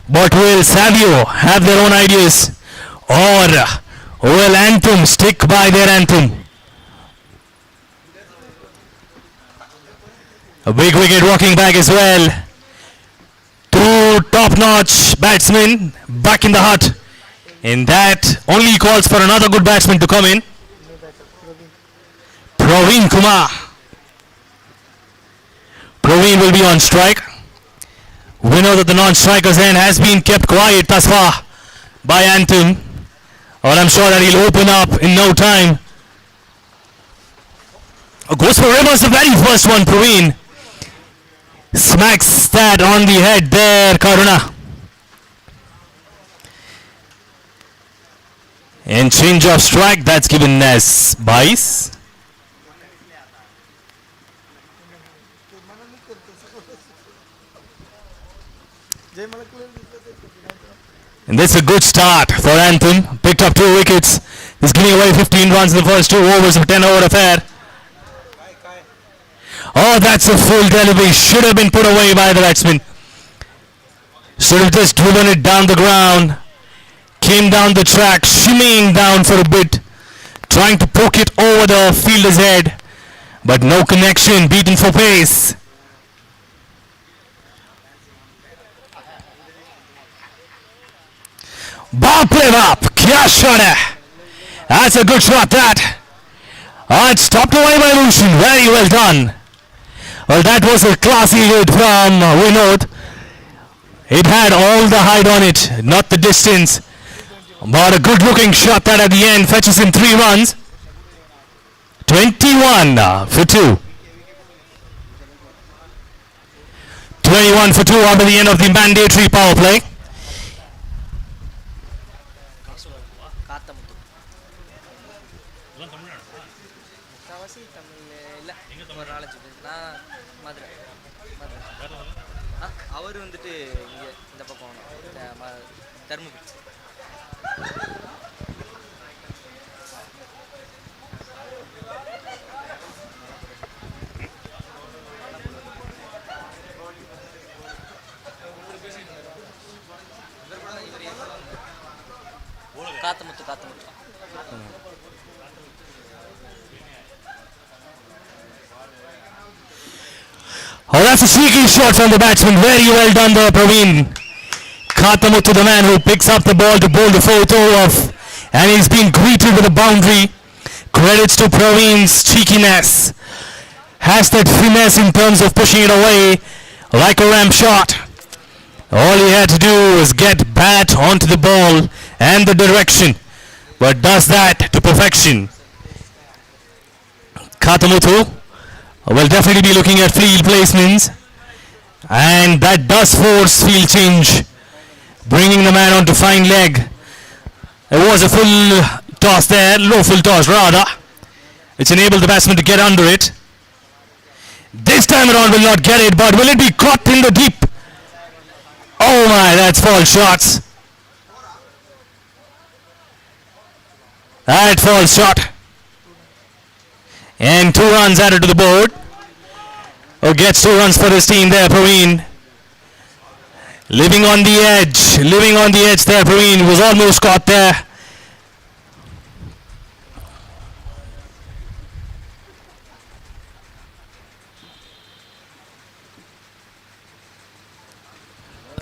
But will Savio have their own ideas, or will Anthem stick by their Anthem? A big wicket walking back as well. Two top-notch batsmen back in the hut. And that only calls for another good batsman to come in. Praveen Kumar. Praveen will be on strike. We know that the non-striker's end has been kept quiet thus far by Anthem. Well, I'm sure that he'll open up in no time. Goes for Rivers, the very first one, Praveen. Smacks that on the head there, Karuna. And change of strike, that's given as Bice. And this is a good start for Anthem. Picked up 2 wickets. He's giving away 15 runs in the first 2 overs of a 10-over affair. Oh, that's a full delivery. Should have been put away by the batsman. Should have just driven it down the ground. Came down the track, shimmying down for a bit, trying to poke it over the fielder's head, but no connection, beaten for pace. Ball played up, kya shot hai. That's a good shot that. It's stopped away by Lucian, very well done. Well, that was a classy hit from Vinod. It had all the height on it, not the distance. But a good looking shot that at the end fetches him 3 runs. 21 for 2. 21 for 2 after the end of the mandatory power play. Oh, that's a sneaky shot from the batsman. Very well done there, Praveen. Kathamuthu, the man who picks up the ball to bowl the 4th over, and he's been greeted with a boundary. Credits to Praveen's cheekiness. Has that finesse in terms of pushing it away like a ramp shot. All he had to do was get bat onto the ball and the direction, but does that to perfection. Kathamuthu will definitely be looking at field placements, and that does force field change, bringing the man onto fine leg. It was a full toss there, low full toss rather, which enabled the batsman to get under it. This time around will not get it, but will it be caught in the deep? Oh my, that's false shots. That false shot. And 2 runs added to the board. Oh, gets 2 runs for his team there, Praveen. Living on the edge there, Praveen was almost caught there.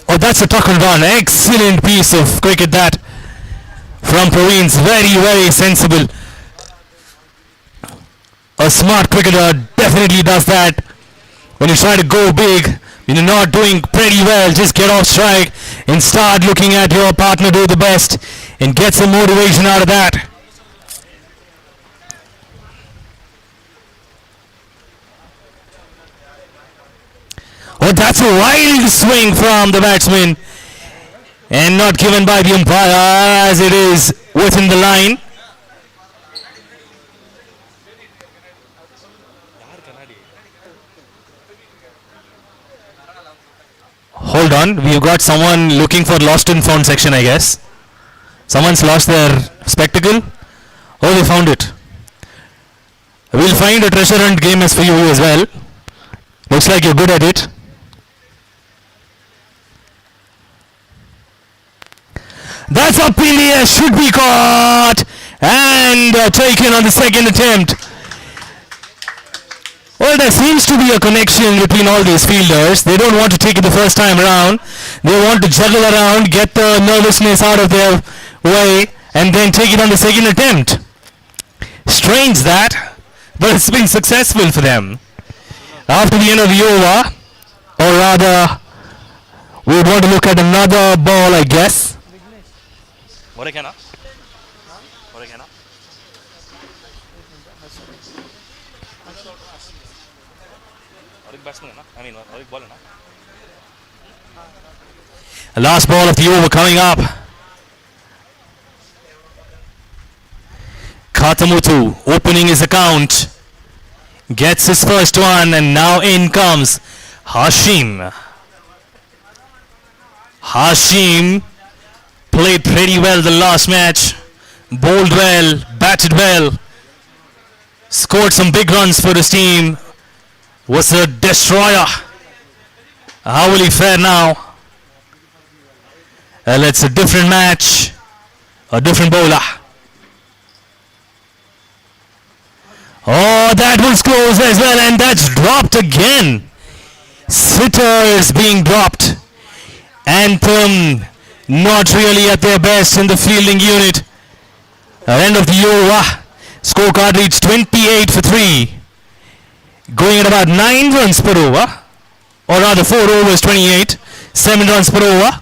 Oh, that's a tuck and run. Excellent piece of cricket that from Praveen's. Very, very sensible. A smart cricketer definitely does that. When you try to go big, when you're not doing pretty well, just get off strike and start looking at your partner do the best and get some motivation out of that. Oh, that's a wild swing from the batsman and not given by the umpire as it is within the line. Hold on, we've got someone looking for lost and found section, I guess. Someone's lost their spectacle. Oh, they found it. We'll find a treasure hunt game as for you as well. Looks like you're good at it. That's up in the air, should be caught and taken on the second attempt. Well, there seems to be a connection between all these fielders. They don't want to take it the first time around. They want to juggle around, get the nervousness out of their way, and then take it on the second attempt. Strange that, but it's been successful for them. After the end of the over, or rather, we would want to look at another ball, I guess. What again? What again? Last ball of the over coming up. Katamutu opening his account. Gets his first one, and now in comes Hashim. Hashim played pretty well the last match. Bowled well, batted well. Scored some big runs for his team. Was a destroyer. How will he fare now? Well, it's a different match. A different bowler. Oh, that was close as well, and that's dropped again. Sitters being dropped. Anthem not really at their best in the fielding unit. At end of the over, scorecard reads 28 for 3. Going at about 9 runs per over, or rather 4 overs, 28, 7 runs per over.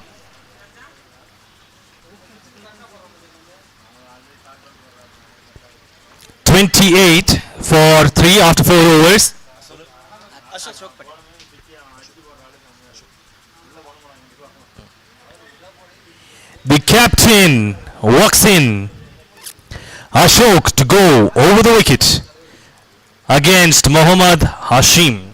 $28 for 3 after 4 overs. The captain walks in. Ashok to go over the wicket against Mohammad Hashim.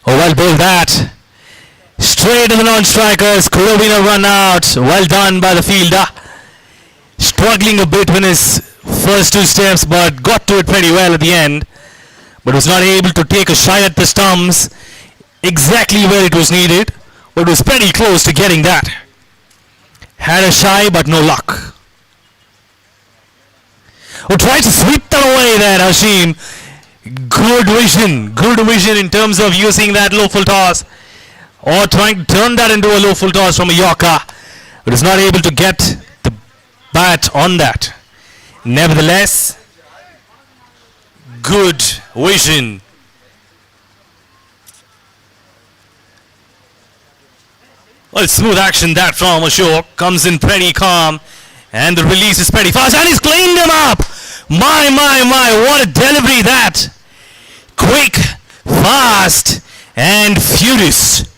Oh, well bowled that. Straight to the non-strikers. Could have been a run out. Well done by the fielder. Struggling a bit in his first 2 steps, but got to it pretty well at the end. But was not able to take a shot at the stumps exactly where it was needed. But was pretty close to getting that. Had a shy, but no luck. Oh, tried to sweep that away there, Hashim. Good vision in terms of using that low full toss, or trying to turn that into a low full toss from a Yorker, but is not able to get the bat on that. Nevertheless, good vision. Well, smooth action that from Ashok, comes in pretty calm, and the release is pretty fast, and he's cleaned him up. My, what a delivery that. Quick, fast, and furious.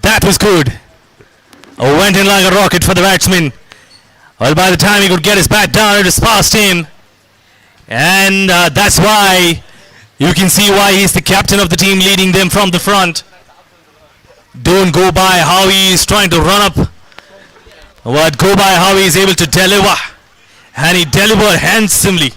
That was good. Went in like a rocket for the batsman. Well, by the time he could get his bat down, it was past him. And that's why you can see why he's the captain of the team, leading them from the front. Don't go by how he is trying to run up, but go by how he is able to deliver. And he delivered handsomely.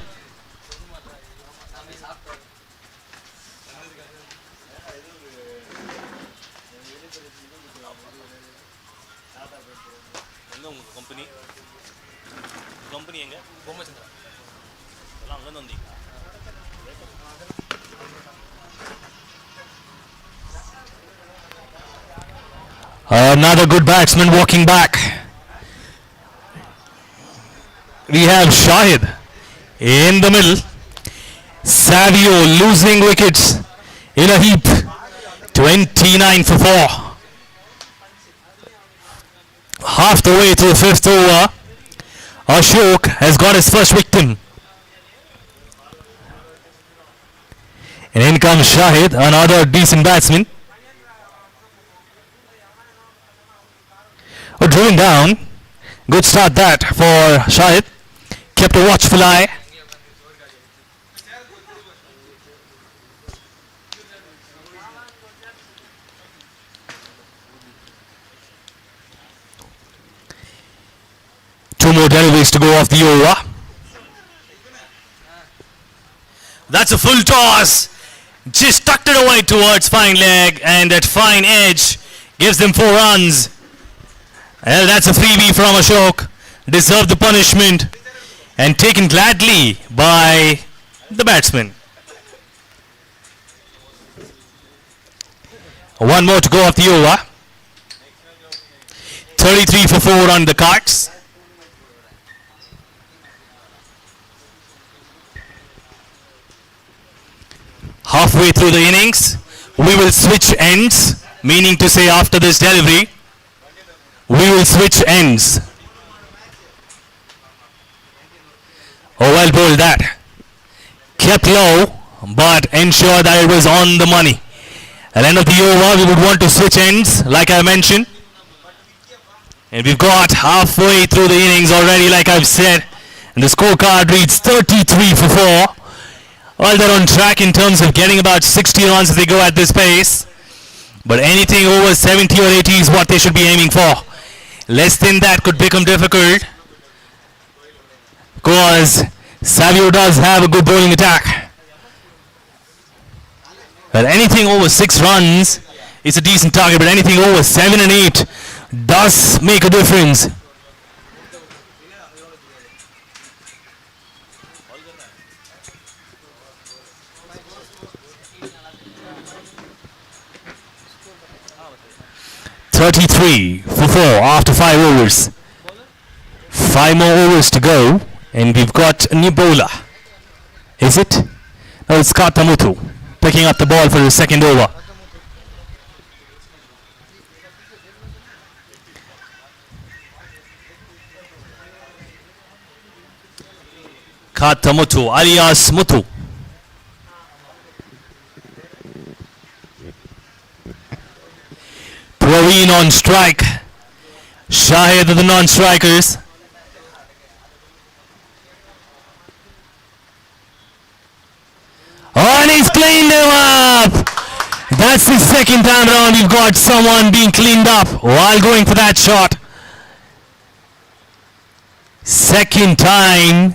Another good batsman walking back. We have Shahid in the middle. Savio losing wickets in a heap. 29 for 4. Half the way to the 5th over. Ashok has got his first victim. And in comes Shahid, another decent batsman. Driven down. Good start that for Shahid. Kept a watchful eye. Two more deliveries to go off the over. That's a full toss. Just tucked it away towards fine leg, and that fine edge gives them 4 runs. Well, that's a freebie from Ashok. Deserved the punishment and taken gladly by the batsman. One more to go off the over. 33 for 4 on the cards. Halfway through the innings, we will switch ends, meaning to say after this delivery, we will switch ends. Oh, well bowled that. Kept low, but ensured that it was on the money. At the end of the over, we would want to switch ends, like I mentioned. And we've got halfway through the innings already, like I've said. And the scorecard reads 33 for 4. Well, they're on track in terms of getting about 60 runs if they go at this pace. But anything over 70 or 80 is what they should be aiming for. Less than that could become difficult, because Savio does have a good bowling attack. But anything over 6 runs is a decent target, but anything over 7 and 8 does make a difference. $33 for 4 after 5 overs. 5 more overs to go, and we've got a new bowler. Is it? No, it's Katamuthu picking up the ball for the second over. Katamuthu alias Muthu. Praveen on strike. Shahid are the non-strikers. Oh, and he's cleaned him up. That's the second time around we've got someone being cleaned up while going for that shot. Second time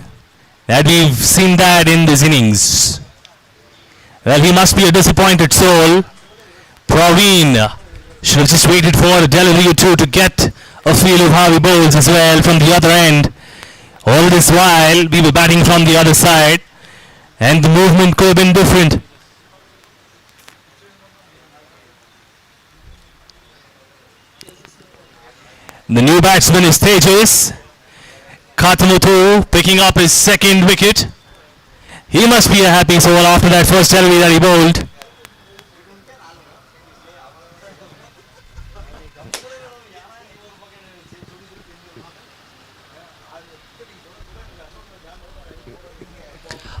that we've seen that in this innings. Well, he must be a disappointed soul. Praveen should have just waited for a delivery or two to get a feel of how he bowls as well from the other end. All this while we were batting from the other side, and the movement could have been different. The new batsman is Tejas. Katamuthu picking up his second wicket. He must be a happy soul after that first delivery that he bowled.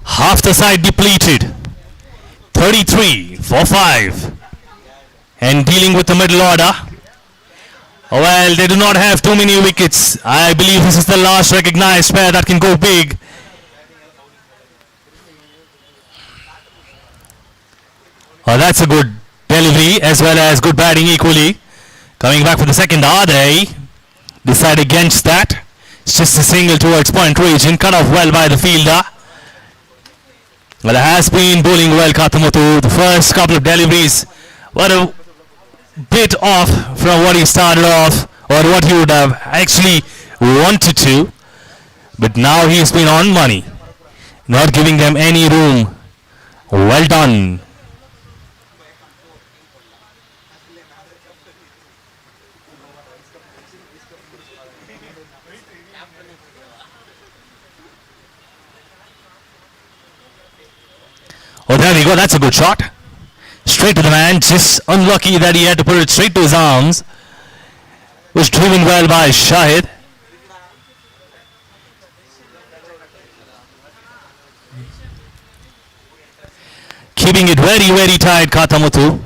Half the side depleted. 33 for 5. And dealing with the middle order. Well, they do not have too many wickets. I believe this is the last recognized pair that can go big. Well, that's a good delivery as well as good batting equally. Coming back for the second, are they? Decide against that. It's just a single towards point region. Cut off well by the fielder. Well, it has been bowling well, Katamuthu. The first couple of deliveries were a bit off from what he started off, or what he would have actually wanted to. But now he's been on money, not giving them any room. Well done. Oh, there we go. That's a good shot. Straight to the man. Just unlucky that he had to put it straight to his arms. Was driven well by Shahid. Keeping it very, very tight, Katamuthu.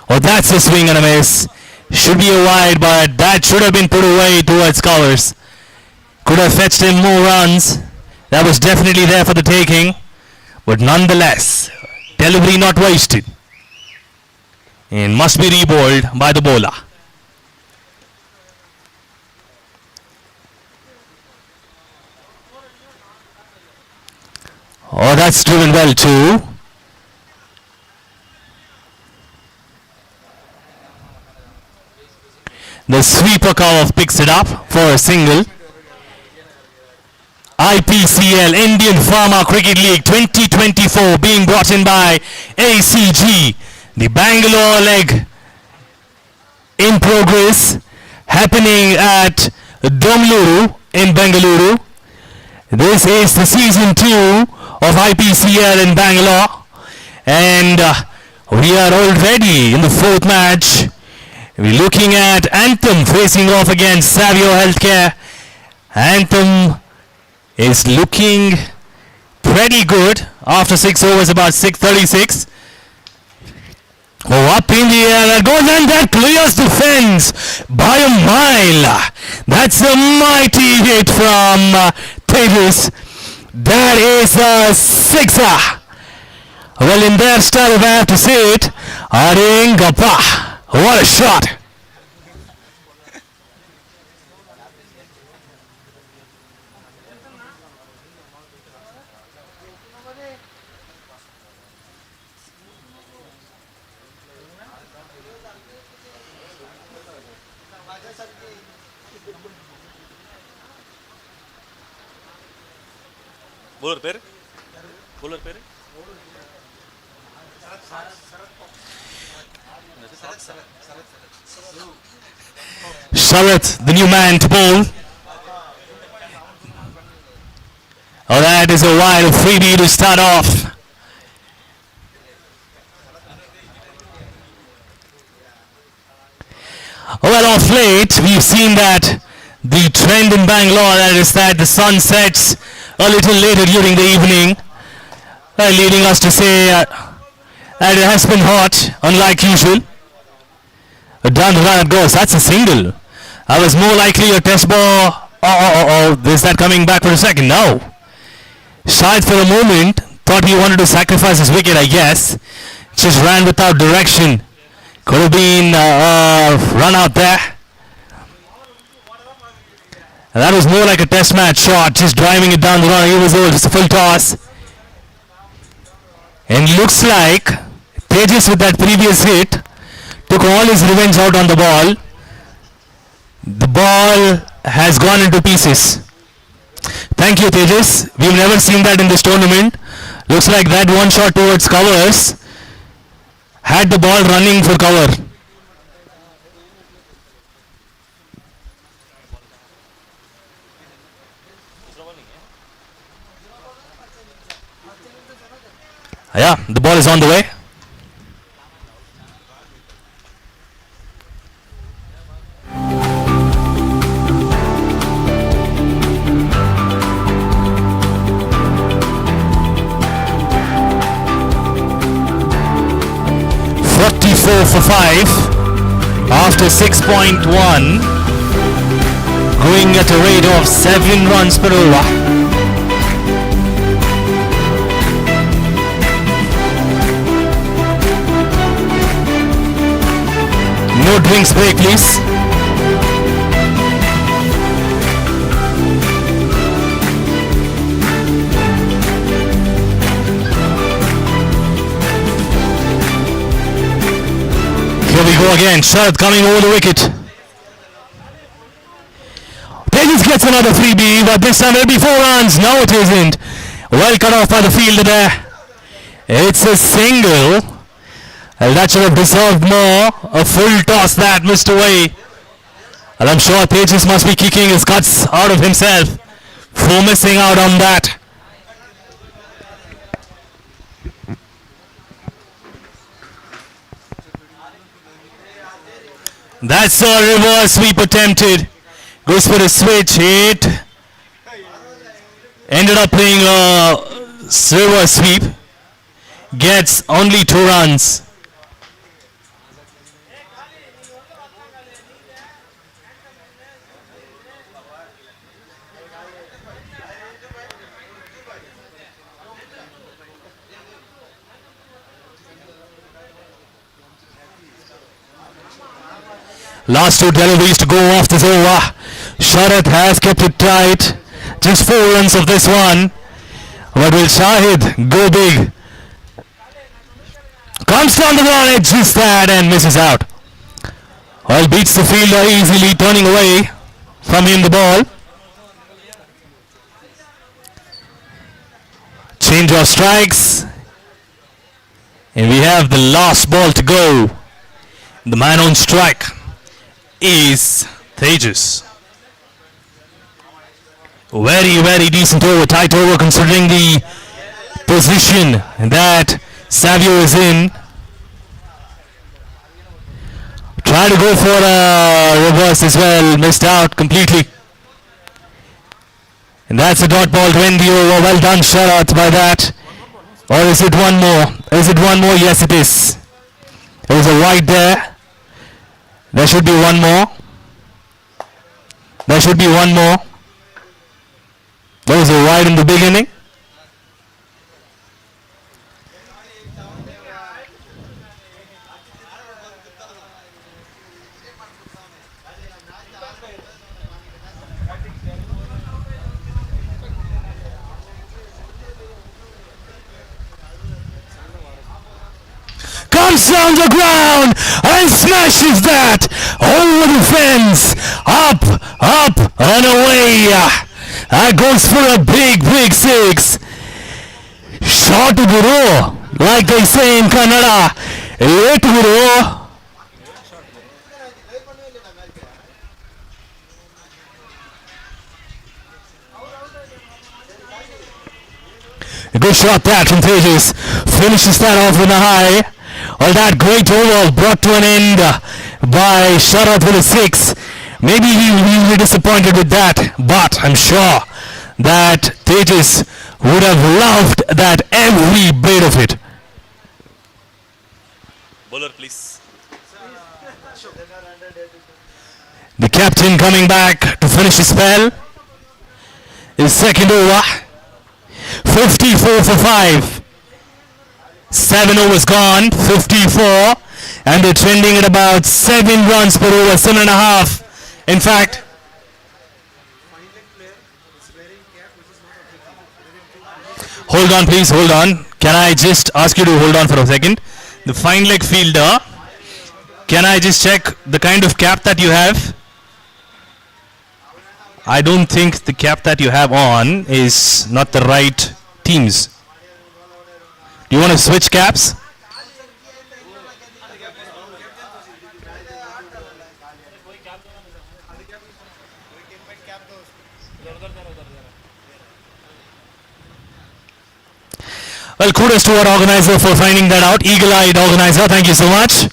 Oh, that's a swing and a miss. Should be a wide, but that should have been put away towards covers. Could have fetched him more runs. That was definitely there for the taking. But nonetheless, delivery not wasted. And must be rebowled by the bowler. Oh, that's driven well too. The sweeper cover picks it up for a single. IPCL Indian Pharma Cricket League 2024 being brought in by ACG. The Bangalore leg in progress, happening at Bengaluru in Bengaluru. This is the season 2 of IPCL in Bangalore, and we are already in the 4th match. We're looking at Anthem facing off against Savio Healthcare. Anthem is looking pretty good after 6 overs, about 6:36. Oh, up in the air, that goes, and that clears the fence by a mile. That's a mighty hit from Tejas. That is a sixer. Well, in their style, if I have to say it, Aringappa. What a shot. Bowler pair? Bowler pair? Sharath, the new man to bowl. Oh, that is a wild freebie to start off. Well, off late, we've seen that the trend in Bangalore, that is that the sun sets a little later during the evening, leading us to say that it has been hot, unlike usual. Down the run it goes. That's a single. I was more likely a test ball. Is that coming back for a second? No. Shahid for a moment thought he wanted to sacrifice his wicket, I guess. Just ran without direction. Could have been run out there. And that was more like a test match shot, just driving it down the run. He was over, just a full toss. And looks like Tejas, with that previous hit, took all his revenge out on the ball. The ball has gone into pieces. Thank you, Tejas. We've never seen that in this tournament. Looks like that one shot towards covers had the ball running for cover. Yeah, the ball is on the way. For 5 after 6.1, going at a rate of 7 runs per over. No drinks break, please. Here we go again. Sharath coming over the wicket. Tejas gets another freebie, but this time it'll be 4 runs. No, it isn't. Well cut off by the fielder there. It's a single. Well, that should have deserved more. A full toss that missed away. And I'm sure Tejas must be kicking his guts out of himself for missing out on that. That's a reverse sweep attempted. Goes for a switch hit. Ended up playing a reverse sweep. Gets only 2 runs. Last two deliveries to go off this over. Sharath has kept it tight. Just 4 runs of this one. But will Shahid go big? Comes down the ground, edges that and misses out. Well, beats the fielder easily, turning away from him the ball. Change of strikes. And we have the last ball to go. The man on strike is Tejas. Very, very decent over, tight over considering the position that Savio is in. Try to go for a reverse as well, missed out completely. And that's a dot ball to end the over. Well done, Sharath, by that. Or is it one more? Is it one more? Yes, it is. There was a wide there. There should be one more. There should be one more. There was a wide in the beginning. Comes down the ground and smashes that over the fence. Up, up and away. That goes for a big, big 6. Short guru, like they say in Kannada. Late guru. A good shot that from Tejas. Finishes that off with a high. All that great over brought to an end by Sharath with a 6. Maybe he will be disappointed with that, but I'm sure that Tejas would have loved that every bit of it. Bowler, please. The captain coming back to finish his spell. His second over. 54 for 5. 7 overs gone, 54, and they're trending at about 7 runs per over, 7.5. In fact, hold on please, hold on. Can I just ask you to hold on for a second? The fine leg fielder, can I just check the kind of cap that you have? I don't think the cap that you have on is not the right team's. Do you want to switch caps? Well, kudos to our organizer for finding that out. Eagle-eyed organizer, thank you so much.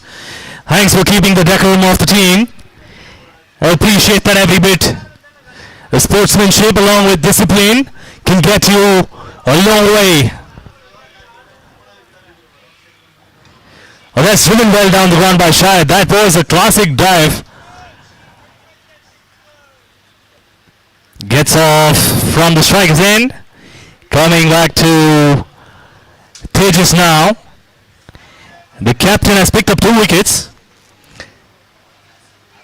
Thanks for keeping the decorum of the team. I appreciate that every bit. The sportsmanship along with discipline can get you a long way. Oh, that's driven well down the ground by Shahid. That was a classic dive. Gets off from the strike's end. Coming back to Tejas now. The captain has picked up 2 wickets.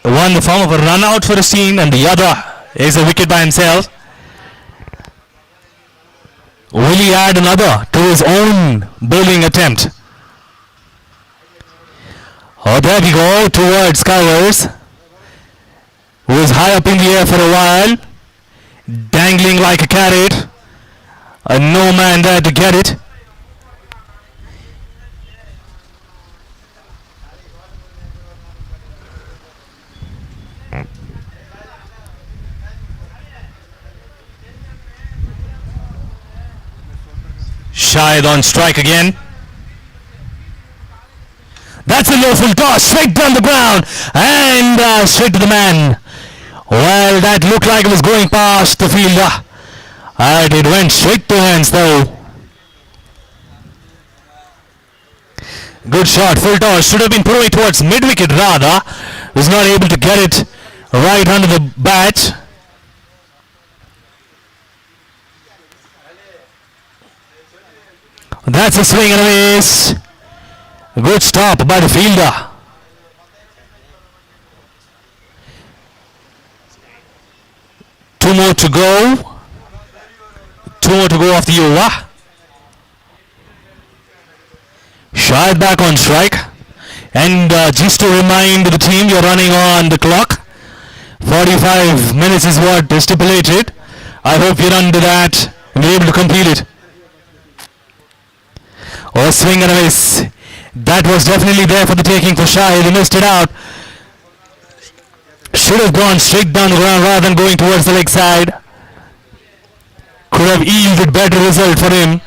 One in the form of a run out for his team, and the other is a wicket by himself. Will he add another to his own bowling attempt? Oh, there we go, towards Skywers, who is high up in the air for a while, dangling like a carrot, and no man there to get it. Shahid on strike again. That's a low full toss, straight down the ground, and straight to the man. Well, that looked like it was going past the fielder, and it went straight to hands though. Good shot, full toss, should have been thrown towards mid-wicket rather. Was not able to get it right under the bat. That's a swing and a miss. Good stop by the fielder. more to go. 2 more to go of the over. Shahid back on strike. And just to remind the team, you're running on the clock. 45 minutes is what is stipulated. I hope you're under that and be able to complete it. Oh, swing and a miss. That was definitely there for the taking for Shahid. He missed it out. Should have gone straight down the ground rather than going towards the leg side. Could have yielded better result for him.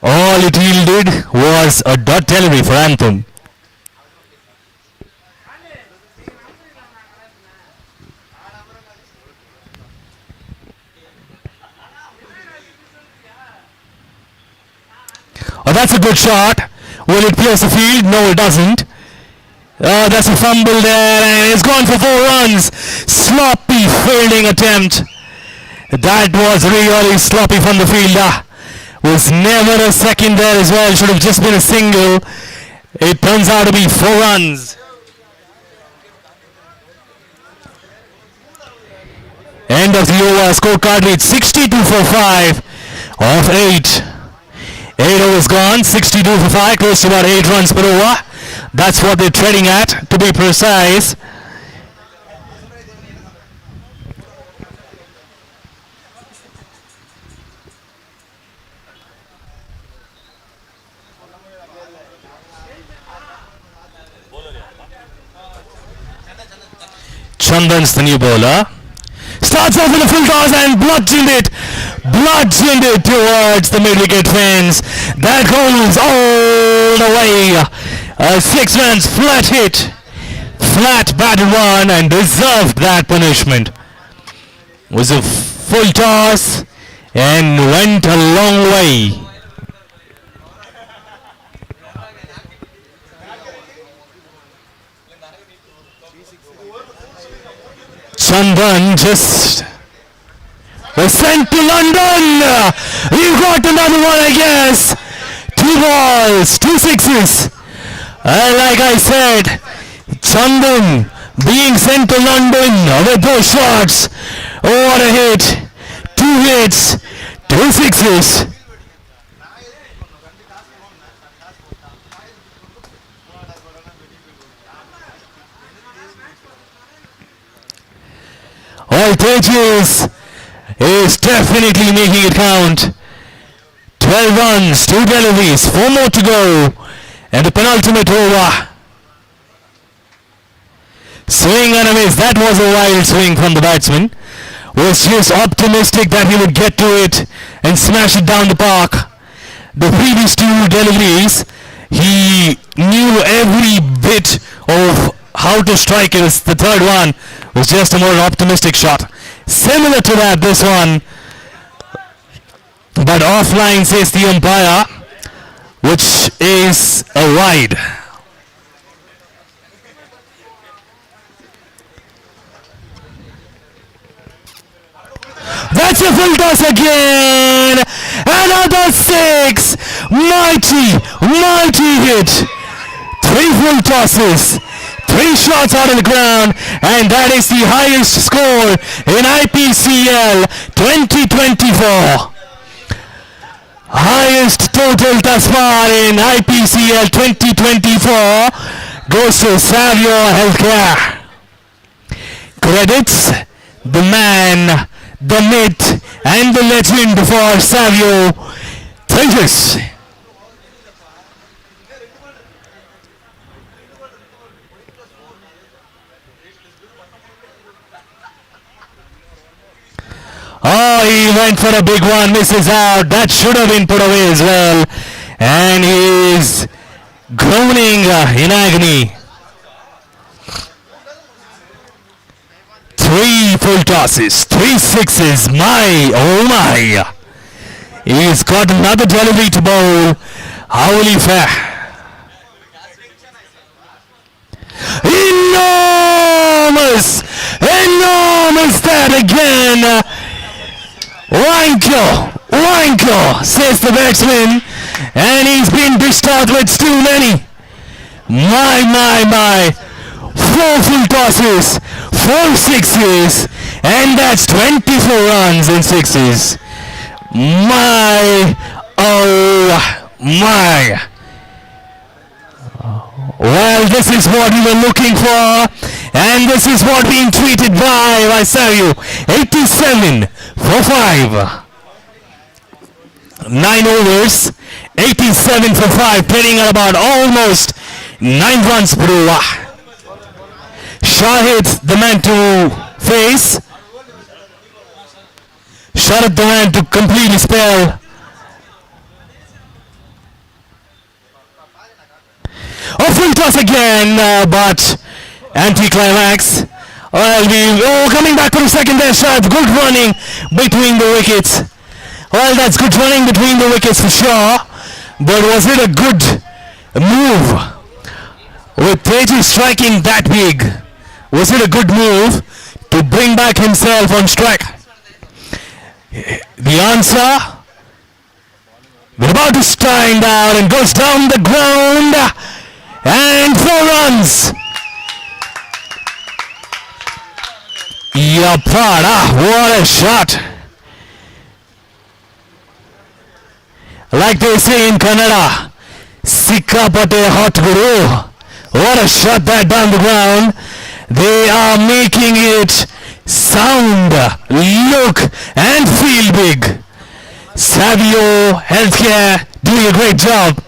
All it yielded was a dot delivery for Anthem. Oh, that's a good shot. Will it pierce the field? No, it doesn't. That's a fumble there, and it's gone for 4 runs. Sloppy fielding attempt. That was really sloppy from the fielder. Was never a second there as well. Should have just been a single. It turns out to be 4 runs. End of the over. Scorecard reads 62 for 5 of 8. 8 overs gone. 62 for 5. Close to about 8 runs per over. That's what they're trading at, to be precise. Chandan's the new bowler. Starts off with a full toss and bludgeoned it towards the mid-wicket fence. That goes all the way. A 6-man's flat hit, flat batted one, and deserved that punishment. Was a full toss and went a long way. Chandan just was sent to London. You got another one, I guess. 2 balls, 2 sixes. Like I said, Chandan being sent to London with those shots. Oh, what a hit. 2 hits, 2 sixes. All Tejas is definitely making it count. 12 runs, 2 deliveries, 4 more to go, and the penultimate over. Swing and a miss. That was a wild swing from the batsman. Was just optimistic that he would get to it and smash it down the park. The previous 2 deliveries, he knew every bit of how to strike it. The 3rd one was just a more optimistic shot. Similar to that, this one, but offline, says the umpire, which is a wide. That's a full toss again. Another 6. Mighty hit. 3 full tosses. 3 shots out of the ground, and that is the highest score in IPCL 2024. Highest total thus far in IPCL 2024 goes to Savio Healthcare. Credits the man, the myth, and the legend for Savio Tejas. Oh, he went for a big one, misses out. That should have been put away as well. And he is groaning in agony. 3 full tosses, 3 sixes. My, oh my. He's got another delivery to bowl. How will he fare? Enormous that again. Wanko, says the batsman, and he's been dished out with too many. My. 4 full tosses, 4 sixes, And that's 24 runs in sixes. My, oh my. Well, this is what we were looking for, and this is what being tweeted by Vaisaryu. 87 for 5. 9 overs, 87 for 5, playing at about almost 9 runs per over. Shahid, the man to face. Shahid, the man to completely spell. Oh, full toss again, but anti-climax. Well, coming back for a second there, Shahid. Good running between the wickets. Well, that's good running between the wickets for sure. But was it a good move? With Tejas striking that big, was it a good move to bring back himself on strike? The answer, we're about to stand down and goes down the ground. And 4 runs. Yapada, what a shot. Like they say in Kannada, Sikkapate hot guru. What a shot that down the ground. They are making it sound, look and feel big. Savio Healthcare doing a great job.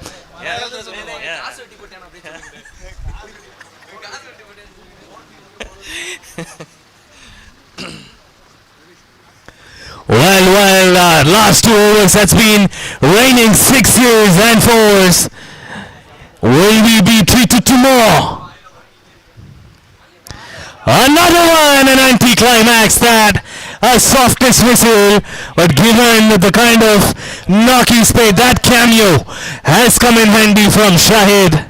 Well, last 2 overs that's been raining 6s and 4s. Will we be treated to more? Another one, an anti-climax that a softest whistle, but given the kind of knocking spade, that cameo has come in handy from Shahid.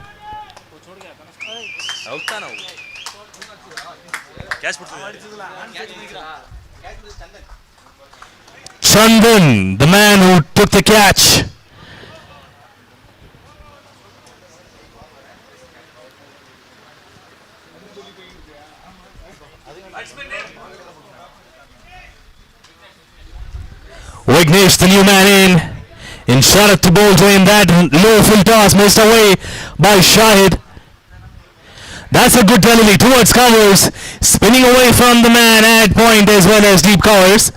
Chandan, the man who took the catch. Vignesh, the new man in Sharat to bowl to him. That low full toss missed away by Shahid. That's a good delivery towards covers, spinning away from the man at point as well as deep covers.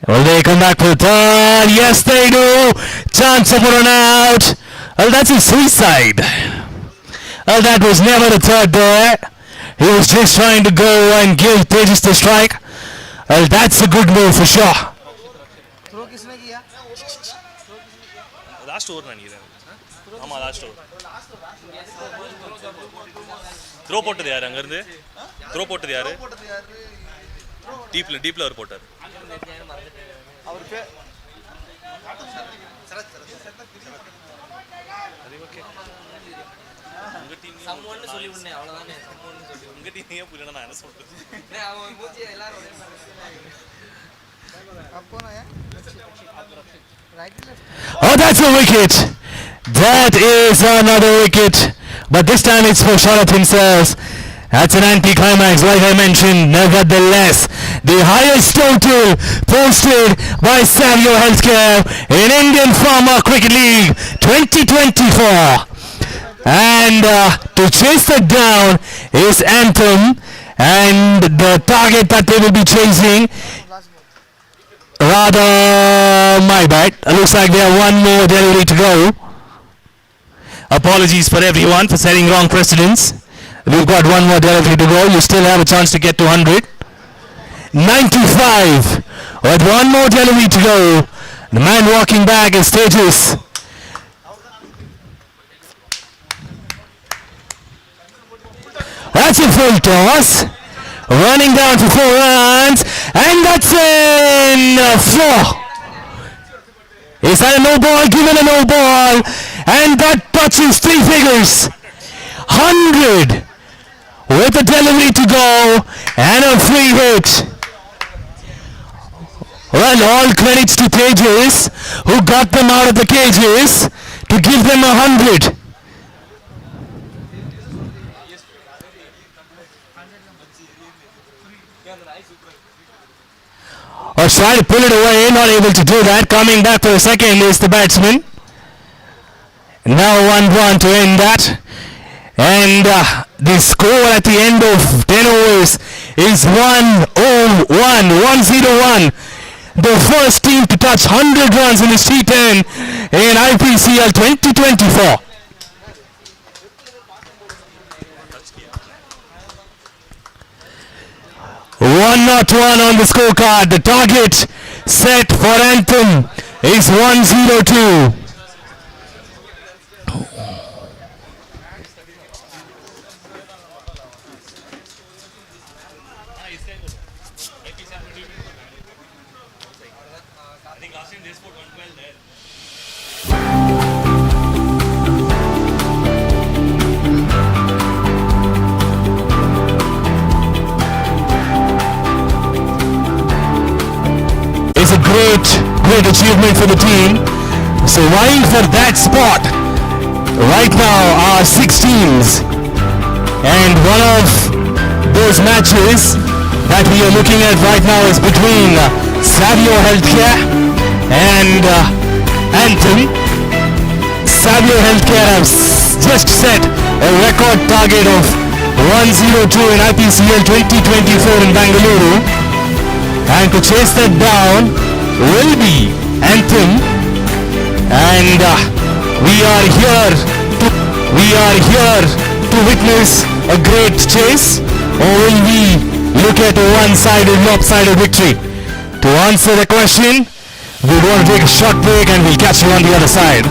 Will they come back for the third? Yes, they do. Chance of a run out. Well, that's a suicide. Well, that was never the third there. He was just trying to go and give Tejas the strike. Well, that's a good move for sure. Last over last over. Throw போட்டது யாரு அங்க இருந்து? Throw போட்டது யாரு? டீப்ல ஒரு போட்டார். அவர் பேர் அது ஓகே. உங்க டீம் சம்வன் சொல்லி உடனே அவ்வளவுதானே சம்வன் சொல்லி. உங்க டீம் ஏன் புரியல நான் என்ன சொல்றது? டேய் அவன் மூஞ்சி எல்லாரும் ஒரே மாதிரி இருக்காங்க. அப்போனா Oh, that's a wicket. That is another wicket. But this time it's for Sharat himself. That's an anti-climax, like I mentioned. Nevertheless, the highest total posted by Savio Healthcare in Indian Farmer Cricket League 2024. And to chase that down is Anthem, and the target that they will be chasing, rather, my bad. Looks like they have one more delivery to go. Apologies for everyone for setting wrong precedents. We've got one more delivery to go. You still have a chance to get to 100. 95 with one more delivery to go. The man walking back is Tejas. That's a full toss. Running down for 4 runs, and that's in 4. Is that a no ball? Given a no ball, and that touches 3 figures. 100 with a delivery to go and a free hit. Well, all credits to Tejas, who got them out of the cages to give them 100. or try to pull it away, not able to do that. Coming back for a second is the batsman. Now 1-1 to end that. And the score at the end of 10 overs is 101. The first team to touch 100 runs in this T10 in IPCL 2024. One not one on the scorecard. The target set for Anthem is 102. It's a great achievement for the team. So vying for that spot right now are 6 teams, and one of those matches that we are looking at right now is between Savio Healthcare and Anthem. Savio Healthcare has just set a record target of 102 in IPCL 2024 in Bengaluru, and to chase that down will be Anthem. And we are here to witness a great chase, or will we look at a one-sided, lopsided victory? To answer the question, we want to take a short break and we'll catch you on the other side.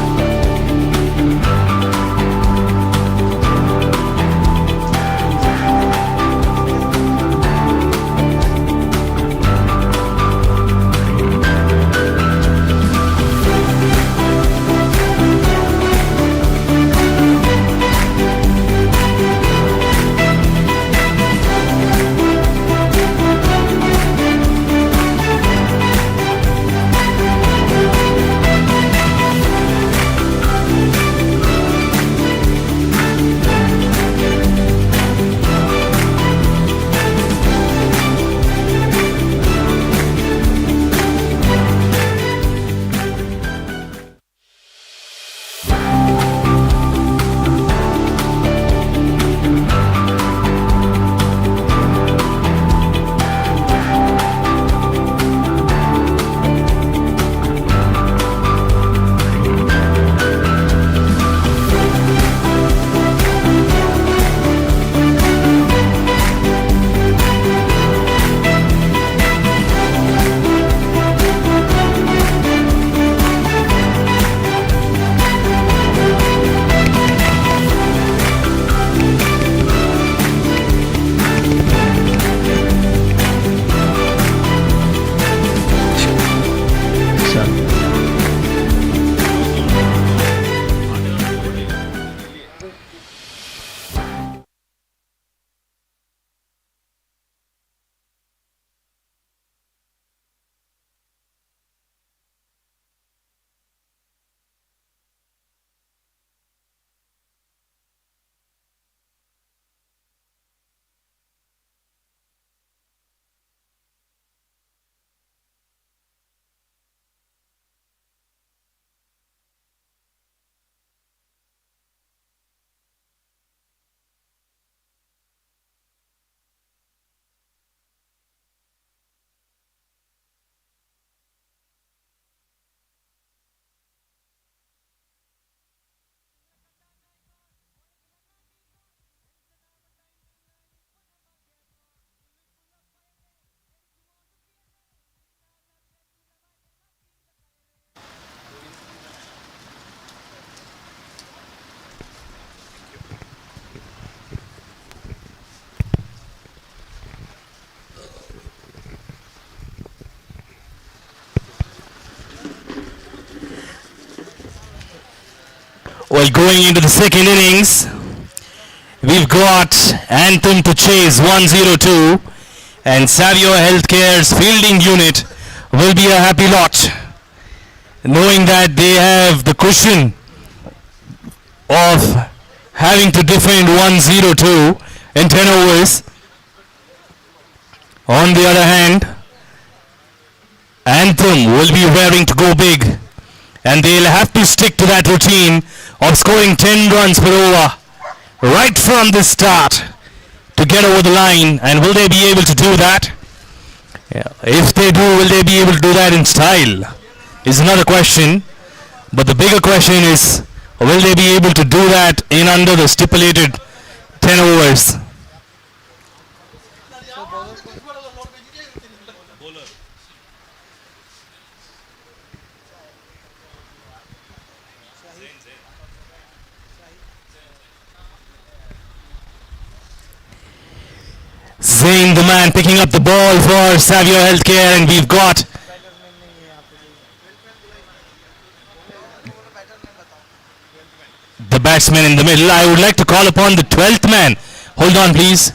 Well, going into the second innings, we've got Anthem to chase 102, and Savio Healthcare's fielding unit will be a happy lot, knowing that they have the cushion of having to defend 102 in 10 overs. On the other hand, Anthem will be raring to go big, and they'll have to stick to that routine of scoring 10 runs per over right from the start to get over the line. And will they be able to do that? Yeah. If they do, will they be able to do that in style? Is another question. But the bigger question is, will they be able to do that in under the stipulated 10 overs? Zain, the man, picking up the ball for Savio Healthcare, and we've got the batsman in the middle. I would like to call upon the 12th man. Hold on, please.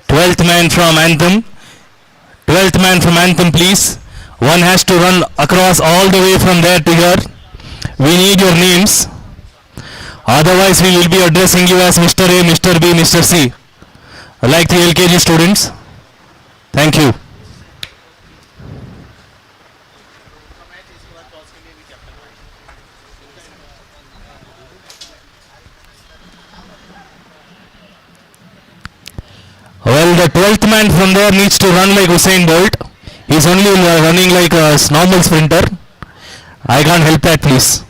12th man from Anthem. 12th man from Anthem, please. One has to run across all the way from there to here. We need your names. Otherwise, we will be addressing you as Mr. A, Mr. B, Mr. C. Like the LKG students. Thank you. Well, the 12th man from there needs to run like Usain Bolt. He's only running like a normal sprinter. I can't help that, please.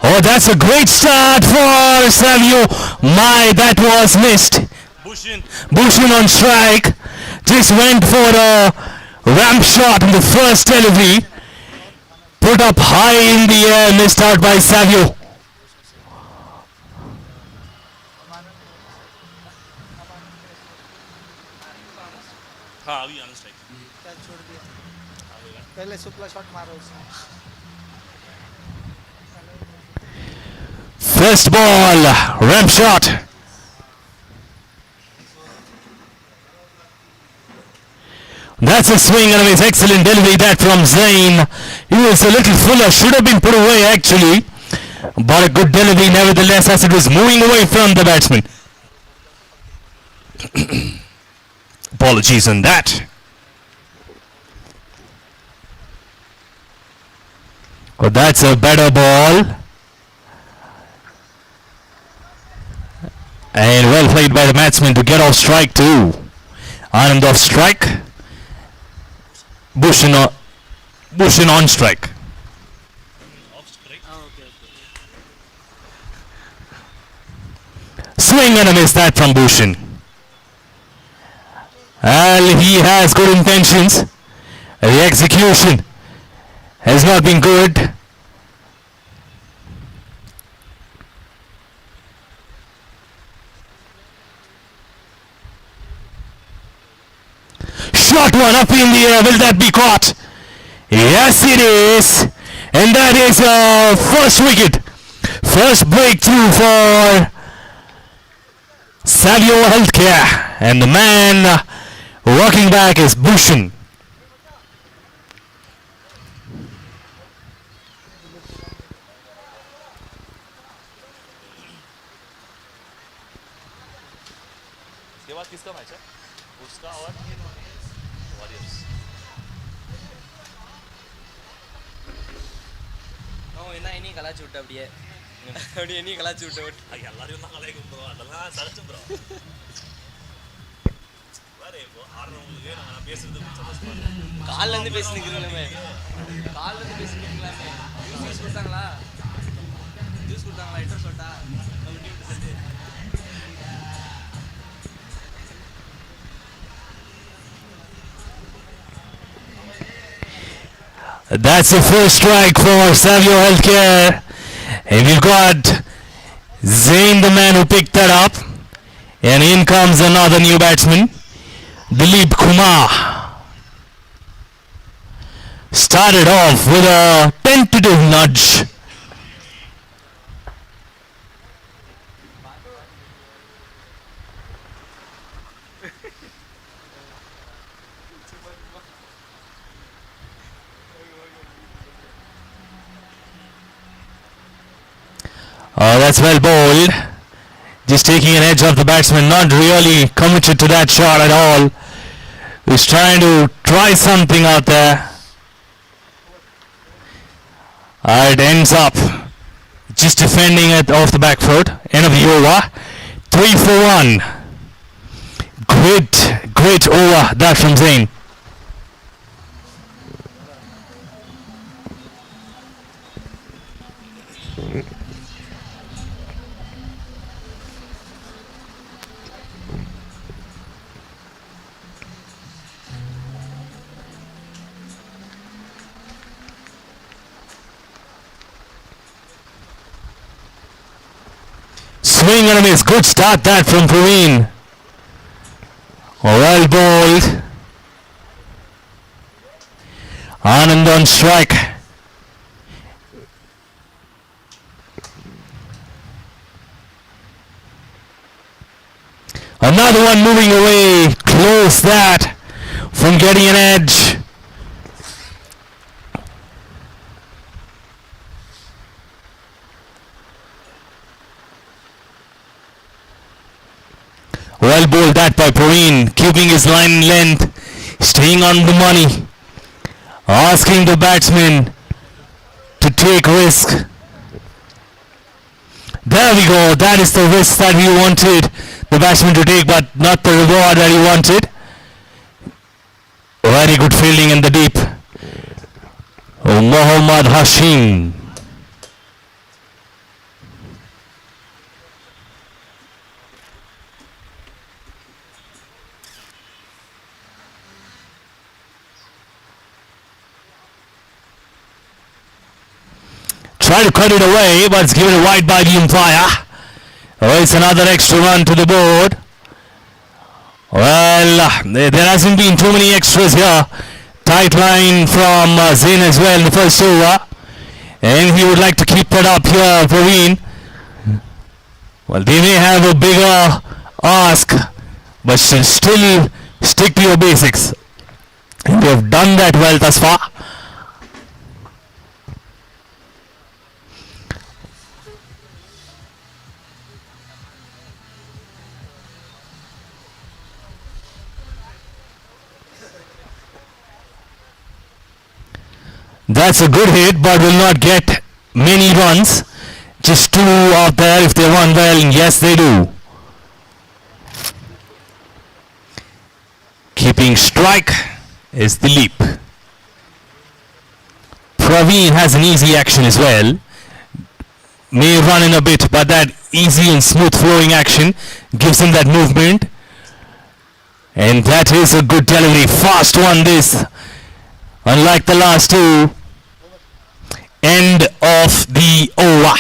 Oh, that's a great start for Savio. My, that was missed. Bushin on strike. Just went for a ramp shot in the first delivery. Put up high in the air, missed out by Savio. First ball, ramp shot. That's a swing and a miss. Excellent delivery that from Zain. He was a little fuller, should have been put away actually. But a good delivery nevertheless as it was moving away from the batsman. Apologies on that. But that's a better ball. And well played by the batsman to get off strike too. Anand off strike. Bushin on strike. Swing and a miss that from Bushin. Well, he has good intentions. The execution has not been good. Shot one up in the air. Will that be caught? Yes, it is. And that is a first wicket. First breakthrough for Savio Healthcare. And the man walking back is Bushin. That's the first strike for Savio Healthcare. And we've got Zain, the man who picked that up. And in comes another new batsman, Dilip Kumar. Started off with a tentative nudge. That's well bowled. Just taking an edge off the batsman, not really committed to that shot at all. He's trying to try something out there. It ends up just defending it off the back foot. End of the over. 3 for 1. Great over that from Zain. Swing and a miss. Good start that from Praveen. Well bowled. Anand on strike. Another one moving away. Close that from getting an edge. Well bowled that by Praveen, keeping his line length, staying on the money, asking the batsman to take risk. There we go, that is the risk that we wanted the batsman to take, but not the reward that he wanted. Very good fielding in the deep. Mohammad Hashim. Try to cut it away, but it's given wide by the umpire. It's another extra run to the board. Well, there hasn't been too many extras here. Tight line from Zain as well in the first over. And he would like to keep that up here, Praveen. Well, they may have a bigger ask, but still stick to your basics. And they have done that well thus far. That's a good hit, but will not get many runs. Just 2 out there if they run well, and yes they do. Keeping strike is the leap. Praveen has an easy action as well. May run in a bit, but that easy and smooth flowing action gives him that movement. And that is a good delivery. Fast one this. Unlike the last two. End of the over.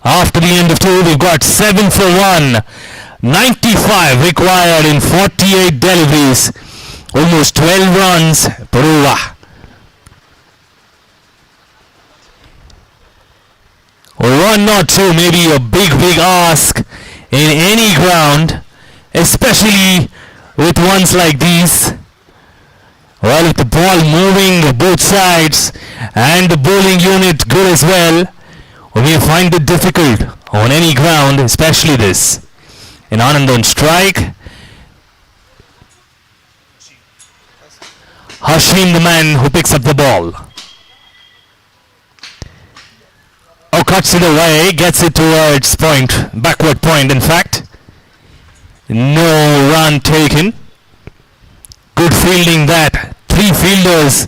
After the end of 2, we've got 7 for 1. 95 required in 48 deliveries. Almost 12 runs per over. One or two, maybe a big ask in any ground, especially with ones like these. Well, with the ball moving both sides and the bowling unit good as well, we may find it difficult on any ground, especially this. And Anand on strike. Hashim, the man who picks up the ball. Oh, cuts it away, gets it towards point, backward point in fact. No run taken. Good fielding that. 3 fielders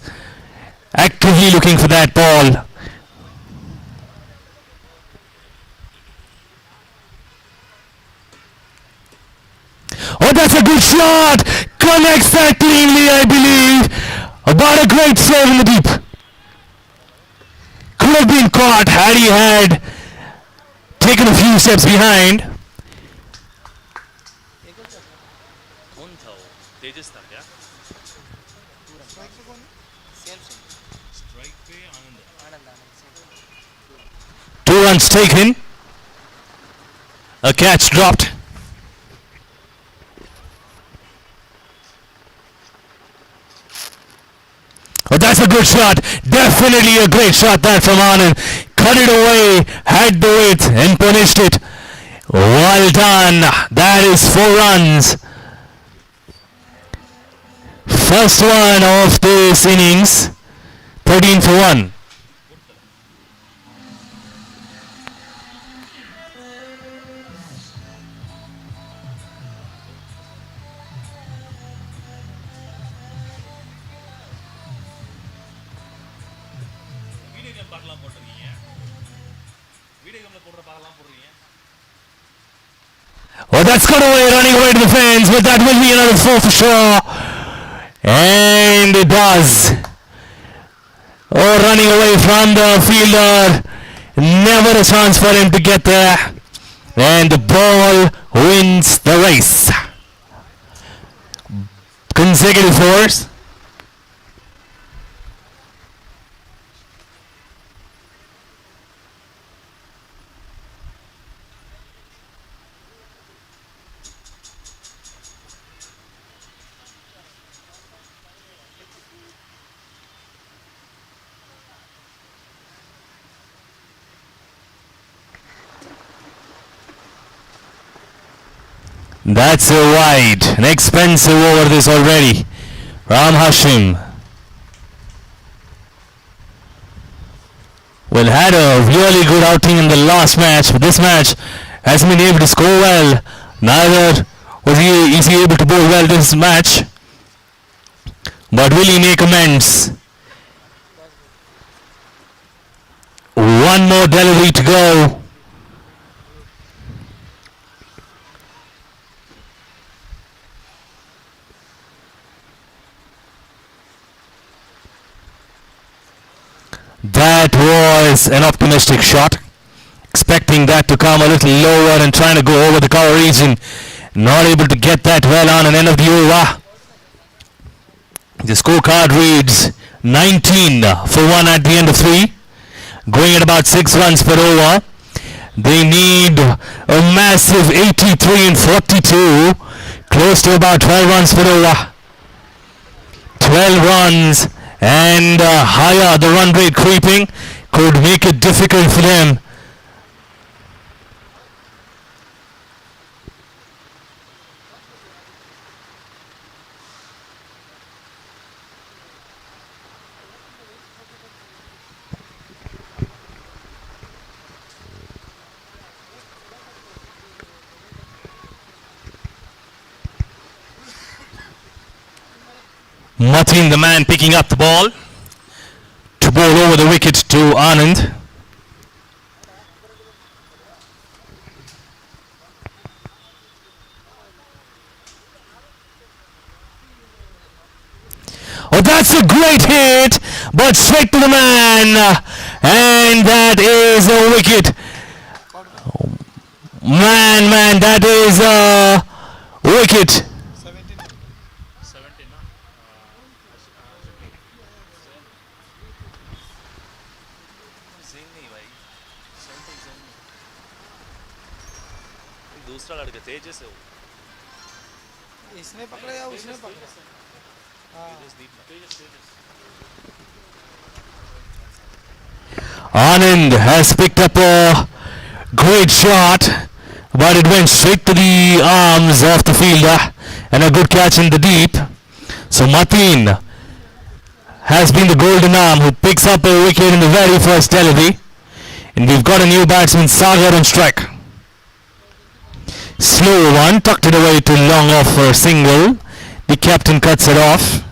actively looking for that ball. Oh, that's a good shot! Connects that cleanly, I believe. About a great serve in the deep. Could have been caught had he had taken a few steps behind. Two runs taken. A catch dropped. Oh, that's a good shot. Definitely a great shot that from Anand. cut it away, had the width and punished it. Well done. That is 4 runs. First one of this innings. 13 for 1. Well, that's got away, running away to the fence, but that will be another 4 for sure. And it does. Oh, running away from the fielder. Never a chance for him to get there. And the ball wins the race. Consecutive 4s. That's a wide, an expensive over this already. Ram Hashim. Well, had a really good outing in the last match, but this match hasn't been able to score well. Neither is he able to bowl well this match. But will he make amends? One more delivery to go. That was an optimistic shot. Expecting that to come a little lower and trying to go over the cover region. Not able to get that well on an end of the over. The scorecard reads 19 for 1 at the end of 3. Going at about 6 runs per over. They need a massive 83 and 42. Close to about 12 runs per over. 12 runs. And higher, the run rate creeping could make it difficult for them. Matin, the man picking up the ball to bowl over the wicket to Anand. Oh, that's a great hit, but straight to the man, and that is a wicket. Man, that is a wicket. दूसरा लड़का तेजस है वो इसने पकड़ा या उसने पकड़ा Anand has picked up a great shot, but it went straight to the arms of the fielder and a good catch in the deep. So Matin has been the golden arm who picks up a wicket in the very first delivery, and we've got a new batsman, Sagar, on strike. Slow one, tucked it away to long off for a single. The captain cuts it off.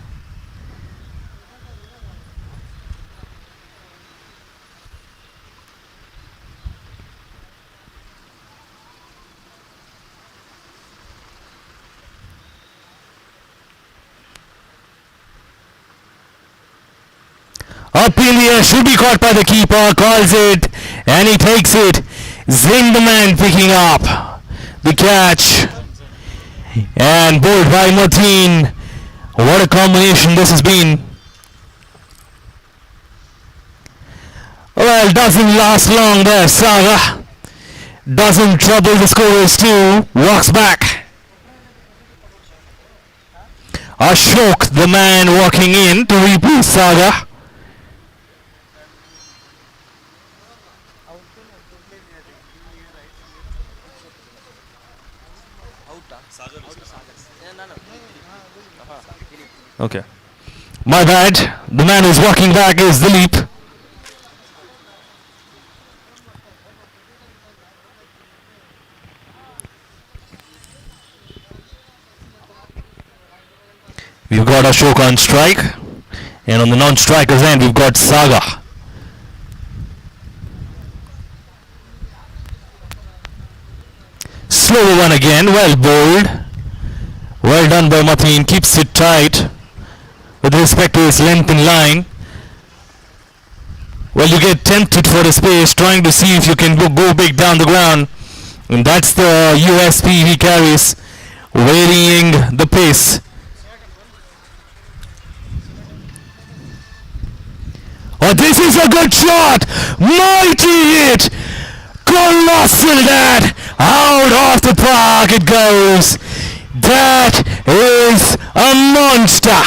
Up in the air, should be caught by the keeper, calls it, and he takes it. Zin, the man, picking up the catch, and bowled by Mateen. What a combination this has been. Well, doesn't last long there, Saga. Doesn't trouble the scorers too. Walks back. Ashok, the man, walking in to replace Saga. Okay. My bad. The man who's walking back is Dilip. We've got Ashok on strike. And on the non-strikers end, we've got Saga. Slower one again. Well bowled. Well done by Mateen. Keeps it tight with respect to his length in line. Well, you get tempted for the space, trying to see if you can go big down the ground. And that's the USP he carries, varying the pace. Oh, this is a good shot! Mighty hit! Colossal that! Out of the park it goes! That is a monster!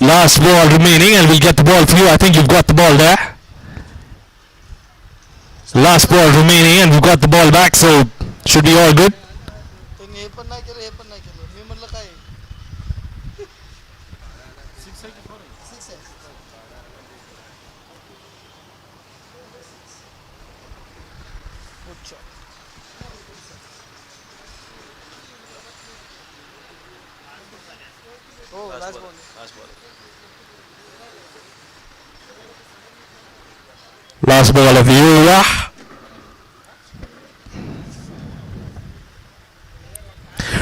Last ball remaining, and we'll get the ball for you. I think you've got the ball there. Last ball remaining, and we've got the ball back, so should be all good. Last ball of the over.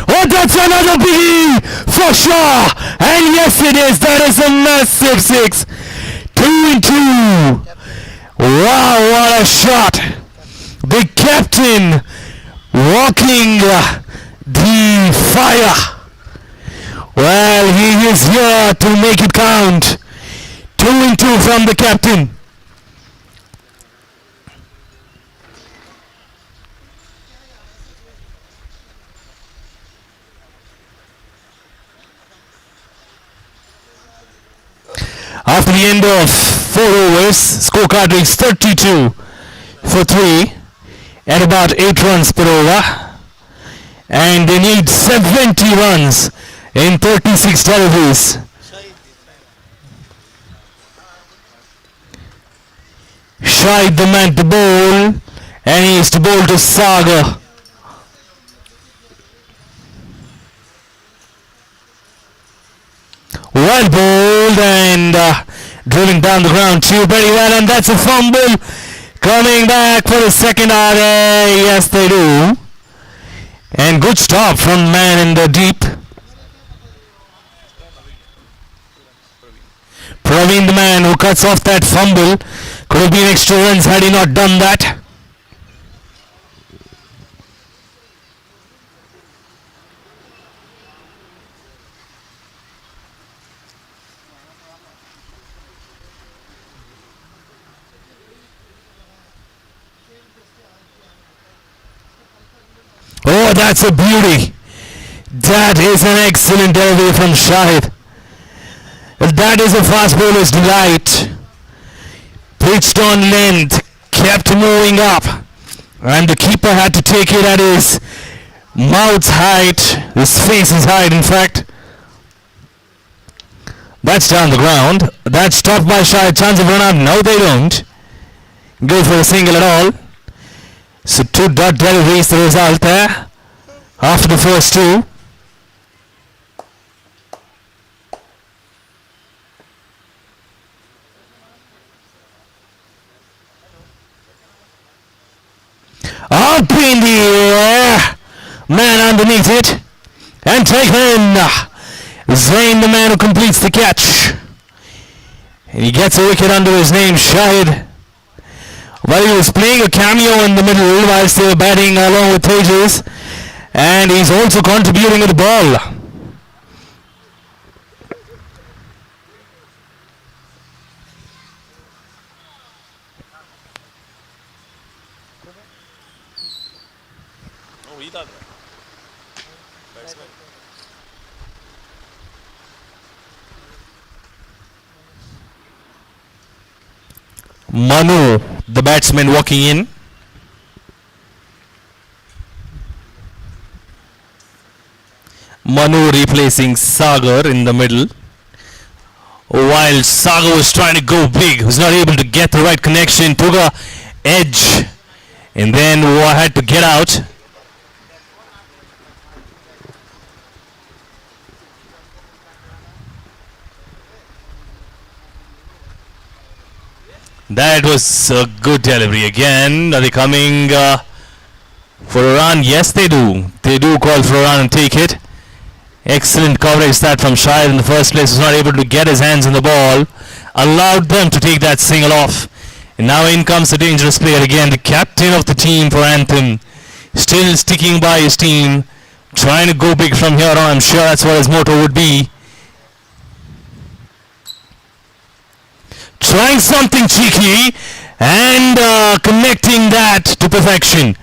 Oh, that's another biggie for sure. And yes, it is. That is a massive six. 2-2. Wow, what a shot. The captain walking the fire. Well, he is here to make it count. 2-2 from the captain. After the end of 4 overs, scorecard reads 32 for 3 at about 8 runs per over. And they need 70 runs in 36 deliveries. Shahid the man to bowl, and he is to bowl to Saga. Well bowled and drilling down the ground too very well, and that's a fumble. Coming back for the second RA. Yes, they do. And good stop from the man in the deep. Praveen, the man who cuts off that fumble, could have been extra runs had he not done that. Oh, that's a beauty. That is an excellent delivery from Shahid. That is a fast bowler's delight. Pitched on length, kept moving up, and the keeper had to take it at his mouth's height, his face's height in fact. That's down the ground. That's stopped by Shahid. Chance of run out. No, they don't go for a single at all. So 2 dot deliveries the result there after the first 2. Up in the air, man underneath it, and taken. Zain, the man who completes the catch, and he gets a wicket under his name, Shahid. Well, he was playing a cameo in the middle whilst they were batting along with Tejas, and he's also contributing with the ball. Manu, the batsman, walking in. Manu replacing Sagar in the middle. While Sagar was trying to go big, was not able to get the right connection, took a edge, and then had to get out. That was a good delivery again. Are they coming for a run? Yes, they do. They do call for a run and take it. Excellent coverage that from Shahid in the first place. Was not able to get his hands on the ball. Allowed them to take that single off. And now in comes the dangerous player again. The captain of the team for Anthem. Still sticking by his team. Trying to go big from here on. I'm sure that's what his motto would be. Trying something cheeky and connecting that to perfection.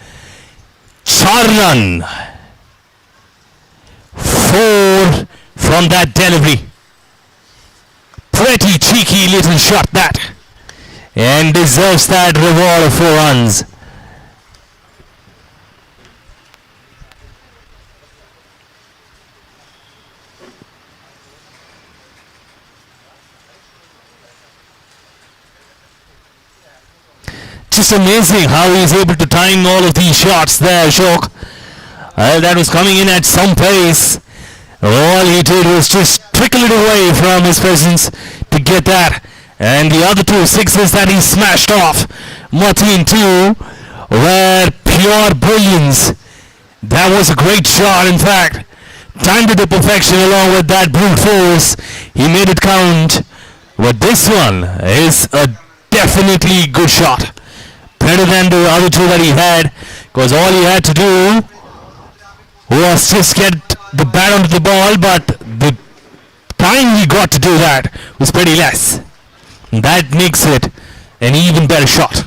Charnan. 4 from that delivery. Pretty cheeky little shot that. And deserves that reward of 4 runs. Just amazing how he's able to time all of these shots there, Ashok. That was coming in at some pace. All he did was just trickle it away from his presence to get that. And the other 2 sixes that he smashed off, Martin 2, were pure brilliance. That was a great shot, in fact. Timed it to perfection along with that brute force. He made it count. But this one is a definitely good shot. Better than the other 2 that he had, because all he had to do was just get the bat onto the ball, but the time he got to do that was pretty less. And that makes it an even better shot.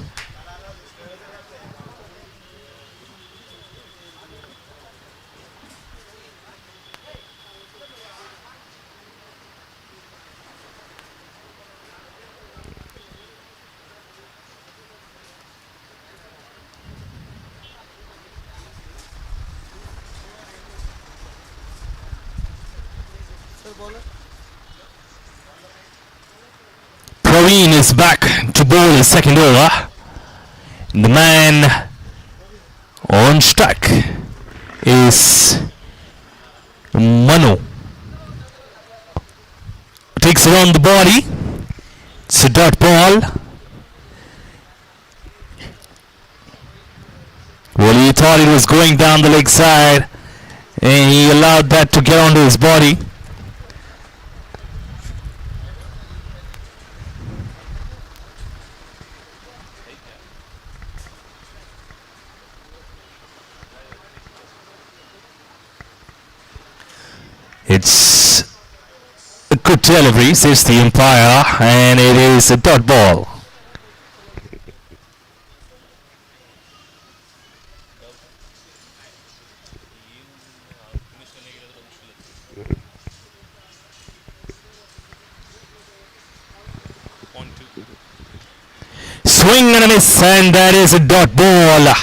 Praveen is back to bowl his second over. The man on strike is Manu. Takes it on the body. It's a dot ball. Well, he thought it was going down the leg side, and he allowed that to get onto his body. It's a good delivery, says the umpire, and it is a dot ball. Swing and a miss, and that is a dot ball.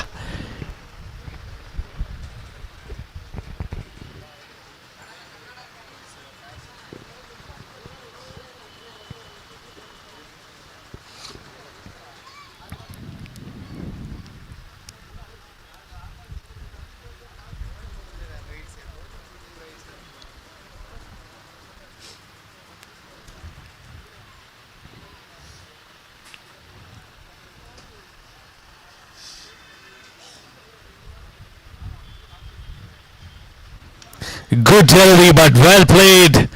Good delivery, but well played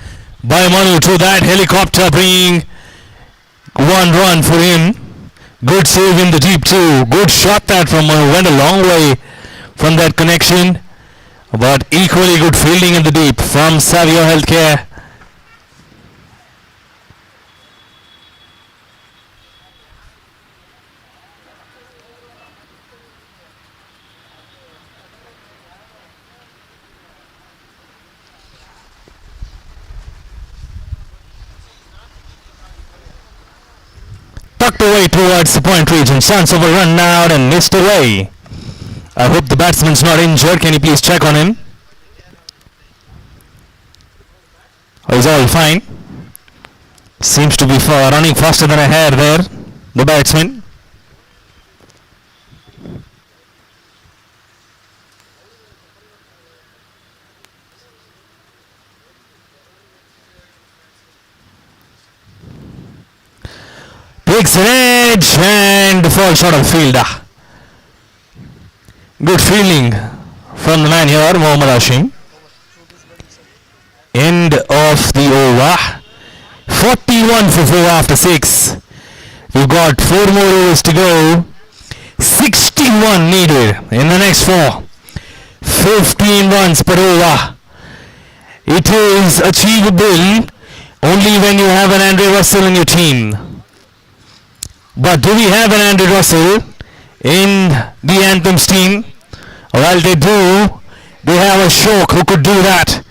by Manu to that helicopter, bringing 1 run for him. Good save in the deep too. Good shot that from Manu. Went a long way from that connection, but equally good fielding in the deep from Savio Healthcare. knocked away towards the point region. Chance of a run out and missed away. I hope the batsman's not injured. Can you please check on him? Oh, he's all fine. Seems to be running faster than a hare there, the batsman. Takes an edge and falls short of the fielder. Good fielding from the man here, Mohammad Hashim. End of the over. 41 for 4 after 6. We've got 4 more overs to go. 61 needed in the next 4. 15 runs per over. It is achievable only when you have an Andre Russell in your team. But do we have an Andre Russell in the Anthems team? Well, they do. They have a Shok who could do that,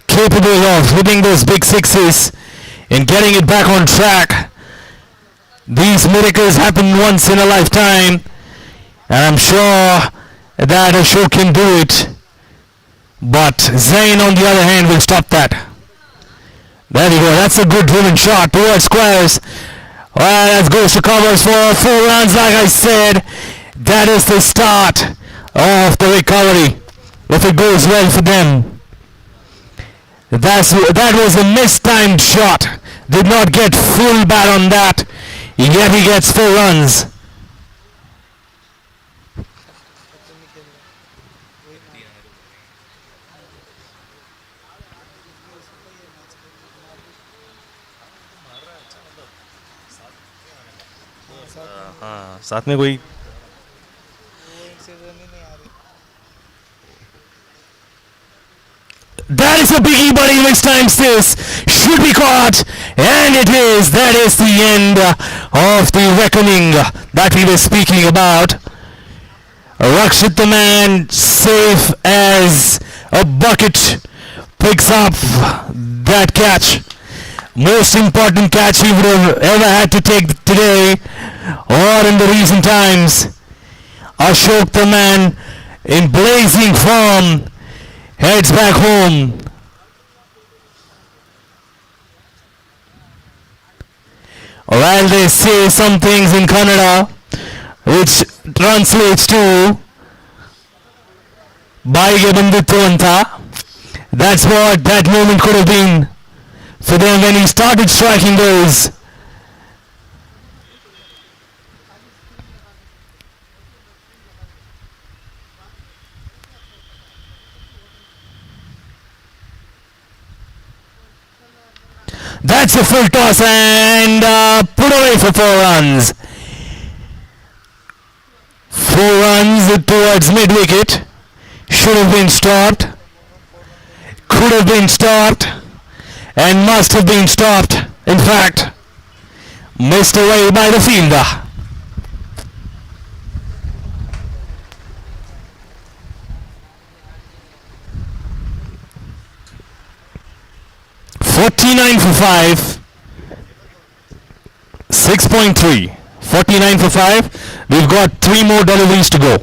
capable of hitting those big sixes and getting it back on track. These miracles happen once in a lifetime, and I'm sure that a Shok can do it. But Zain, on the other hand, will stop that. There we go. That's a good driven shot towards squares. Well, that goes to covers for 4 runs. Like I said, that is the start of the recovery, if it goes well for them. That was a mistimed shot. Did not get full bat on that, yet he gets 4 runs. साथ में कोई That is a biggie, but he mistimes this. Should be caught, and it is. That is the end of the reckoning that we were speaking about. Rakshit, the man, safe as a bucket, picks up that catch. Most important catch he would have ever had to take today or in the recent times. Ashok, the man, in blazing form, heads back home. While they say some things in Kannada, which translates to Baige bandittu anta. That's what that moment could have been for them when he started striking those. That's a full toss and put away for 4 runs. 4 runs towards mid-wicket. Should have been stopped. Could have been stopped. And must have been stopped. In fact, missed away by the fielder. $49 for 5. 6.3. 49 for 5. We've got 3 more deliveries to go.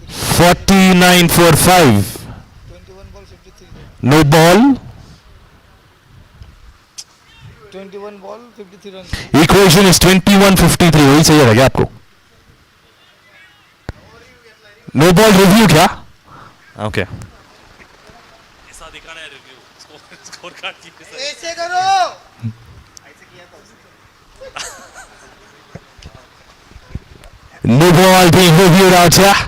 49 for 5. No ball. 21 ball 53 runs. Equation is 21-53. वही चाहिए था क्या आपको? No ball review क्या? Okay. ऐसा दिखाना है review score card की ऐसे करो ऐसे किया था No ball being reviewed out here.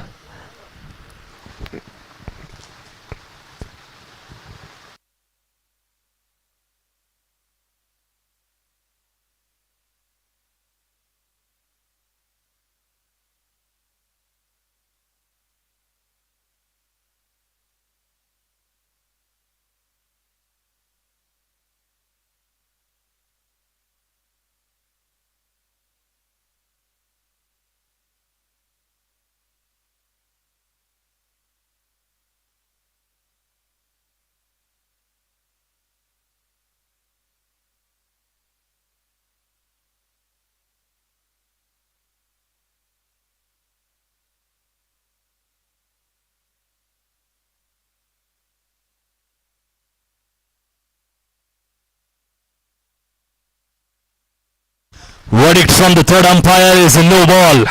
Verdict from the third umpire is a no ball.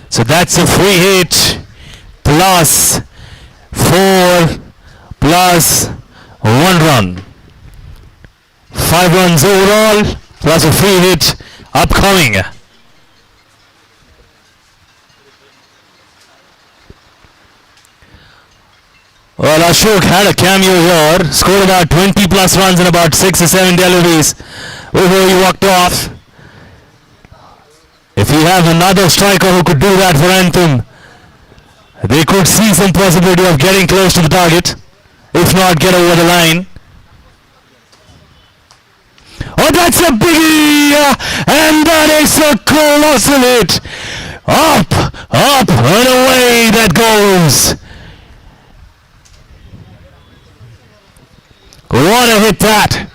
So that's a free hit plus 4 plus 1 run. 5 runs overall plus a free hit upcoming. Well, Ashok had a cameo here, scored about 20 plus runs in about 6 or 7 deliveries before he walked off. If we have another striker who could do that for Anthem, they could see some possibility of getting close to the target, if not get over the line. Oh, that's a biggie! And that is a colossal hit! Up, up, and away that goes! What a hit that!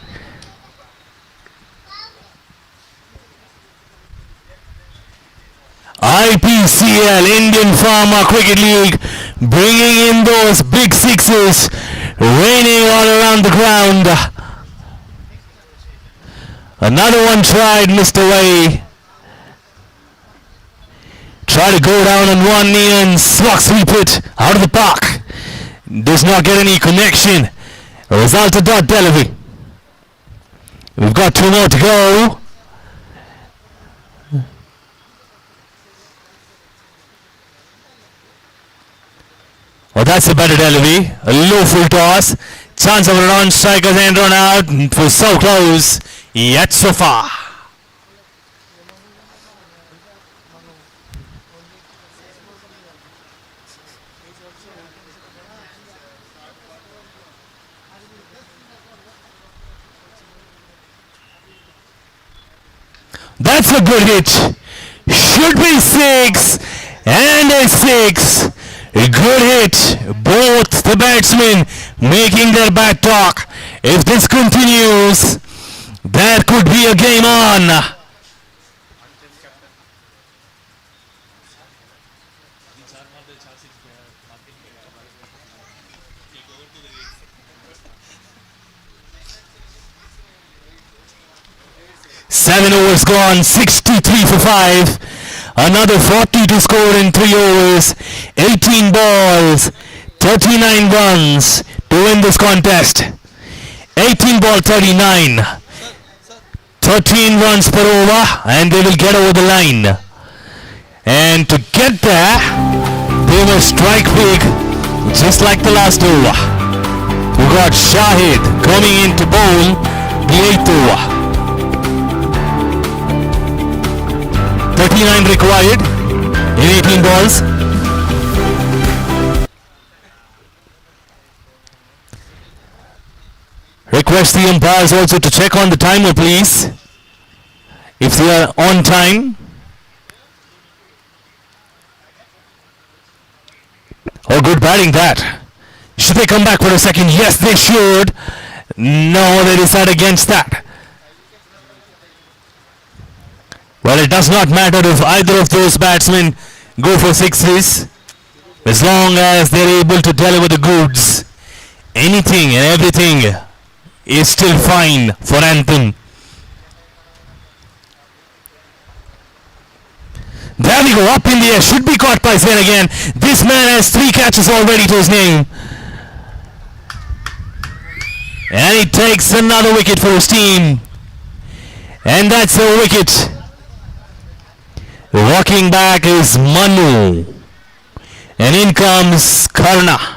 IPCL, Indian Farmer Cricket League, bringing in those big sixes, raining all around the ground. Another one tried, missed away. Try to go down on one knee and slug sweep it out of the park. Does not get any connection. Result of dot delivery. We've got 2 more to go. Well, that's a better delivery. A low full toss. Chance of a run. Strikers and run out. For so close. Yet so far. That's a good hit. Should be 6. And a 6. A good hit. Both the batsmen making their back talk. If this continues, there could be a game on. Seven overs gone, 63 for 5. Another 40 to score in 3 overs. 18 balls, 39 runs to win this contest. 18 ball 39. 13 runs per over, and they will get over the line. And to get there, they must strike big, just like the last over. We got Shahid coming in to bowl the 8th over. 39 required in 18 balls. Request the umpires also to check on the timer, please, if they are on time. Oh, good batting that. Should they come back for a second? Yes, they should. No, they decide against that. Well, it does not matter if either of those batsmen go for 6s, as long as they're able to deliver the goods. Anything and everything is still fine for Anthem. There we go, up in the air, should be caught by Zain again. This man has 3 catches already to his name. And he takes another wicket for his team. And that's a wicket. Walking back is Manu. And in comes Karna.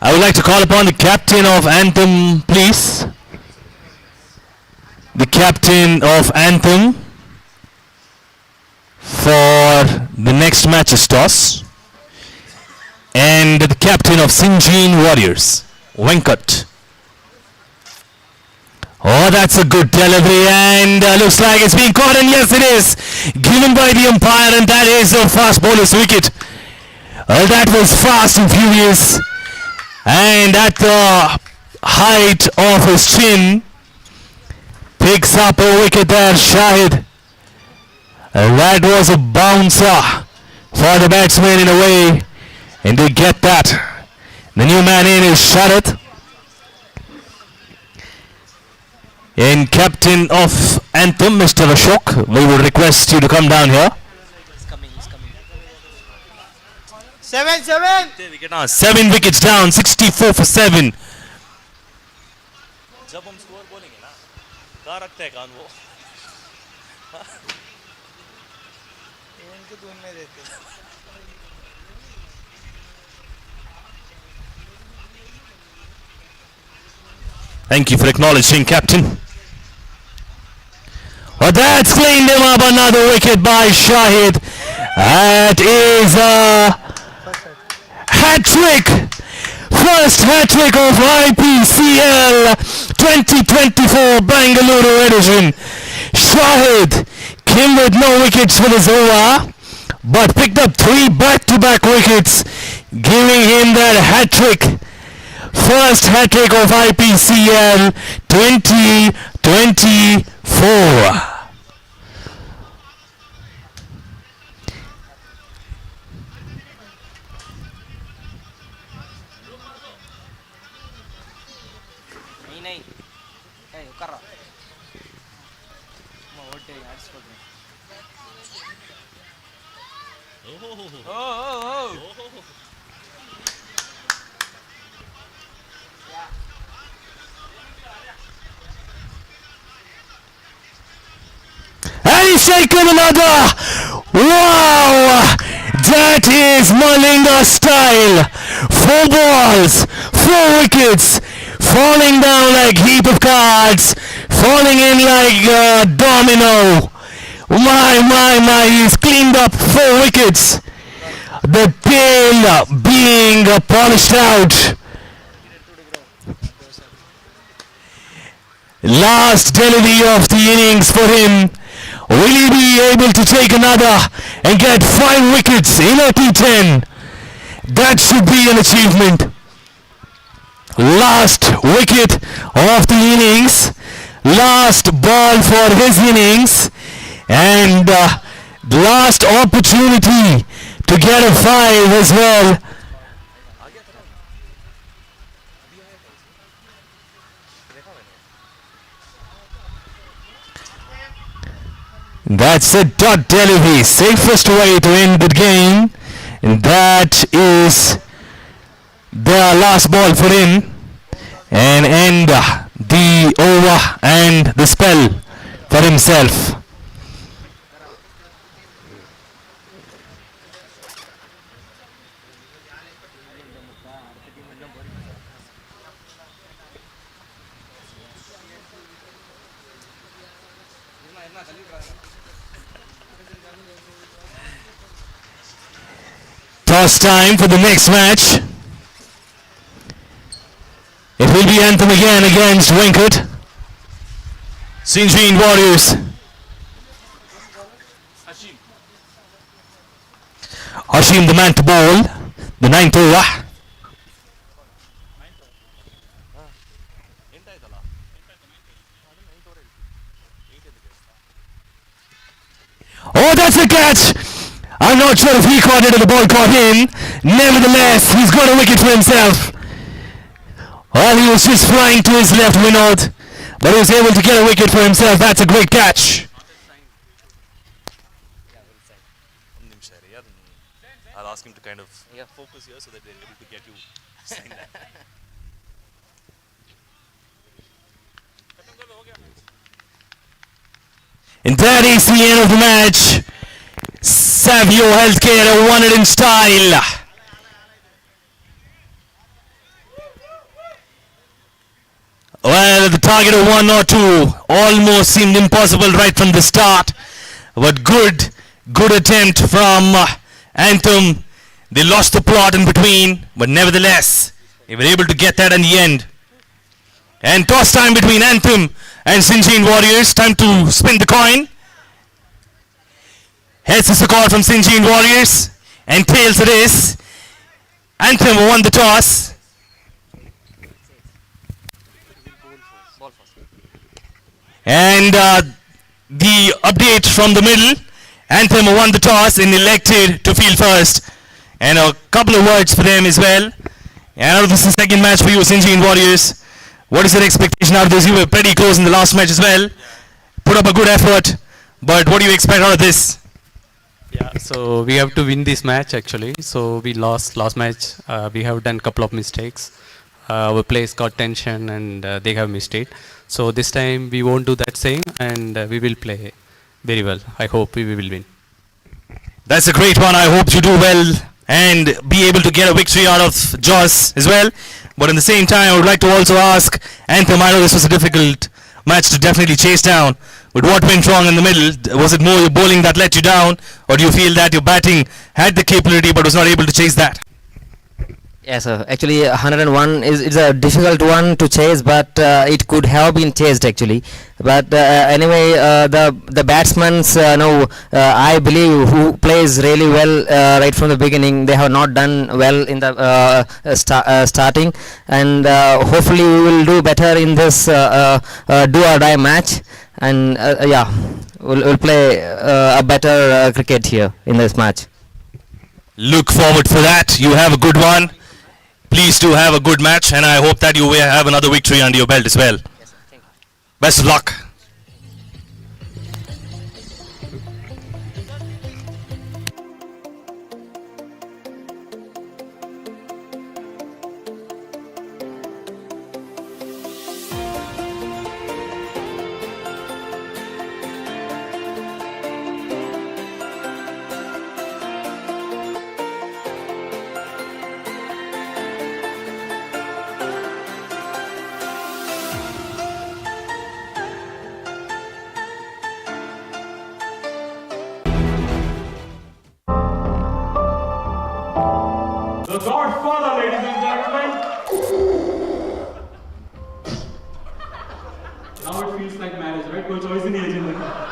I would like to call upon the captain of Anthem, please. The captain of Anthem for the next match's toss. And the captain of Sinjin Warriors, Venkat. Oh, that's a good delivery, and looks like it's being caught, and yes it is. Given by the umpire, and that is a fast bowler's wicket. That was fast and furious. And at the height of his chin, picks up a wicket there, Shahid. That was a bouncer for the batsman in a way. And they get that. The new man in is Sharad. And captain of Anthem, Mr. Ashok, we will request you to come down here. He's coming. 7. 7 wickets down, 64 for 7. जब हम score बोलेंगे ना कहाँ रखते हैं कान वो इनके धुन में देते हैं. Thank you for acknowledging, Captain. Well, that's cleaned him up. Another wicket by Shahid. That is a hat-trick. First hat-trick of IPCL 2024 Bengaluru edition. Shahid came with no wickets for this over, but picked up 3 back-to-back wickets, giving him that hat-trick. First hat-trick of IPCL 2024. नहीं ए कर रहा मैं ओटे yards कर रहा ओ And he's taken another. Wow! That is Malinga style. 4 balls, 4 wickets, falling down like heap of cards, falling in like a domino. My, he's cleaned up 4 wickets. The tail being polished out. Last delivery of the innings for him. Will he be able to take another and get 5 wickets in a T10? That should be an achievement. Last wicket of the innings. Last ball for his innings. And last opportunity to get a 5 as well. That's a dot delivery. Safest way to end the game. And that is the last ball for him. And end the over and the spell for himself. Toss time for the next match. It will be Anthem again against Venkat. Sinjin Warriors. Hashim the man to bowl. The 9th over. Oh, that's a catch! I'm not sure if he caught it or the ball caught him. Nevertheless, he's got a wicket for himself. Well, he was just flying to his left, Vinod. But he was able to get a wicket for himself. That's a great catch. I'll ask him to kind of focus here so that they're able to get you sign that. And that is the end of the match. Savio Healthcare won it in style. Well, the target of 1 or 2 almost seemed impossible right from the start. But good attempt from Anthem. They lost the plot in between, but nevertheless, they were able to get that in the end. And toss time between Anthem and Sinjin Warriors. Time to spin the coin. Heads is a call from Sinjin Warriors. And tails it is. Anthem won the toss. And the update from the middle. Anthem won the toss and elected to field first. and a couple of words for them as well. And I know this is the second match for you, Sinjin Warriors. What is your expectation out of this? You were pretty close in the last match as well. Put up a good effort, but what do you expect out of this? Yeah, so we have to win this match actually. So we lost last match. We have done a couple of mistakes. Our players got tension and they have missed it. So this time we won't do that same, and we will play very well. I hope we will win. That's a great one. I hope you do well and be able to get a victory out of Joss as well. But at the same time, I would like to also ask Anthem, I know this was a difficult match to definitely chase down. But what went wrong in the middle? Was it more your bowling that let you down? Or do you feel that your batting had the capability but was not able to chase that? Yes, sir. Actually, 101 is a difficult one to chase, but it could have been chased actually. But anyway, the batsmen, I believe, who plays really well right from the beginning, they have not done well in the starting, and hopefully we will do better in this do or die match, and yeah, we'll play a better cricket here in this match. Look forward for that. You have a good one. Please do have a good match, and I hope that you will have another victory under your belt as well. Yes, thank you. Best of luck. The Godfather, ladies and gentlemen. Now it feels like marriage, right? कोई choice ही नहीं है जिंदगी में.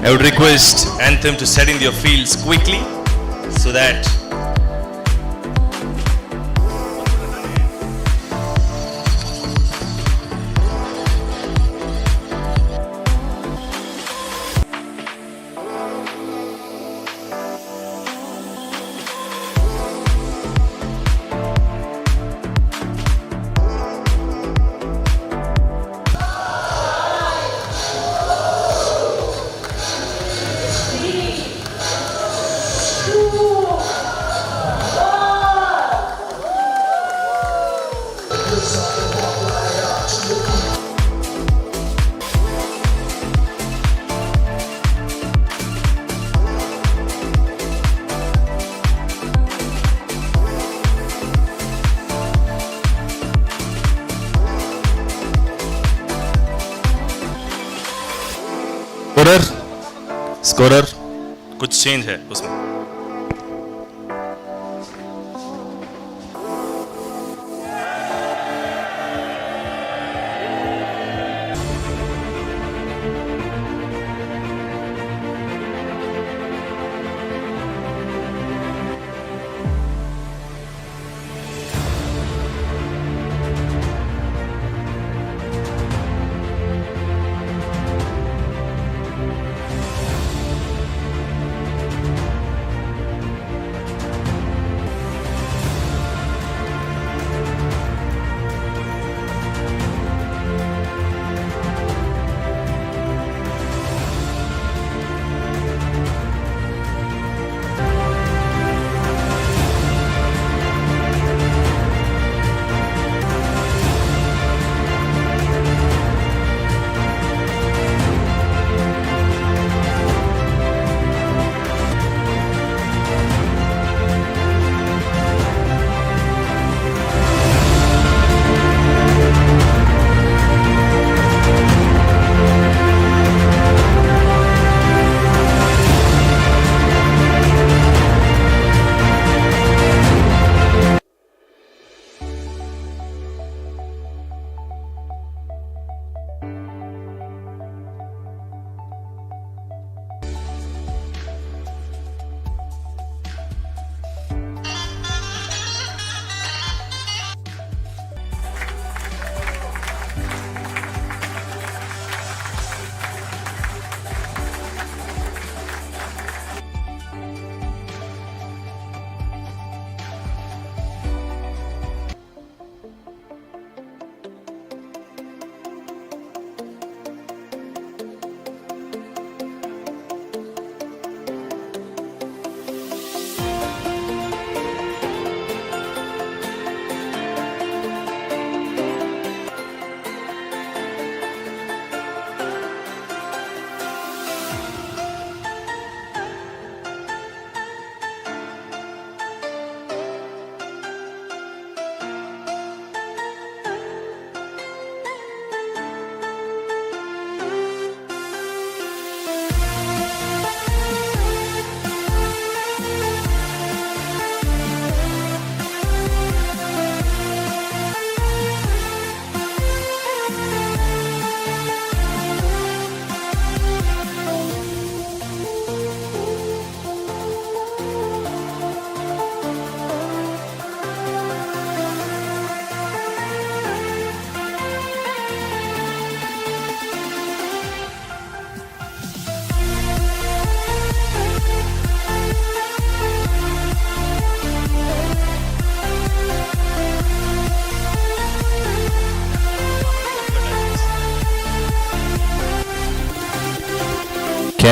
I would request Anthem to set in their fields quickly so that scorer कुछ change है उसमें.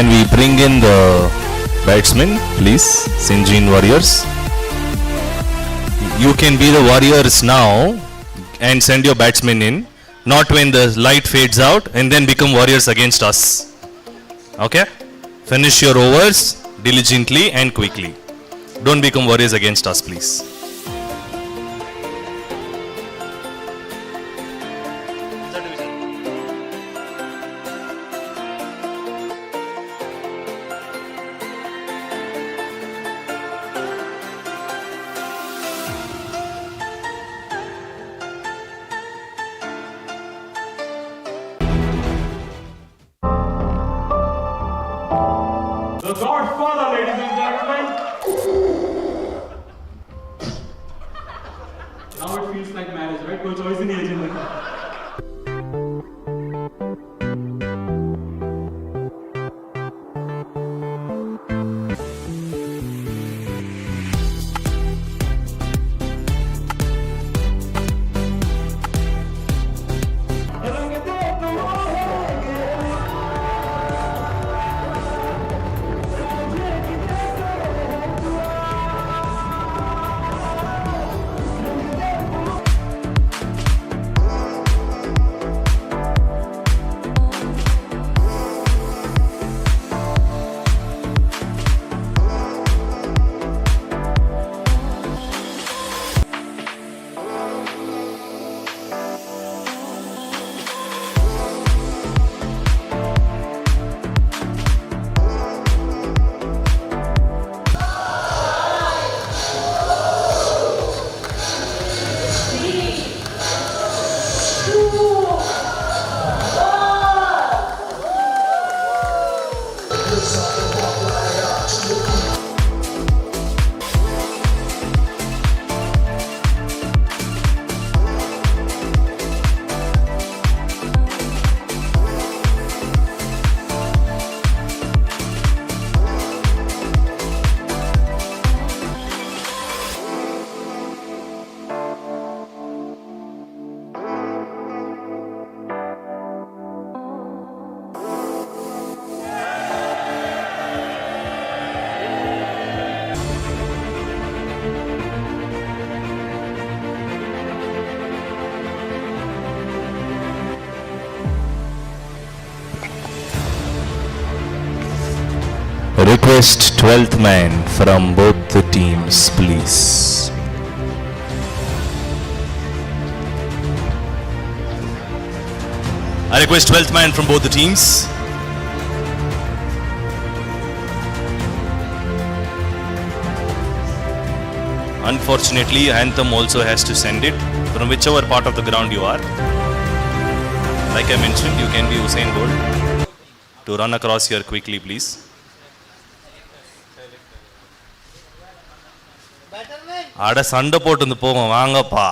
Can we bring in the batsmen, please? Sinjin Warriors. You can be the Warriors now and send your batsmen in. Not when the light fades out and then become Warriors against us. Okay? Finish your overs diligently and quickly. Don't become Warriors against us, please. The Godfather, ladies and gentlemen. Now it feels like marriage, right? कोई choice ही नहीं है जिंदगी में. Request 12th man from both the teams, please. I request 12th man from both the teams. Unfortunately, Anthem also has to send it from whichever part of the ground you are. Like I mentioned, you can be Usain Bolt to run across here quickly, please. அட சண்டை போட்டு வந்து போவோம் வாங்கப்பா.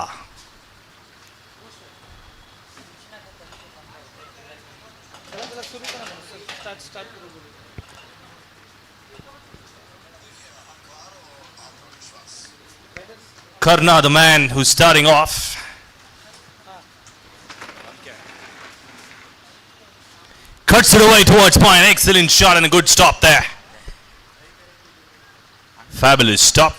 Karna, the man who's starting off. Cuts it away towards point. Excellent shot and a good stop there. Fabulous stop.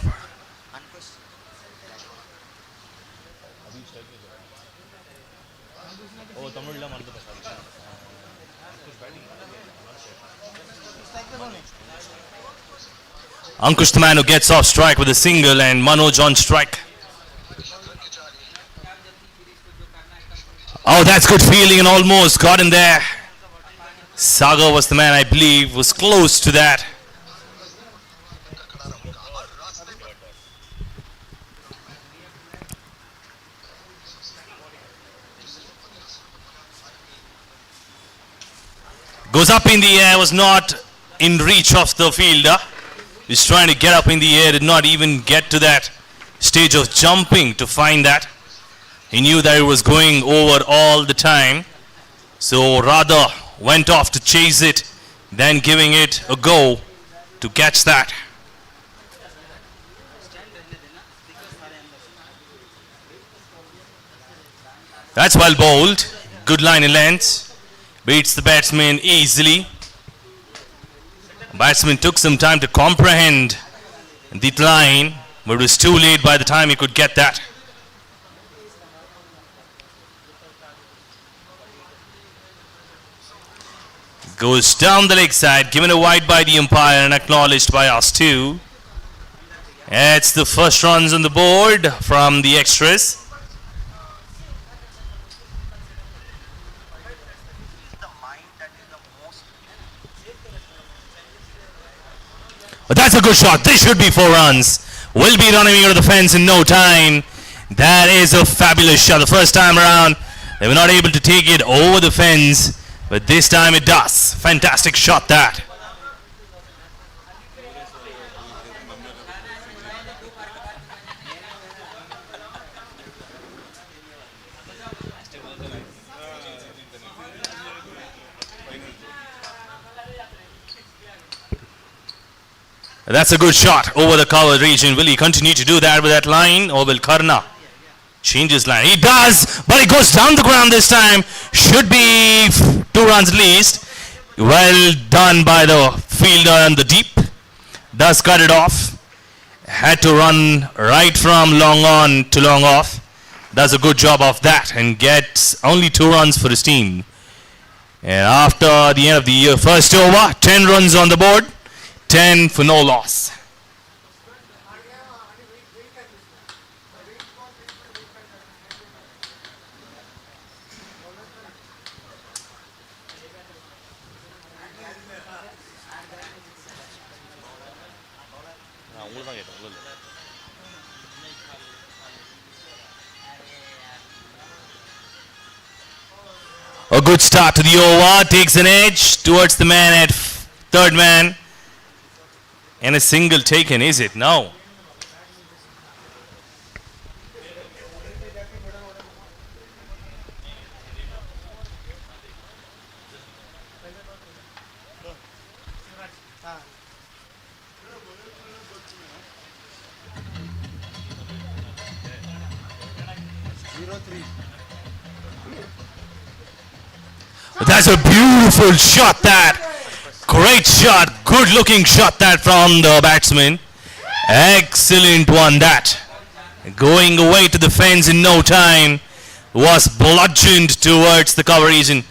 Ankush, the man who gets off strike with a single, and Manoj on strike. Oh, that's good fielding and almost got in there. Sagar was the man, I believe, was close to that. Goes up in the air, was not in reach of the fielder. He's trying to get up in the air, did not even get to that stage of jumping to find that. He knew that it was going over all the time, so rather went off to chase it, then giving it a go to catch that. That's well bowled. Good line and length. Beats the batsman easily. Batsman took some time to comprehend the line, but it was too late by the time he could get that. Goes down the leg side, given a wide by the umpire and acknowledged by us too. It's the first runs on the board from the extras. But that's a good shot. This should be 4 runs. Will be running over the fence in no time. That is a fabulous shot. The first time around, they were not able to take it over the fence, but this time it does. Fantastic shot that. That's a good shot over the covered region. Will he continue to do that with that line, or will Karna change his line? He does, but it goes down the ground this time. Should be 2 runs at least. Well done by the fielder on the deep. Does cut it off. Had to run right from long on to long off. Does a good job of that and gets only 2 runs for his team. And after the end of the first over, 10 runs on the board. 10 for no loss. A good start to the over, takes an edge towards the man at third man. And a single taken, is it? No. That's a beautiful shot that. Great shot, good looking shot that from the batsman. Excellent one that. Going away to the fence in no time. Was bludgeoned towards the cover region.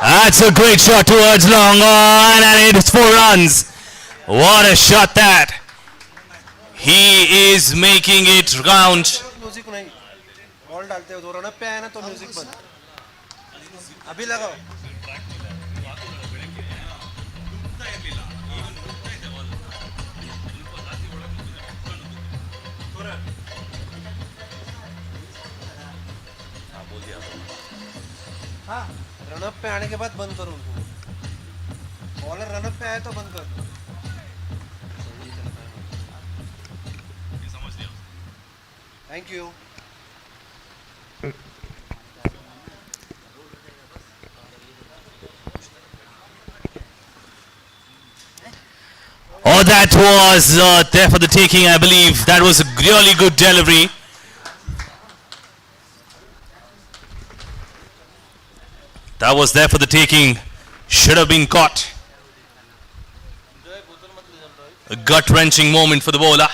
That's a great shot towards long on, and it's 4 runs. What a shot that. He is making it count. Music नहीं ball डालते हो, 2 run पे आया ना तो music बंद. अभी लगाओ. हाँ, रनअप पे आने के बाद बंद करो उनको. बॉलर रनअप पे आया तो बंद कर दो. Thank you. Oh, that was there for the taking, I believe. That was a really good delivery. That was there for the taking. Should have been caught. A gut-wrenching moment for the bowler.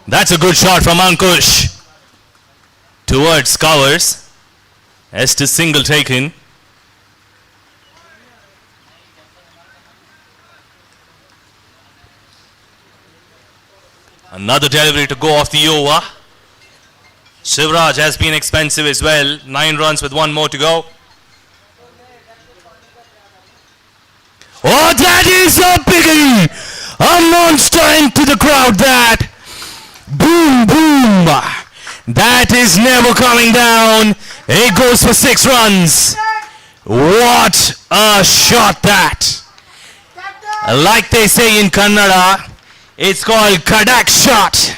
That's a good shot from Ankush towards covers. As to single taken. Another delivery to go off the over. Shivraj has been expensive as well. 9 runs with 1 more to go. is a biggie! A monster into the crowd that. Boom, boom! That is never coming down. It goes for 6 runs. What a shot that! Like they say in Kannada, it's called Kadak shot.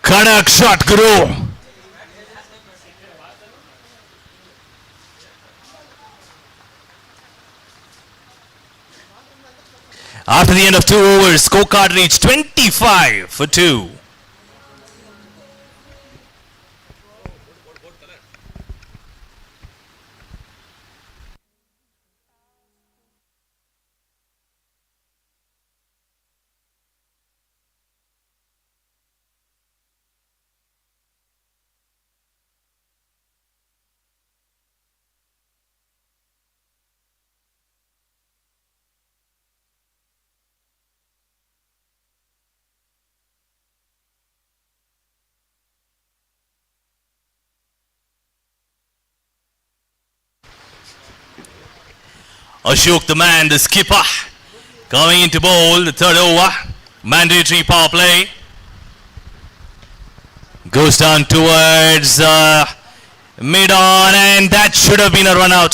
Kadak shot, Guru. After the end of 2 overs, scorecard reached 25 for 2. Ashok the man, the skipper, coming into bowl, the 3rd over, mandatory power play. Goes down towards mid-on, and that should have been a run out.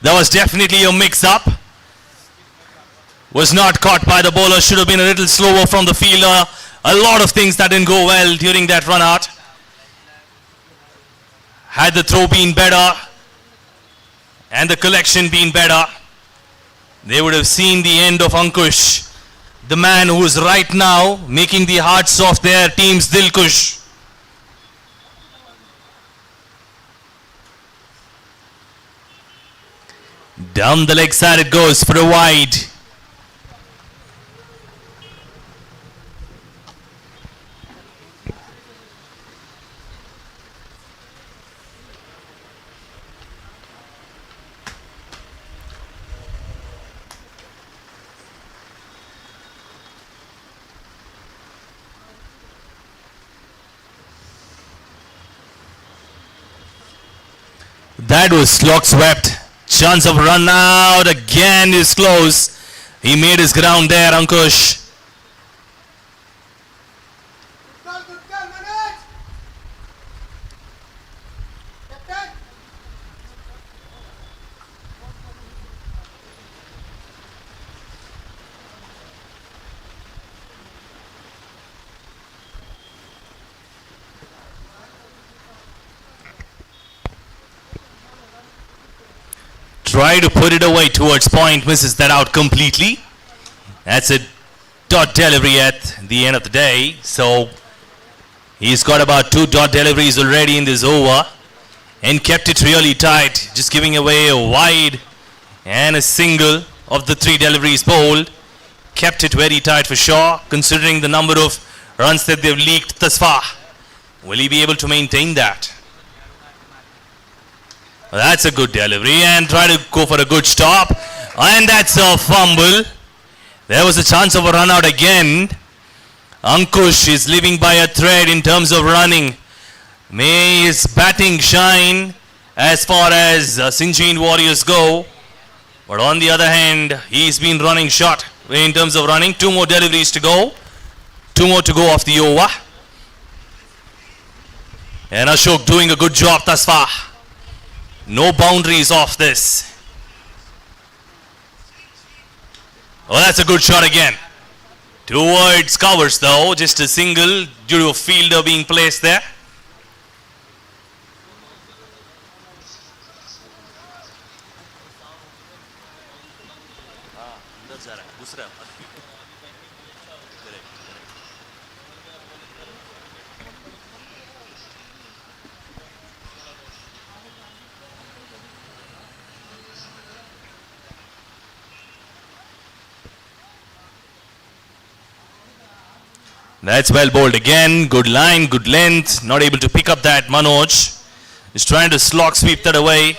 That was definitely a mix-up. Was not caught by the bowler, should have been a little slower from the fielder. A lot of things that didn't go well during that run out. Had the throw been better and the collection been better, they would have seen the end of Ankush, the man who is right now making the hearts of their teams Dilkush. Down the leg side it goes for a wide. That was slog swept. Chance of run out again is close. He made his ground there, Ankush. Try to put it away towards point, misses that out completely. That's a dot delivery at the end of the day. So he's got about 2 dot deliveries already in this over and kept it really tight, just giving away a wide and a single of the 3 deliveries bowled. Kept it very tight for sure, considering the number of runs that they've leaked thus far. Will he be able to maintain that? That's a good delivery and try to go for a good stop, and that's a fumble. There was a chance of a run out again. Ankush is living by a thread in terms of running. May his batting shine as far as Sinjin Warriors go, but on the other hand he's been running short in terms of running. 2 more deliveries to go, 2 more to go off the over, and Ashok doing a good job thus far. No boundaries off this. Oh, that's a good shot again. Towards covers though, just a single due to a fielder being placed there. That's well bowled again. Good line, good length. Not able to pick up that Manoj. He's trying to slog sweep that away.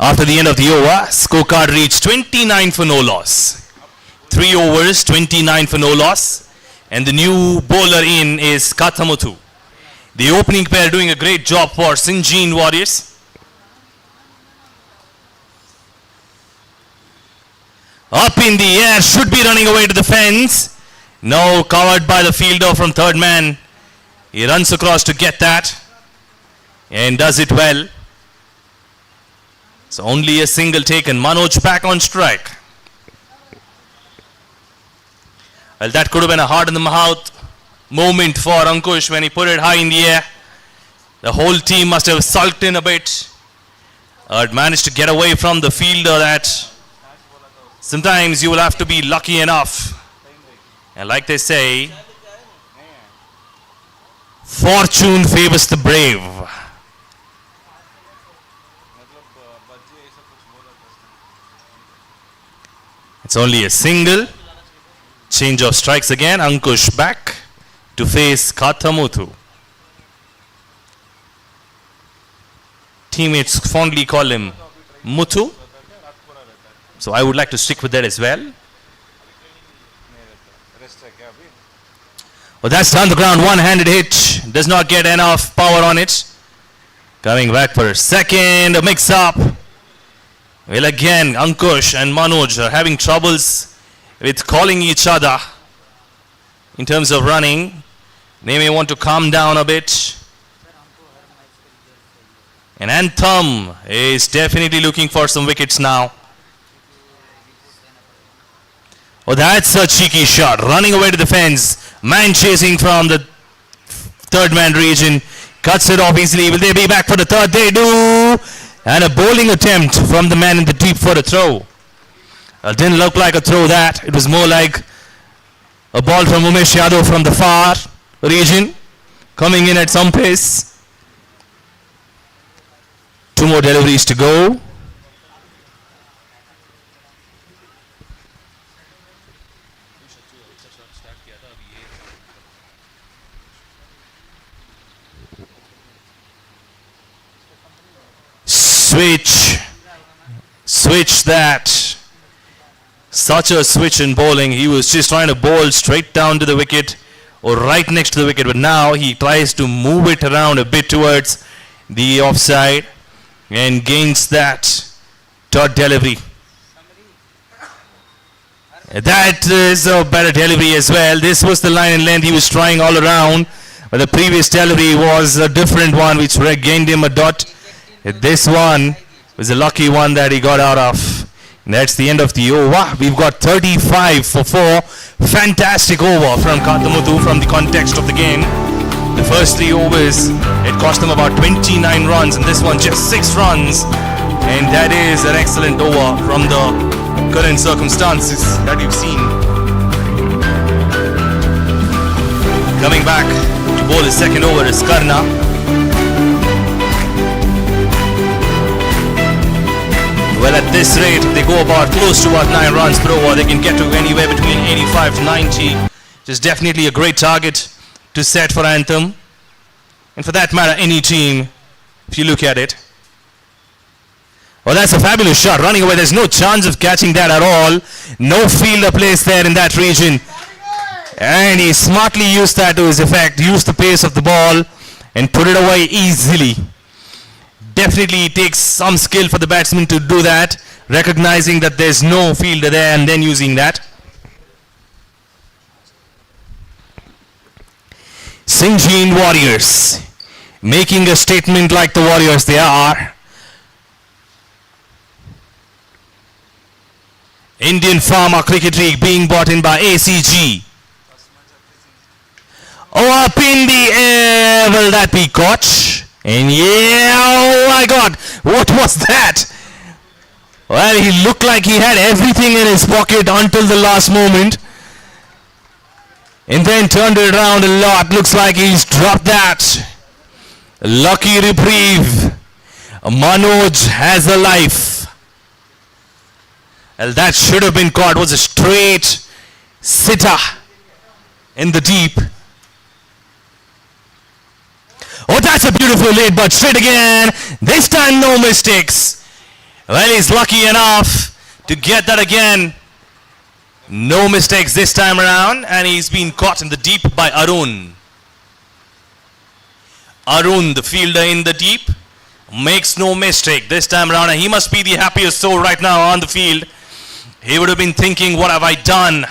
After the end of the over, scorecard reached 29 for no loss. 3 overs, 29 for no loss. And the new bowler in is Kathamuthu. The opening pair doing a great job for Sinjin Warriors. Up in the air, should be running away to the fence. Now covered by the fielder from third man. He runs across to get that and does it well. So only a single taken. Manoj back on strike. Well, that could have been a hard in the mouth moment for Ankush when he put it high in the air. The whole team must have sulked in a bit. Managed to get away from the fielder. That sometimes you will have to be lucky enough. And like they say, fortune favors the brave. It's only a single. Change of strikes again. Ankush back to face Kathamuthu. Teammates fondly call him Muthu. So I would like to stick with that as well. Well, that's down the ground. One-handed hit. Does not get enough power on it. Coming back for a second. A mix-up. Well, again, Ankush and Manoj are having troubles with calling each other in terms of running. They may want to calm down a bit. And Anthem is definitely looking for some wickets now. Oh, that's a cheeky shot. Running away to the fence. Man chasing from the third man region. Cuts it off easily. Will they be back for the third? They do. And a bowling attempt from the man in the deep for a throw. Didn't look like a throw that. It was more like a ball from Umesh Yadav from the far region. Coming in at some pace. 2 more deliveries to go. Switch that. Such a switch in bowling. He was just trying to bowl straight down to the wicket or right next to the wicket, but now he tries to move it around a bit towards the offside and gains that dot delivery. That is a better delivery as well. This was the line and length he was trying all around, but the previous delivery was a different one which gained him a dot. This one was a lucky one that he got out of. And that's the end of the over. We've got 35 for 4. Fantastic over from Kathamuthu from the context of the game. The first 3 overs, it cost them about 29 runs, and this one just 6 runs. And that is an excellent over from the current circumstances that you've seen. Coming back to bowl his second over is Karna. Well, at this rate, they go about close to about 9 runs per over. They can get to anywhere between 85 to 90. Which is definitely a great target to set for Anthem. And for that matter, any team, if you look at it. Well, that's a fabulous shot. Running away, there's no chance of catching that at all. No fielder placed there in that region. And he smartly used that to his effect. Used the pace of the ball and put it away easily. Definitely it takes some skill for the batsman to do that, recognizing that there's no fielder there and then using that. Sinjin Warriors making a statement like the Warriors they are. Indian Pharma Cricket League being bought in by ACG. Oh, up in the air, will that be caught? And yeah, oh my God, what was that? Well, he looked like he had everything in his pocket until the last moment. And then turned it around a lot. Looks like he's dropped that. Lucky reprieve. Manoj has a life. Well, that should have been caught. It was a straight sitter in the deep. Oh, that's a beautiful lead, but straight again. This time no mistakes. Well, he's lucky enough to get that again. No mistakes this time around, and he's been caught in the deep by Arun. Arun, the fielder in the deep, makes no mistake this time around, and he must be the happiest soul right now on the field. He would have been thinking, what have I done?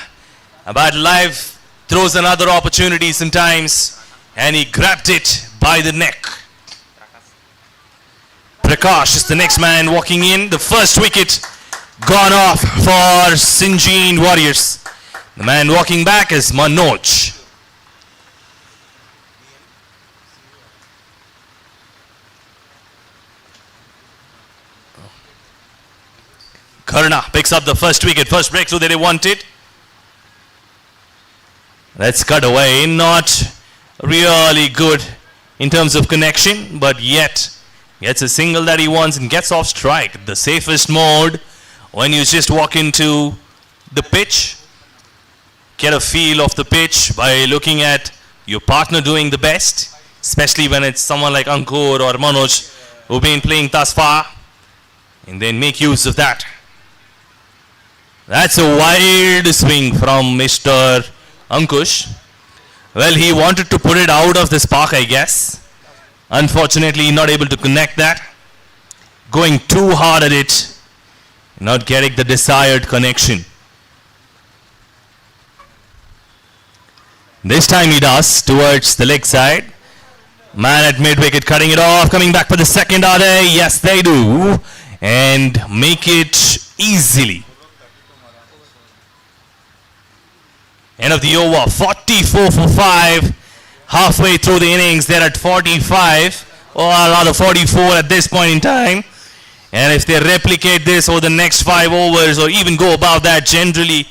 But life throws another opportunity sometimes, and he grabbed it by the neck. Prakash is the next man walking in. The first wicket gone off for Sinjin Warriors. The man walking back is Manoj. Karna picks up the first wicket, first breakthrough that they wanted. Let's cut away. Not really good in terms of connection, but yet gets a single that he wants and gets off strike. The safest mode when you just walk into the pitch, get a feel of the pitch by looking at your partner doing the best, especially when it's someone like Ankur or Manoj who've been playing thus far, and then make use of that. That's a wild swing from Mr. Ankush. Well, he wanted to put it out of this park, I guess. Unfortunately, not able to connect that. Going too hard at it, not getting the desired connection. This time he does, towards the leg side. Man at mid-wicket cutting it off, coming back for the second, are they? Yes, they do. And make it easily. End of the over, 44 for 5. Halfway through the innings, they're at 45, or rather 44 at this point in time. And if they replicate this over the next 5 overs, or even go above that generally,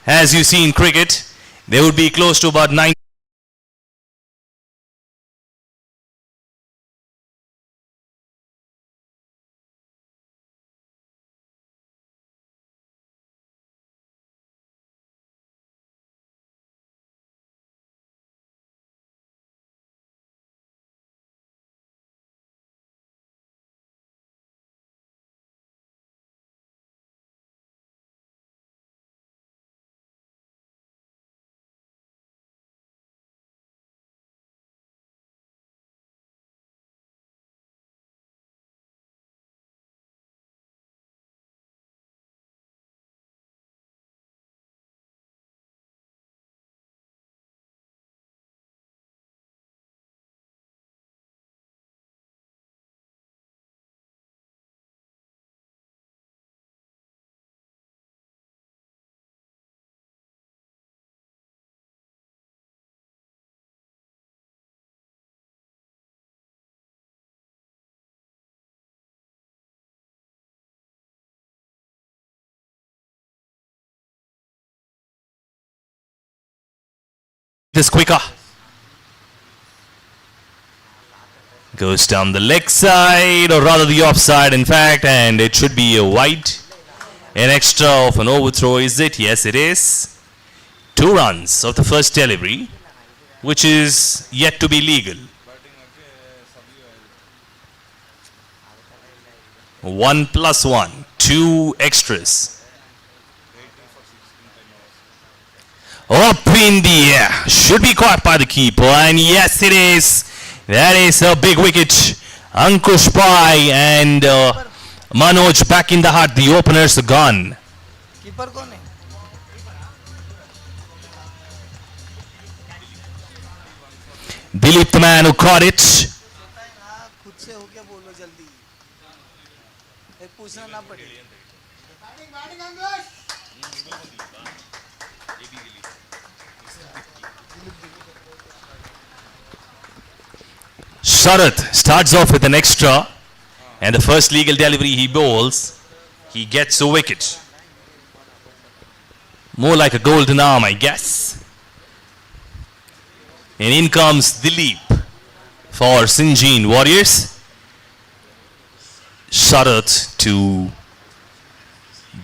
as you see in cricket, they would be close to about 9. This quicker. Goes down the leg side, or rather the offside in fact, and it should be a wide. An extra of an overthrow, is it? Yes, it is. 2 runs of the first delivery, which is yet to be legal. 1 plus 1, 2 extras. Up in the air, should be caught by the keeper, and yes it is. That is a big wicket. Ankush Pai and Manoj back in the hut. The openers are gone. Keeper कौन है? Dilip, the man who caught it. खुद से होके बोलो जल्दी. एक पूछना ना पड़े. Sharath starts off with an extra, and the first legal delivery he bowls, he gets a wicket. More like a golden arm, I guess. And in comes Dilip for Sinjin Warriors. Sharath to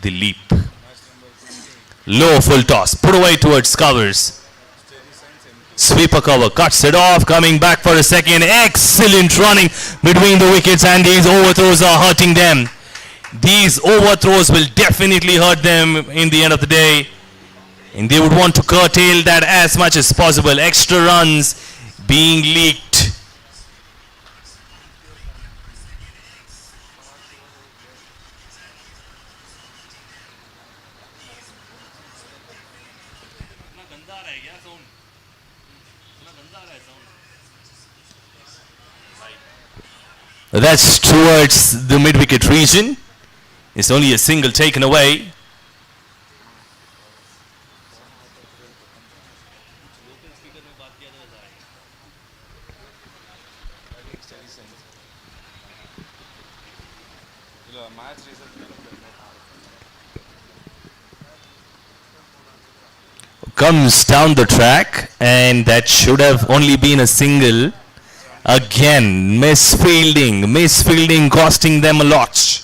Dilip. Low full toss, put away towards covers. Sweeper cover, cuts it off, coming back for a second. Excellent running between the wickets, and these overthrows are hurting them. These overthrows will definitely hurt them in the end of the day. And they would want to curtail that as much as possible. Extra runs being leaked. That's towards the mid-wicket region. It's only a single taken away. Comes down the track, and that should have only been a single. Again, misfielding costing them a lot.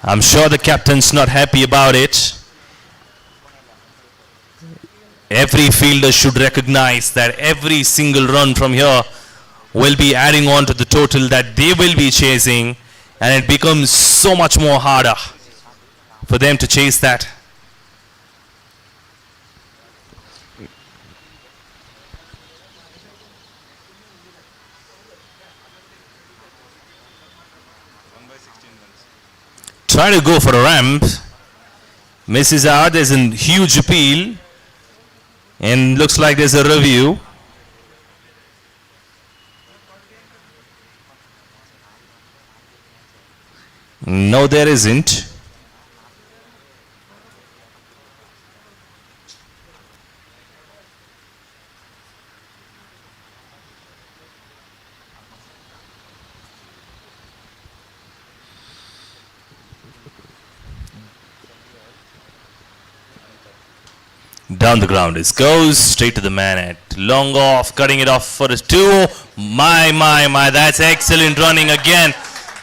I'm sure the captain's not happy about it. Every fielder should recognize that every single run from here will be adding on to the total that they will be chasing, and it becomes so much more harder for them to chase that. Try to go for a ramp. Misses out. There's a huge appeal. And looks like there's a review. No, there isn't. Down the ground it goes, straight to the man at long off, cutting it off for a 2. My, that's excellent running again.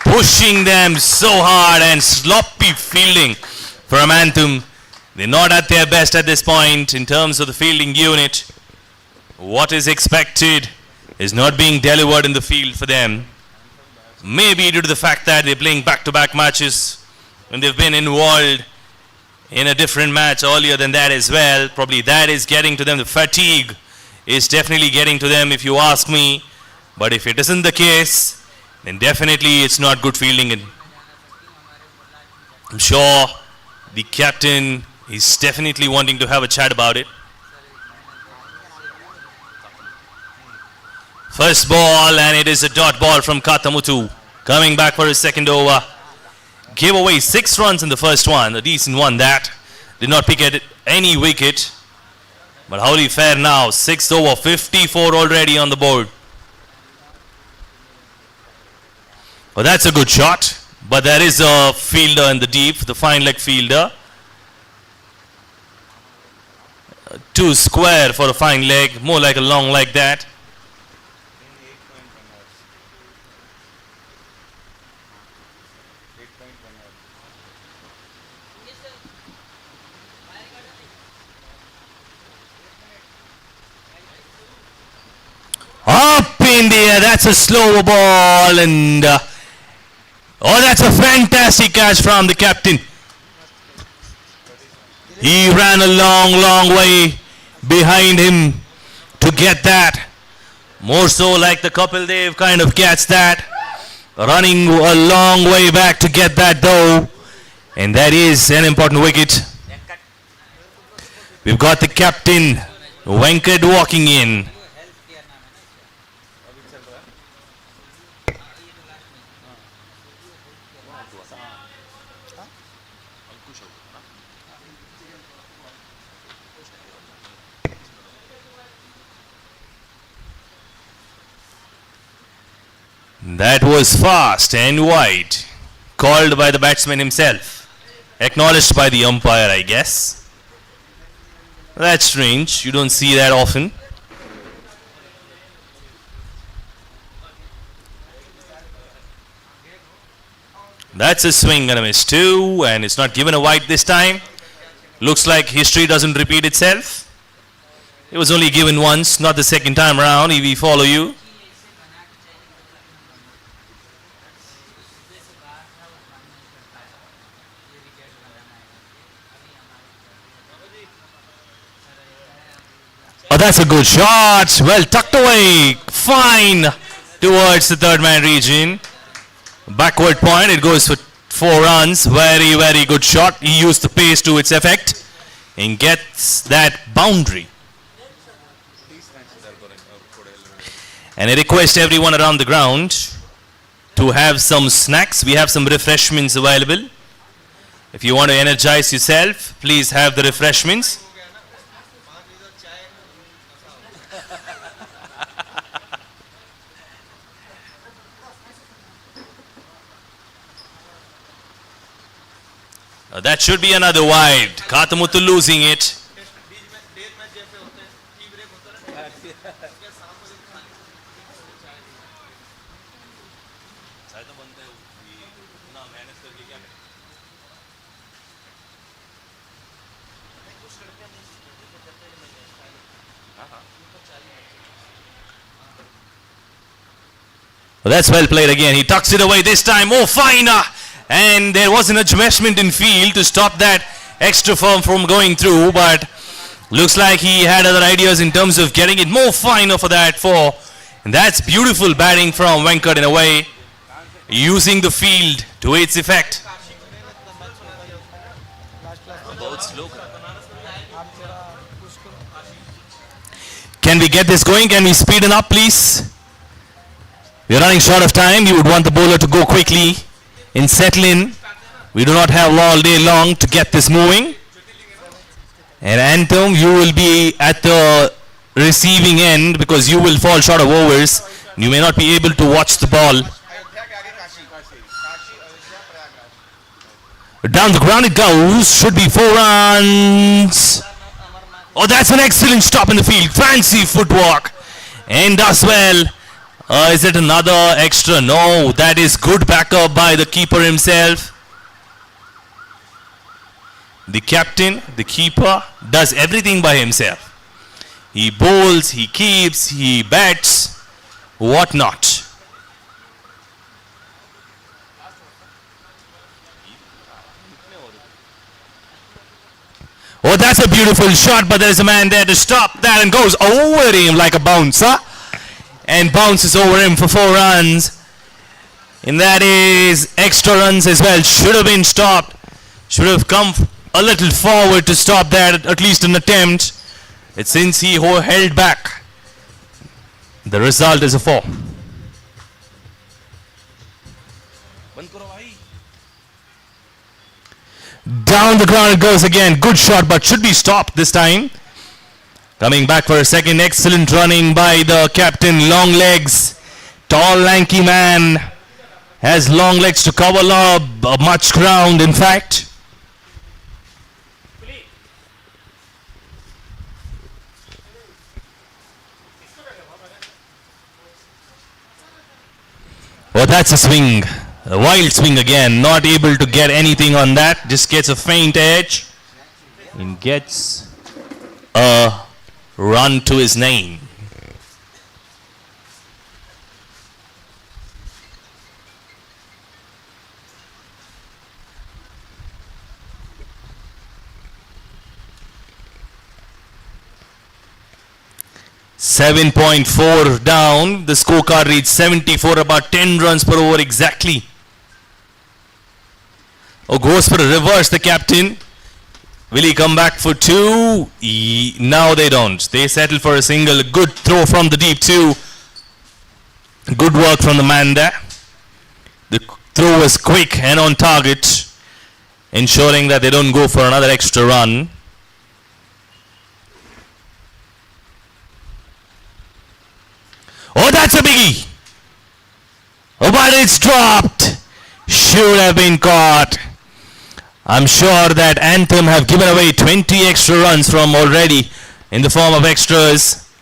Pushing them so hard and sloppy fielding from Anthem. They're not at their best at this point in terms of the fielding unit. What is expected is not being delivered in the field for them. Maybe due to the fact that they're playing back-to-back matches when they've been involved in a different match earlier than that as well. Probably that is getting to them. The fatigue is definitely getting to them if you ask me. But if it isn't the case, then definitely it's not good fielding. And I'm sure the captain is definitely wanting to have a chat about it. First ball, and it is a dot ball from Kathamutu. Coming back for his second over. Gave away 6 runs in the first one, a decent one that. Did not pick at any wicket. But howly fair now, 6th over, 54 already on the board. Well, that's a good shot. But there is a fielder in the deep, the fine leg fielder. 2 square for a fine leg, more like a long leg that. Up in the air, that's a slow ball, and oh, that's a fantastic catch from the captain. He ran a long way behind him to get that. More so like the Kapil Dev kind of gets that. Running a long way back to get that though. And that is an important wicket. We've got the captain, Venkat, walking in. That was fast and wide. Called by the batsman himself. Acknowledged by the umpire, I guess. That's strange. You don't see that often. That's a swing and a miss too, and it's not given a wide this time. Looks like history doesn't repeat itself. It was only given once, not the second time around. If we follow you. that's a good shot. Well tucked away. Fine towards the third man region. Backward point. It goes for 4 runs. Very, very good shot. He used the pace to its effect and gets that boundary. And I request everyone around the ground to have some snacks. We have some refreshments available. If you want to energize yourself, please have the refreshments. That should be another wide. Katamuthu losing it. Well, that's well played again. He tucks it away this time. Oh, fine. And there was an adjustment in field to stop that extra firm from going through. But looks like he had other ideas in terms of getting it more finer for that 4. And that's beautiful batting from Venkat in a way. Using the field to its effect. Can we get this going? Can we speed it up, please? We're running short of time. You would want the bowler to go quickly and settle in. We do not have all day long to get this moving. And Anthem, you will be at the receiving end because you will fall short of overs. You may not be able to watch the ball. Down the ground it goes. Should be 4 runs. Oh, that's an excellent stop in the field. Fancy footwork. And does well. Is it another extra? No, that is good backup by the keeper himself. The captain, the keeper, does everything by himself. He bowls, he keeps, he bats, what not. Oh, that's a beautiful shot, but there's a man there to stop that and goes over him like a bouncer. And bounces over him for 4 runs. And that is extra runs as well. Should have been stopped. Should have come a little forward to stop that, at least an attempt. It's since he held back. The result is a 4. Down the ground it goes again. Good shot, but should be stopped this time. Coming back for a second. Excellent running by the captain. Long legs. Tall, lanky man. Has long legs to cover much ground, in fact. Oh, that's a swing. A wild swing again. Not able to get anything on that. Just gets a faint edge. And gets a run to his name. .4 down. The scorecard reads 74, about 10 runs per over exactly. Oh, goes for a reverse, the captain. Will he come back for 2? Now they don't. They settle for a single. Good throw from the deep too. Good work from the man there. The throw was quick and on target, ensuring that they don't go for another extra run. Oh, that's a biggie. Oh, but it's dropped. Should have been caught. I'm sure that Anthem have given away 20 extra runs from already in the form of extras.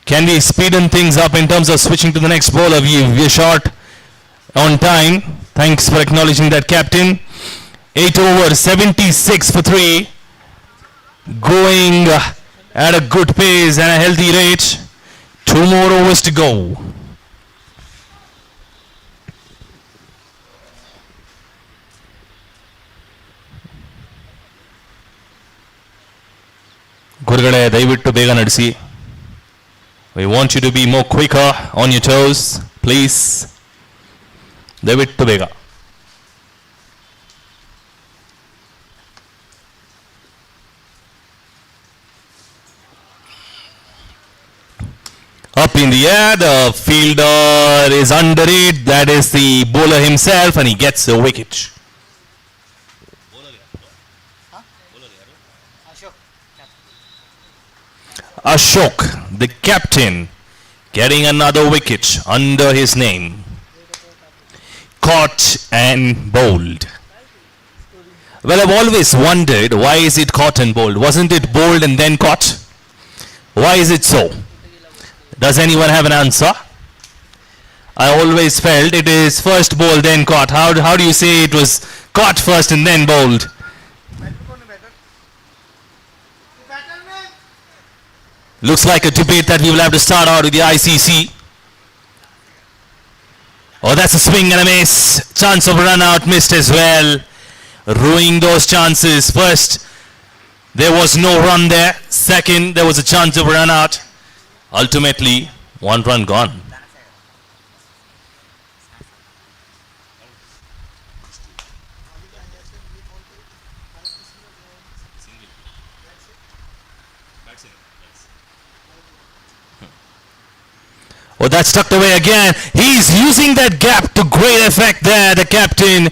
Can we speeden things up in terms of switching to the next bowler? We're short on time. Thanks for acknowledging that, captain. 8 over, 76 for 3. Going at a good pace and a healthy rate. 2 more overs to go. ಗುರುಗಳೇ ದಯವಿಟ್ಟು ಬೇಗ ನಡೆಸಿ. We want you to be more quicker on your toes, please. ದಯವಿಟ್ಟು ಬೇಗ. Up in the air, the fielder is under it. That is the bowler himself, and he gets a wicket. Ashok, the captain, getting another wicket under his name. Caught and bowled. Well, I've always wondered, why is it caught and bowled? Wasn't it bowled and then caught? Why is it so? Does anyone have an answer? I always felt it is first bowled then caught. How do you say it was caught first and then bowled? Looks like a debate that we will have to start out with the ICC. Oh, that's a swing and a miss. Chance of run out missed as well. Ruining those chances. First, there was no run there. Second, there was a chance of run out. Ultimately, one run gone. Oh, that's tucked away again. He's using that gap to great effect there, the captain.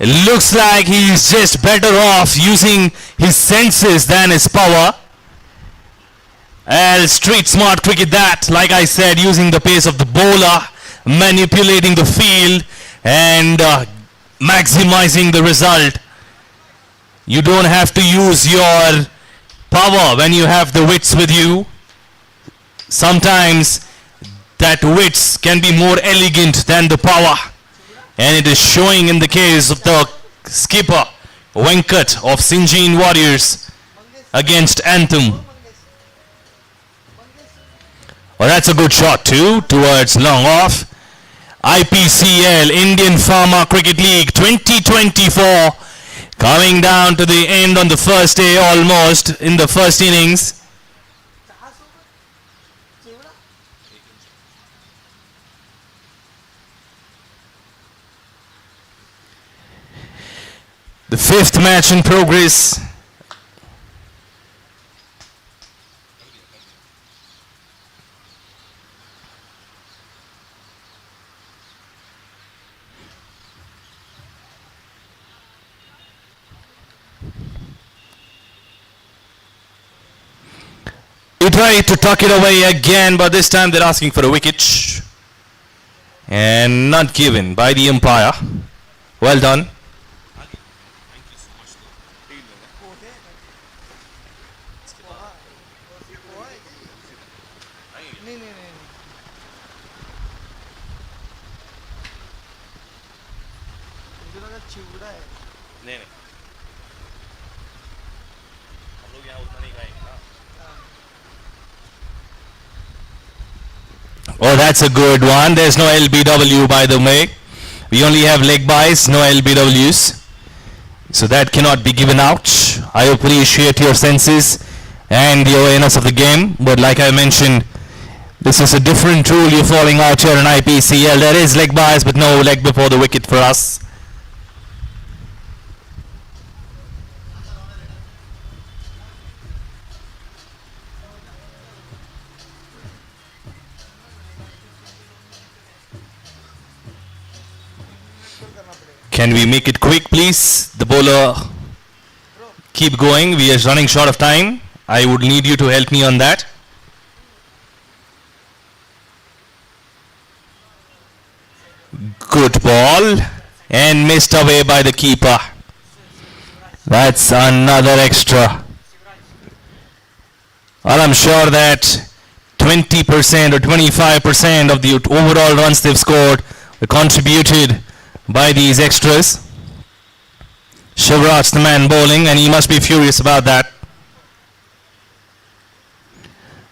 It looks like he's just better off using his senses than his power. Street smart cricket that, like I said, using the pace of the bowler, manipulating the field and maximizing the result. You don't have to use your power when you have the wits with you. Sometimes that wits can be more elegant than the power, and it is showing in the case of the skipper Venkat of Sinjin Warriors against Anthem. Well, that's a good shot too, towards long off. IPCL, Indian Farmer Cricket League 2024, coming down to the end on the first day almost in the first innings. The fifth match in progress. He tried to tuck it away again, but this time they're asking for a wicket. And not given by the umpire. Well done. Oh, that's a good one. There's no LBW, by the way. We only have leg byes, no LBWs. So that cannot be given out. I appreciate your senses and the awareness of the game. But like I mentioned, this is a different rule you're falling out here in IPCL. There is leg byes, but no leg before the wicket for us. Can we make it quick, please? The bowler, keep going. We are running short of time. I would need you to help me on that. Good ball, and missed away by the keeper. That's another extra. Well, I'm sure that 20% or 25% of the overall runs they've scored were contributed by these extras. Shivraj, the man bowling, and he must be furious about that.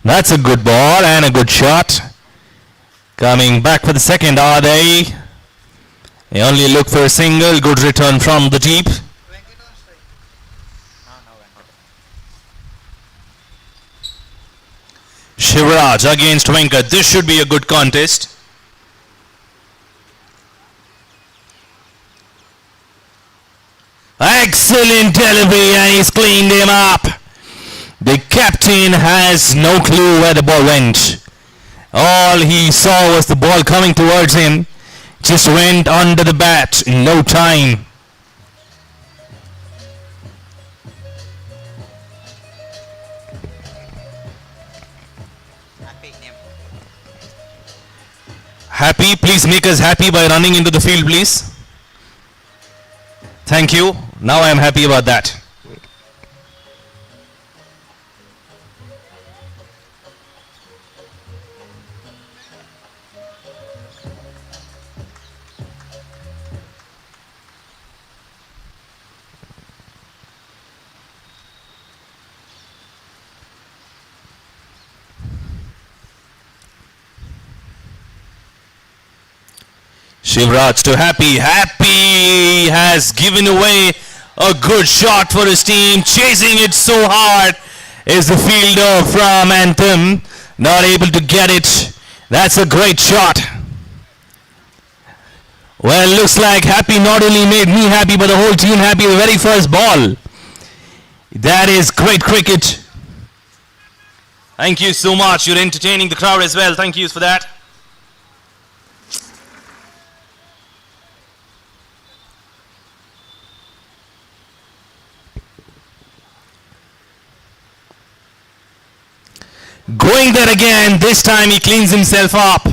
That's a good ball and a good shot. Coming back for the second, are they? They only look for a single. Good return from the deep. Shivraj against Venkat. This should be a good contest. Excellent delivery, and he's cleaned him up. The captain has no clue where the ball went. All he saw was the ball coming towards him. Just went under the bat in no time. Happy, please make us happy by running into the field, please. Thank you. Now I am happy about that. Shivraj to Happy. Happy has given away a good shot for his team. Chasing it so hard is the fielder from Anthem. Not able to get it. That's a great shot. Well, looks like Happy not only made me happy, but the whole team happy the very first ball. That is great cricket. Thank you so much. You're entertaining the crowd as well. Thank you for that. Going there again. This time he cleans himself up.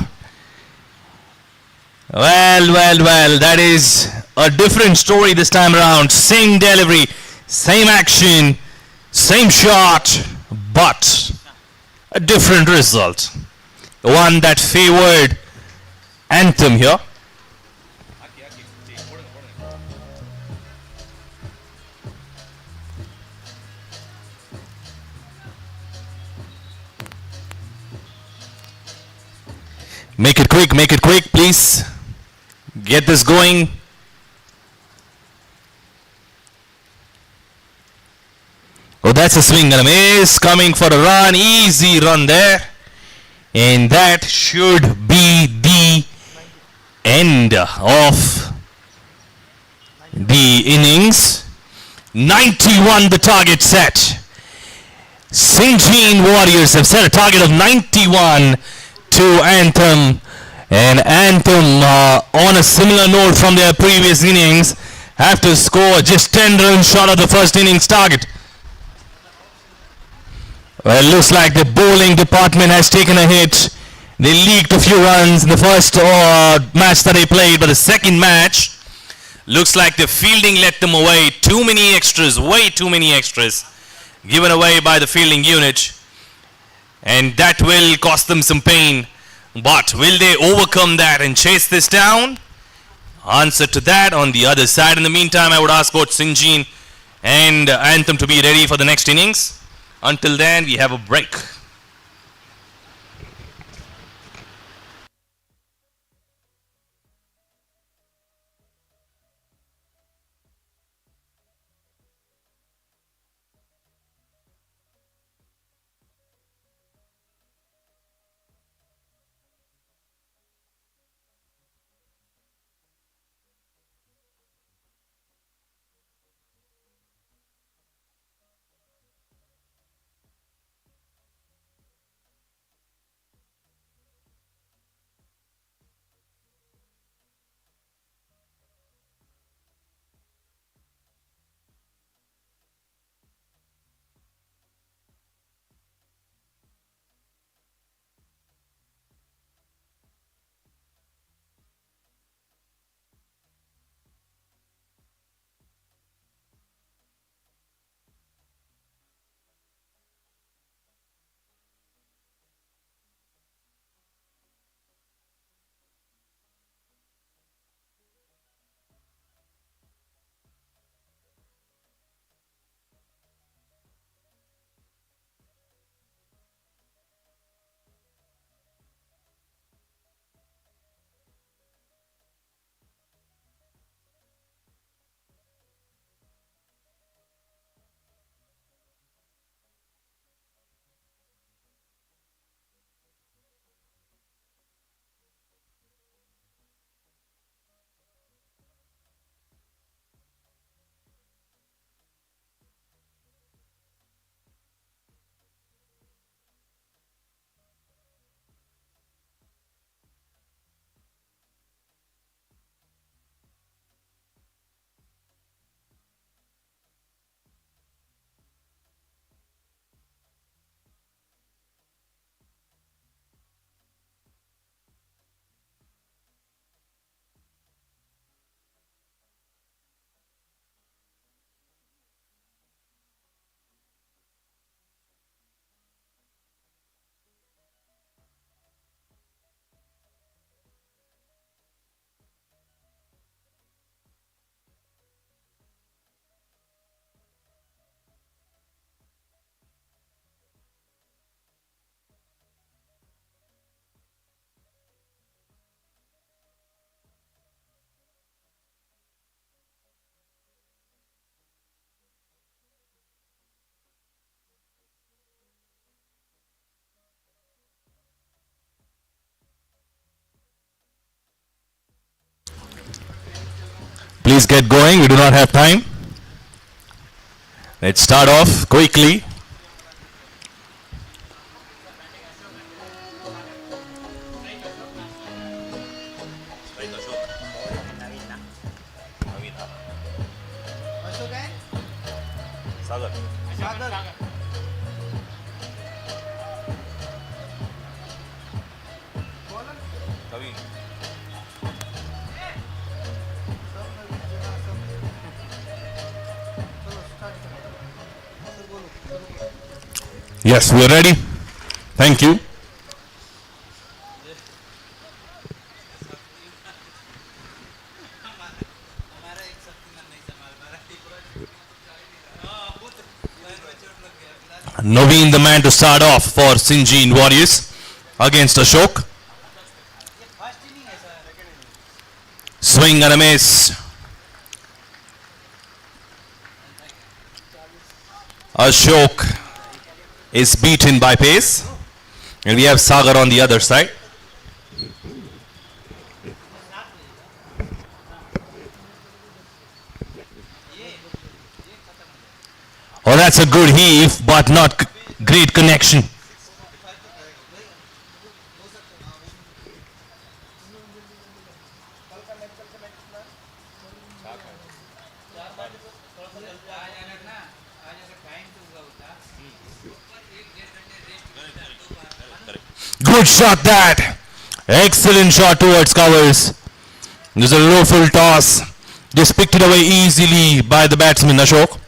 Well, that is a different story this time around. Same delivery, same action, same shot, but a different result. One that favored Anthem here. Make it quick, please. Get this going. Oh, that's a swing and a miss. Coming for a run. Easy run there. And that should be the end of the innings. 91 the target set. Sinjin Warriors have set a target of 91 to Anthem, and Anthem on a similar note from their previous innings have to score just 10 runs short of the first innings target. Well, it looks like the bowling department has taken a hit. They leaked a few runs in the first match that they played, but the second match looks like the fielding let them away. Too many extras, way too many extras given away by the fielding unit. And that will cost them some pain. But will they overcome that and chase this down? Answer to that on the other side. In the meantime, I would ask both Sinjin and Anthem to be ready for the next innings. Until then, we have a break. Please get going. We do not have time. Let's start off quickly. Yes, we are ready. Thank you. Naveen, the man to start off for Sinjin Warriors against Ashok. Swing and a miss. Ashok is beaten by pace. And we have Sagar on the other side. Oh, that's a good heave, but not great connection. Good shot that. Excellent shot towards covers. There's a low full toss. Just picked it away easily by the batsman Ashok.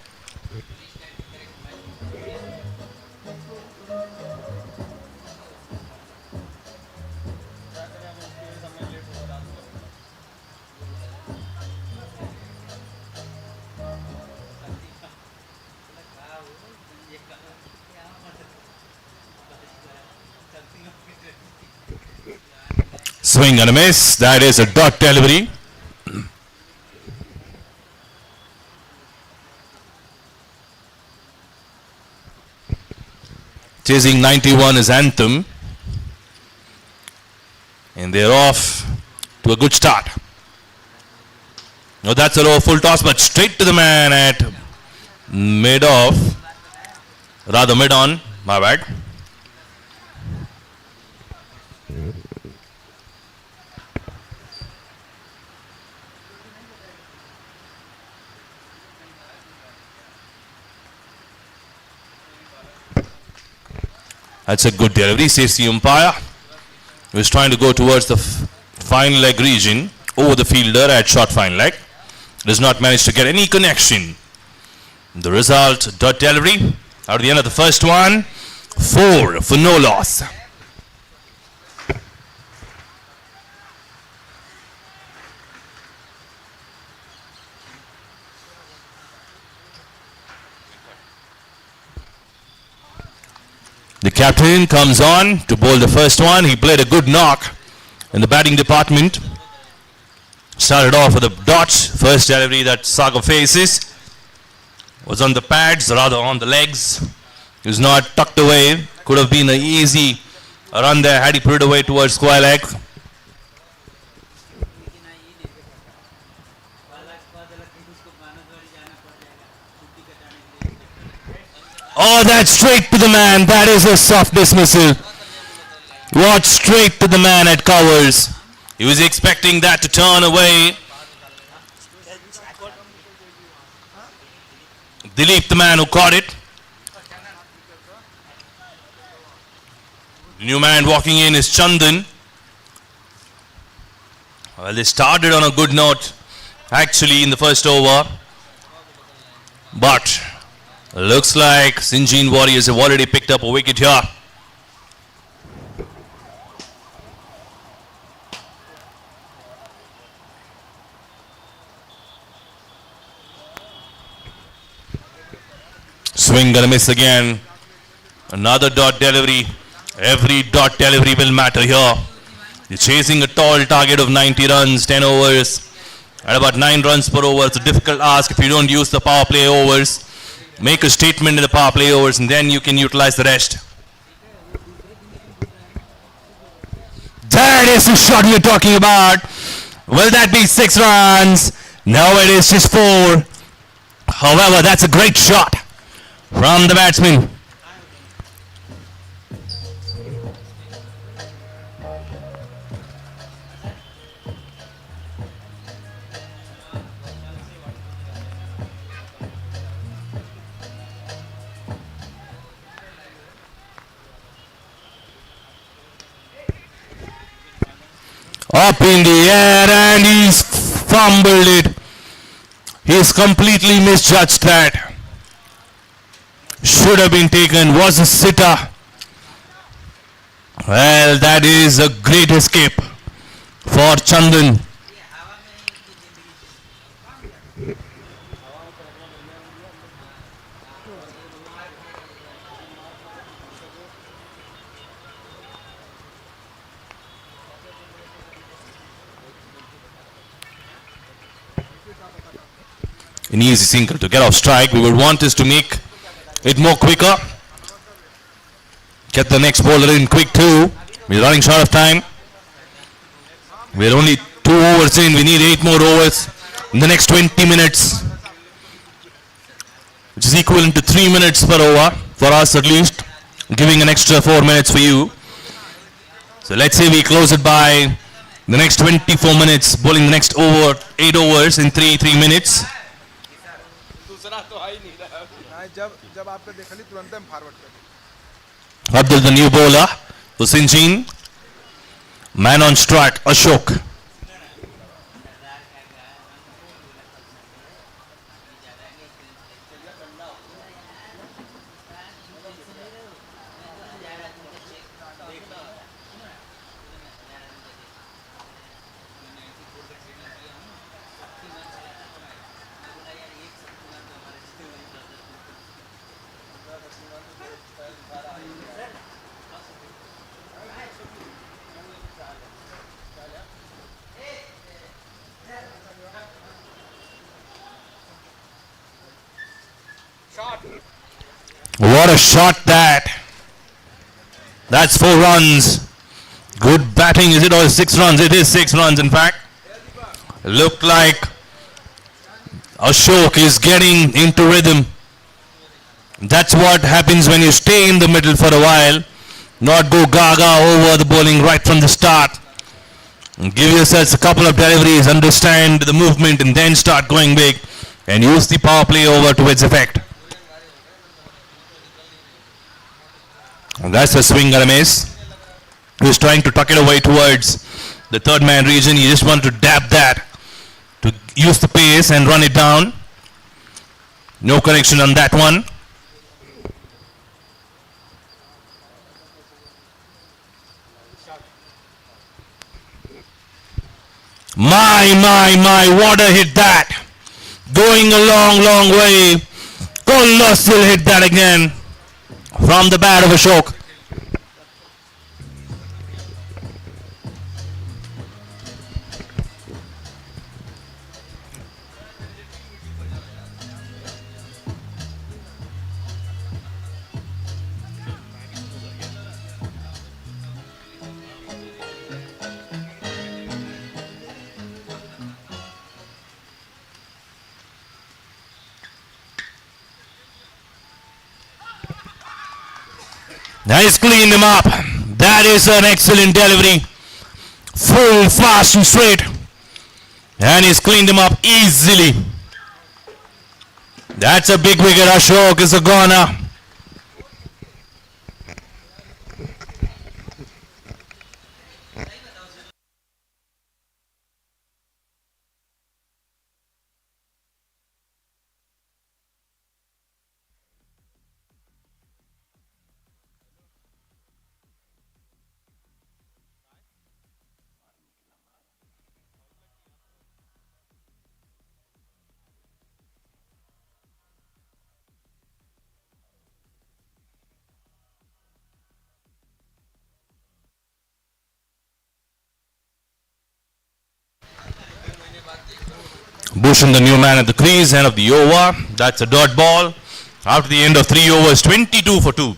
Swing and a miss. That is a dot delivery. Chasing 91 is Anthem. And they're off to a good start. Now that's a low full toss, but straight to the man at mid-off. Rather mid-on, my bad. That's a good delivery, says the umpire. He was trying to go towards the fine leg region over the fielder at short fine leg. Does not manage to get any connection. The result, dot delivery. Out of the end of the first one, 4 for no loss. The captain comes on to bowl the first one. He played a good knock in the batting department. Started off with a dot. First delivery that Saga faces was on the pads, rather on the legs. He was not tucked away. Could have been an easy run there had he put it away towards square leg. Oh, that's straight to the man. That is a soft dismissal. What, straight to the man at covers. He was expecting that to turn away. Dilip, the man who caught it. The new man walking in is Chandan. Well, they started on a good note, actually, in the first over. But looks like Sinjin Warriors have already picked up a wicket here. Swing and a miss again. Another dot delivery. Every dot delivery will matter here. You're chasing a tall target of 90 runs, 10 overs. At about 9 runs per over. It's a difficult ask if you don't use the power play overs. Make a statement in the power play overs and then you can utilize the rest. That is the shot you're talking about. Will that be 6 runs? Now it is just 4. However, that's a great shot from the batsman. Up in the air and he's fumbled it. He's completely misjudged that. Should have been taken, was a sitter. Well, that is a great escape for Chandan. An easy single to get off strike. We would want is to make it more quicker. Get the next bowler in quick too. We're running short of time. We're only 2 overs in. We need 8 more overs in the next 20 minutes, which is equivalent to 3 minutes per over for us at least, giving an extra 4 minutes for you. So let's say we close it by the next 24 minutes, bowling the next 8 overs in 3 minutes. Abdul, the new bowler, Husinjin. Man on strike, Ashok. What a shot that. That's 4 runs. Good batting, is it, or 6 runs? It is 6 runs in fact. Looked like Ashok is getting into rhythm. That's what happens when you stay in the middle for a while, not go gaga over the bowling right from the start. Give yourselves a couple of deliveries, understand the movement, and then start going big and use the power play over to its effect. And that's a swing and a miss. He was trying to tuck it away towards the third man region. He just wanted to dab that to use the pace and run it down. No connection on that one. My, what a hit that. Going a long way. Kolla still hit that again from the bat of Ashok. Nice, cleaned him up. That is an excellent delivery. Full, fast and straight. And he's cleaned him up easily. That's a big wicket. Ashok is a goner. Bhushan, the new man at the crease, end of the over. That's a dot ball. After the end of 3 overs, 22 for 2.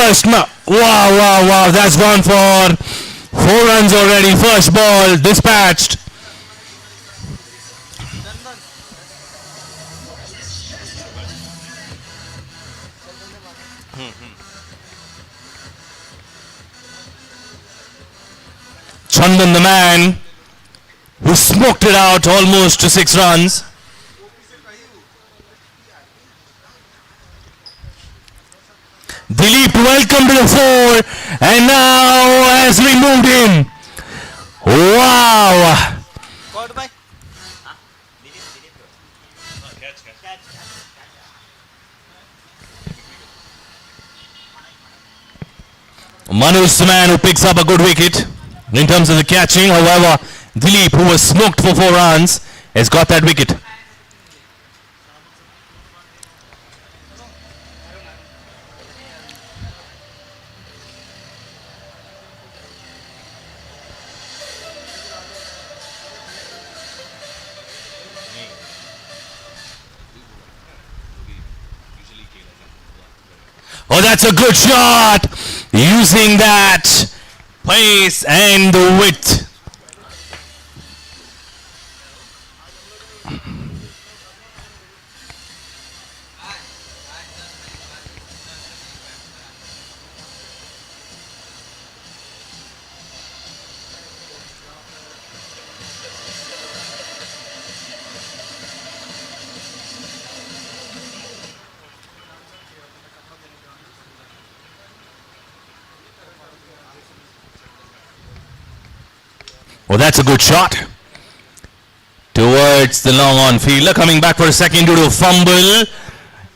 Wow. That's gone for 4 runs already. First ball dispatched. Chandan, the man who smoked it out almost to 6 runs. Dilip, welcome to the fore, and now has removed him. Wow. Manu is the man who picks up a good wicket in terms of the catching. However, Dilip, who was smoked for 4 runs, has got that wicket. Oh, that's a good shot! Using that pace and the width. Well, that's a good shot towards the long on fielder, coming back for a second due to a fumble,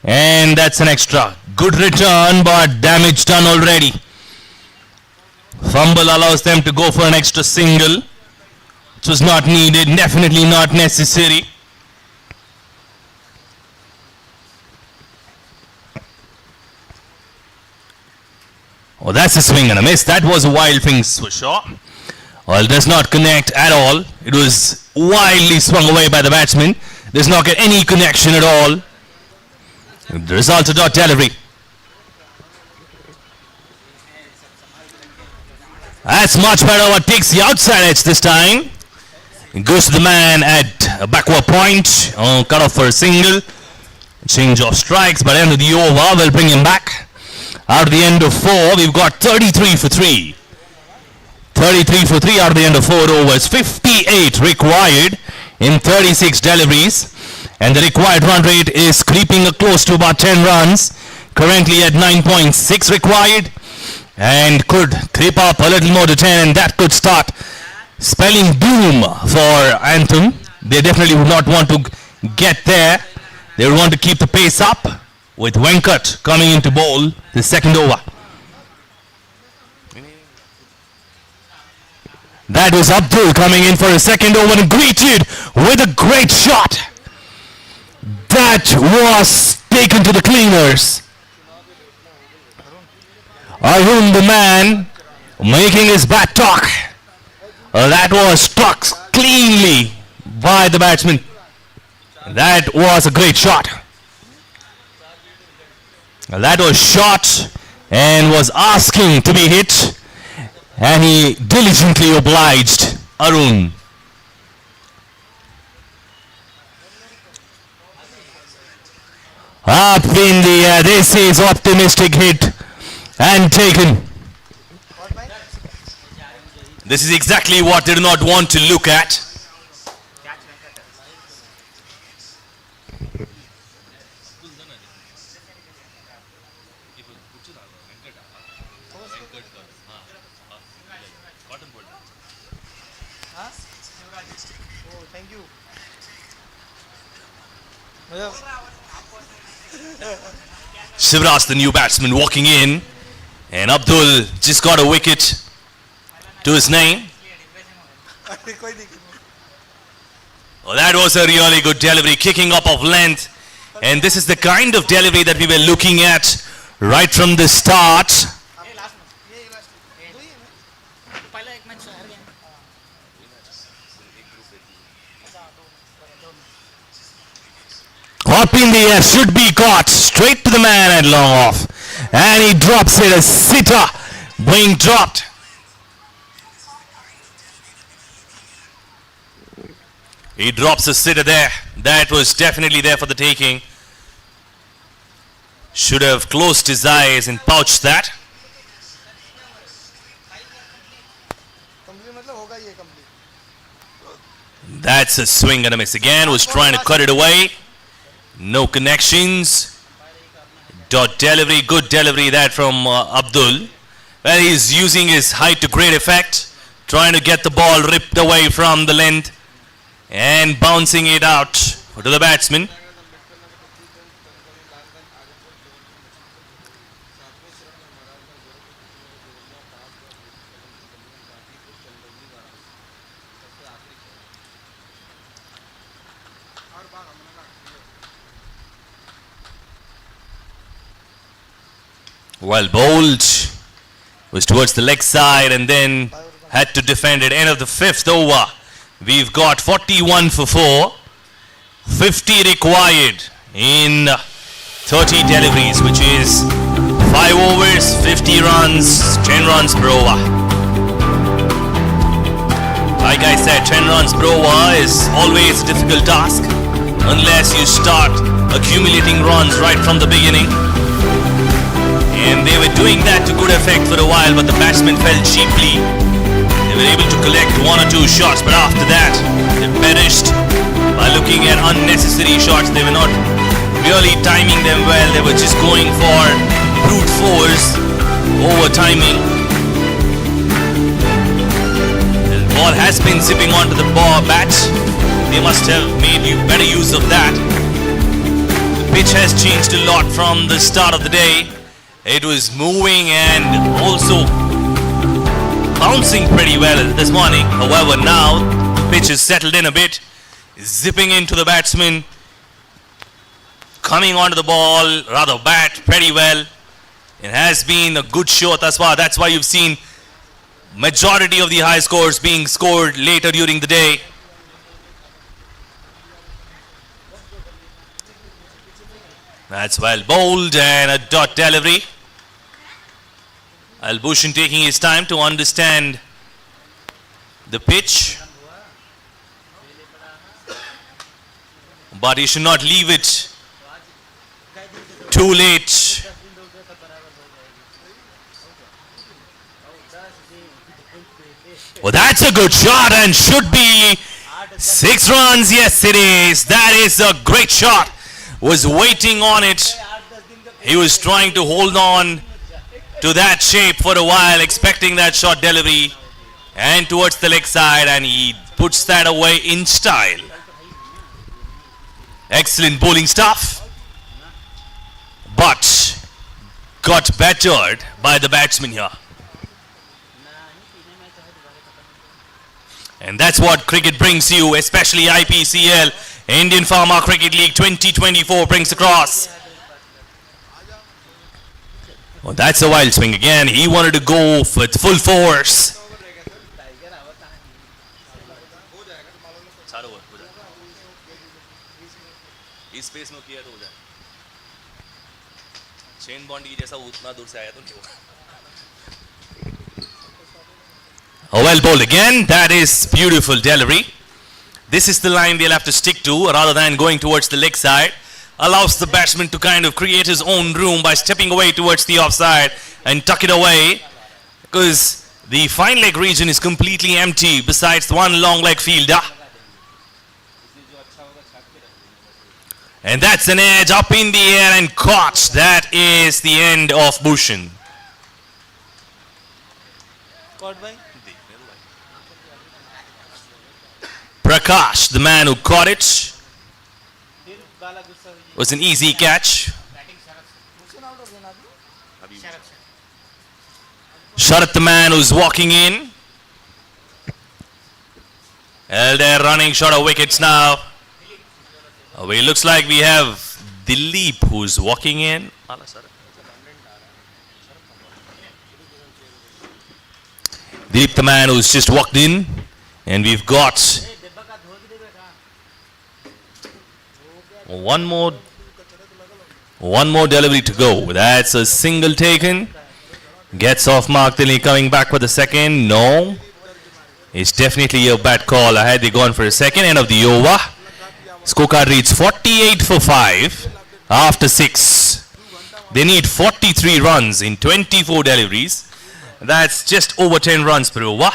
and that's an extra. Good return, but damage done already. Fumble allows them to go for an extra single, which was not needed, definitely not necessary. Oh, that's a swing and a miss. That was a wild thing for sure. Well, does not connect at all. It was wildly swung away by the batsman. Does not get any connection at all. The result of dot delivery. That's much better. What takes the outside edge this time. It goes to the man at a backward point. Cut off for a single. Change of strikes, but end of the over will bring him back. Out of the end of 4, we've got 33 for 3. 33 for 3 out of the end of 4 overs. 58 required in 36 deliveries. And the required run rate is creeping close to about 10 runs. Currently at 9.6 required. And could creep up a little more to 10. And that could start spelling doom for Anthem. They definitely would not want to get there. They would want to keep the pace up with Venkat coming into bowl the second over. That was Abdul coming in for a second over and greeted with a great shot. That was taken to the cleaners. Arun, the man, making his bat talk. That was struck cleanly by the batsman. That was a great shot. That was shot and was asking to be hit. And he diligently obliged Arun. Up in the air. This is optimistic hit and taken. This is exactly what they do not want to look at. Shivraj, the new batsman, walking in, and Abdul just got a wicket to his name. Oh, that was a really good delivery, kicking up of length, and this is the kind of delivery that we were looking at right from the start. Up in the air, should be caught straight to the man and long off. and he drops it. A sitter being dropped. He drops a sitter there. That was definitely there for the taking. Should have closed his eyes and pouched that. That's a swing and a miss again. Was trying to cut it away. No connections. Dot delivery, good delivery that from Abdul. Well, he's using his height to great effect. Trying to get the ball ripped away from the length and bouncing it out to the batsman. Well bowled, was towards the leg side and then had to defend it. End of the 5th over. We've got 41 for 4. 50 required in 30 deliveries, which is 5 overs, 50 runs, 10 runs per over. Like I said, 10 runs per over is always a difficult task unless you start accumulating runs right from the beginning. And they were doing that to good effect for a while, but the batsmen fell cheaply. They were able to collect 1 or 2 shots, but after that, they perished by looking at unnecessary shots. They were not really timing them well. They were just going for brute force over timing. The ball has been zipping onto the bat. They must have made better use of that. The pitch has changed a lot from the start of the day. It was moving and also bouncing pretty well this morning. However, now the pitch has settled in a bit, zipping into the batsman, coming onto the ball, rather bat pretty well. It has been a good show thus far. That's why you've seen majority of the high scores being scored later during the day. That's well bowled and a dot delivery. Al-Bhushan taking his time to understand the pitch. But he should not leave it too late. Well, that's a good shot and should be 6 runs. Yes, it is. That is a great shot. Was waiting on it. He was trying to hold on to that shape for a while, expecting that short delivery and towards the leg side, and he puts that away in style. Excellent bowling stuff, but got battered by the batsman here. And that's what cricket brings you, especially IPCL. Indian Farmer Cricket League 2024 brings across. Well, that's a wild swing again. He wanted to go with full force. Oh, well bowled again. That is beautiful delivery. This is the line they'll have to stick to rather than going towards the leg side. Allows the batsman to kind of create his own room by stepping away towards the offside and tuck it away, because the fine leg region is completely empty besides one long leg fielder. And that's an edge up in the air and caught. That is the end of Bhushan. Prakash, the man who caught it, was an easy catch. Sharat, the man who's walking in. And they're running short of wickets now. It looks like we have Dilip who's walking in. Dilip, the man who's just walked in. And we've got one more One more delivery to go. That's a single taken. Gets off mark. Then coming back for the second. No. It's definitely a bad call. Had they gone for a second. End of the over. Scorecard reads 48 for 5 after 6. They need 43 runs in 24 deliveries. That's just over 10 runs per over.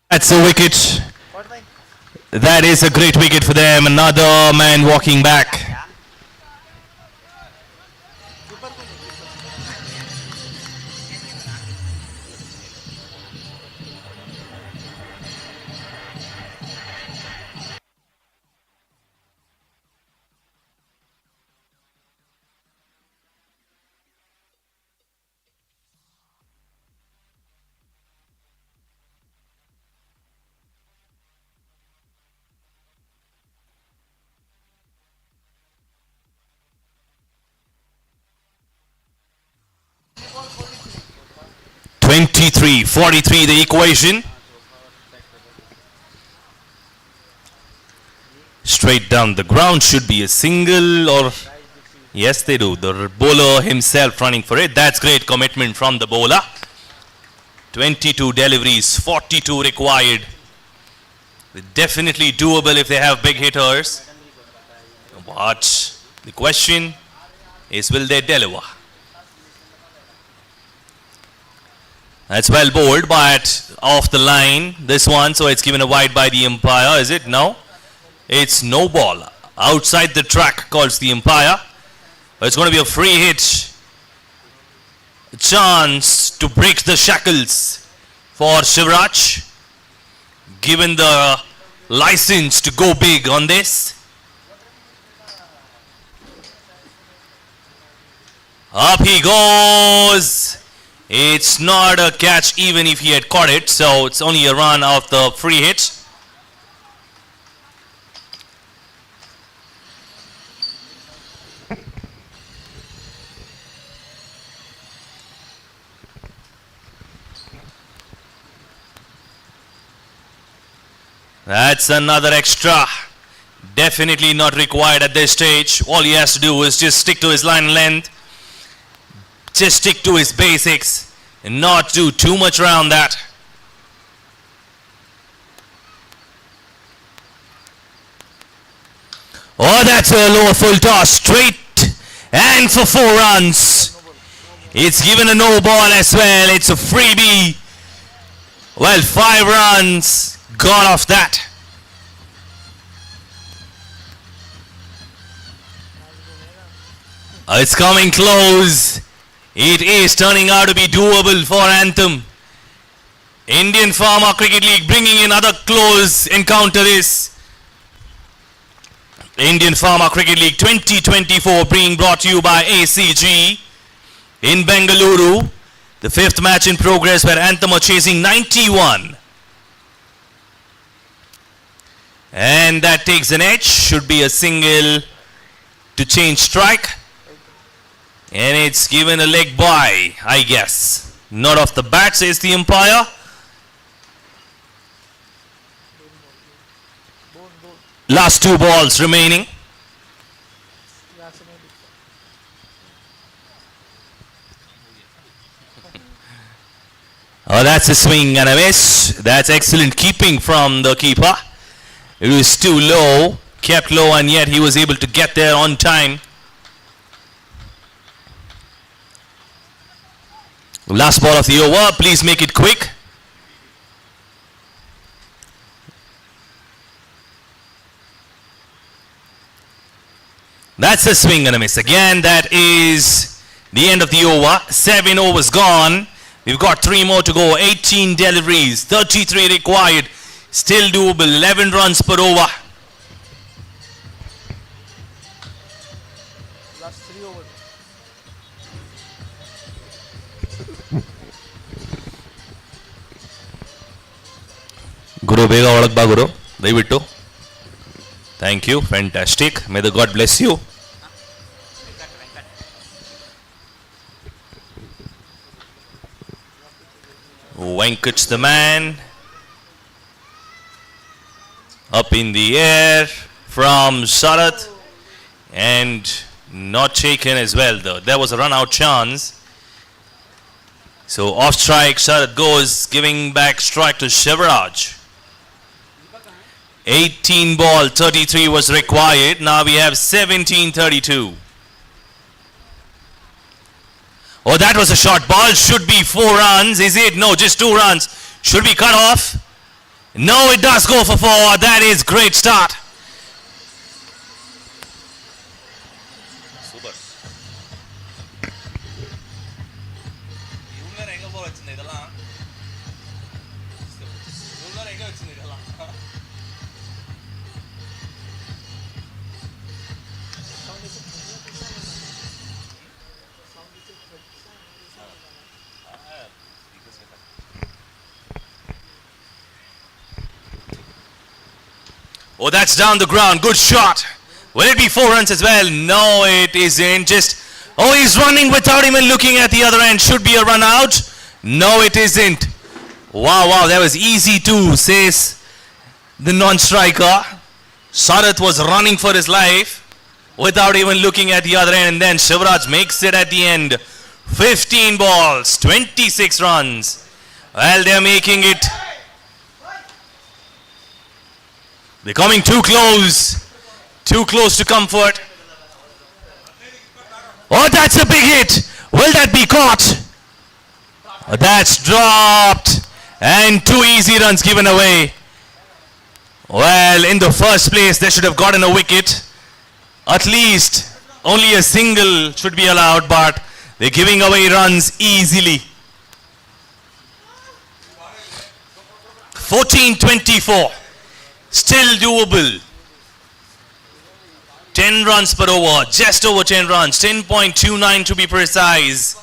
That's a wicket. That is a great wicket for them. Another man walking back. Twenty-three, 43 the equation. Straight down the ground should be a single, or yes they do. The bowler himself running for it. That's great commitment from the bowler. 22 deliveries, 42 required. Definitely doable if they have big hitters. But the question is, will they deliver? That's well bowled, but off the line, this one, so it's given a wide by the umpire, is it? No. It's no ball. Outside the track, calls the umpire. But it's going to be a free hit. A chance to break the shackles for Shivraj. Given the license to go big on this. Up he goes. It's not a catch even if he had caught it, so it's only a run off the free hit. That's another extra. Definitely not required at this stage. All he has to do is just stick to his line length. Just stick to his basics and not do too much around that. Oh, that's a lower full toss. Straight and for 4 runs. It's given a no ball as well. It's a freebie. Well, 5 runs gone off that. It's coming close. It is turning out to be doable for Anthem. Indian Farmer Cricket League bringing in other close encounter is Indian Farmer Cricket League 2024 being brought to you by ACG in Bengaluru. The 5th match in progress where Anthem are chasing 91. And that takes an edge. Should be a single to change strike. And it's given a leg by, I guess. Not off the bat, says the umpire. Last 2 balls remaining. Oh, that's a swing and a miss. That's excellent keeping from the keeper. It was too low, kept low, and yet he was able to get there on time. Last ball of the over. Please make it quick. That's a swing and a miss. Again, that is The end of the over. 7 overs gone. We've got 3 more to go. 18 deliveries. 33 required. Still doable. 11 runs per over. Last 3 overs. Guru ಬೇಗ ಒಳಗೆ ಬಾ ಗುರು ದಯವಿಟ್ಟು. Thank you. Fantastic. May the God bless you. Venkat's the man. Up in the air from Sharath. And not taken as well though. There was a run out chance. So off strike, Sharath goes, giving back strike to Shivraj. 18 ball, 33 was required. Now we have 17-32. Oh, that was a short ball. Should be 4 runs. Is it? No, just 2 runs. Should be cut off. No, it does go for 4. That is great start. Super. Oh, that's down the ground. Good shot. Will it be 4 runs as well? No, it isn't. Just, oh, he's running without even looking at the other end. Should be a run out. No, it isn't. Wow, wow, that was easy too, says the non-striker. Sharath was running for his life without even looking at the other end. And then Shivraj makes it at the end. 15 balls, 26 runs. Well, they're making it. They're coming too close to comfort. Oh, that's a big hit. Will that be caught? That's dropped. And 2 easy runs given away. Well, in the first place, they should have gotten a wicket. At least only a single should be allowed, but they're giving away runs easily. 14-24. Still doable. 10 runs per over. Just over 10 runs. 10.29 to be precise.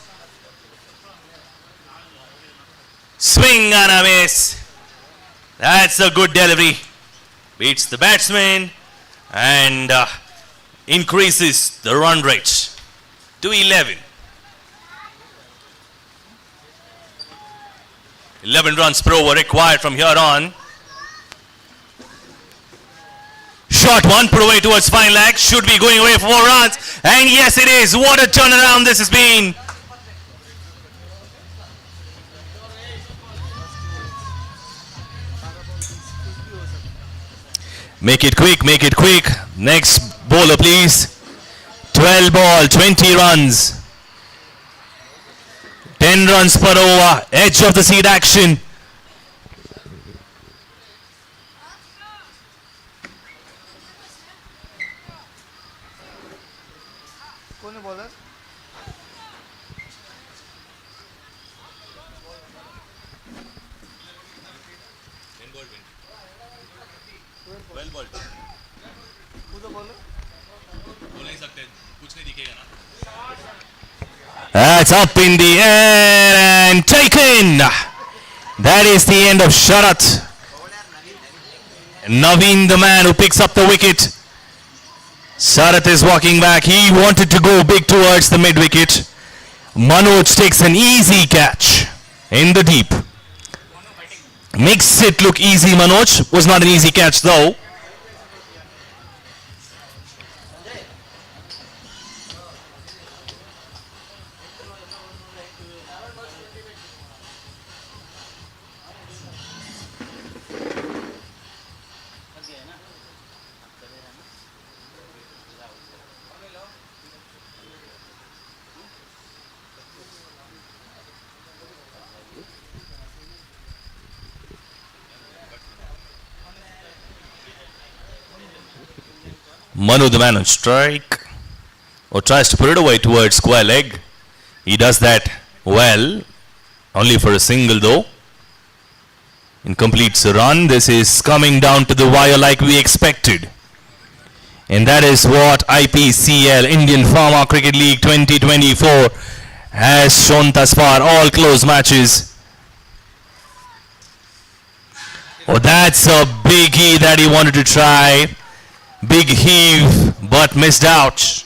Swing and a miss. That's a good delivery. Beats the batsman and increases the run rate to 11. 11 runs per over required from here on. Shot 1 put away towards fine leg. Should be going away for 4 runs. And yes, it is. What a turnaround this has been. Make it quick, make it quick. Next bowler, please. 12 ball, 20 runs. 10 runs per over. Edge of the seat action. कौन है bowler? Well ball. Who's the bowler? बोल नहीं सकते, कुछ नहीं दिखेगा ना. That's up in the air and taken. That is the end of Sharath. Naveen, the man who picks up the wicket. Sharath is walking back. He wanted to go big towards the mid wicket. Manoj takes an easy catch in the deep. Makes it look easy, Manoj. Was not an easy catch though. Manu, the man on strike, or tries to put it away towards square leg. He does that well, only for a single though. And completes a run. This is coming down to the wire like we expected. And that is what IPCL, Indian Pharma Cricket League 2024, has shown thus far. All close matches. Oh, that's a biggie that he wanted to try. Big heave, but missed out.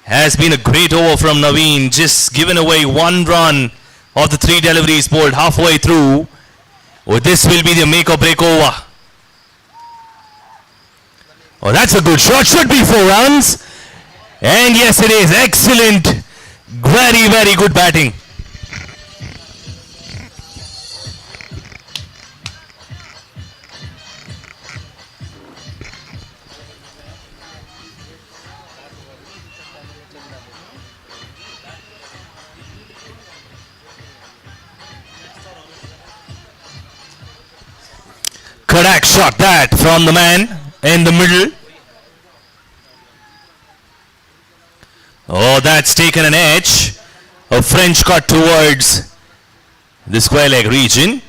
Has been a great over from Naveen. Just given away 1 run of the 3 deliveries bowled halfway through. Oh, this will be the make or break over. Oh, that's a good shot. Should be 4 runs. And yes, it is. Excellent. Very, very good batting. Correct shot that from the man in the middle. Oh, that's taken an edge. A French cut towards the square leg region.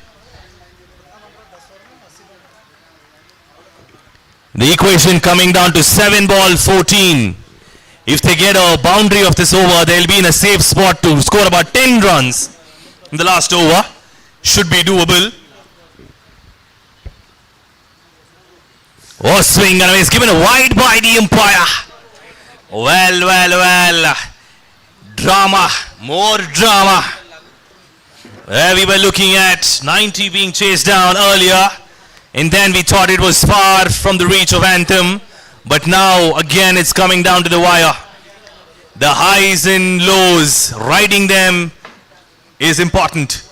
The equation coming down to 7 ball 14. If they get a boundary of this over, they'll be in a safe spot to score about 10 runs in the last over. Should be doable. Oh, swing and is given a wide by the umpire. Well. Drama, more drama. We were looking at 90 being chased down earlier, and then we thought it was far from the reach of Anthem, but now again it's coming down to the wire. The highs and lows, riding them is important.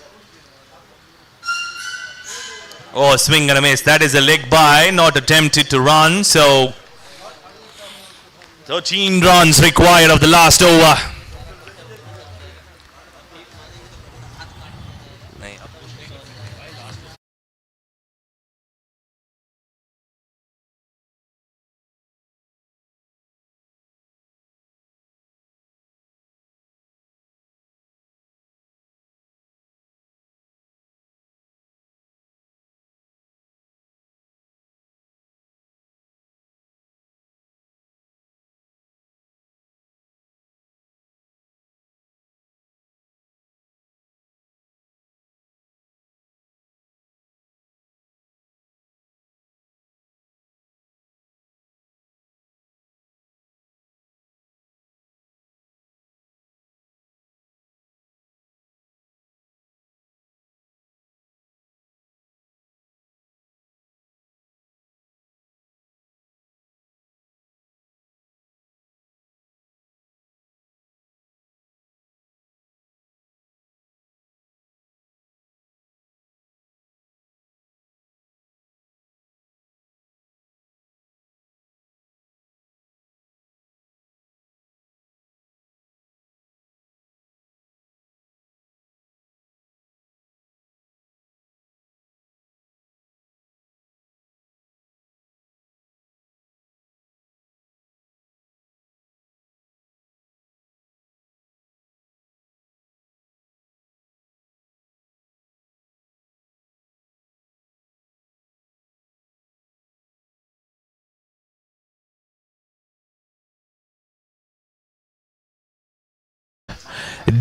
Oh, swing and a miss. That is a leg by, not attempted to run. So 13 runs required of the last over.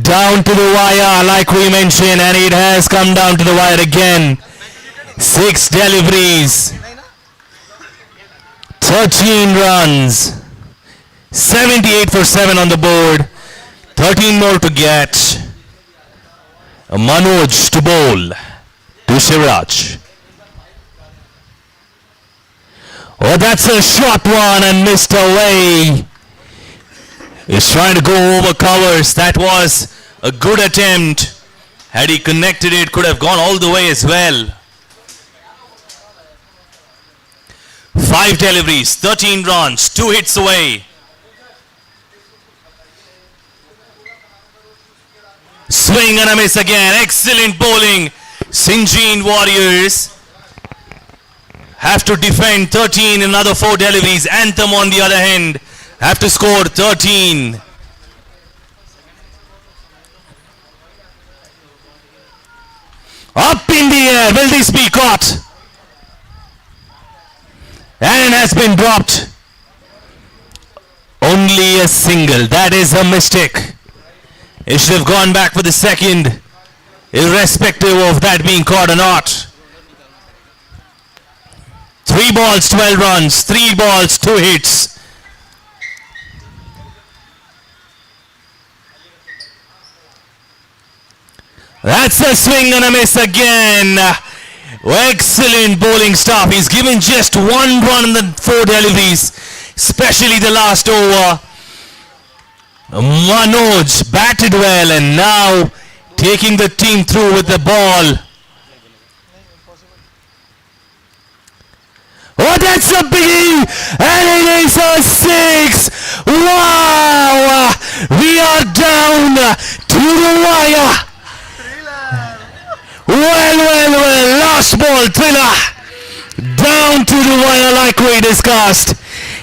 Down to the wire like we mentioned, and it has come down to the wire again. 6 deliveries, 13 runs, 78 for 7 on the board, 13 more to get. Manoj to bowl to Shivraj. Oh, that's a short one and missed away. He's trying to go over covers. That was a good attempt. Had he connected it, could have gone all the way as well. 5 deliveries, 13 runs, 2 hits away. Swing and a miss again. Excellent bowling. Sinjin Warriors have to defend 13, another 4 deliveries. Anthem on the other hand have to score 13. Up in the air. Will this be caught? And has been dropped. Only a single. That is a mistake. It should have gone back for the second, irrespective of that being caught or not. 3 balls, 12 runs. 3 balls, 2 hits. That's a swing and a miss again. Excellent bowling stop. He's given just 1 run in the 4 deliveries, especially the last over. Manoj batted well and now taking the team through with the ball. Oh, that's a biggie! And it is a 6! Wow! We are down to the wire! Well, last ball thriller! Down to the wire like we discussed.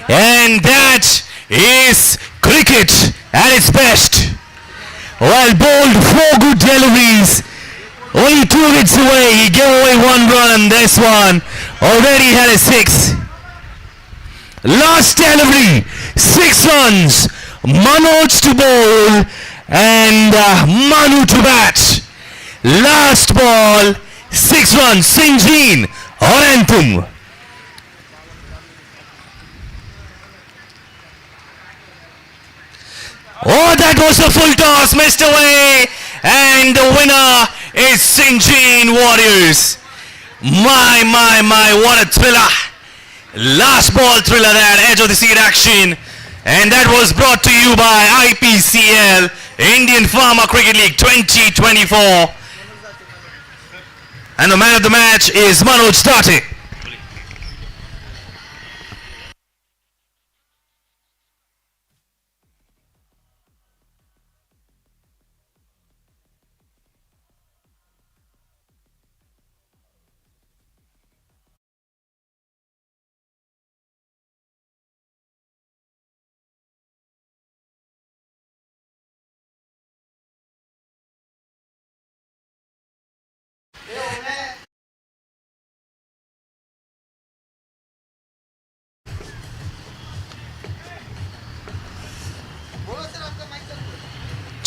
And that is cricket at its best. Well, bowled 4 good deliveries. Only 2 hits away. He gave away 1 run and this one already had a 6. Last delivery, 6 runs. Manoj to bowl and Manu to bat. Last ball, 6 runs. Sinjin or Anthum. Oh, that was a full toss, missed away, and the winner is Sinjin Warriors. My, what a thriller. Last ball thriller there, edge of the seat action, and that was brought to you by IPCL, Indian Farmer Cricket League 2024. And the man of the match is Manoj Tate.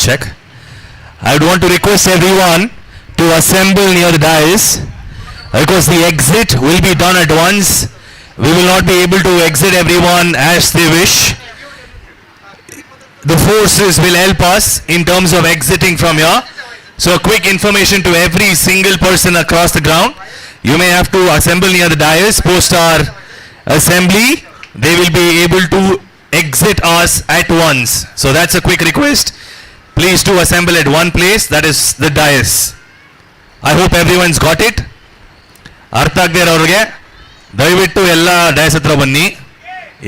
Check. I would want to request everyone to assemble near the dais because the exit will be done at once. We will not be able to exit everyone as they wish. The forces will help us in terms of exiting from here. So a quick information to every single person across the ground. You may have to assemble near the dais. Post our assembly, they will be able to exit us at once. So that's a quick request. Please do assemble at one place, that is the dais. I hope everyone's got it. ಅರ್ಥ ಆಗದೆ ಇರೋರಿಗೆ ದಯವಿಟ್ಟು ಎಲ್ಲ dais ಹತ್ರ ಬನ್ನಿ.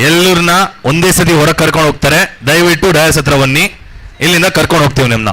ಎಲ್ಲರನ್ನ ಒಂದೇ ಸತಿ ಹೊರಗೆ ಕರ್ಕೊಂಡು ಹೋಗ್ತಾರೆ. ದಯವಿಟ್ಟು ಡಯಸ್ ಹತ್ರ ಬನ್ನಿ, ಇಲ್ಲಿಂದ ಕರ್ಕೊಂಡು ಹೋಗ್ತೀವಿ ನಿಮ್ಮನ್ನ.